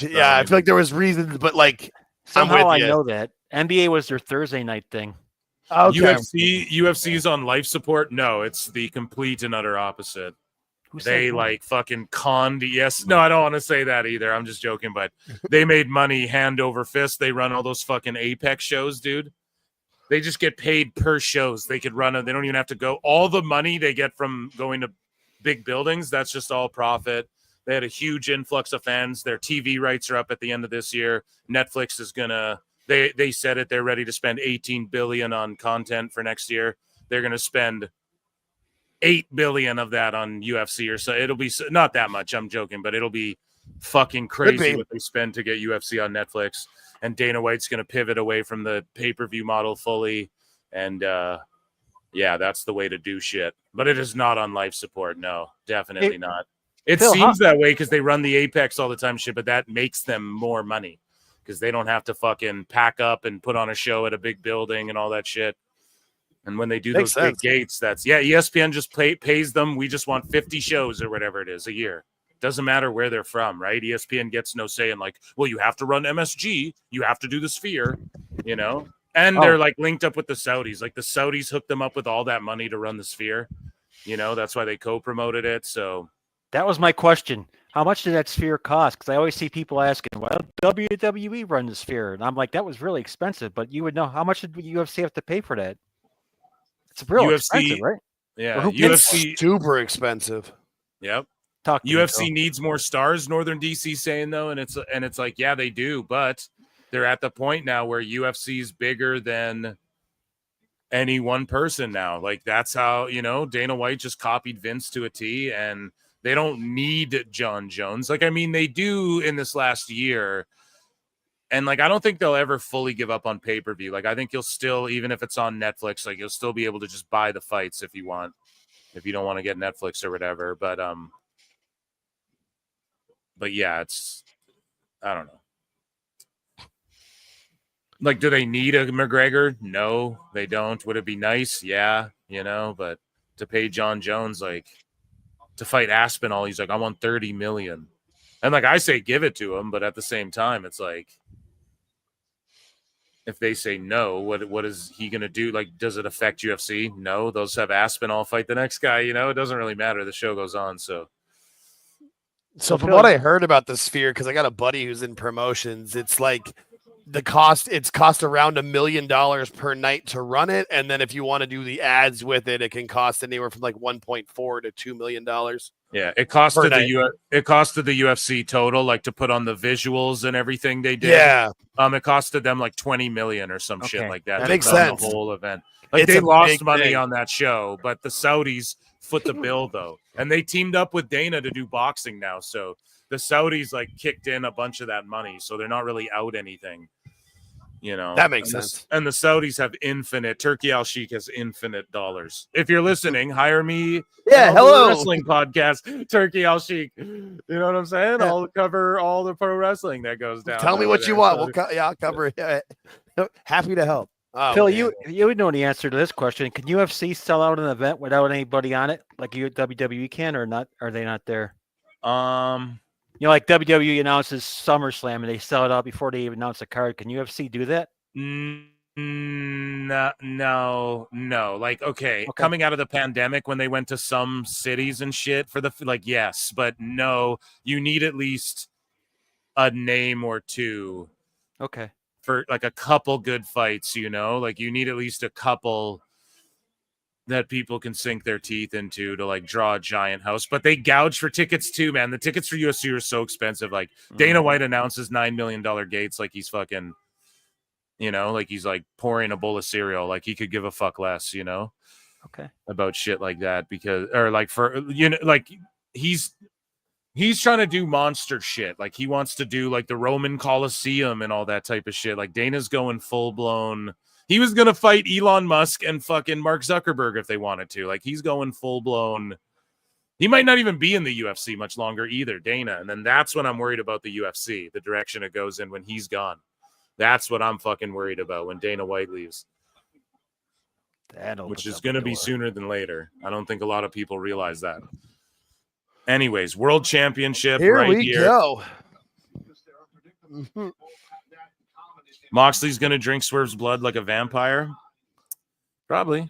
feel like there was reasons, but like Somehow I know that. NBA was their Thursday night thing. Okay. UFC's on life support. No, it's the complete and utter opposite. They like fucking conned. Yes. No, I don't want to say that either. I'm just joking, but they made money hand over fist. They run all those fucking Apex shows, dude. They just get paid per shows. They could run it. They don't even have to go. All the money they get from going to big buildings, that's just all profit. They had a huge influx of fans. Their TV rights are up at the end of this year. Netflix is gonna. They said it. They're ready to spend $18 billion on content for next year. They're gonna spend $8 billion of that on UFC, or so. It'll be not that much. I'm joking, but it'll be fucking crazy what they spend to get UFC on Netflix. And Dana White's gonna pivot away from the pay-per-view model fully. And yeah, that's the way to do shit. But it is not on life support. No, definitely not. It Phil, seems that way because they run the Apex all the time shit, but that makes them more money because they don't have to fucking pack up and put on a show at a big building and all that shit. And when they do those big gates, ESPN just pays them. We just want 50 shows or whatever it is a year. Doesn't matter where they're from, right? ESPN gets no say in like, well, you have to run MSG. You have to do the Sphere, you know? And they're like linked up with the Saudis. Like the Saudis hooked them up with all that money to run the Sphere. You know, that's why they co-promoted it. So that was my question. How much did that Sphere cost? Because I always see people asking, well, WWE run the Sphere. And I'm like, that was really expensive. But you would know, how much did UFC have to pay for that? It's real expensive, right? Yeah, UFC super expensive. Yep. UFC needs more stars. Northern DC saying though, and it's like, yeah, they do, but they're at the point now where UFC is bigger than any one person now. Like that's how, you know, Dana White just copied Vince to a T, and they don't need John Jones. Like, I mean, they do in this last year. And like, I don't think they'll ever fully give up on pay-per-view. Like, I think you'll still, even if it's on Netflix, like you'll still be able to just buy the fights if you want, if you don't want to get Netflix or whatever. But yeah, it's, I don't know. Like, do they need a McGregor? No, they don't. Would it be nice? Yeah, you know, but to pay John Jones, like, to fight Aspinall, he's like, I want $30 million. And like, I say, give it to him, but at the same time, it's like, if they say no, what is he going to do? Like, does it affect UFC? No, those have Aspinall fight the next guy, you know, it doesn't really matter. The show goes on. So from what I heard about the Sphere, because I got a buddy who's in promotions, it's like it's cost around $1 million per night to run it. And then if you want to do the ads with it, it can cost anywhere from like 1.4 to $2 million. Yeah, it costed the UFC total, like to put on the visuals and everything they did. Yeah, it costed them like $20 million or some shit like that. That makes sense. The whole event, like they lost money on that show, but the Saudis foot the bill though, and they teamed up with Dana to do boxing now. So the Saudis like kicked in a bunch of that money, so they're not really out anything. You know, that makes sense. And the Saudis have infinite. Turkey Al Sheikh has infinite dollars. If you're listening, hire me. Yeah, hello. Wrestling podcast, Turkey Al Sheikh. You know what I'm saying? Yeah. I'll cover all the pro wrestling that goes down. Tell me what you want. I'll cover it. Yeah. Happy to help. Oh, Phil, man. you would know the answer to this question. Can UFC sell out an event without anybody on it, like you WWE can, or not? Are they not there? Like WWE announces SummerSlam and they sell it out before they even announce a card. Can UFC do that? No. Like, okay, coming out of the pandemic when they went to some cities and shit for yes, but no, you need at least a name or two. Okay. For like a couple good fights, like you need at least a couple that people can sink their teeth into to like draw a giant house. But they gouge for tickets too, man. The tickets for UFC are so expensive. Like Dana White announces $9 million gates like he's fucking, like he's like pouring a bowl of cereal. Like he could give a fuck less, Okay. about shit like that because, or like for, like he's trying to do monster shit. Like he wants to do like the Roman Coliseum and all that type of shit. Like Dana's going full blown. He was going to fight Elon Musk and fucking Mark Zuckerberg if they wanted to. Like he's going full blown. He might not even be in the UFC much longer either, Dana. And then that's when I'm worried about the UFC, the direction it goes in when he's gone. That's what I'm fucking worried about when Dana White leaves. Which is going to be sooner than later. I don't think a lot of people realize that. Anyways, World Championship Here right we here. go. Moxley's going to drink Swerve's blood like a vampire. Probably.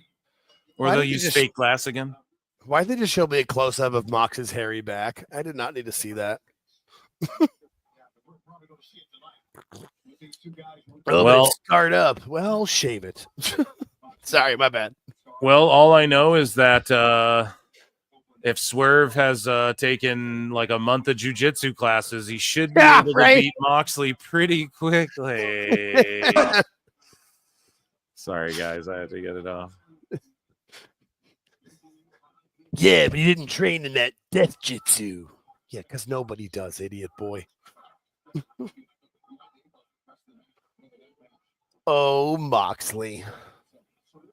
Or they'll use fake glass again. Why did they just show me a close-up of Mox's hairy back? I did not need to see that. Well, start up. Well, shave it. Sorry, my bad. Well, all I know is that if Swerve has taken like a month of jiu-jitsu classes, he should be able to beat Moxley pretty quickly. Sorry, guys. I had to get it off. Yeah, but he didn't train in that death jitsu. Yeah, because nobody does, idiot boy. Oh, Moxley.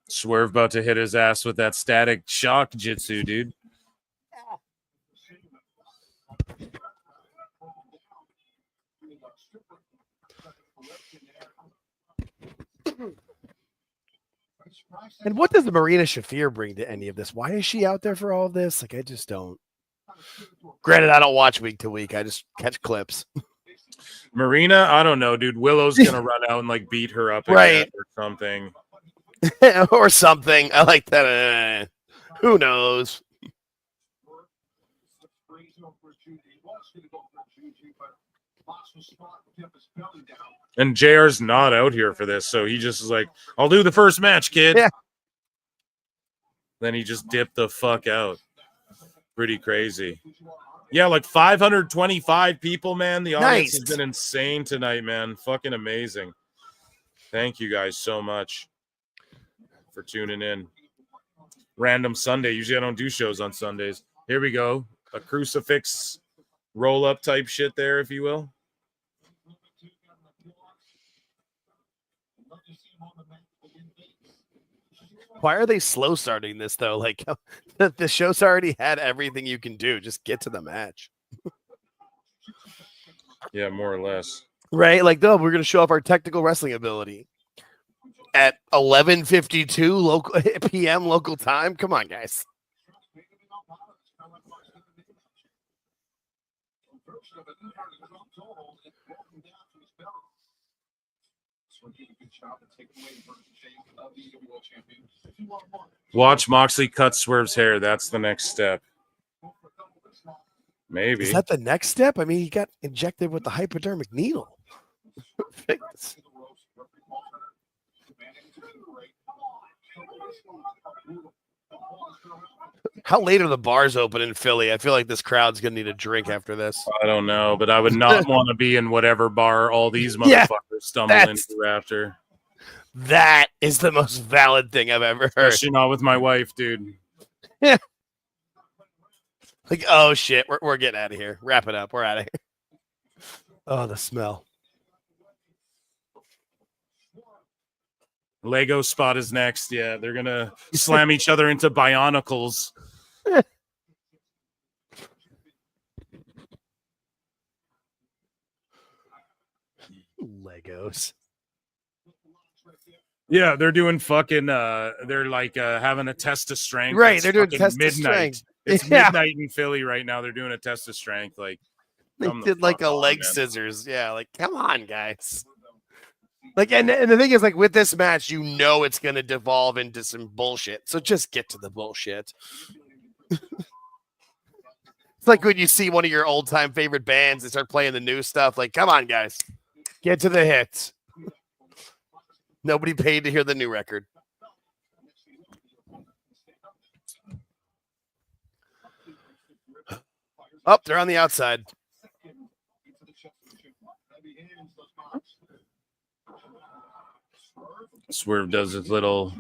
Swerve about to hit his ass with that static shock jitsu, dude. And what does Marina Shafir bring to any of this? Why is she out there for all of this? Like, I just don't. Granted, I don't watch week to week. I just catch clips. Marina, I don't know, dude. Willow's gonna run out and like beat her up again or something. Or something. I like that. Who knows? And JR's not out here for this, so he just is like, I'll do the first match, kid. Yeah. Then he just dipped the fuck out. Pretty crazy. Yeah, like 525 people, man. The audience has been insane tonight, man. Fucking amazing. Thank you guys so much for tuning in. Random Sunday. Usually I don't do shows on Sundays. Here we go. A crucifix roll-up type shit there, if you will. Why are they slow starting this, though? Like, the show's already had everything you can do. Just get to the match. Yeah, more or less. Right? Like, no, we're going to show off our technical wrestling ability at 11:52 local p.m. local time. Come on, guys. Watch Moxley cut Swerve's hair. That's the next step. Maybe. Is that the next step? I mean, he got injected with the hypodermic needle. How late are the bars open in Philly? I feel like this crowd's going to need a drink after this. I don't know, but I would not want to be in whatever bar all these motherfuckers stumble into after. That is the most valid thing I've ever heard. Especially not with my wife, dude. Yeah. Like, oh, shit, we're getting out of here. Wrap it up. We're out of here. Oh, the smell. Lego spot is next. Yeah, they're going to slam each other into bionicles. Legos. Yeah, they're doing fucking. They're like having a test of strength. Right, It's they're doing fucking test of midnight. strength. It's Yeah. midnight in Philly right now. They're doing a test of strength. Like They come the did like fuck a on, leg man. scissors. Yeah, like come on, guys. Like, and the thing is, like with this match, you know it's gonna devolve into some bullshit. So just get to the bullshit. It's like when you see one of your old time favorite bands and start playing the new stuff. Like, come on, guys, get to the hits. Nobody paid to hear the new record. Oh, they're on the outside. Swerve does his little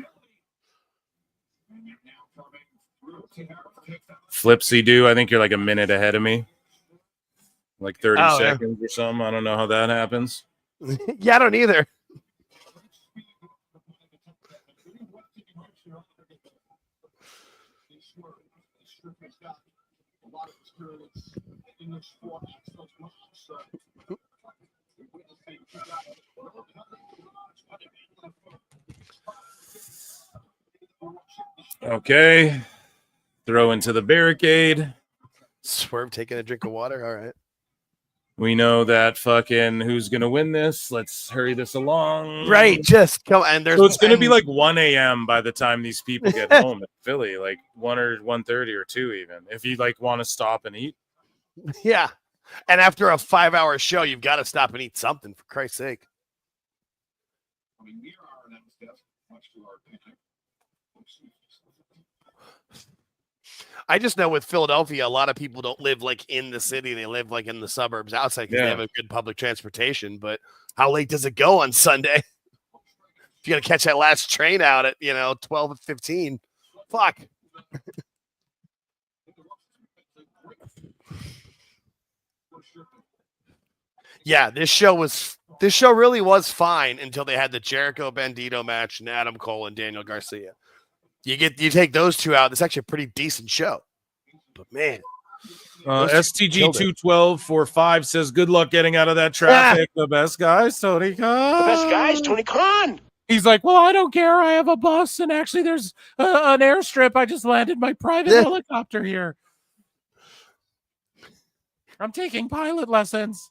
flipsy do. I think you're like a minute ahead of me, like 30 Oh, yeah. seconds or something. I don't know how that happens. Yeah, I don't either. Okay, throw into the barricade. Swerve taking a drink of water. All right. We know that fucking who's gonna win this. Let's hurry this along. Right, just come and there's So it's gonna be and- like 1 a.m. by the time these people get home in Philly, like 1 or 1:30 or 2 even. If you like want to stop and eat. Yeah. And after a 5-hour show, you've got to stop and eat something, for Christ's sake. I just know with Philadelphia, a lot of people don't live like in the city. They live like in the suburbs outside because they have a good public transportation. But how late does it go on Sunday? If you got to catch that last train out at, 12:15, fuck. Yeah, this show really was fine until they had the Jericho Bandito match and Adam Cole and Daniel Garcia. You take those two out, it's actually a pretty decent show. But man, STG 21245 says, "Good luck getting out of that traffic." The best guys, Tony Khan. The best guys, Tony Khan. He's like, "Well, I don't care. I have a bus, and actually, there's an airstrip. I just landed my private helicopter here. I'm taking pilot lessons."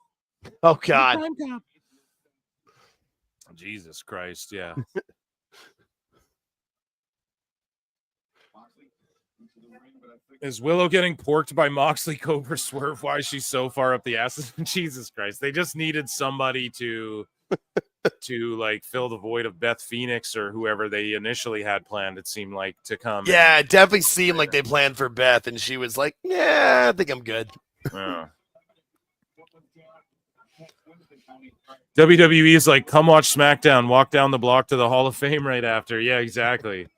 Oh God! Jesus Christ! Yeah. Is Willow getting porked by Moxley, Cobra, Swerve? Why is she so far up the asses? Jesus Christ! They just needed somebody to like fill the void of Beth Phoenix or whoever they initially had planned. It seemed like to come. Yeah, it definitely seemed like they planned for Beth, and she was like, "Yeah, I think I'm good." WWE is like, "Come watch SmackDown. Walk down the block to the Hall of Fame right after." Yeah, exactly.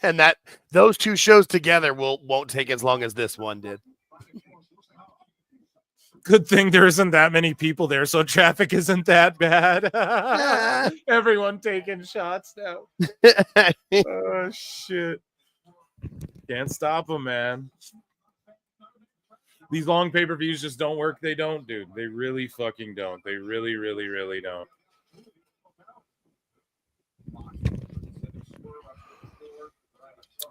And those two shows together won't take as long as this one did. Good thing there isn't that many people there, so traffic isn't that bad. Everyone taking shots now. Oh shit! Can't stop them, man. These long pay-per-views just don't work. They don't, dude. They really fucking don't. They really, really, really don't.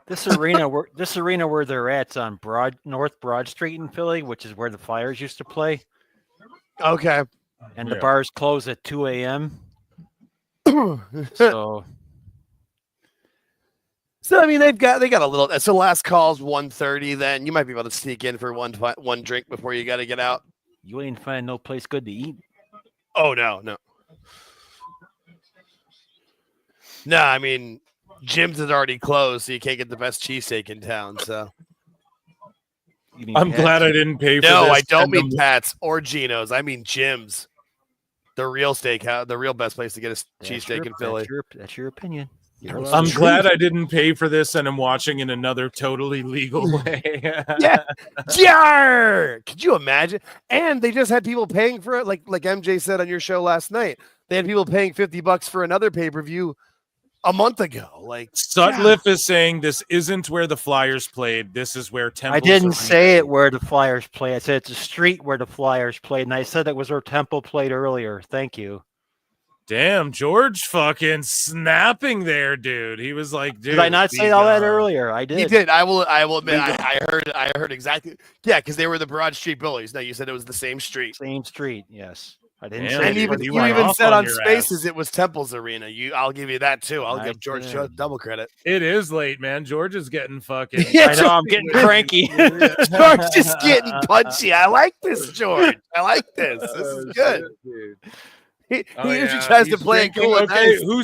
This arena where they're at's on North Broad Street in Philly, which is where the Flyers used to play. Okay. And the bars close at 2 a.m. So I mean they got a little. So last call's 1:30. Then you might be able to sneak in for one drink before you got to get out. You ain't find no place good to eat. Oh no. No, I mean Jim's is already closed, so you can't get the best cheesesteak in town. So I'm glad I didn't pay for this. No, I don't mean Pat's or Gino's. I mean Jim's. The real steakhouse, the real best place to get a cheesesteak in Philly. That's your opinion. I'm glad I didn't pay for this, and I'm watching in another totally legal way. Yeah, Jar! Could you imagine? And they just had people paying for it, like MJ said on your show last night. They had people paying $50 for another pay-per-view a month ago. Like Sutliff is saying this isn't where the Flyers played. This is where Temple. I didn't say it where the Flyers play. I said it's a street where the Flyers played, and I said it was where Temple played earlier. Thank you. Damn, George fucking snapping there, dude. He was like, dude. Did I not say all that earlier? I did. He did. I will admit, I heard exactly. Yeah, because they were the Broad Street Bullies. No, you said it was the same street. Same street, yes. I didn't Damn, say And it. you even said on Spaces it was Temple's Arena. I'll give you that too. I'll give George double credit. It is late, man. George is getting fucking. I know, I'm getting cranky. George is getting punchy. I like this, George. I like this. This is good. He usually tries to play it cool. Okay, who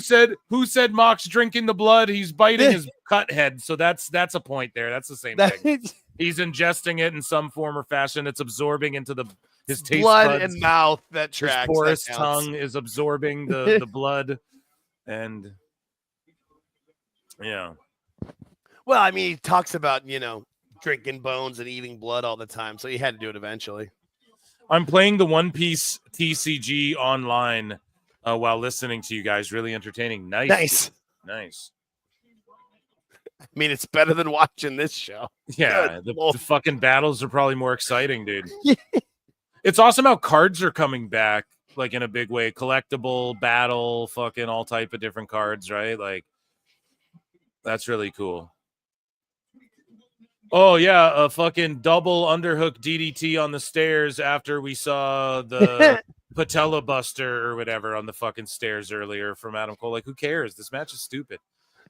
said Mox drinking the blood? He's biting his cut head, so that's a point there. That's the same thing. He's ingesting it in some form or fashion. It's absorbing into his taste blood buds. and mouth. That tracks. His porous tongue is absorbing the blood, and yeah. Well, I mean, he talks about drinking bones and eating blood all the time, so he had to do it eventually. I'm playing the One Piece TCG online while listening to you guys. Really entertaining. Nice. I mean, it's better than watching this show. Yeah, the fucking battles are probably more exciting, dude. It's awesome how cards are coming back, like in a big way. Collectible, battle, fucking all type of different cards, right? Like, that's really cool. Oh, yeah, a fucking double underhook DDT on the stairs after we saw the patella buster or whatever on the fucking stairs earlier from Adam Cole. Like, who cares? This match is stupid.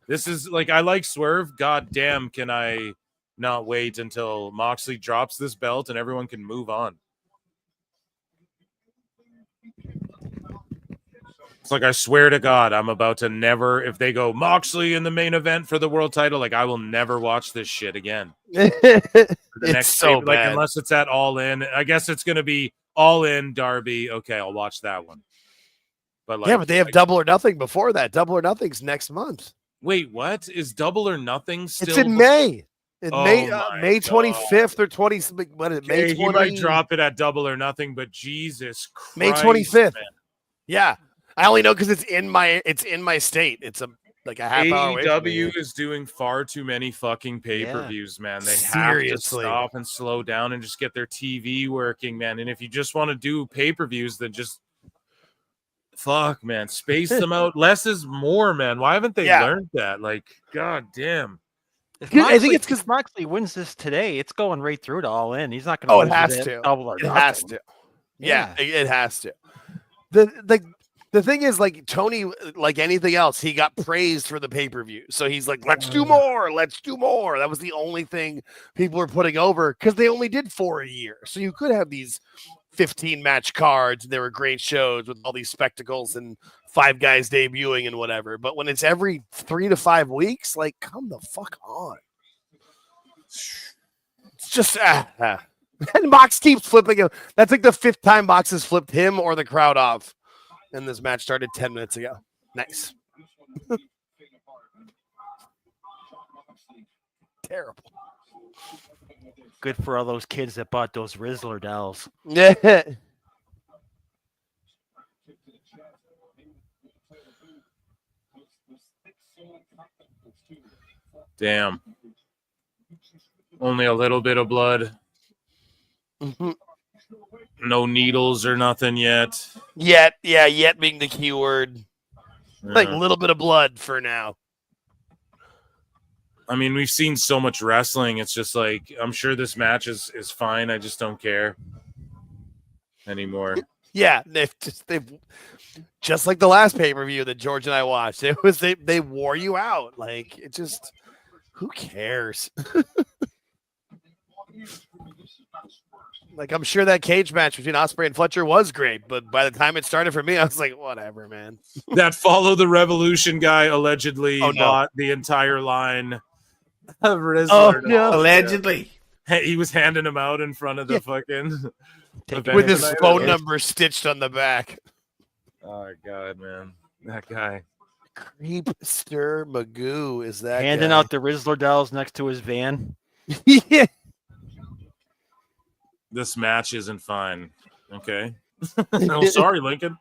This is, like, I like Swerve. God damn, can I not wait until Moxley drops this belt and everyone can move on. It's like, I swear to God, I'm about to never, if they go Moxley in the main event for the world title, like, I will never watch this shit again. It's so bad. Like, unless it's at All In. I guess it's going to be All In, Darby. Okay, I'll watch that one. But like, yeah, but they have Double or Nothing before that. Double or Nothing's next month. Wait, what? Is Double or Nothing still? It's in May. May 25th or 20. What is it? May 20. He might drop it at Double or Nothing, but Jesus Christ, May 25th. Man. Yeah. I only know because it's in my state. It's like a half hour away from me. AEW is doing far too many fucking pay-per-views, man. They have to stop and slow down and just get their TV working, man. And if you just want to do pay-per-views, then just fuck, man. Space them out. Less is more, man. Why haven't they learned that? Like, god damn. I think it's because Moxley wins this today. It's going right through to All In. He's not going to. Oh, it has to. It has to. Yeah, it has to. The thing is, like, Tony, like anything else, he got praised for the pay-per-view. So he's like, let's do more. Let's do more. That was the only thing people were putting over because they only did 4 a year. So you could have these 15-match cards. And there were great shows with all these spectacles and 5 guys debuting and whatever. But when it's every 3 to 5 weeks, like, come the fuck on. It's just, And Mox keeps flipping him. That's like the 5th time Mox has flipped him or the crowd off. And this match started 10 minutes ago. Nice. Terrible. Good for all those kids that bought those Rizzler dolls. Yeah. Damn. Only a little bit of blood. Mm-hmm. No needles or nothing yet. Yet being the key word. Like a little bit of blood for now. I mean, we've seen so much wrestling. It's just like, I'm sure this match is fine. I just don't care anymore. Yeah, they've just like the last pay-per-view that George and I watched. It was they wore you out. Like, it just, who cares? Like, I'm sure that cage match between Ospreay and Fletcher was great, but by the time it started for me, I was like, whatever, man. That Follow the Revolution guy allegedly bought the entire line of Rizzler. Oh, no. Allegedly. He was handing them out in front of the fucking... with his phone number stitched on the back. Oh, God, man. That guy. Creepster Magoo is that handing guy. out the Rizzler dolls next to his van. Yeah. This match isn't fine. Okay. Oh, sorry, Lincoln.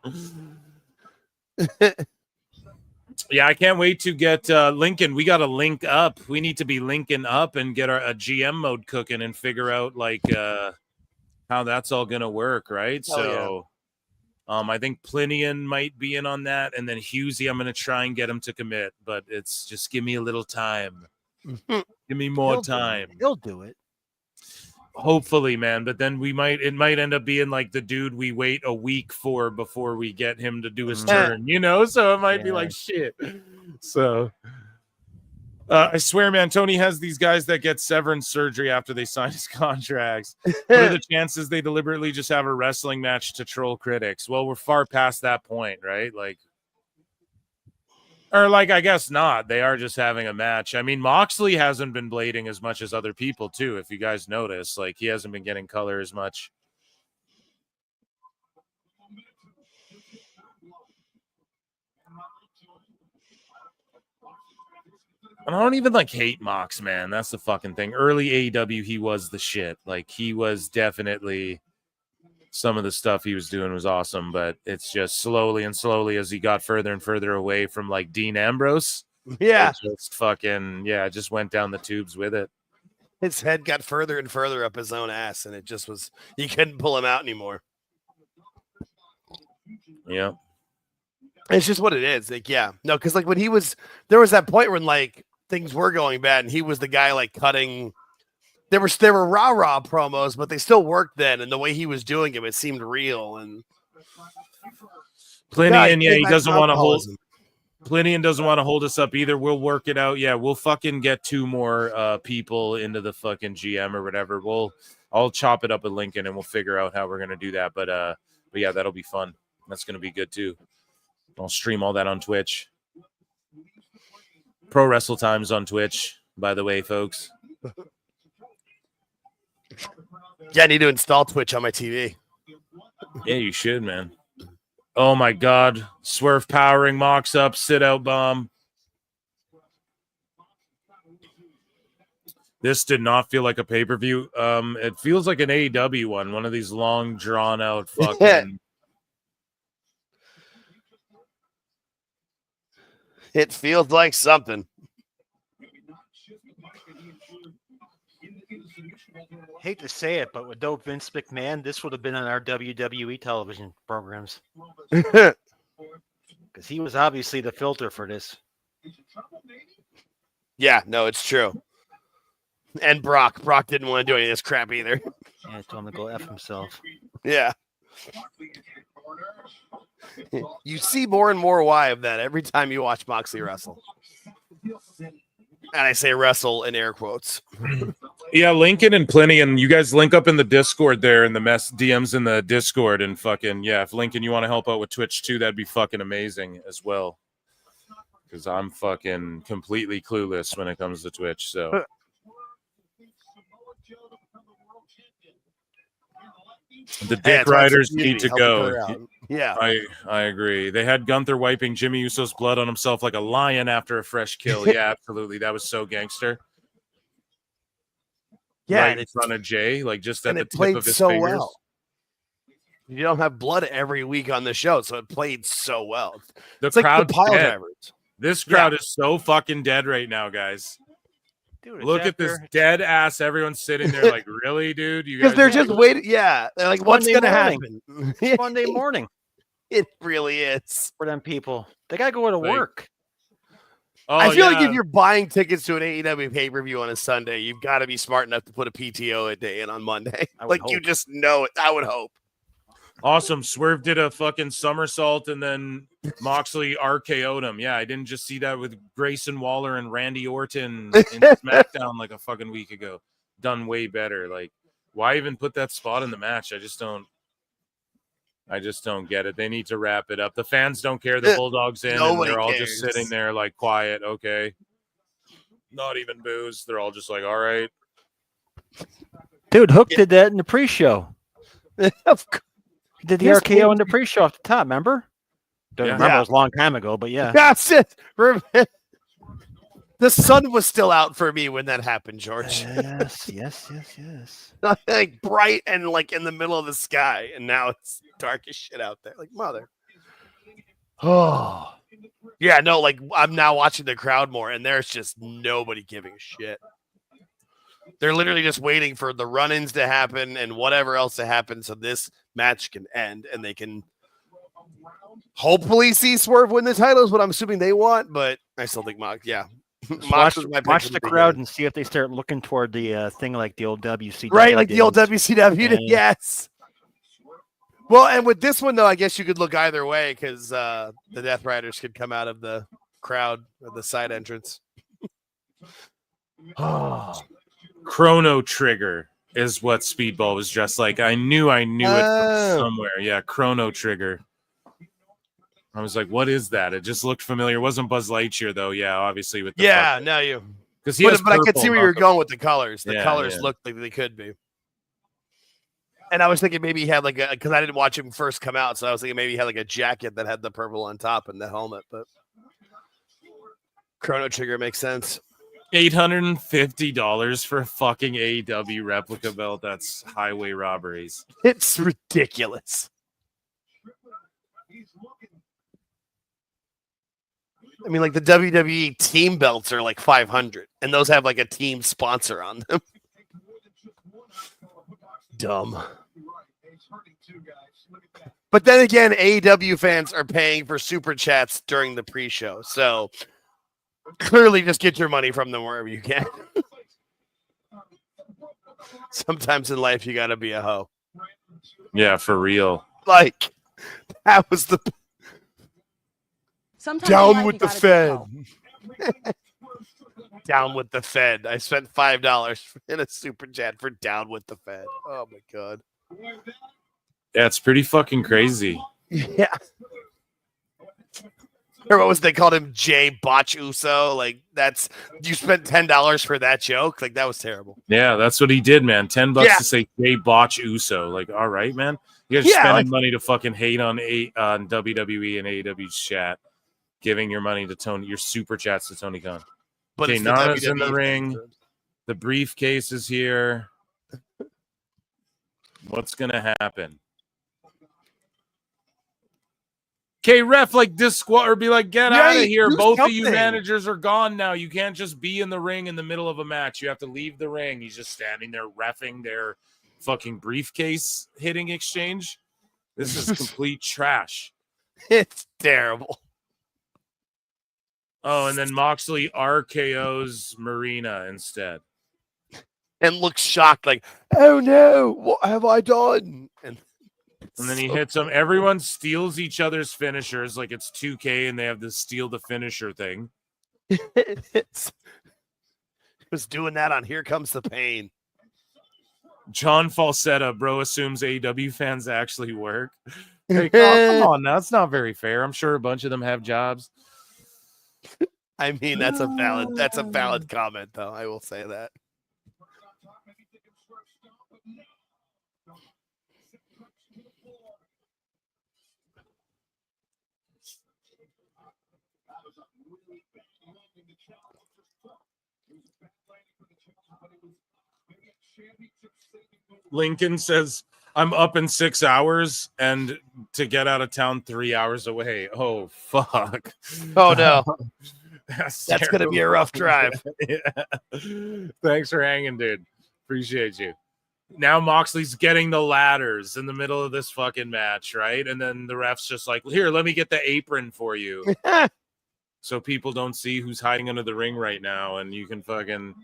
Yeah, I can't wait to get Lincoln. We got to link up. We need to be linking up and get a GM mode cooking and figure out like how that's all gonna work, right? Oh, I think Plinian might be in on that, and then Husey, I'm going to try and get him to commit, but it's just give me a little time. Give me more time. He'll do it. Hopefully, man. But then it might end up being like the dude we wait a week for before we get him to do his turn, you know? So it might be like shit. So I swear, man, Tony has these guys that get severance surgery after they sign his contracts. What are the chances they deliberately just have a wrestling match to troll critics? Well, we're far past that point, right? I guess not. They are just having a match. I mean, Moxley hasn't been blading as much as other people, too, if you guys notice. Like, he hasn't been getting color as much. And I don't even hate Mox, man. That's the fucking thing. Early AEW, he was the shit. Like, he was definitely, some of the stuff he was doing was awesome, but it's just slowly and slowly as he got further and further away from like Dean Ambrose. Yeah. It just fucking, just went down the tubes with it. His head got further and further up his own ass, and it just was, you couldn't pull him out anymore. Yeah. It's just what it is. Like, yeah. No, because like when there was that point when like things were going bad and he was the guy like cutting. There were rah-rah promos, but they still worked then. And the way he was doing it seemed real. And Plinian, he doesn't want to hold. Plinian doesn't want to hold us up either. We'll work it out. Yeah, we'll fucking get 2 more people into the fucking GM or whatever. I'll chop it up with Lincoln and we'll figure out how we're gonna do that. But yeah, that'll be fun. That's gonna be good too. I'll stream all that on Twitch. Pro Wrestle Times on Twitch, by the way, folks. Yeah, I need to install Twitch on my TV. Yeah, you should, man. Oh my God. Swerve powering, Mox up, sit out bomb. This did not feel like a pay-per-view. It feels like an AEW one of these long, drawn-out fucking... It feels like something. Hate to say it, but without Vince McMahon, this would have been on our WWE television programs. Because he was obviously the filter for this. Yeah, no, it's true. And Brock didn't want to do any of this crap either. Yeah, told him to go F himself. Yeah. You see more and more why of that every time you watch Moxley wrestle. And I say wrestle in air quotes. Yeah, Lincoln and Plinian, you guys link up in the Discord there in the DMs in the Discord and fucking, if Lincoln, you want to help out with Twitch too, that'd be fucking amazing as well. Because I'm fucking completely clueless when it comes to Twitch, so. The Dick Riders need to go. Yeah. I agree. They had Gunther wiping Jimmy Uso's blood on himself like a lion after a fresh kill. Yeah, absolutely. That was so gangster. Yeah, right in front of Jay, like just at the tip of his so fingers. Well. You don't have blood every week on the show, so it played so well. The it's crowd's like the pile dead. drivers. This crowd is so fucking dead right now, guys. Dude, look at this dead ass. Everyone's sitting there like, really, dude? You because guys they're just waiting. Yeah, they're like, what's going to happen? It's Monday morning. It really is for them people. They gotta go to work. Oh, I feel like if you're buying tickets to an AEW pay-per-view on a Sunday, you've got to be smart enough to put a PTO a day in on Monday. Like you just know it. I would hope. Awesome. Swerve did a fucking somersault and then Moxley RKO'd him. Yeah, I didn't just see that with Grayson Waller and Randy Orton in SmackDown like a fucking week ago. Done way better. Like, why even put that spot in the match? I just don't get it. They need to wrap it up. The fans don't care. The Bulldog's in, and they're all just sitting there like quiet. Okay. Not even booze. They're all just like, all right. Dude, Hook did that in the pre-show. He did the RKO in the pre-show at the top, remember? Don't remember, it was a long time ago, but yeah. That's it. The sun was still out for me when that happened, George. Yes. Like bright and like in the middle of the sky, and now it's dark as shit out there. Like mother. Oh. Yeah, no, like I'm now watching the crowd more, and there's just nobody giving a shit. They're literally just waiting for the run-ins to happen and whatever else to happen so this match can end and they can Hopefully see Swerve win the title is what I'm assuming they want, but I still think Mox. Yeah, Mox was my pick Watch from the beginning. crowd and see if they start looking toward the thing like the old WCW. Right, like the old days. WCW. Yeah. Yes. Well, and with this one though, I guess you could look either way because the Death Riders could come out of the crowd or the side entrance. Chrono Trigger is what Speedball was dressed like. I knew it from somewhere. Yeah, Chrono Trigger. I was like, what is that? It just looked familiar. It wasn't Buzz Lightyear, though. Yeah, obviously with the no, you. Because he has but I could see where you're purple. going with the colors. The Yeah, colors yeah. looked like they could be. And I was thinking maybe he had like a, because I didn't watch him first come out, so I was thinking maybe he had like a jacket that had the purple on top and the helmet, but Chrono Trigger makes sense. $850 for a fucking AEW replica belt. That's highway robberies. It's ridiculous. I mean, like the WWE team belts are like $500, and those have like a team sponsor on them. Dumb. But then again, AEW fans are paying for super chats during the pre-show, so clearly just get your money from them wherever you can. Sometimes in life, you got to be a hoe. Yeah, for real. Like, that was the... Sometimes Down in life, with you the gotta be Fed. a hoe. Down with the Fed. I spent $5 in a super chat for Down with the Fed. Oh, my God. Yeah, it's pretty fucking crazy. Yeah. Or what was they called him? Jay Botch Uso. Like, that's, you spent $10 for that joke? Like, that was terrible. Yeah, that's what he did, man. $10 Yeah. to say Jay Botch Uso. Like, all right, man. You guys are spending money to fucking hate on WWE and AEW's chat, giving your money to Tony, your super chats to Tony Khan. But Okay, it's the Nana's in the WWE ring. fans. The briefcase is here. What's gonna happen? Okay, ref, like disqual or be like, get out of here. do Both of you something. managers are gone now. You can't just be in the ring in the middle of a match. You have to leave the ring. He's just standing there reffing their fucking briefcase hitting exchange. This is complete trash. It's terrible. Oh, and then Moxley RKO's Marina instead. And looks shocked, like, oh no, what have I done? And then he hits him. Everyone steals each other's finishers like it's 2K and they have this steal the finisher thing. It was doing that on Here Comes the Pain. John Falsetta, bro, assumes AEW fans actually work. Like, oh, come on now. It's not very fair. I'm sure a bunch of them have jobs. I mean, that's a valid comment, though. I will say that. Lincoln says, I'm up in 6 hours and to get out of town 3 hours away. Oh, fuck. Oh, no. That's going to be a rough drive. Yeah. Thanks for hanging, dude. Appreciate you. Now Moxley's getting the ladders in the middle of this fucking match, right? And then the ref's just like, here, let me get the apron for you. So people don't see who's hiding under the ring right now and you can fucking...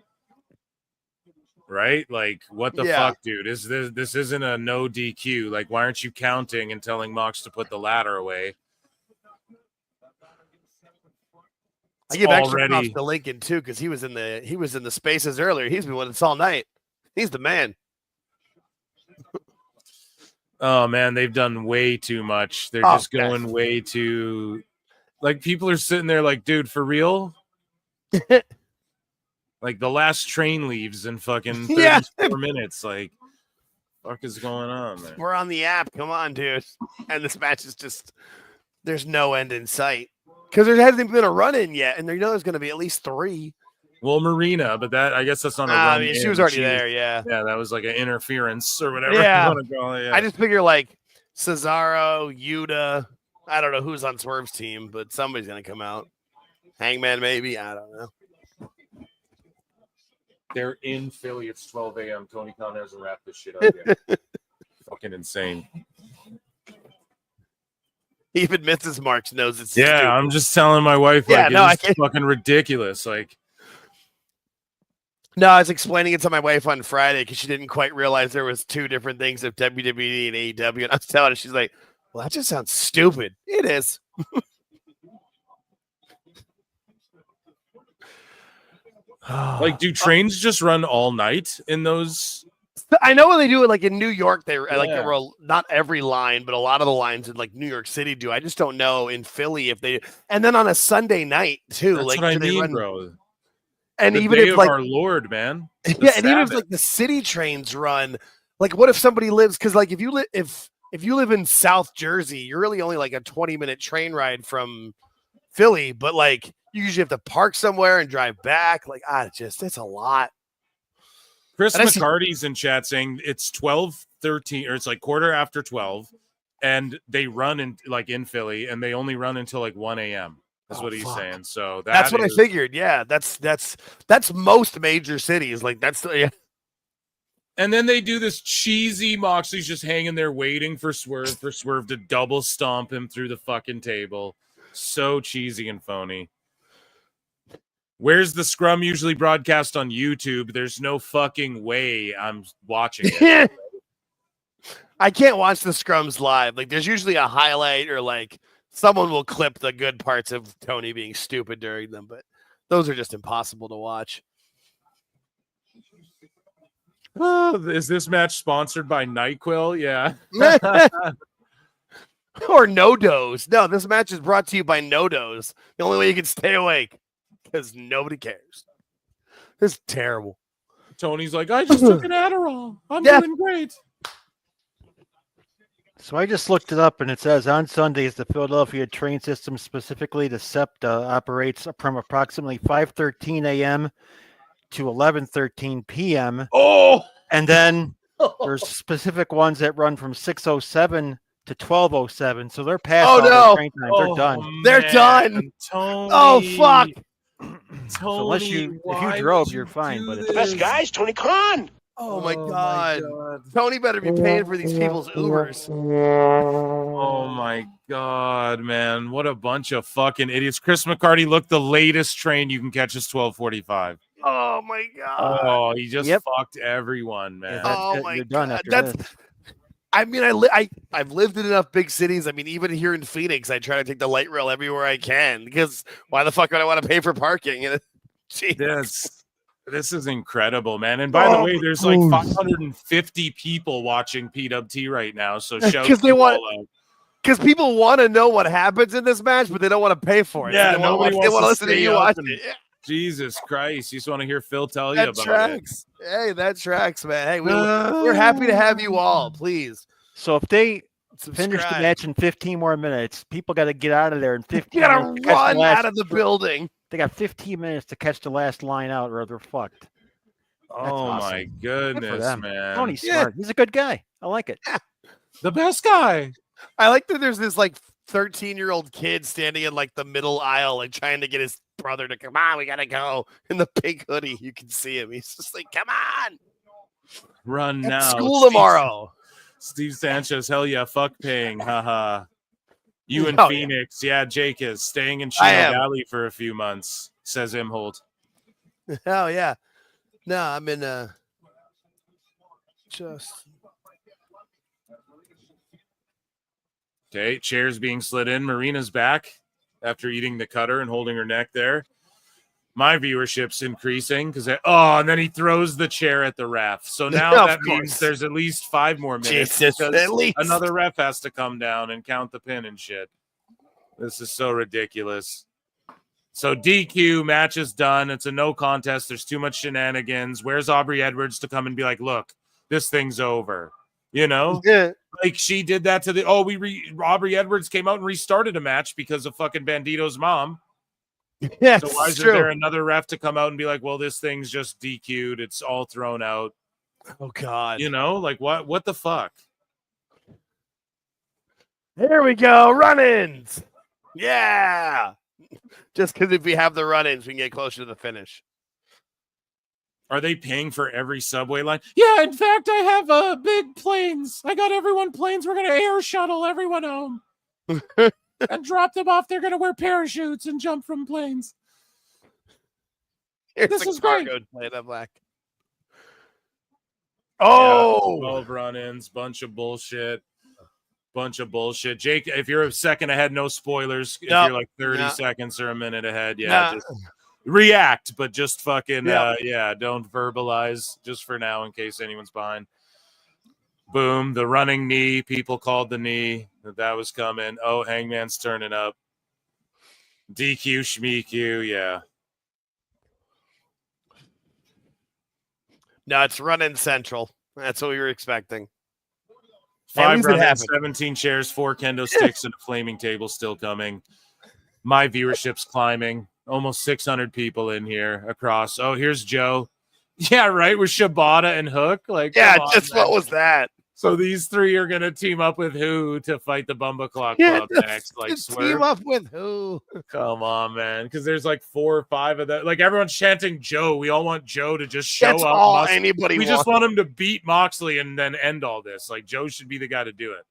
Right? Like, what the fuck, dude? Is this isn't a no DQ. Like, why aren't you counting and telling Mox to put the ladder away? I give extra props to Lincoln too, because he was in the spaces earlier. He's been with us all night. He's the man. Oh man, they've done way too much. They're just going way too. Like, people are sitting there like, dude, for real? Like, the last train leaves in fucking 34 minutes. Like, fuck is going on, man? We're on the app. Come on, dude. And this match is just, there's no end in sight. Because there hasn't been a run-in yet, and there's going to be at least 3. Well, Marina, but that, I guess that's not a run. I mean, she was already there, yeah. Yeah, that was like an interference or whatever. Yeah. You want to call it, yeah. I just figure, like, Cesaro, Yuta, I don't know who's on Swerve's team, but somebody's going to come out. Hangman, maybe? I don't know. They're in Philly. It's 12 a.m. Tony Khan hasn't wrapped this shit up yet. Fucking insane. Even Mrs. Marks knows it's Yeah, stupid. I'm just telling my wife, Yeah, like, no, I it's can't. fucking ridiculous. Like, No, I was explaining it to my wife on Friday because she didn't quite realize there was two different things of WWE and AEW, and I was telling her, she's like, "Well, that just sounds stupid." It is. like, do trains just run all night in those? I know when they do it, like in New York, they like Yeah. not every line, but a lot of the lines in like New York City do. I just don't know in Philly if they. And then on a Sunday night too, That's like what I do they mean, run? bro. And The even day if of like our Lord, man. The yeah, and even if Sabbath. like the city trains run, like what if somebody lives? Because like if you live in South Jersey, you're really only like a 20-minute train ride from Philly, but like you usually have to park somewhere and drive back. Like it's a lot. Chris And I see- McCarty's in chat saying it's 12:13, or it's like quarter after 12, and they run in Philly, and they only run until like 1 a.m. That's what he's saying. So That's what I figured. Yeah, that's most major cities. Like yeah. And then they do this cheesy Moxley's just hanging there waiting for Swerve to double stomp him through the fucking table. So cheesy and phony. Where's the scrum usually broadcast on YouTube? There's no fucking way I'm watching it. I can't watch the scrums live. Like there's usually a highlight or like someone will clip the good parts of Tony being stupid during them, but those are just impossible to watch. Is this match sponsored by NyQuil? Yeah. Or No-Dos. No, this match is brought to you by No-Dos. The only way you can stay awake because nobody cares. This is terrible. Tony's like, I just took an Adderall. I'm doing great. So I just looked it up, and it says on Sundays the Philadelphia train system, specifically the SEPTA, operates from approximately 5:13 a.m. to 11:13 p.m. Oh, and then there's specific ones that run from 6:07 to 12:07. So they're past all their train times. They're done. They're done. Tony. Oh fuck. Tony, so unless if you drove, you're fine. But The best guy is Tony Khan. Oh my god. Tony better be paying for these people's Ubers. Oh my god, man. What a bunch of fucking idiots. Chris McCarty, look, the latest train you can catch is 12:45. Oh my god. Oh, he just fucked everyone, man. Oh my you're done god. after this. I mean, I've lived in enough big cities. I mean, even here in Phoenix, I try to take the light rail everywhere I can because why the fuck would I want to pay for parking? This is incredible, man. And by the way, there's like 550 people watching PWT right now. So shout because they want all out. Because people want to know what happens in this match, but they don't want to pay for it. Yeah, so they nobody want to wants listen to stay you up watch and- it. Yeah. Jesus Christ. You just want to hear Phil tell you That about tracks. Hey, that tracks, man. Hey, we're happy to have you all. Please. So if they Subscribe. finish the match in 15 more minutes, people got to get out of there in 15 You gotta minutes. to catch run the last- out of the building. They got 15 minutes to catch the last line out, or they're fucked. Oh awesome. my Good for goodness, them. man. Tony's smart. He's a good guy. I like it. The best guy. I like that there's this like 13-year-old kid standing in like the middle aisle, like trying to get his brother to come on. We gotta go in the pink hoodie. You can see him. He's just like, come on, Run at now. school tomorrow. Steve Sanchez, hell yeah, fuck paying. Haha. You in Oh, yeah. Phoenix. Yeah, Jake is staying in I Chino am. Valley for a few months, says Imholt. Oh yeah. No, I'm in just Okay, chairs being slid in. Marina's back after eating the cutter and holding her neck there. My viewership's increasing because and then he throws the chair at the ref. So now Of that means course. there's at least 5 more minutes. Jesus, because at least. another ref has to come down and count the pin and shit. This is so ridiculous. So DQ, match is done. It's a no contest. There's too much shenanigans. Where's Aubrey Edwards to come and be like, look, this thing's over? You know? Yeah. Like she did that to the Aubrey Edwards came out and restarted a match because of fucking Bandito's mom. Yeah, So why is there another ref to come out and be like, well, this thing's just DQ'd. It's all thrown out. Oh God. You know, like what the fuck? Here we go. Run-ins. Yeah. Just because if we have the run-ins, we can get closer to the finish. Are they paying for every subway line? Yeah, in fact, I have big planes. I got everyone planes. We're gonna air shuttle everyone home. and drop them off. They're gonna wear parachutes and jump from planes. This is great. Play that black. Yeah, 12 run-ins, bunch of bullshit. Jake, if you're a second ahead, no spoilers. If you're like 30 seconds or a minute ahead, just react, but just fucking don't verbalize just for now in case anyone's behind. Boom, the running knee. People called the knee that was coming. Oh, Hangman's turning up. DQ, Shmeeq, yeah. No, it's run-in central. That's what we were expecting. 5 run-ins, 17 chairs, 4 kendo sticks, and a flaming table still coming. My viewership's climbing. Almost 600 people in here across. Oh, here's Joe. Yeah, right, with Shibata and Hook. Like, what was that? So these 3 are gonna team up with who to fight the Bumba Clock Club next? Like, Swerve? Team up with who? Come on, man. Because there's like 4 or 5 of them. Like, everyone's chanting Joe. We all want Joe to just show That's up. all anybody we wants. just want him to beat Moxley and then end all this. Like, Joe should be the guy to do it.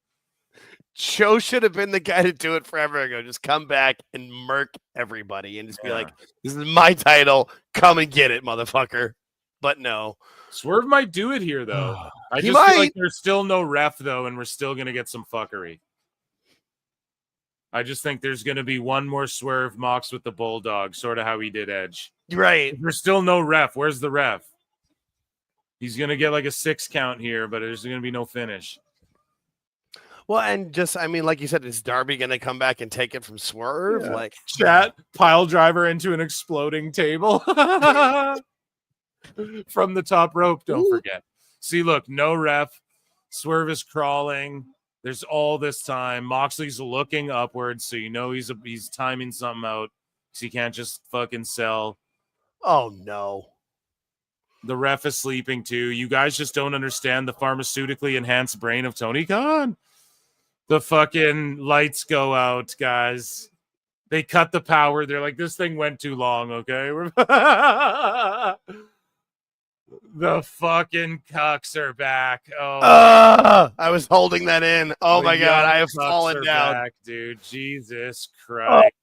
Joe should have been the guy to do it forever ago. Just come back and murk everybody and just be like, this is my title. Come and get it, motherfucker. But no. Swerve might do it here, though. I He just feel might. like there's still no ref, though, and we're still going to get some fuckery. I just think there's going to be one more Swerve Mox with the Bulldog, sort of how he did Edge. Right. There's still no ref. Where's the ref? He's going to get like a 6 count here, but there's going to be no finish. Well, and just, I mean, like you said, is Darby going to come back and take it from Swerve? Yeah. Like, Chat, pile driver into an exploding table. From the top rope, don't forget. See, look, no ref. Swerve is crawling. There's all this time. Moxley's looking upwards, so you know he's timing something out. So he can't just fucking sell. Oh, no. The ref is sleeping too. You guys just don't understand the pharmaceutically enhanced brain of Tony Khan. The fucking lights go out, guys. They cut the power. They're like, this thing went too long, okay? The fucking cucks are back. Oh, I was holding that in. Oh, my God. I have fallen down. Back, dude. Jesus Christ.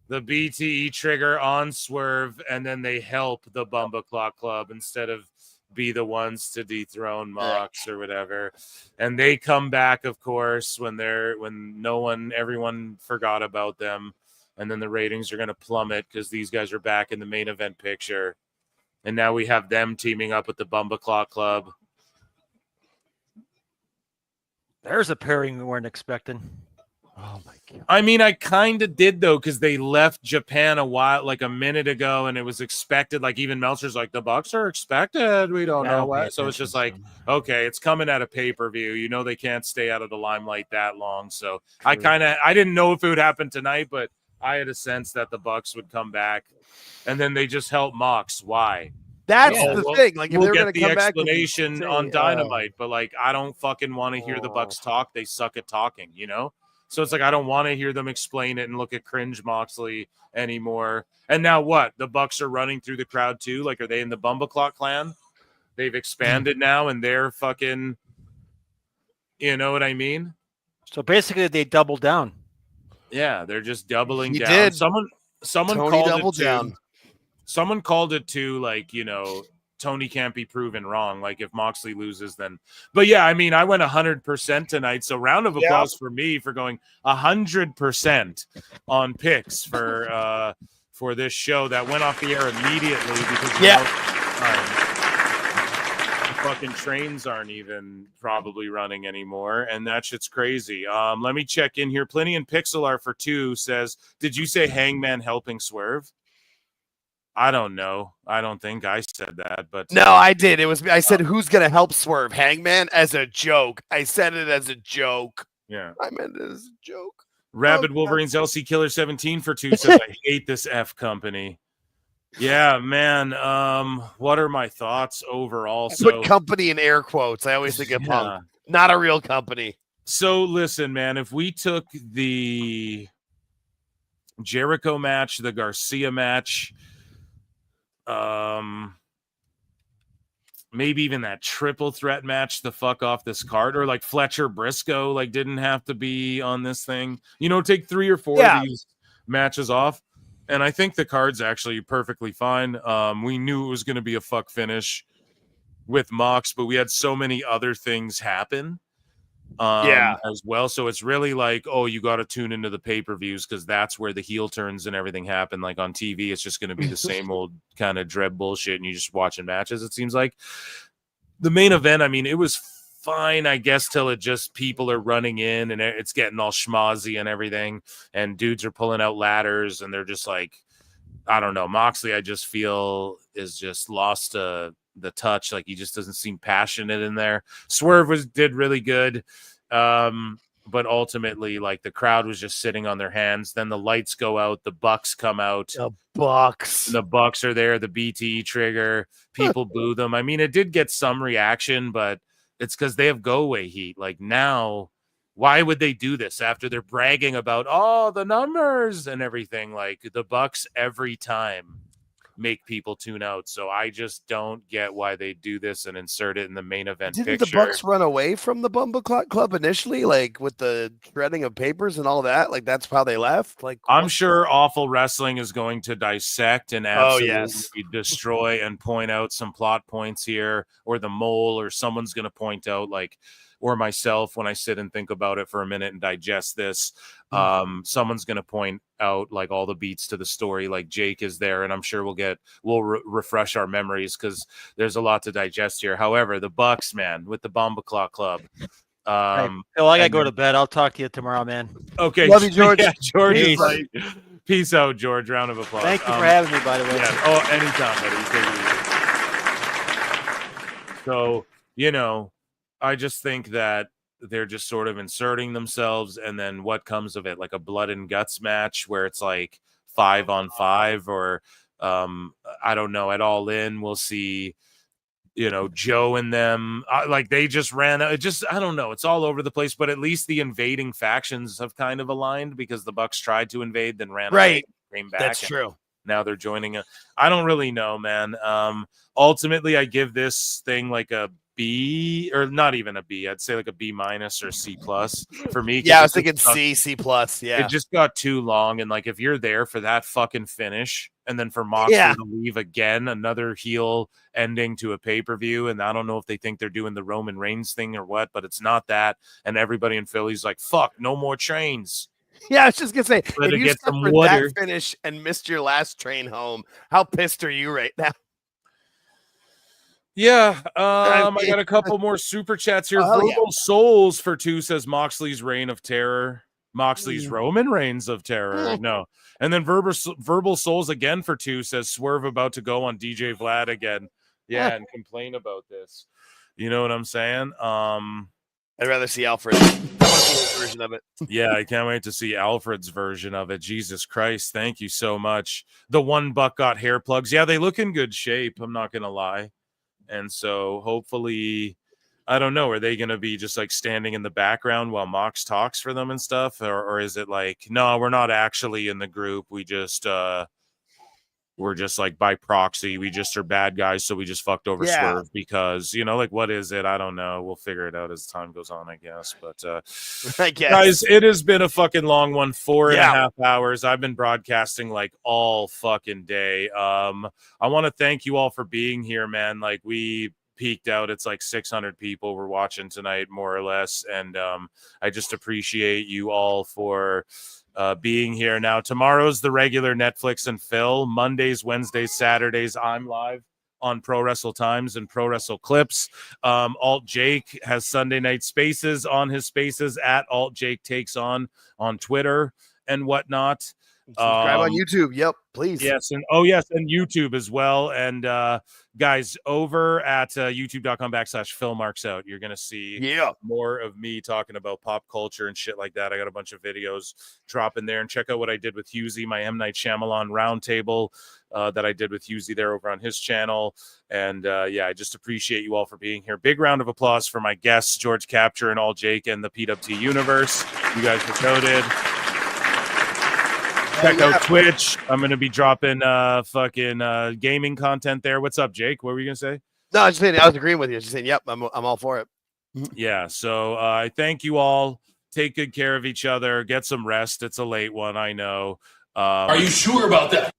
The BTE trigger on Swerve, and then they help the Bumba Clock Club instead of be the ones to dethrone Mox or whatever. And they come back, of course, when everyone forgot about them. And then the ratings are going to plummet because these guys are back in the main event picture. And now we have them teaming up with the Bumba Clock Club. There's a pairing we weren't expecting. Oh, my God. I mean, I kind of did, though, because they left Japan a minute ago, and it was expected. Like, even Meltzer's like, the Bucks are expected. We don't know what. So it's just like, okay, it's coming at a pay-per-view. You know they can't stay out of the limelight that long. So I didn't know if it would happen tonight, but I had a sense that the Bucks would come back. And then they just help Mox. Why? That's the thing. Like, if we'll they're going get to the come back explanation on Dynamite, but like, I don't fucking want to hear the Bucks talk. They suck at talking, you know? So it's like, I don't want to hear them explain it and look at cringe Moxley anymore. And now what? The Bucks are running through the crowd too? Like, are they in the Bumba Clock clan? They've expanded now and they're fucking, you know what I mean? So basically they doubled down. Yeah, they're just doubling He down. did. Someone Tony called doubled it too. down. Someone called it too, like, you know, Tony can't be proven wrong. Like, if Moxley loses, then. But yeah, I mean, I went 100% tonight. So round of applause for me for going 100% on picks for this show that went off the air immediately because the fucking trains aren't even probably running anymore, and that shit's crazy. Let me check in here. Plenty and Pixel are for 2 says, did you say Hangman helping Swerve? I don't know. I don't think I said that, but no, I did. I said, who's going to help Swerve? Hangman as a joke. I said it as a joke. Yeah. I meant it as a joke. Rabid Wolverines LC Killer 17 for 2 says, I hate this F company. Yeah, man. What are my thoughts overall? Put company in air quotes. I always think of Punk. Not a real company. So listen, man, if we took the Jericho match, the Garcia match, maybe even that triple threat match to fuck off this card, or like Fletcher Briscoe like didn't have to be on this thing. Take 3 or 4 of these matches off. And I think the card's actually perfectly fine. We knew it was going to be a fuck finish with Mox, but we had so many other things happen as well. So it's really like, oh, you got to tune into the pay-per-views because that's where the heel turns and everything happen. Like on TV, it's just going to be the same old kind of dread bullshit, and you just watching matches, it seems like. The main event, I mean, it was fine, I guess, till it just people are running in and it's getting all schmozzy and everything, and dudes are pulling out ladders, and they're just like, I don't know. Moxley, I just feel, is just lost the touch. Like, he just doesn't seem passionate in there. Swerve did really good. But ultimately, like, the crowd was just sitting on their hands. Then the lights go out, the Bucks come out. The Bucks are there, the BT trigger. People boo them. I mean, it did get some reaction, but it's because they have go-away heat. Like, now, why would they do this after they're bragging about the numbers and everything? Like, the Bucks every time make people tune out. So I just don't get why they do this and insert it in the main event Didn't picture. the Bucks run away from the Bumble Club initially, like with the shredding of papers and all that? Like, that's how they left? Like, I'm sure Awful Wrestling is going to dissect and absolutely destroy and point out some plot points here, or the mole, or someone's going to point out, like, or myself, when I sit and think about it for a minute and digest this, someone's going to point out like all the beats to the story. Like, Jake is there, and I'm sure we'll refresh our memories because there's a lot to digest here. However, the Bucks, man, with the Bomba Clock Club. Phil, I gotta go to bed. I'll talk to you tomorrow, man. Okay, love you, George. Yeah, George Peace. is like, peace out, George. Round of applause. Thank you for having me, by the way. Yeah. Oh, anytime, buddy. Take it easy. So, I just think that they're just sort of inserting themselves, and then what comes of it, like a blood and guts match where it's like 5-on-5, or I don't know, at All In we'll see Joe and them, like they just ran out. I don't know, it's all over the place, but at least the invading factions have kind of aligned, because the Bucks tried to invade, then ran away, came back. That's true. Now they're joining I don't really know, man. Ultimately, I give this thing like a B, or not even a B. I'd say like a B- or C+ for me. Yeah, I was thinking C+. Yeah, it just got too long, and like if you're there for that fucking finish, and then for Moxley to leave again, another heel ending to a pay-per-view, and I don't know if they think they're doing the Roman Reigns thing or what, but it's not that. And everybody in Philly's like, "Fuck, no more trains." Yeah, I was just gonna say, Let if it you get some suffered water. that finish and missed your last train home, how pissed are you right now? Yeah, I got a couple more super chats here. Verbal Souls for 2 says Moxley's reign of terror. Moxley's Roman reigns of terror. No. And then Verbal Souls again for 2 says Swerve about to go on DJ Vlad again. Yeah, and complain about this. You know what I'm saying? I'd rather see Alfred. I want to see his version of it. Yeah, I can't wait to see Alfred's version of it. Jesus Christ, thank you so much. The one buck got hair plugs. Yeah, they look in good shape. I'm not gonna lie. And so hopefully, I don't know, are they going to be just like standing in the background while Mox talks for them and stuff? Or is it like, no, we're not actually in the group. We just, we're just like by proxy. We just are bad guys. So we just fucked over Swerve because, like, what is it? I don't know. We'll figure it out as time goes on, I guess. But I guess. Guys, it has been a fucking long one, 4.5 hours. I've been broadcasting like all fucking day. I want to thank you all for being here, man. Like, we peaked out. It's like 600 people were watching tonight, more or less. And I just appreciate you all for being here. Now, tomorrow's the regular Netflix and Phil. Mondays, Wednesdays, Saturdays, I'm live on Pro Wrestle Times and Pro Wrestle Clips. Alt Jake has Sunday night spaces on his spaces at Alt Jake Takes On Twitter and whatnot. Subscribe on YouTube. Yep, please. Yes, and and YouTube as well. And guys, over at youtube.com/PhilMarksOut, you're gonna see more of me talking about pop culture and shit like that. I got a bunch of videos dropping there, and check out what I did with Husey, my M. Night Shyamalan roundtable that I did with Husey there over on his channel. And I just appreciate you all for being here. Big round of applause for my guests, George Capture and All Jake and the PWT Universe. You guys were goated. Check out Twitch. I'm going to be dropping fucking gaming content there. What's up, Jake? What were you going to say? No, I was just saying, I was agreeing with you. I was just saying, yep, I'm all for it. Yeah. So I thank you all. Take good care of each other. Get some rest. It's a late one, I know. Are you sure about that?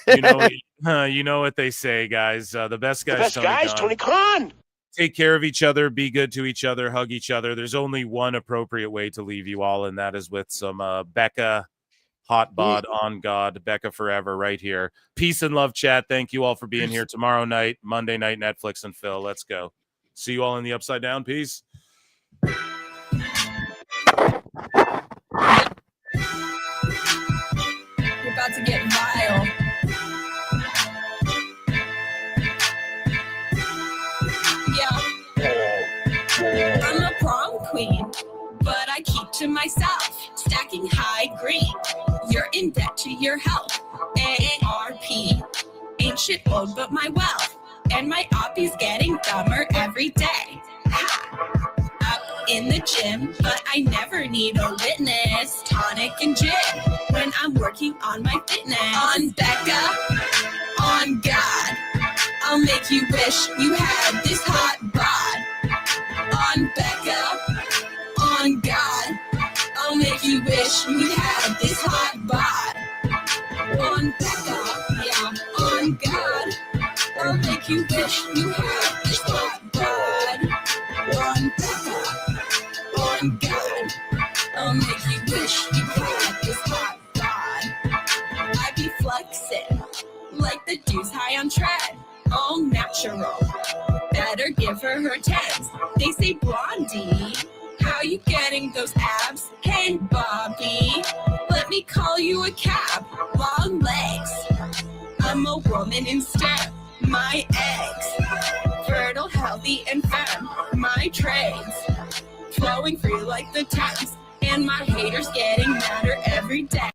You know what they say, guys. The best guys, Tony Khan. Take care of each other. Be good to each other. Hug each other. There's only one appropriate way to leave you all, and that is with some Becca Hot Bod on God. Becca forever right here. Peace and love, chat. Thank you all for being here tomorrow night, Monday night, Netflix and Phil. Let's go. See you all in the Upside Down. Peace. You're about to get vile. Yeah. I'm a prom queen, but I keep to myself, stacking high green. You're in debt to your health. AARP. Ain't shit old but my wealth. And my oppie's getting dumber every day. Ha. Up in the gym, but I never need a witness. Tonic and gin when I'm working on my fitness. On Becca, on God, I'll make you wish you had this hot bod. On Becca, on God, I'll make you wish you had this hot bod. On Becca, yeah, on God, I'll make you wish you had this hot bod. On Becca, on God, I'll make you wish you had this hot bod. I be flexing like the dudes high on tread, all natural. Better give her tens. They say, Blondie, how you getting those abs? Hey, Bobby, let me call you a cab. Long legs, I'm a woman instead. My eggs, fertile, healthy, and firm. My trades, flowing free like the Thames. And my haters getting madder every day.